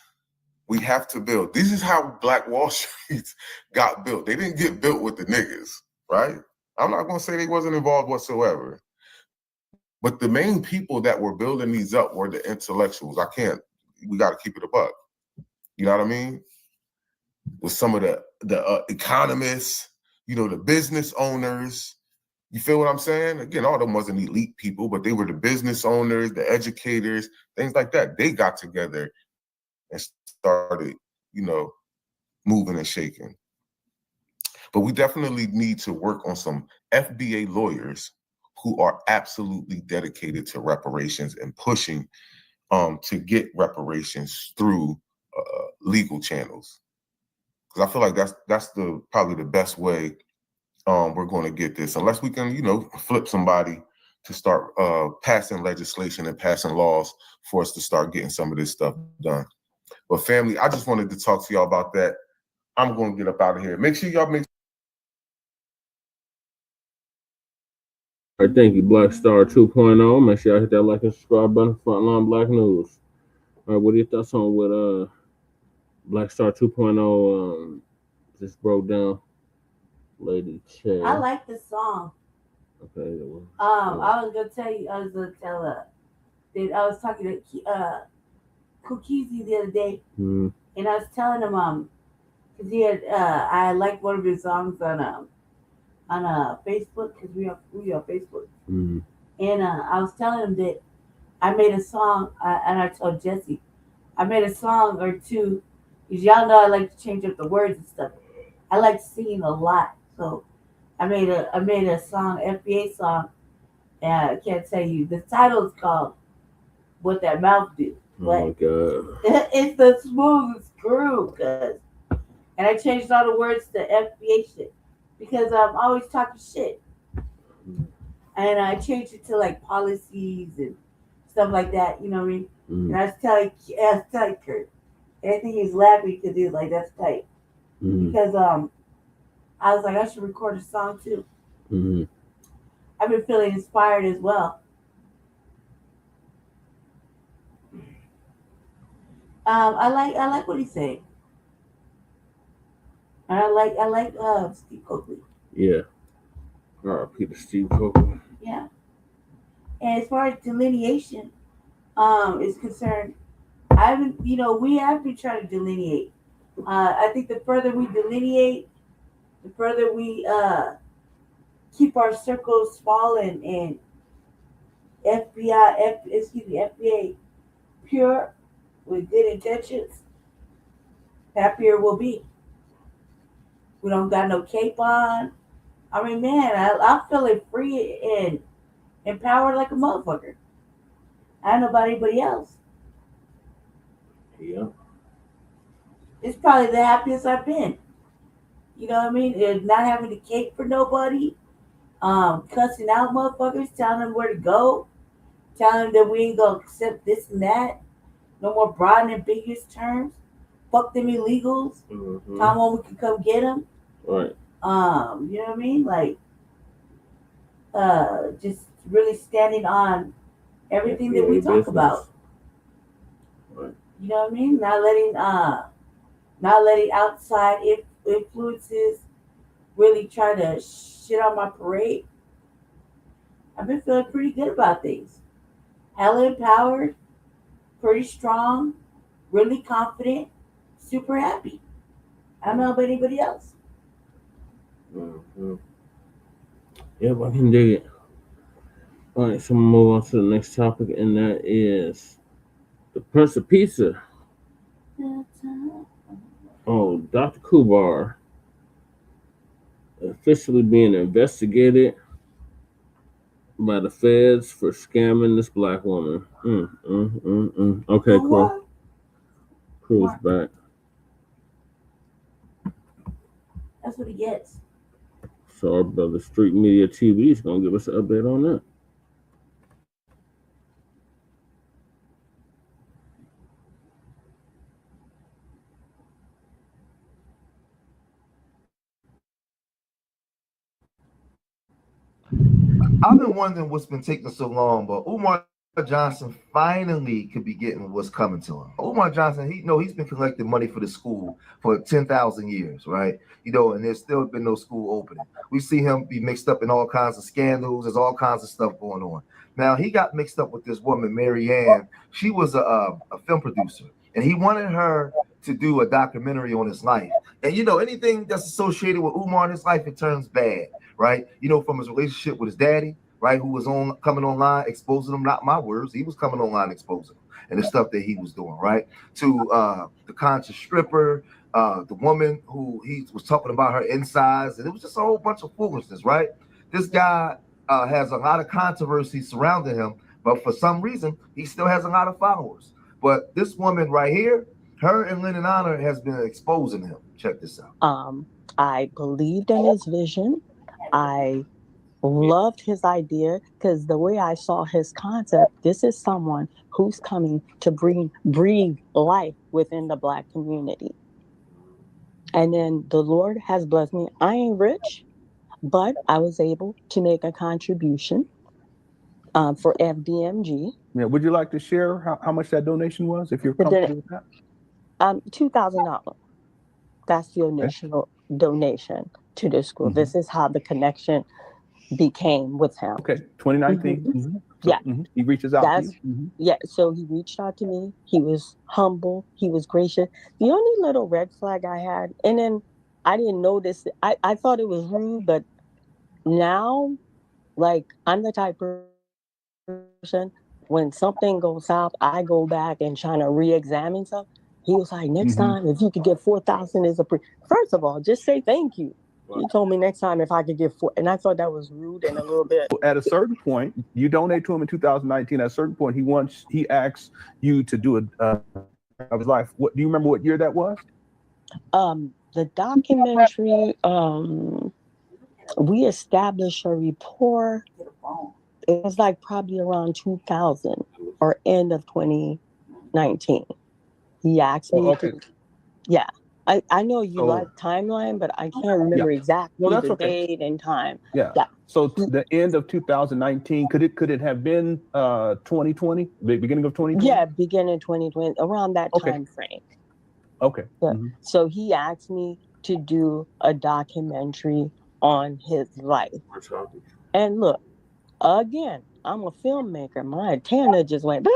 We have to build. This is how Black Wall Street got built. They didn't get built with the niggas, right? I'm not going to say they wasn't involved whatsoever. But the main people that were building these up were the intellectuals. We got to keep it a buck. You know what I mean? With some of the economists, the business owners. You feel what I'm saying? Again, all of them wasn't elite people, but they were the business owners, the educators, things like that. They got together and started, moving and shaking. But we definitely need to work on some FBA lawyers who are absolutely dedicated to reparations and pushing to get reparations through legal channels. Because I feel like that's probably the best way we're going to get this, unless we can, flip somebody to start passing legislation and passing laws for us to start getting some of this stuff done. But family, I just wanted to talk to y'all about that. I'm going to get up out of here. Make sure y'all All right, thank you, Black Star 2.0. Make sure y'all hit that like and subscribe button. Front Line Blacc News. All right, what are your thoughts on what Black Star 2.0 just broke down? Lady Chair. I like the song. Okay. I was gonna tell you. I was talking to Kukizi the other day, and I was telling him because he had I liked one of his songs on Facebook, because we are Facebook, and I was telling him that I made a song, and I told Jesse, I made a song or two, because y'all know I like to change up the words and stuff. I like singing a lot, so I made a song, FBA song, and I can't tell you the title is called "What That Mouth Do." Oh my god! It's the smoothest groove, and I changed all the words to FBA shit because I'm always talking shit, and I changed it to like policies and stuff like that. You know what I mean? And I was telling Kurt, and I think he was laughing because he was like, "That's tight," because I was like, I should record a song too. I've been feeling inspired as well. I like what he's saying. And I like Steve Coakley. Yeah. R.I.P. to Steve Coakley. Yeah. And as far as delineation is concerned, we have been trying to delineate. I think the further we delineate, the further we keep our circles small and FBA pure with good intentions, happier we'll be. We don't got no cape on. I mean, man, I'm feeling free and empowered like a motherfucker. I don't know about anybody else. Yeah. It's probably the happiest I've been. You know what I mean? And not having to cape for nobody. Cussing out motherfuckers, telling them where to go, telling them that we ain't gonna accept this and that. No more broad and ambiguous terms. Fuck them illegals. Time when we can come get them. Right. You know what I mean? Like, just really standing on everything that we talk about. Right. You know what I mean? Not letting outside influences really try to shit on my parade. I've been feeling pretty good about things. Hella empowered, pretty strong, really confident, super happy. I don't know about anybody else. Yep, I can dig it. All right, so I'm gonna move on to the next topic, and that is the Prince of Pizza. Oh, Dr. Kubar officially being investigated by the feds for scamming this black woman. Okay, cool. Crew's back. That's what he gets. So our brother Street Media TV is gonna give us an update on that. I've been wondering what's been taking so long, but Umar Johnson finally could be getting what's coming to him. Umar Johnson, he's been collecting money for the school for 10,000 years, right? And there's still been no school opening. We see him be mixed up in all kinds of scandals. There's all kinds of stuff going on. Now, he got mixed up with this woman, Mary Ann. She was a film producer, and he wanted her to do a documentary on his life. And, anything that's associated with Umar in his life, it turns bad, right? From his relationship with his daddy, right, who was coming online, exposing him, not my words, he was coming online exposing him and the stuff that he was doing, right? To the conscious stripper, the woman who he was talking about her insides, and it was just a whole bunch of foolishness, right? This guy has a lot of controversy surrounding him, but for some reason, he still has a lot of followers. But this woman right here, her and Lennon Honor has been exposing him. Check this out. I believed in his vision. I loved his idea because the way I saw his concept, this is someone who's coming to breathe life within the Black community. And then the Lord has blessed me. I ain't rich, but I was able to make a contribution for FDMG. Yeah, would you like to share how much that donation was, if you're comfortable with that? $2,000. That's the initial donation to the school. Mm-hmm. This is how the connection became with him. Okay, 2019. Mm-hmm. Mm-hmm. So, yeah. Mm-hmm. He reaches out to you. Mm-hmm. Yeah, so he reached out to me. He was humble. He was gracious. The only little red flag I had, and then I didn't notice, I thought it was rude, but now, like, I'm the type of person, when something goes south, I go back and trying to re-examine stuff. He was like, next time, if you could get 4,000 is first of all, just say thank you. He told me next time if I could get 4, and I thought that was rude and a little bit. At a certain point, you donate to him in 2019. At a certain point, he asks you to do of his life. What do you remember? What year that was? The documentary. We established a rapport. It was like probably around 2000 or end of 2019. He asked me to. Yeah. I know you like timeline, but I can't remember exactly the date and time. Yeah. So the end of 2019, could it have been 2020, the beginning of 2020? Yeah, beginning 2020, around that time frame. Okay. So he asked me to do a documentary on his life. And look, again, I'm a filmmaker. My antenna just went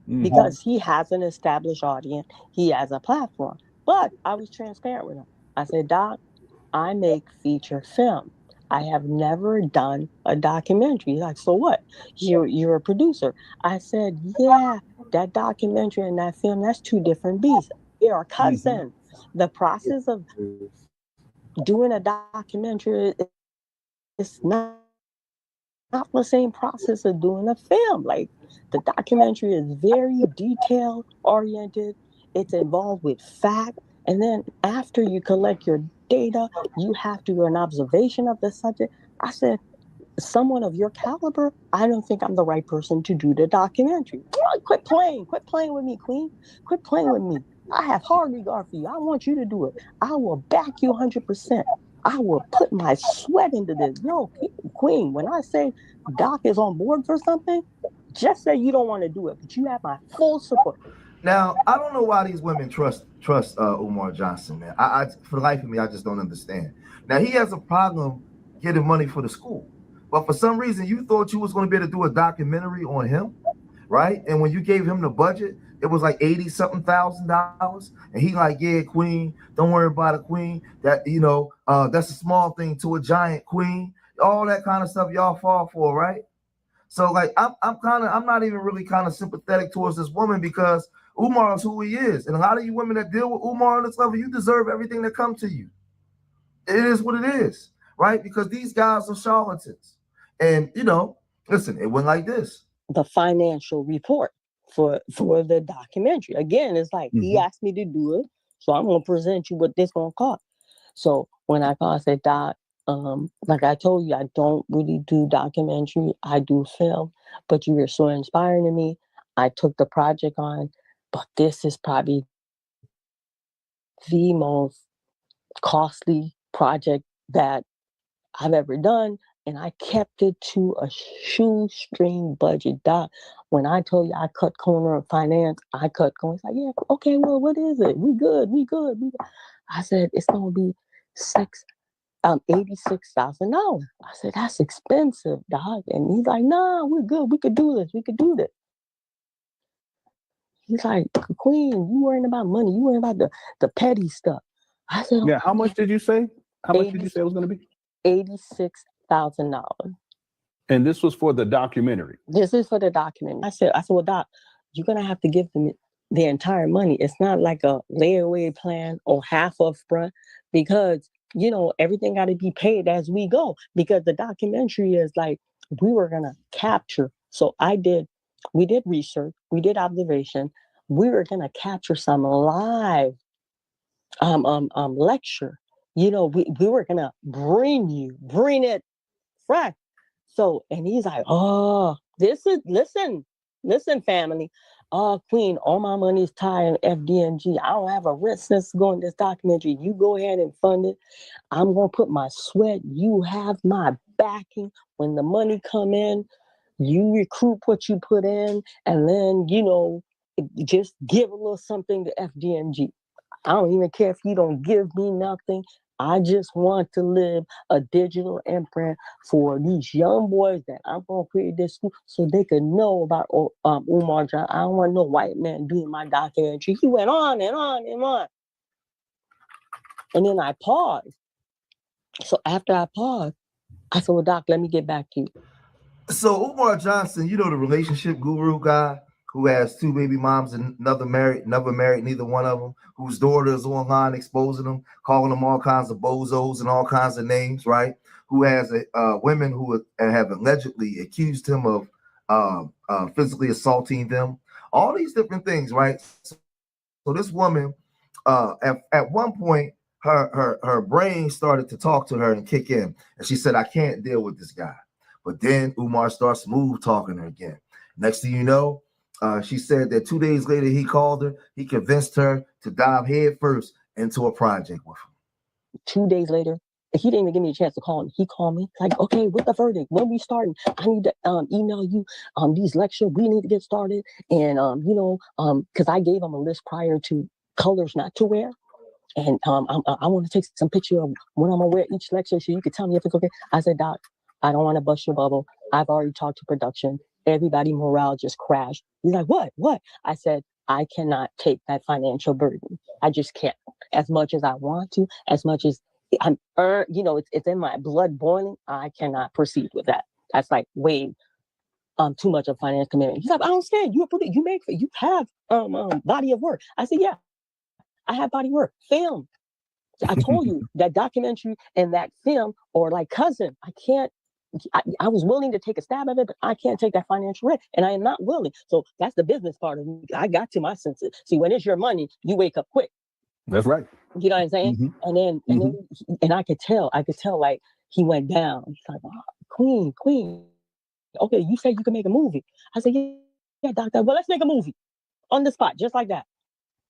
because he has an established audience. He has a platform. But I was transparent with him. I said, Doc, I make feature film. I have never done a documentary. He's like, so what? You're a producer. I said, yeah, that documentary and that film, that's two different beasts. They are cousins. The process of doing a documentary is not the same process of doing a film. Like, the documentary is very detail oriented. It's involved with fact. And then after you collect your data, you have to do an observation of the subject. I said, someone of your caliber, I don't think I'm the right person to do the documentary. Quit playing with me, Queen. Quit playing with me. I have hard regard for you. I want you to do it. I will back you 100%. I will put my sweat into this. Yo, Queen, when I say Doc is on board for something, just say you don't want to do it, but you have my full support. Now, I don't know why these women trust Umar Johnson, man. I for the life of me, I just don't understand. Now, he has a problem getting money for the school, but for some reason, you thought you was going to be able to do a documentary on him, right? And when you gave him the budget, it was like $80-something thousand, and he like, yeah, Queen, don't worry about it, Queen. That that's a small thing to a giant, Queen. All that kind of stuff y'all fall for, right? So like, I'm not even really kind of sympathetic towards this woman because Umar is who he is, and a lot of you women that deal with Umar on this level, you deserve everything that comes to you. It is what it is, right? Because these guys are charlatans, and listen, it went like this. The financial report for the documentary. Again, it's like he asked me to do it, so I'm gonna present you what this gonna cost. So when I called, I said, Doc, like I told you, I don't really do documentary. I do film, but you were so inspiring to me. I took the project on, but this is probably the most costly project that I've ever done. And I kept it to a shoestring budget, Doc. When I told you I cut corner of finance, I cut corner. It's like, yeah, okay, well, what is it? We good. I said, it's going to be $86,000. I said, that's expensive, Doc. And he's like, nah, we're good. We could do this. He's like, Queen, you worrying about money. You worrying about the petty stuff. I said, yeah, how much did you say? How much did you say it was going to be? $86,000. And this was for the documentary. This is for the documentary. I said, well, Doc, you're going to have to give them the entire money. It's not like a layaway plan or half up front because, everything got to be paid as we go because the documentary is like, we were going to capture. So we did research, we did observation. We were going to capture some live lecture. We were going to bring it fresh. So, and he's like, oh, listen, family. Oh, Queen, all my money is tied in FDNG. I don't have a risk that's going this documentary. You go ahead and fund it. I'm going to put my sweat. You have my backing. When the money come in, you recruit what you put in, and then, just give a little something to FDNG. I don't even care if you don't give me nothing. I just want to live a digital imprint for these young boys that I'm going to create this school so they could know about Umar Johnson. I don't want no white man doing my documentary. He went on and on and on. And then I paused. So after I paused, I said, well, Doc, let me get back to you. So Umar Johnson, you know, the relationship guru guy who has 2 baby moms and never married neither one of them, whose daughter is online exposing them, calling them all kinds of bozos and all kinds of names, right? Who has women who have allegedly accused him of physically assaulting them, all these different things, right? So this woman, at one point, her brain started to talk to her and kick in, and she said, "I can't deal with this guy." But then Umar starts smooth talking her again. Next thing you know, she said that 2 days later he called her. He convinced her to dive headfirst into a project with him. 2 days later, he didn't even give me a chance to call him. He called me like, "Okay, what's the verdict? When we starting? I need to email you these lectures. We need to get started." And because I gave him a list prior to colors not to wear. And I want to take some picture of when I'm gonna wear each lecture so you can tell me if it's okay. I said, "Doc, I don't want to bust your bubble. I've already talked to production. Everybody morale just crashed." He's like, what? I said, "I cannot take that financial burden. I just can't. As much as I want to, as much as I'm it's in my blood boiling. I cannot proceed with that. That's like way too much of financial commitment." He's like, "I don't understand. You have body of work." I said, "Yeah, I have body work. Film. I told you that documentary and that film or like Cousin, I can't. I was willing to take a stab at it, but I can't take that financial risk, and I am not willing." So that's the business part of me. I got to my senses. See, when it's your money, you wake up quick. That's right. You know what I'm saying? And I could tell like he went down. He's like, "Oh, Queen. Okay, you said you can make a movie." I said, yeah, doctor. Well, let's make a movie on the spot, just like that.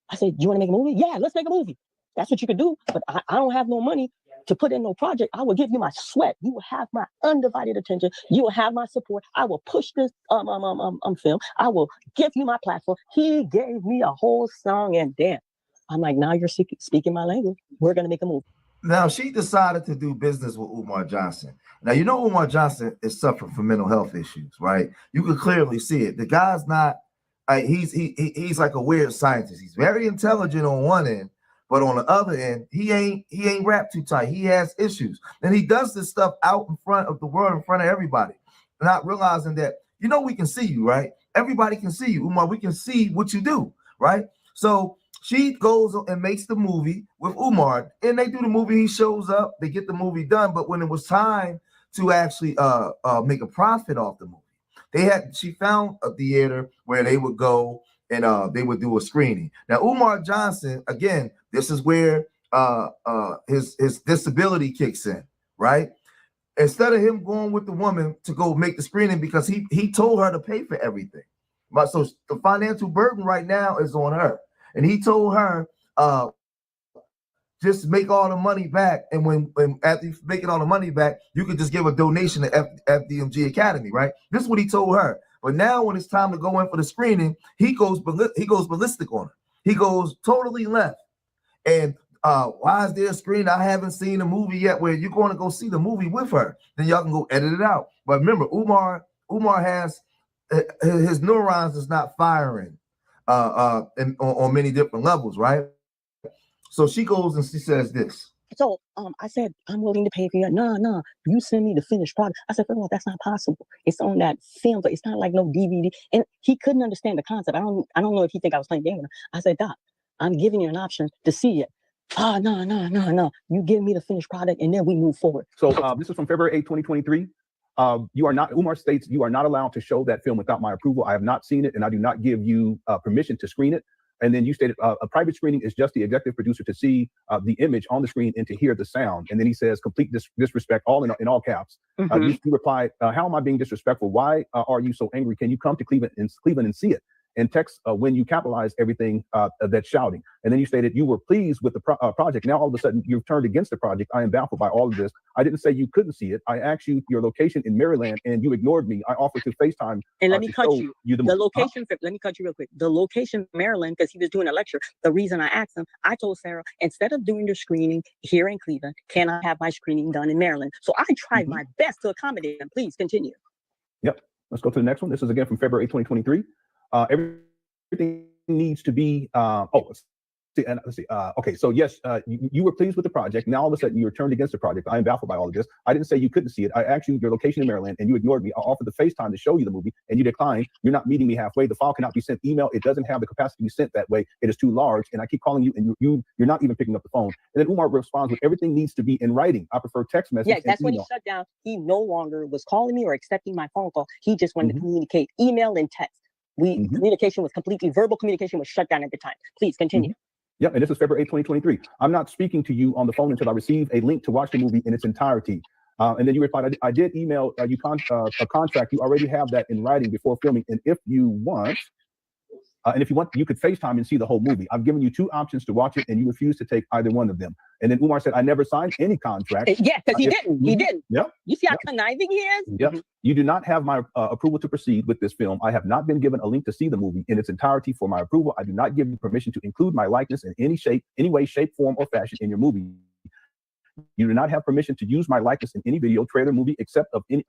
I said, "You want to make a movie? Yeah, let's make a movie. That's what you could do. But I don't have no money to put in no project. I will give you my sweat. You will have my undivided attention. You will have my support. I will push this film. I will give you my platform." He gave me a whole song and dance. I'm like, "Now you're speaking my language. We're gonna make a movie." Now she decided to do business with Umar Johnson. Now you know Umar Johnson is suffering from mental health issues, right? You can clearly see it. The guy's not. He's like a weird scientist. He's very intelligent on one end, but on the other end, he ain't wrapped too tight. He has issues, and he does this stuff out in front of the world, in front of everybody, not realizing that we can see you, right? Everybody can see you, Umar. We can see what you do, right? So she goes and makes the movie with Umar, and they do the movie. He shows up, they get the movie done. But when it was time to actually make a profit off the movie, she found a theater where they would go and they would do a screening. Now, Umar Johnson, again, this is where his disability kicks in, right? Instead of him going with the woman to go make the screening, because he told her to pay for everything. But so the financial burden right now is on her. And he told her, just make all the money back. And when after you making all the money back, you could just give a donation to FDMG Academy, right? This is what he told her. But now when it's time to go in for the screening, he goes ballistic on her. He goes totally left. And why is there a screen? I haven't seen a movie yet where you're going to go see the movie with her. Then y'all can go edit it out. But remember, Umar has his neurons is not firing on many different levels, right? So she goes and she says this. So I said, "I'm willing to pay for you." No, you send me the finished product. I said, "First of all, that's not possible. It's on that film, but it's not like no DVD." And he couldn't understand the concept. I don't know if he think I was playing game with him. I said, "Doc, I'm giving you an option to see it." No. You give me the finished product and then we move forward. So this is from February 8, 2023. Umar states, "You are not allowed to show that film without my approval. I have not seen it and I do not give you permission to screen it." And then you stated a private screening is just the executive producer to see the image on the screen and to hear the sound. And then he says, "Complete disrespect," all in all caps. You replied, "How am I being disrespectful? Why are you so angry? Can you come to Cleveland and see it?" And text when you capitalize everything that's shouting. And then you stated you were pleased with the project. Now all of a sudden you've turned against the project. "I am baffled by all of this. I didn't say you couldn't see it. I asked you your location in Maryland and you ignored me. I offered to FaceTime." And let me cut you. The location, let me cut you real quick. The location, Maryland, because he was doing a lecture. The reason I asked him, I told Sarah, instead of doing your screening here in Cleveland, can I have my screening done in Maryland? So I tried my best to accommodate him. Please continue. Yep. Let's go to the next one. This is again from February 2023. Everything needs to be And let's see. Okay, so yes, you were pleased with the project. Now all of a sudden you're turned against the project. I am baffled by all of this. I didn't say you couldn't see it. I asked you your location in Maryland, and you ignored me. I offered the FaceTime to show you the movie, and you declined. You're not meeting me halfway. The file cannot be sent email. It doesn't have the capacity to be sent that way. It is too large. And I keep calling you, and you're not even picking up the phone. And then Umar responds with everything needs to be in writing. I prefer text message. Yeah, that's when he shut down. He no longer was calling me or accepting my phone call. He just wanted to communicate email and text. Communication was completely verbal. Communication was shut down at the time. Please continue. Yep, and this is February 8, 2023. I'm not speaking to you on the phone until I receive a link to watch the movie in its entirety. And then you replied, I did email you a contract. You already have that in writing before filming. And if you want, you could FaceTime and see the whole movie. I've given you 2 options to watch it, and you refuse to take either one of them. And then Umar said, I never signed any contract. Yeah, because he didn't. He didn't. Yep. You see how conniving he is? Yep. You do not have my approval to proceed with this film. I have not been given a link to see the movie in its entirety for my approval. I do not give you permission to include my likeness in any way, shape, form, or fashion in your movie. You do not have permission to use my likeness in any video, trailer, movie, except of any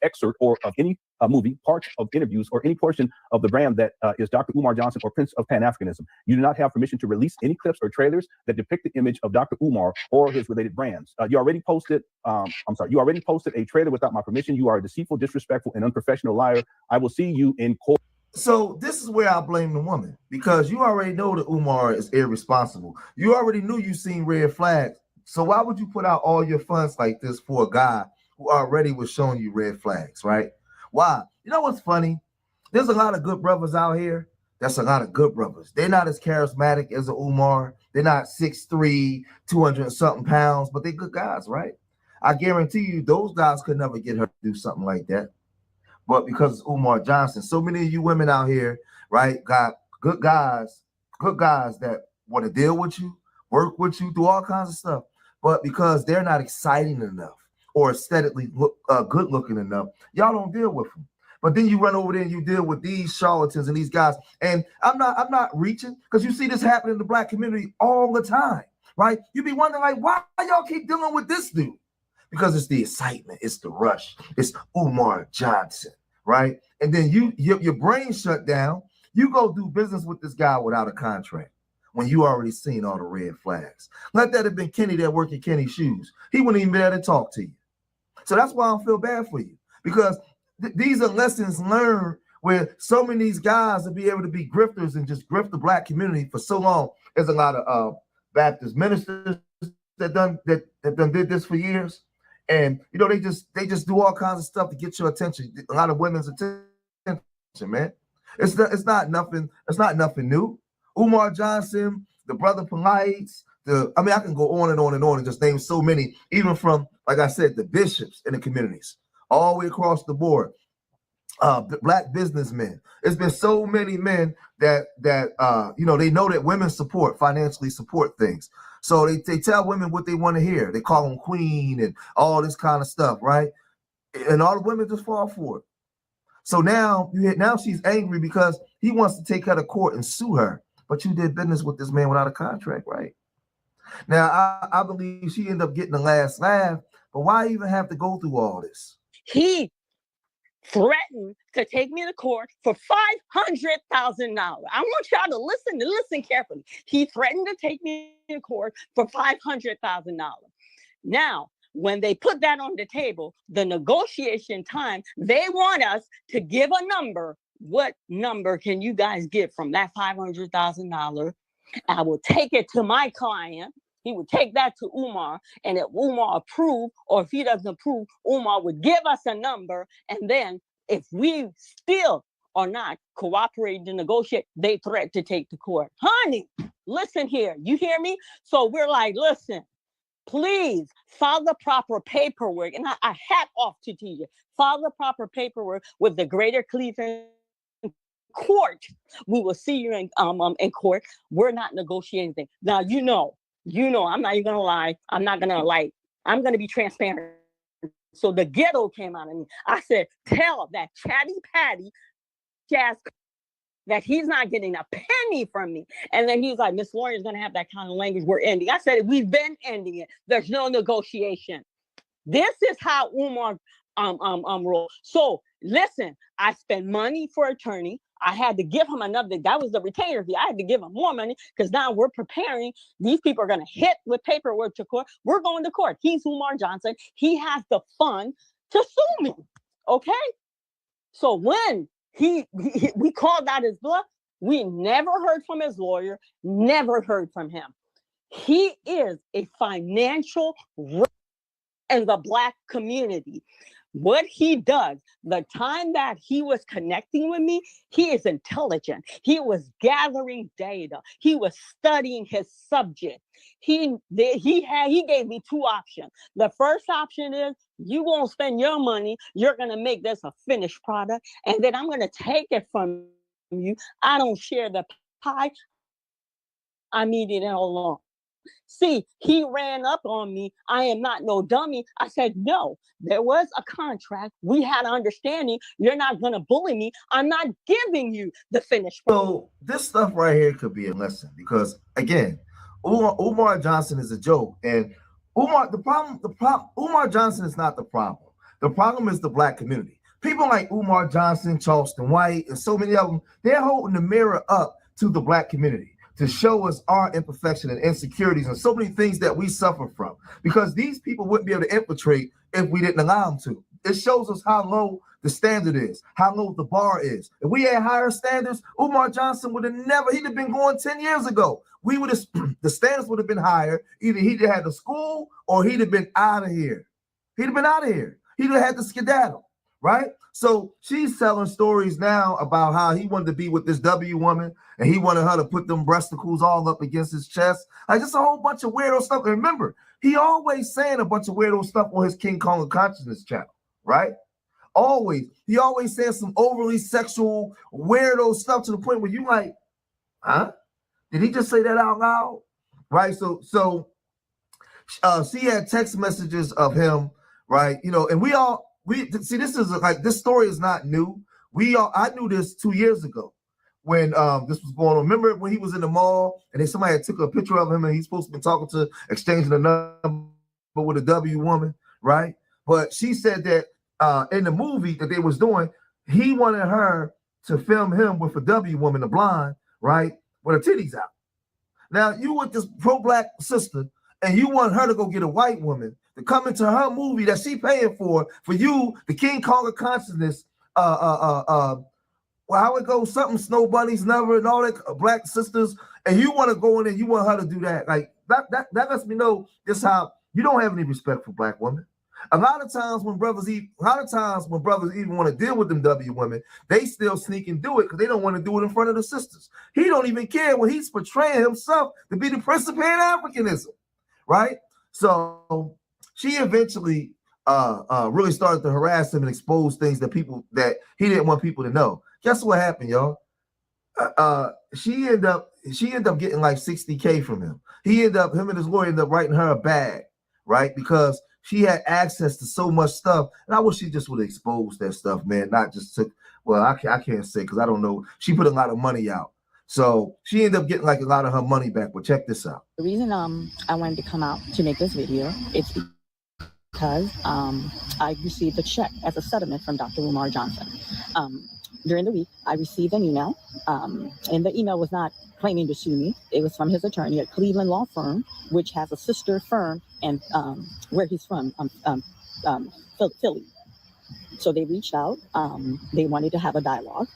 excerpt or of any movie, parts of interviews, or any portion of the brand that is Dr. Umar Johnson or Prince of Pan-Africanism. You do not have permission to release any clips or trailers that depict the image of Dr. Umar or his related brands. You already posted a trailer without my permission. You are a deceitful, disrespectful, and unprofessional liar. I will see you in court. So this is where I blame the woman, because you already know that Umar is irresponsible. You already knew you seen red flags. So why would you put out all your funds like this for a guy who already was showing you red flags, right? Why? You know what's funny? There's a lot of good brothers out here. That's a lot of good brothers. They're not as charismatic as a Umar. They're not 6'3", 200 and something pounds, but they're good guys, right? I guarantee you those guys could never get her to do something like that. But because it's Umar Johnson, so many of you women out here, right, got good guys that want to deal with you, work with you, do all kinds of stuff. But because they're not exciting enough or aesthetically good looking enough, y'all don't deal with them. But then you run over there and you deal with these charlatans and these guys. And I'm not reaching, because you see this happen in the Black community all the time, right? You be wondering, like, why y'all keep dealing with this dude? Because it's the excitement, it's the rush, it's Umar Johnson, right? And then your brain shut down. You go do business with this guy without a contract, when you already seen all the red flags. Let that have been Kenny that worked in Kenny's shoes. He wouldn't even be able to talk to you. So that's why I feel bad for you, because these are lessons learned where so many of these guys will be able to be grifters and just grift the Black community for so long. There's a lot of Baptist ministers that done did this for years. And you know, they just do all kinds of stuff to get your attention. A lot of women's attention, man. It's not nothing new. Umar Johnson, the brother Polites, I can go on and on and on and just name so many, even from, like I said, the bishops in the communities, all the way across the board. Black businessmen. It's been so many men that they know that women financially support things. So they tell women what they want to hear. They call them queen and all this kind of stuff, right? And all the women just fall for it. So now she's angry because he wants to take her to court and sue her. But you did business with this man without a contract, right? Now, I believe she ended up getting the last laugh, but why even have to go through all this? He threatened to take me to court for $500,000. I want y'all to listen carefully. He threatened to take me to court for $500,000. Now, when they put that on the table, the negotiation time, they want us to give a number. What number can you guys get from that $500,000? I will take it to my client. He would take that to Umar, and if Umar approved, or if he doesn't approve, Umar would give us a number. And then if we still are not cooperating to negotiate, they threaten to take to court. Honey, listen here. You hear me? So we're like, listen, please file the proper paperwork. And I hat off to TJ. File the proper paperwork with the Greater Cleveland Court. We will see you in court. We're not negotiating anything. Now, you know, I'm not even gonna lie. I'm gonna be transparent. So the ghetto came out of me. I said, tell that chatty patty jazz that he's not getting a penny from me. And then he's like, Miss Lauren is gonna have that kind of language. We're ending. I said, we've been ending it. There's no negotiation. This is how Umar roll. So listen, I spend money for attorney. I had to give him another. That was the retainer fee. I had to give him more money because now we're preparing. These people are going to hit with paperwork to court. We're going to court. He's UMAR Johnson. He has the fund to sue me. Okay. So when we called out his bluff, we never heard from his lawyer, never heard from him. He is a financial risk in the Black community. What he does, the time that he was connecting with me, he is intelligent. He was gathering data. He was studying his subject. He gave me two options. The first option is you won't spend your money. You're going to make this a finished product. And then I'm going to take it from you. I don't share the pie. I'm eating it alone. See, he ran up on me. I am not no dummy. I said, no, there was a contract. We had an understanding. You're not going to bully me. I'm not giving you the finished product. So this stuff right here could be a lesson because, again, Umar Johnson is a joke. And Umar Johnson is not the problem. The problem is the Black community. People like Umar Johnson, Charleston White, and so many of them, they're holding the mirror up to the Black community to show us our imperfection and insecurities and so many things that we suffer from, because these people wouldn't be able to infiltrate if we didn't allow them to. It shows us how low the standard is, how low the bar is. If we had higher standards, Umar Johnson would have he'd have been going 10 years ago. We would have, the standards would have been higher. Either he'd have had the school or he'd have been out of here. He'd have been out of here. He'd have had to skedaddle, right? So she's telling stories now about how he wanted to be with this W woman and he wanted her to put them breasticles all up against his chest. Like, just a whole bunch of weirdo stuff. And remember, he always saying a bunch of weirdo stuff on his King Kong of Consciousness channel, right? Always. He always says some overly sexual, weirdo stuff to the point where you like, huh? Did he just say that out loud? Right? So she had text messages of him, right? You know, and we see, this is like, this story is not new. I knew this 2 years ago when this was going on. Remember when he was in the mall and then somebody had took a picture of him and he's supposed to be talking to, exchanging a number with a W woman, right? But she said that in the movie that they was doing, he wanted her to film him with a W woman, a blonde, right? With her titties out. Now you with this pro-Black sister and you want her to go get a white woman to come into her movie that she paying for you, the King Kong of Consciousness, well, how it goes, something Snow Bunnies Never and all that, Black sisters, and you want to go in and you want her to do that. Like that lets me know just how you don't have any respect for Black women. A lot of times when brothers even want to deal with them W women, they still sneak and do it because they don't want to do it in front of the sisters. He don't even care when he's portraying himself to be the Prince of Pan-Africanism, right? So she eventually really started to harass him and expose things that he didn't want people to know. Guess what happened, y'all? She ended up getting like $60K from him. Him and his lawyer ended up writing her a bag, right? Because she had access to so much stuff. And I wish she just would have exposed that stuff, man. Not just took, well, I can't say because I don't know. She put a lot of money out. So she ended up getting like a lot of her money back. But check this out. The reason I wanted to come out to make this video, it's because I received a check as a settlement from Dr. Umar Johnson. During the week, I received an email, and the email was not claiming to sue me. It was from his attorney at Cleveland Law Firm, which has a sister firm and where he's from, Philly. So they reached out. They wanted to have a dialogue.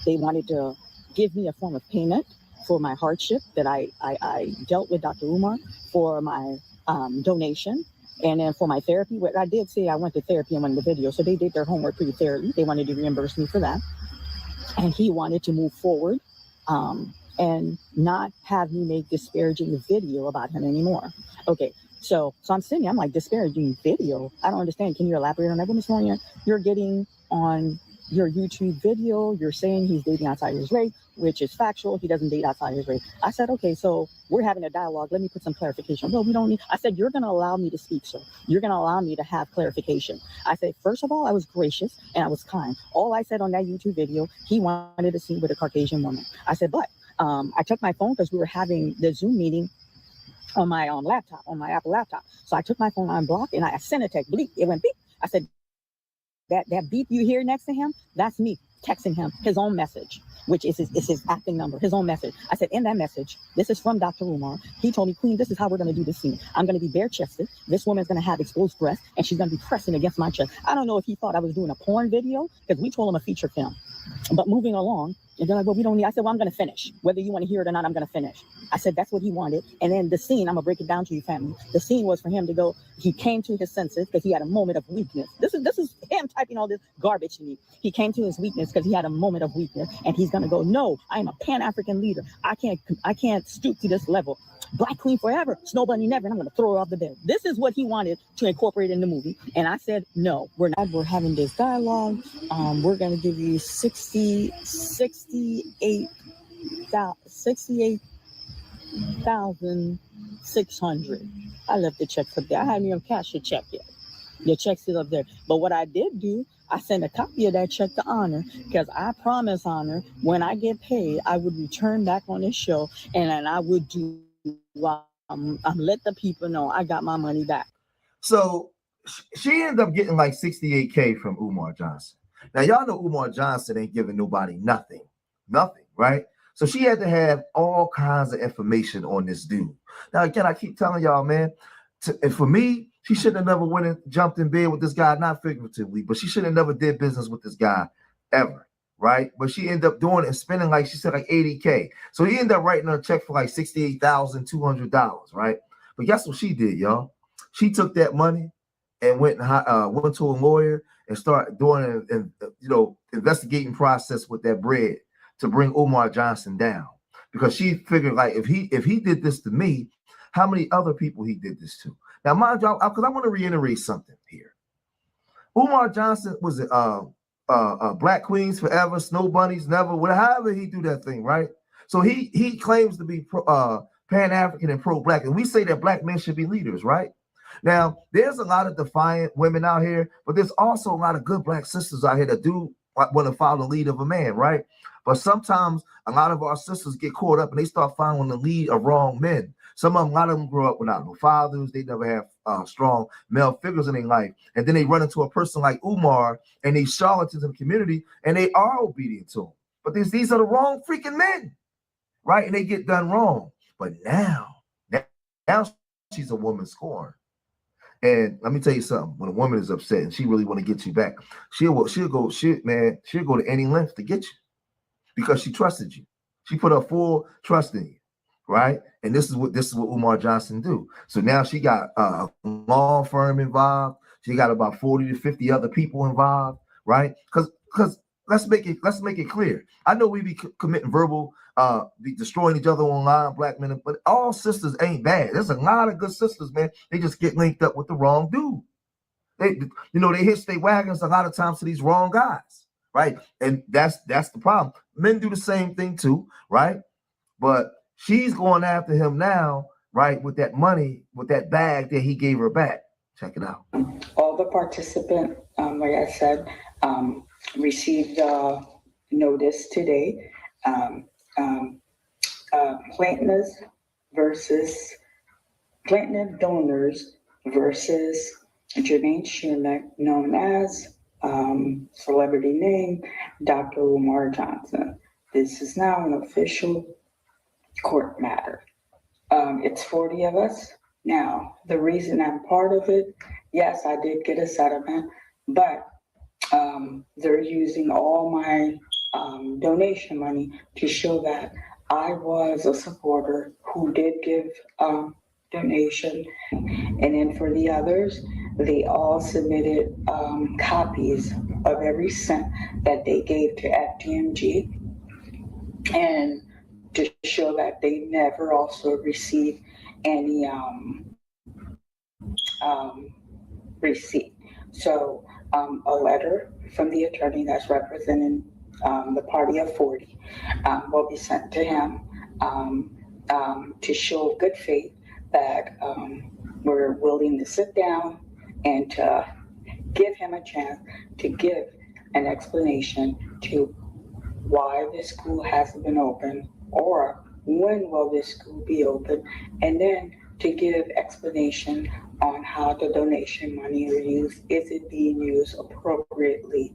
They wanted to give me a form of payment for my hardship that I dealt with Dr. Umar, for my donation, and then for my therapy. What I did say, I went to therapy in one of the videos, so they did their homework pretty thoroughly. They wanted to reimburse me for that. And he wanted to move forward and not have me make disparaging video about him anymore. Okay, so I'm sitting here, I'm like, disparaging video? I don't understand. Can you elaborate on that? Well, Ms. Moria, you're getting on your YouTube video, you're saying he's dating outside his race, which is factual. He doesn't date outside his race. I said, okay, so we're having a dialogue. Let me put some clarification. No, we don't need. I said, you're going to allow me to speak, sir. You're going to allow me to have clarification. I said, first of all, I was gracious and I was kind. All I said on that YouTube video, he wanted to see with a Caucasian woman. I said, but I took my phone because we were having the Zoom meeting on my laptop, on my Apple laptop. So I took my phone on block and I sent a text, bleep. It went beep. I said, that beep you hear next to him, that's me texting him his own message, which is his acting number, his own message. I said, in that message, this is from Dr. Umar. He told me, Queen, this is how we're going to do this scene. I'm going to be bare-chested. This woman's going to have exposed breasts, and she's going to be pressing against my chest. I don't know if he thought I was doing a porn video, because we told him a feature film. But moving along, and they're like, well, we don't need, I said, well, I'm going to finish. Whether you want to hear it or not, I'm going to finish. I said, that's what he wanted. And then the scene, I'm going to break it down to you, family. The scene was for him to go, he came to his senses because he had a moment of weakness. This is him typing all this garbage to me. He came to his weakness because he had a moment of weakness. And he's going to go, no, I am a Pan-African leader. I can't stoop to this level. Black Queen forever, Snow Bunny never, and I'm going to throw her off the bed. This is what he wanted to incorporate in the movie. And I said, no, we're not. We're having this dialogue. We're going to give you 68,600. I left the check up there. I haven't even cashed the check yet. The check's still up there. But what I did do, I sent a copy of that check to Honor, because I promised Honor when I get paid, I would return back on this show, and then I would do let the people know I got my money back. So she ended up getting like 68K from Umar Johnson. Now, y'all know Umar Johnson ain't giving nobody nothing, right? So she had to have all kinds of information on this dude. Now, again, I keep telling y'all, man, and for me, she should have never went and jumped in bed with this guy, not figuratively, but she should have never did business with this guy ever, right? But she ended up doing it and spending, like she said, like 80K. So he ended up writing her a check for like $68,200, right? But guess what she did, y'all? She took that money and went to a lawyer and started doing an investigating process with that bread to bring Umar Johnson down, because she figured, like, if he did this to me, how many other people he did this to? Now, mind y'all, because I want to reiterate something here. Umar Johnson was Black Queens Forever, Snow Bunnies Never, however he do that thing, right? So he claims to be Pan-African and pro-Black, and we say that Black men should be leaders, right? Now, there's a lot of defiant women out here, but there's also a lot of good Black sisters out here that do want to follow the lead of a man, right? But sometimes a lot of our sisters get caught up and they start following the lead of wrong men. A lot of them grow up without no fathers. They never have strong male figures in their life. And then they run into a person like Umar and these charlatans in the community, and they are obedient to him. But these are the wrong freaking men, right? And they get done wrong. But now she's a woman scorned. And let me tell you something. When a woman is upset and she really want to get you back, she'll go to any length to get you, because she trusted you. She put her full trust in you, right? And this is what Umar Johnson do. So now she got a law firm involved. She got about 40 to 50 other people involved, right? Because let's make it clear. I know we be committing verbal, be destroying each other online, Black men, but all sisters ain't bad. There's a lot of good sisters, man. They just get linked up with the wrong dude. They hitch their wagons a lot of times to these wrong guys, right? And that's the problem. Men do the same thing too, right? But she's going after him now, right, with that money, with that bag that he gave her back. Check it out. All the participants, like I said, received notice today. Platinum donors versus Jermaine Schumack, known as celebrity name Dr. Umar Johnson. This is now an official court matter. It's 40 of us. Now, the reason I'm part of it, yes, I did get a settlement, but they're using all my donation money to show that I was a supporter who did give donation. And then for the others, they all submitted copies of every cent that they gave to FDMG, and to show that they never also received any receipt. So a letter from the attorney that's representing the party of 40 will be sent to him to show good faith that we're willing to sit down and to give him a chance to give an explanation to why this school hasn't been open, or when will this school be open, and then to give explanation on how the donation money is used. Is it being used appropriately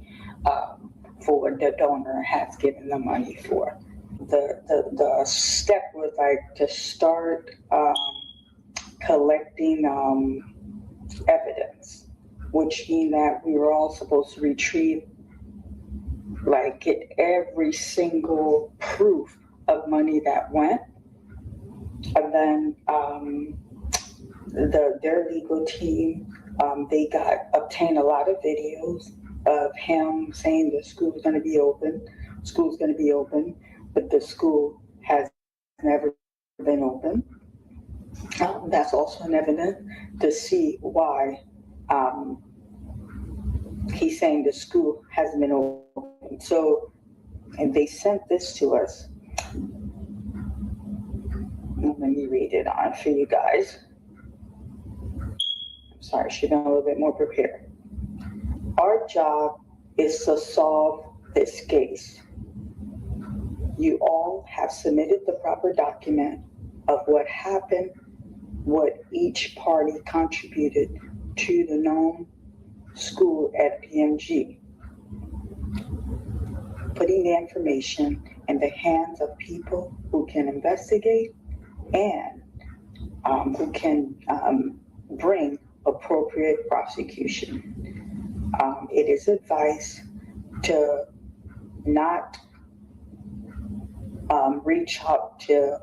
for what the donor has given the money for. The step was like to start collecting evidence, which means that we were all supposed to retrieve, like get every single proof of money that went. And then their legal team, they obtained a lot of videos of him saying the school's going to be open, but the school has never been open. That's also an evidence to see why he's saying the school hasn't been open. So, and they sent this to us. Let me read it on for you guys. I'm sorry, should have been a little bit more prepared. Our job is to solve this case. You all have submitted the proper document of what happened, what each party contributed to the known school at PMG. Putting the information in the hands of people who can investigate and who can bring appropriate prosecution. It is advised to not reach out to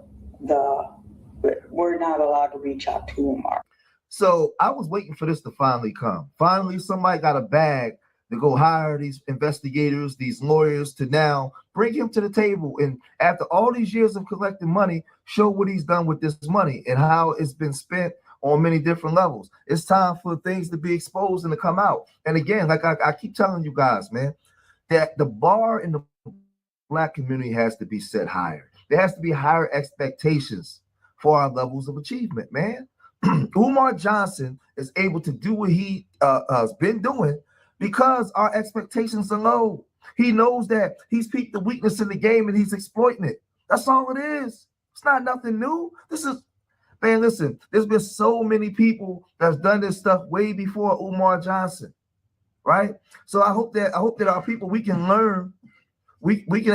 we're not allowed to reach out to UMAR. So I was waiting for this to finally come. Finally, somebody got a bag to go hire these investigators, these lawyers, to now bring him to the table. And after all these years of collecting money, show what he's done with this money and how it's been spent on many different levels. It's time for things to be exposed and to come out. And again, like I keep telling you guys, man, that the bar in the Black community has to be set higher. There has to be higher expectations for our levels of achievement, man. Umar Johnson is able to do what he has been doing because our expectations are low. He knows that he's peaked the weakness in the game and he's exploiting it. That's all it is. It's not nothing new. This is, man, listen, there's been so many people that's done this stuff way before Umar Johnson, right? So I hope that our people, we can learn, we can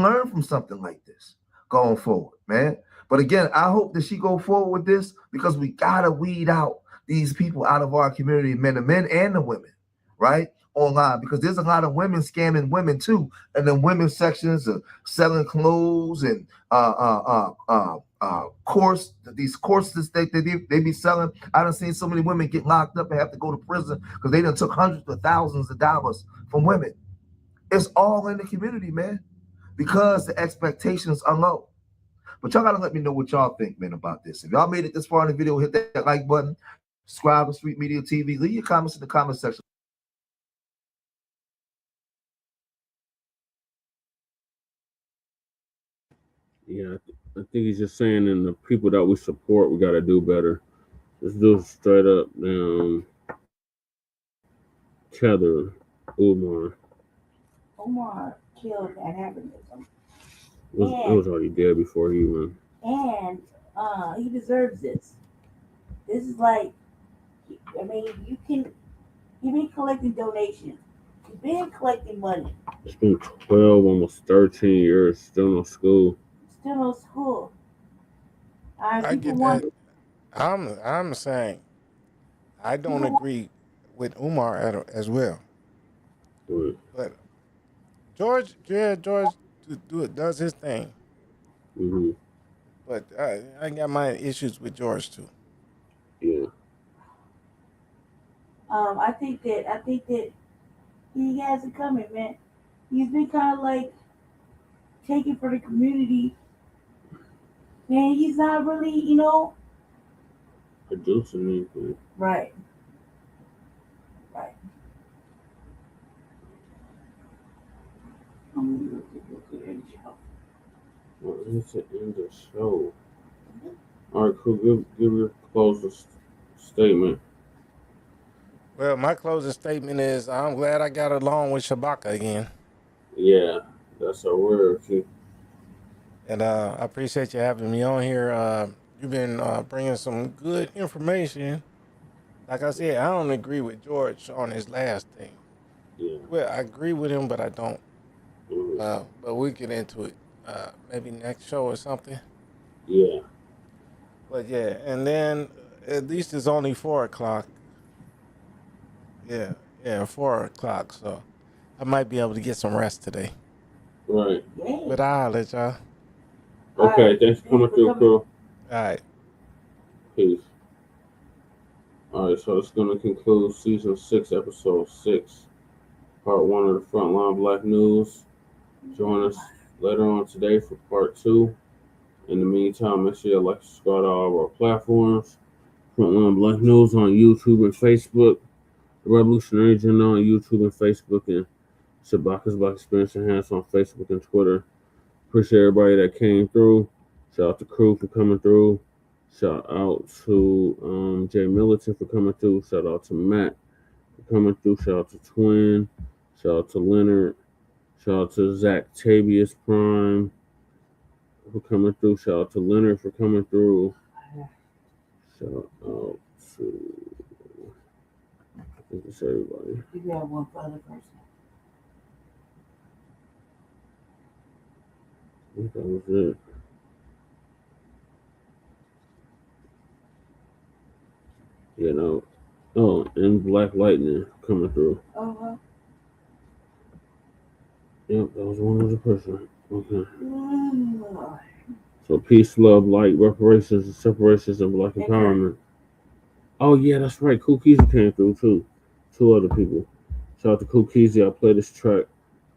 learn from something like this going forward, man. But again, I hope that she go forward with this because we gotta weed out these people out of our community, men and the women, right? Online, because there's a lot of women scamming women too, and then women's sections of selling clothes and these courses that they be selling. I done seen so many women get locked up and have to go to prison because they done took hundreds of thousands of dollars from women. It's all in the community, man, because the expectations are low. But y'all gotta let me know what y'all think, man, about this. If y'all made it this far in the video, hit that like button, subscribe to Street Media TV, leave your comments in the comment section. Yeah, I think he's just saying, in the people that we support, we got to do better. Let's do straight up tether Umar. Umar killed that happiness. It was already dead before he went. And he deserves this. This is like, I mean, you've been collecting donations. You've been collecting money. It's been 12, almost 13 years, still no school. Still no school. I get that. I'm saying I don't agree with Umar as well. Right. But George does his thing. Mm-hmm. But I got my issues with George too. Yeah. I think that he has it coming, man. He's been kind of like taking for the community. Man, he's not really, Producing anything. Right. Right. Well, it's the end of the show. All right, cool. Give your closing statement. Well, my closing statement is I'm glad I got along with Shabaka again. Yeah, that's our word, too. And I appreciate you having me on here. You've been bringing some good information. Like I said, I don't agree with George on his last thing. Yeah. Well, I agree with him, but I don't. But we'll get into it maybe next show or something. Yeah. But yeah, and then at least it's only 4 o'clock. Yeah, 4 o'clock. So I might be able to get some rest today. Right. But I'll let y'all. Okay, thanks for coming through, crew. All right. Peace. All right, so it's going to conclude season 6, episode 6, part 1 of the Front Line Blacc News. Join us later on today for part 2. In the meantime, make sure you like to subscribe to all of our platforms. Front Line Blacc News on YouTube and Facebook. The Revolutionary Journal on YouTube and Facebook. And Shabaka's Black Experience Enhanced on Facebook and Twitter. Appreciate everybody that came through. Shout out to Crew for coming through. Shout out to Jay Militant for coming through. Shout out to Matt for coming through. Shout out to Twin. Shout out to Leonard. Shout out to Zach Tabius Prime for coming through. Shout out to Leonard for coming through. Shout out to, I think it's everybody. You got one for other person. I think that was it. You know. Oh, and Black Lightning coming through. Uh-huh. Yep, that was one other person. Okay. So peace, love, light, reparations, and separations, and Black empowerment. Oh yeah, that's right. Kookies came through too. 2 other people. Shout out to Kookies. I'll play this track.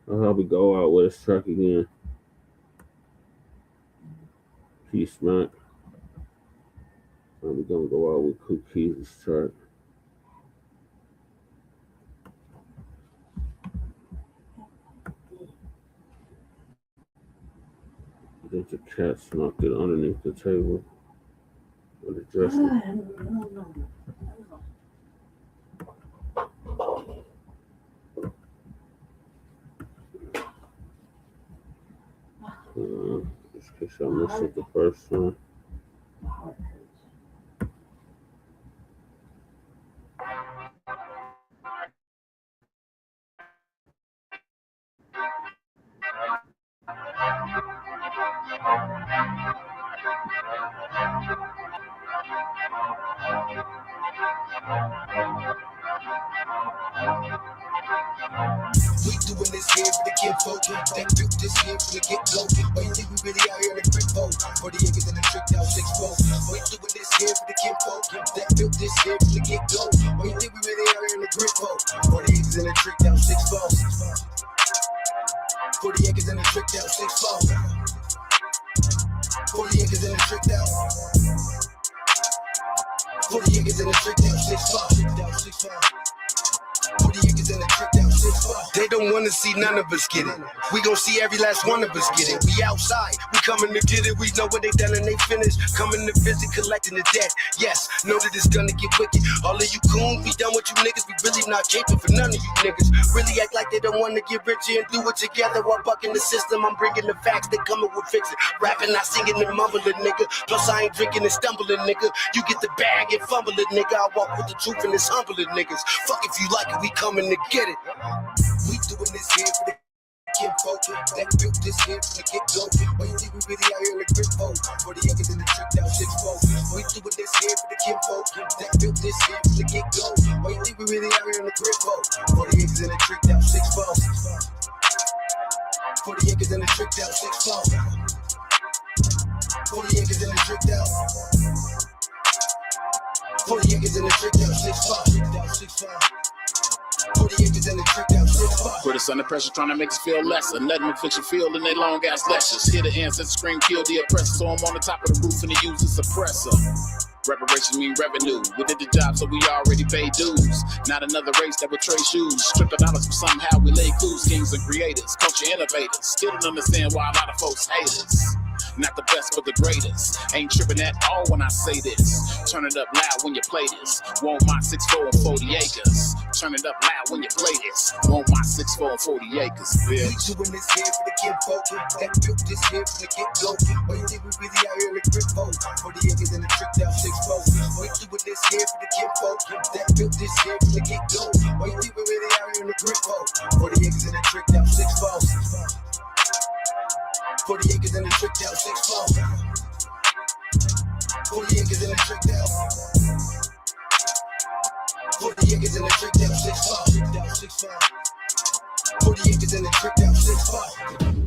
I'll probably go out with this track again. Peace, Mac. We're gonna go out with Kookies' track. I think the cat snuck it underneath the table with the dresser. Just in case I missed it the first time. We doing this here for the kid folk that built this here from the get-go. Why you think we really out here in the brick boat? 40 acres and a tricked out 6-4. We doing this here for the kid folk that built this here from the get-go. Why you think we really out here in the brick boat? 40 acres and a tricked out 6-4. 40 acres and a tricked out 6-4. 40 acres and a tricked out. 40 acres and a tricked out 6-4. 40 acres and a tricked out 6-4. They don't want to see none of us get it. We gon' see every last one of us get it. We outside, we coming to get it. We know what they done and they finished. Coming to visit, collecting the debt. Yes, know that it's gonna get wicked. All of you coons, we done with you niggas. We really not caping for none of you niggas. Really act like they don't want to get richer and do it together while bucking the system. I'm bringing the facts, they coming with fixing. Rapping, not singing and mumbling, nigga. Plus I ain't drinking and stumbling, nigga. You get the bag and fumble it, nigga. I walk with the truth and it's humbling, niggas. Fuck if you like it, we coming to get it. We doing this here for the kid folk that built this here from the get-go. Why you think we really out here in the grip folk? 40 acres and a tricked out 6-4. We doing this here for the kid folk that built this here from the get-go. Why you think we really out here in the grip folk? 40 acres and a tricked out 6-4. 40 acres and a tricked out 6-4. 40 acres and a tricked out. 40 acres and a tricked out 6-4. 40 acres and a tricked out 6-4. Put us under pressure, trying to make us feel lesser. Let them inflict your field in their long ass lectures. Hear the ancestors scream, kill the oppressor. So I'm on the top of the roof and they use a suppressor. Reparations mean revenue. We did the job, so we already paid dues. Not another race that would trade shoes. Strip the dollars, but somehow we lay clues. Kings and creators, culture innovators. Still don't understand why a lot of folks hate us. Not the best, but the greatest. Ain't tripping at all when I say this. Turn it up loud when you play this. Want my 6-4 and 40 acres. Turn it up loud when you play this. Want my 6-4 and 40 acres, bitch. We doing this here for the kid folk that built this here from the get-go. Why you think we really out here in the grip folk? 40 acres and a tricked out 6-4. We doing this here for the kid folk that built this here from the get-go. Why you think we really out here in the grip folk? 40 acres in the trick down 6'4". 40 acres in the trick down. 40 acres in the trick down 6'4". 40 acres in the trick down 6'4".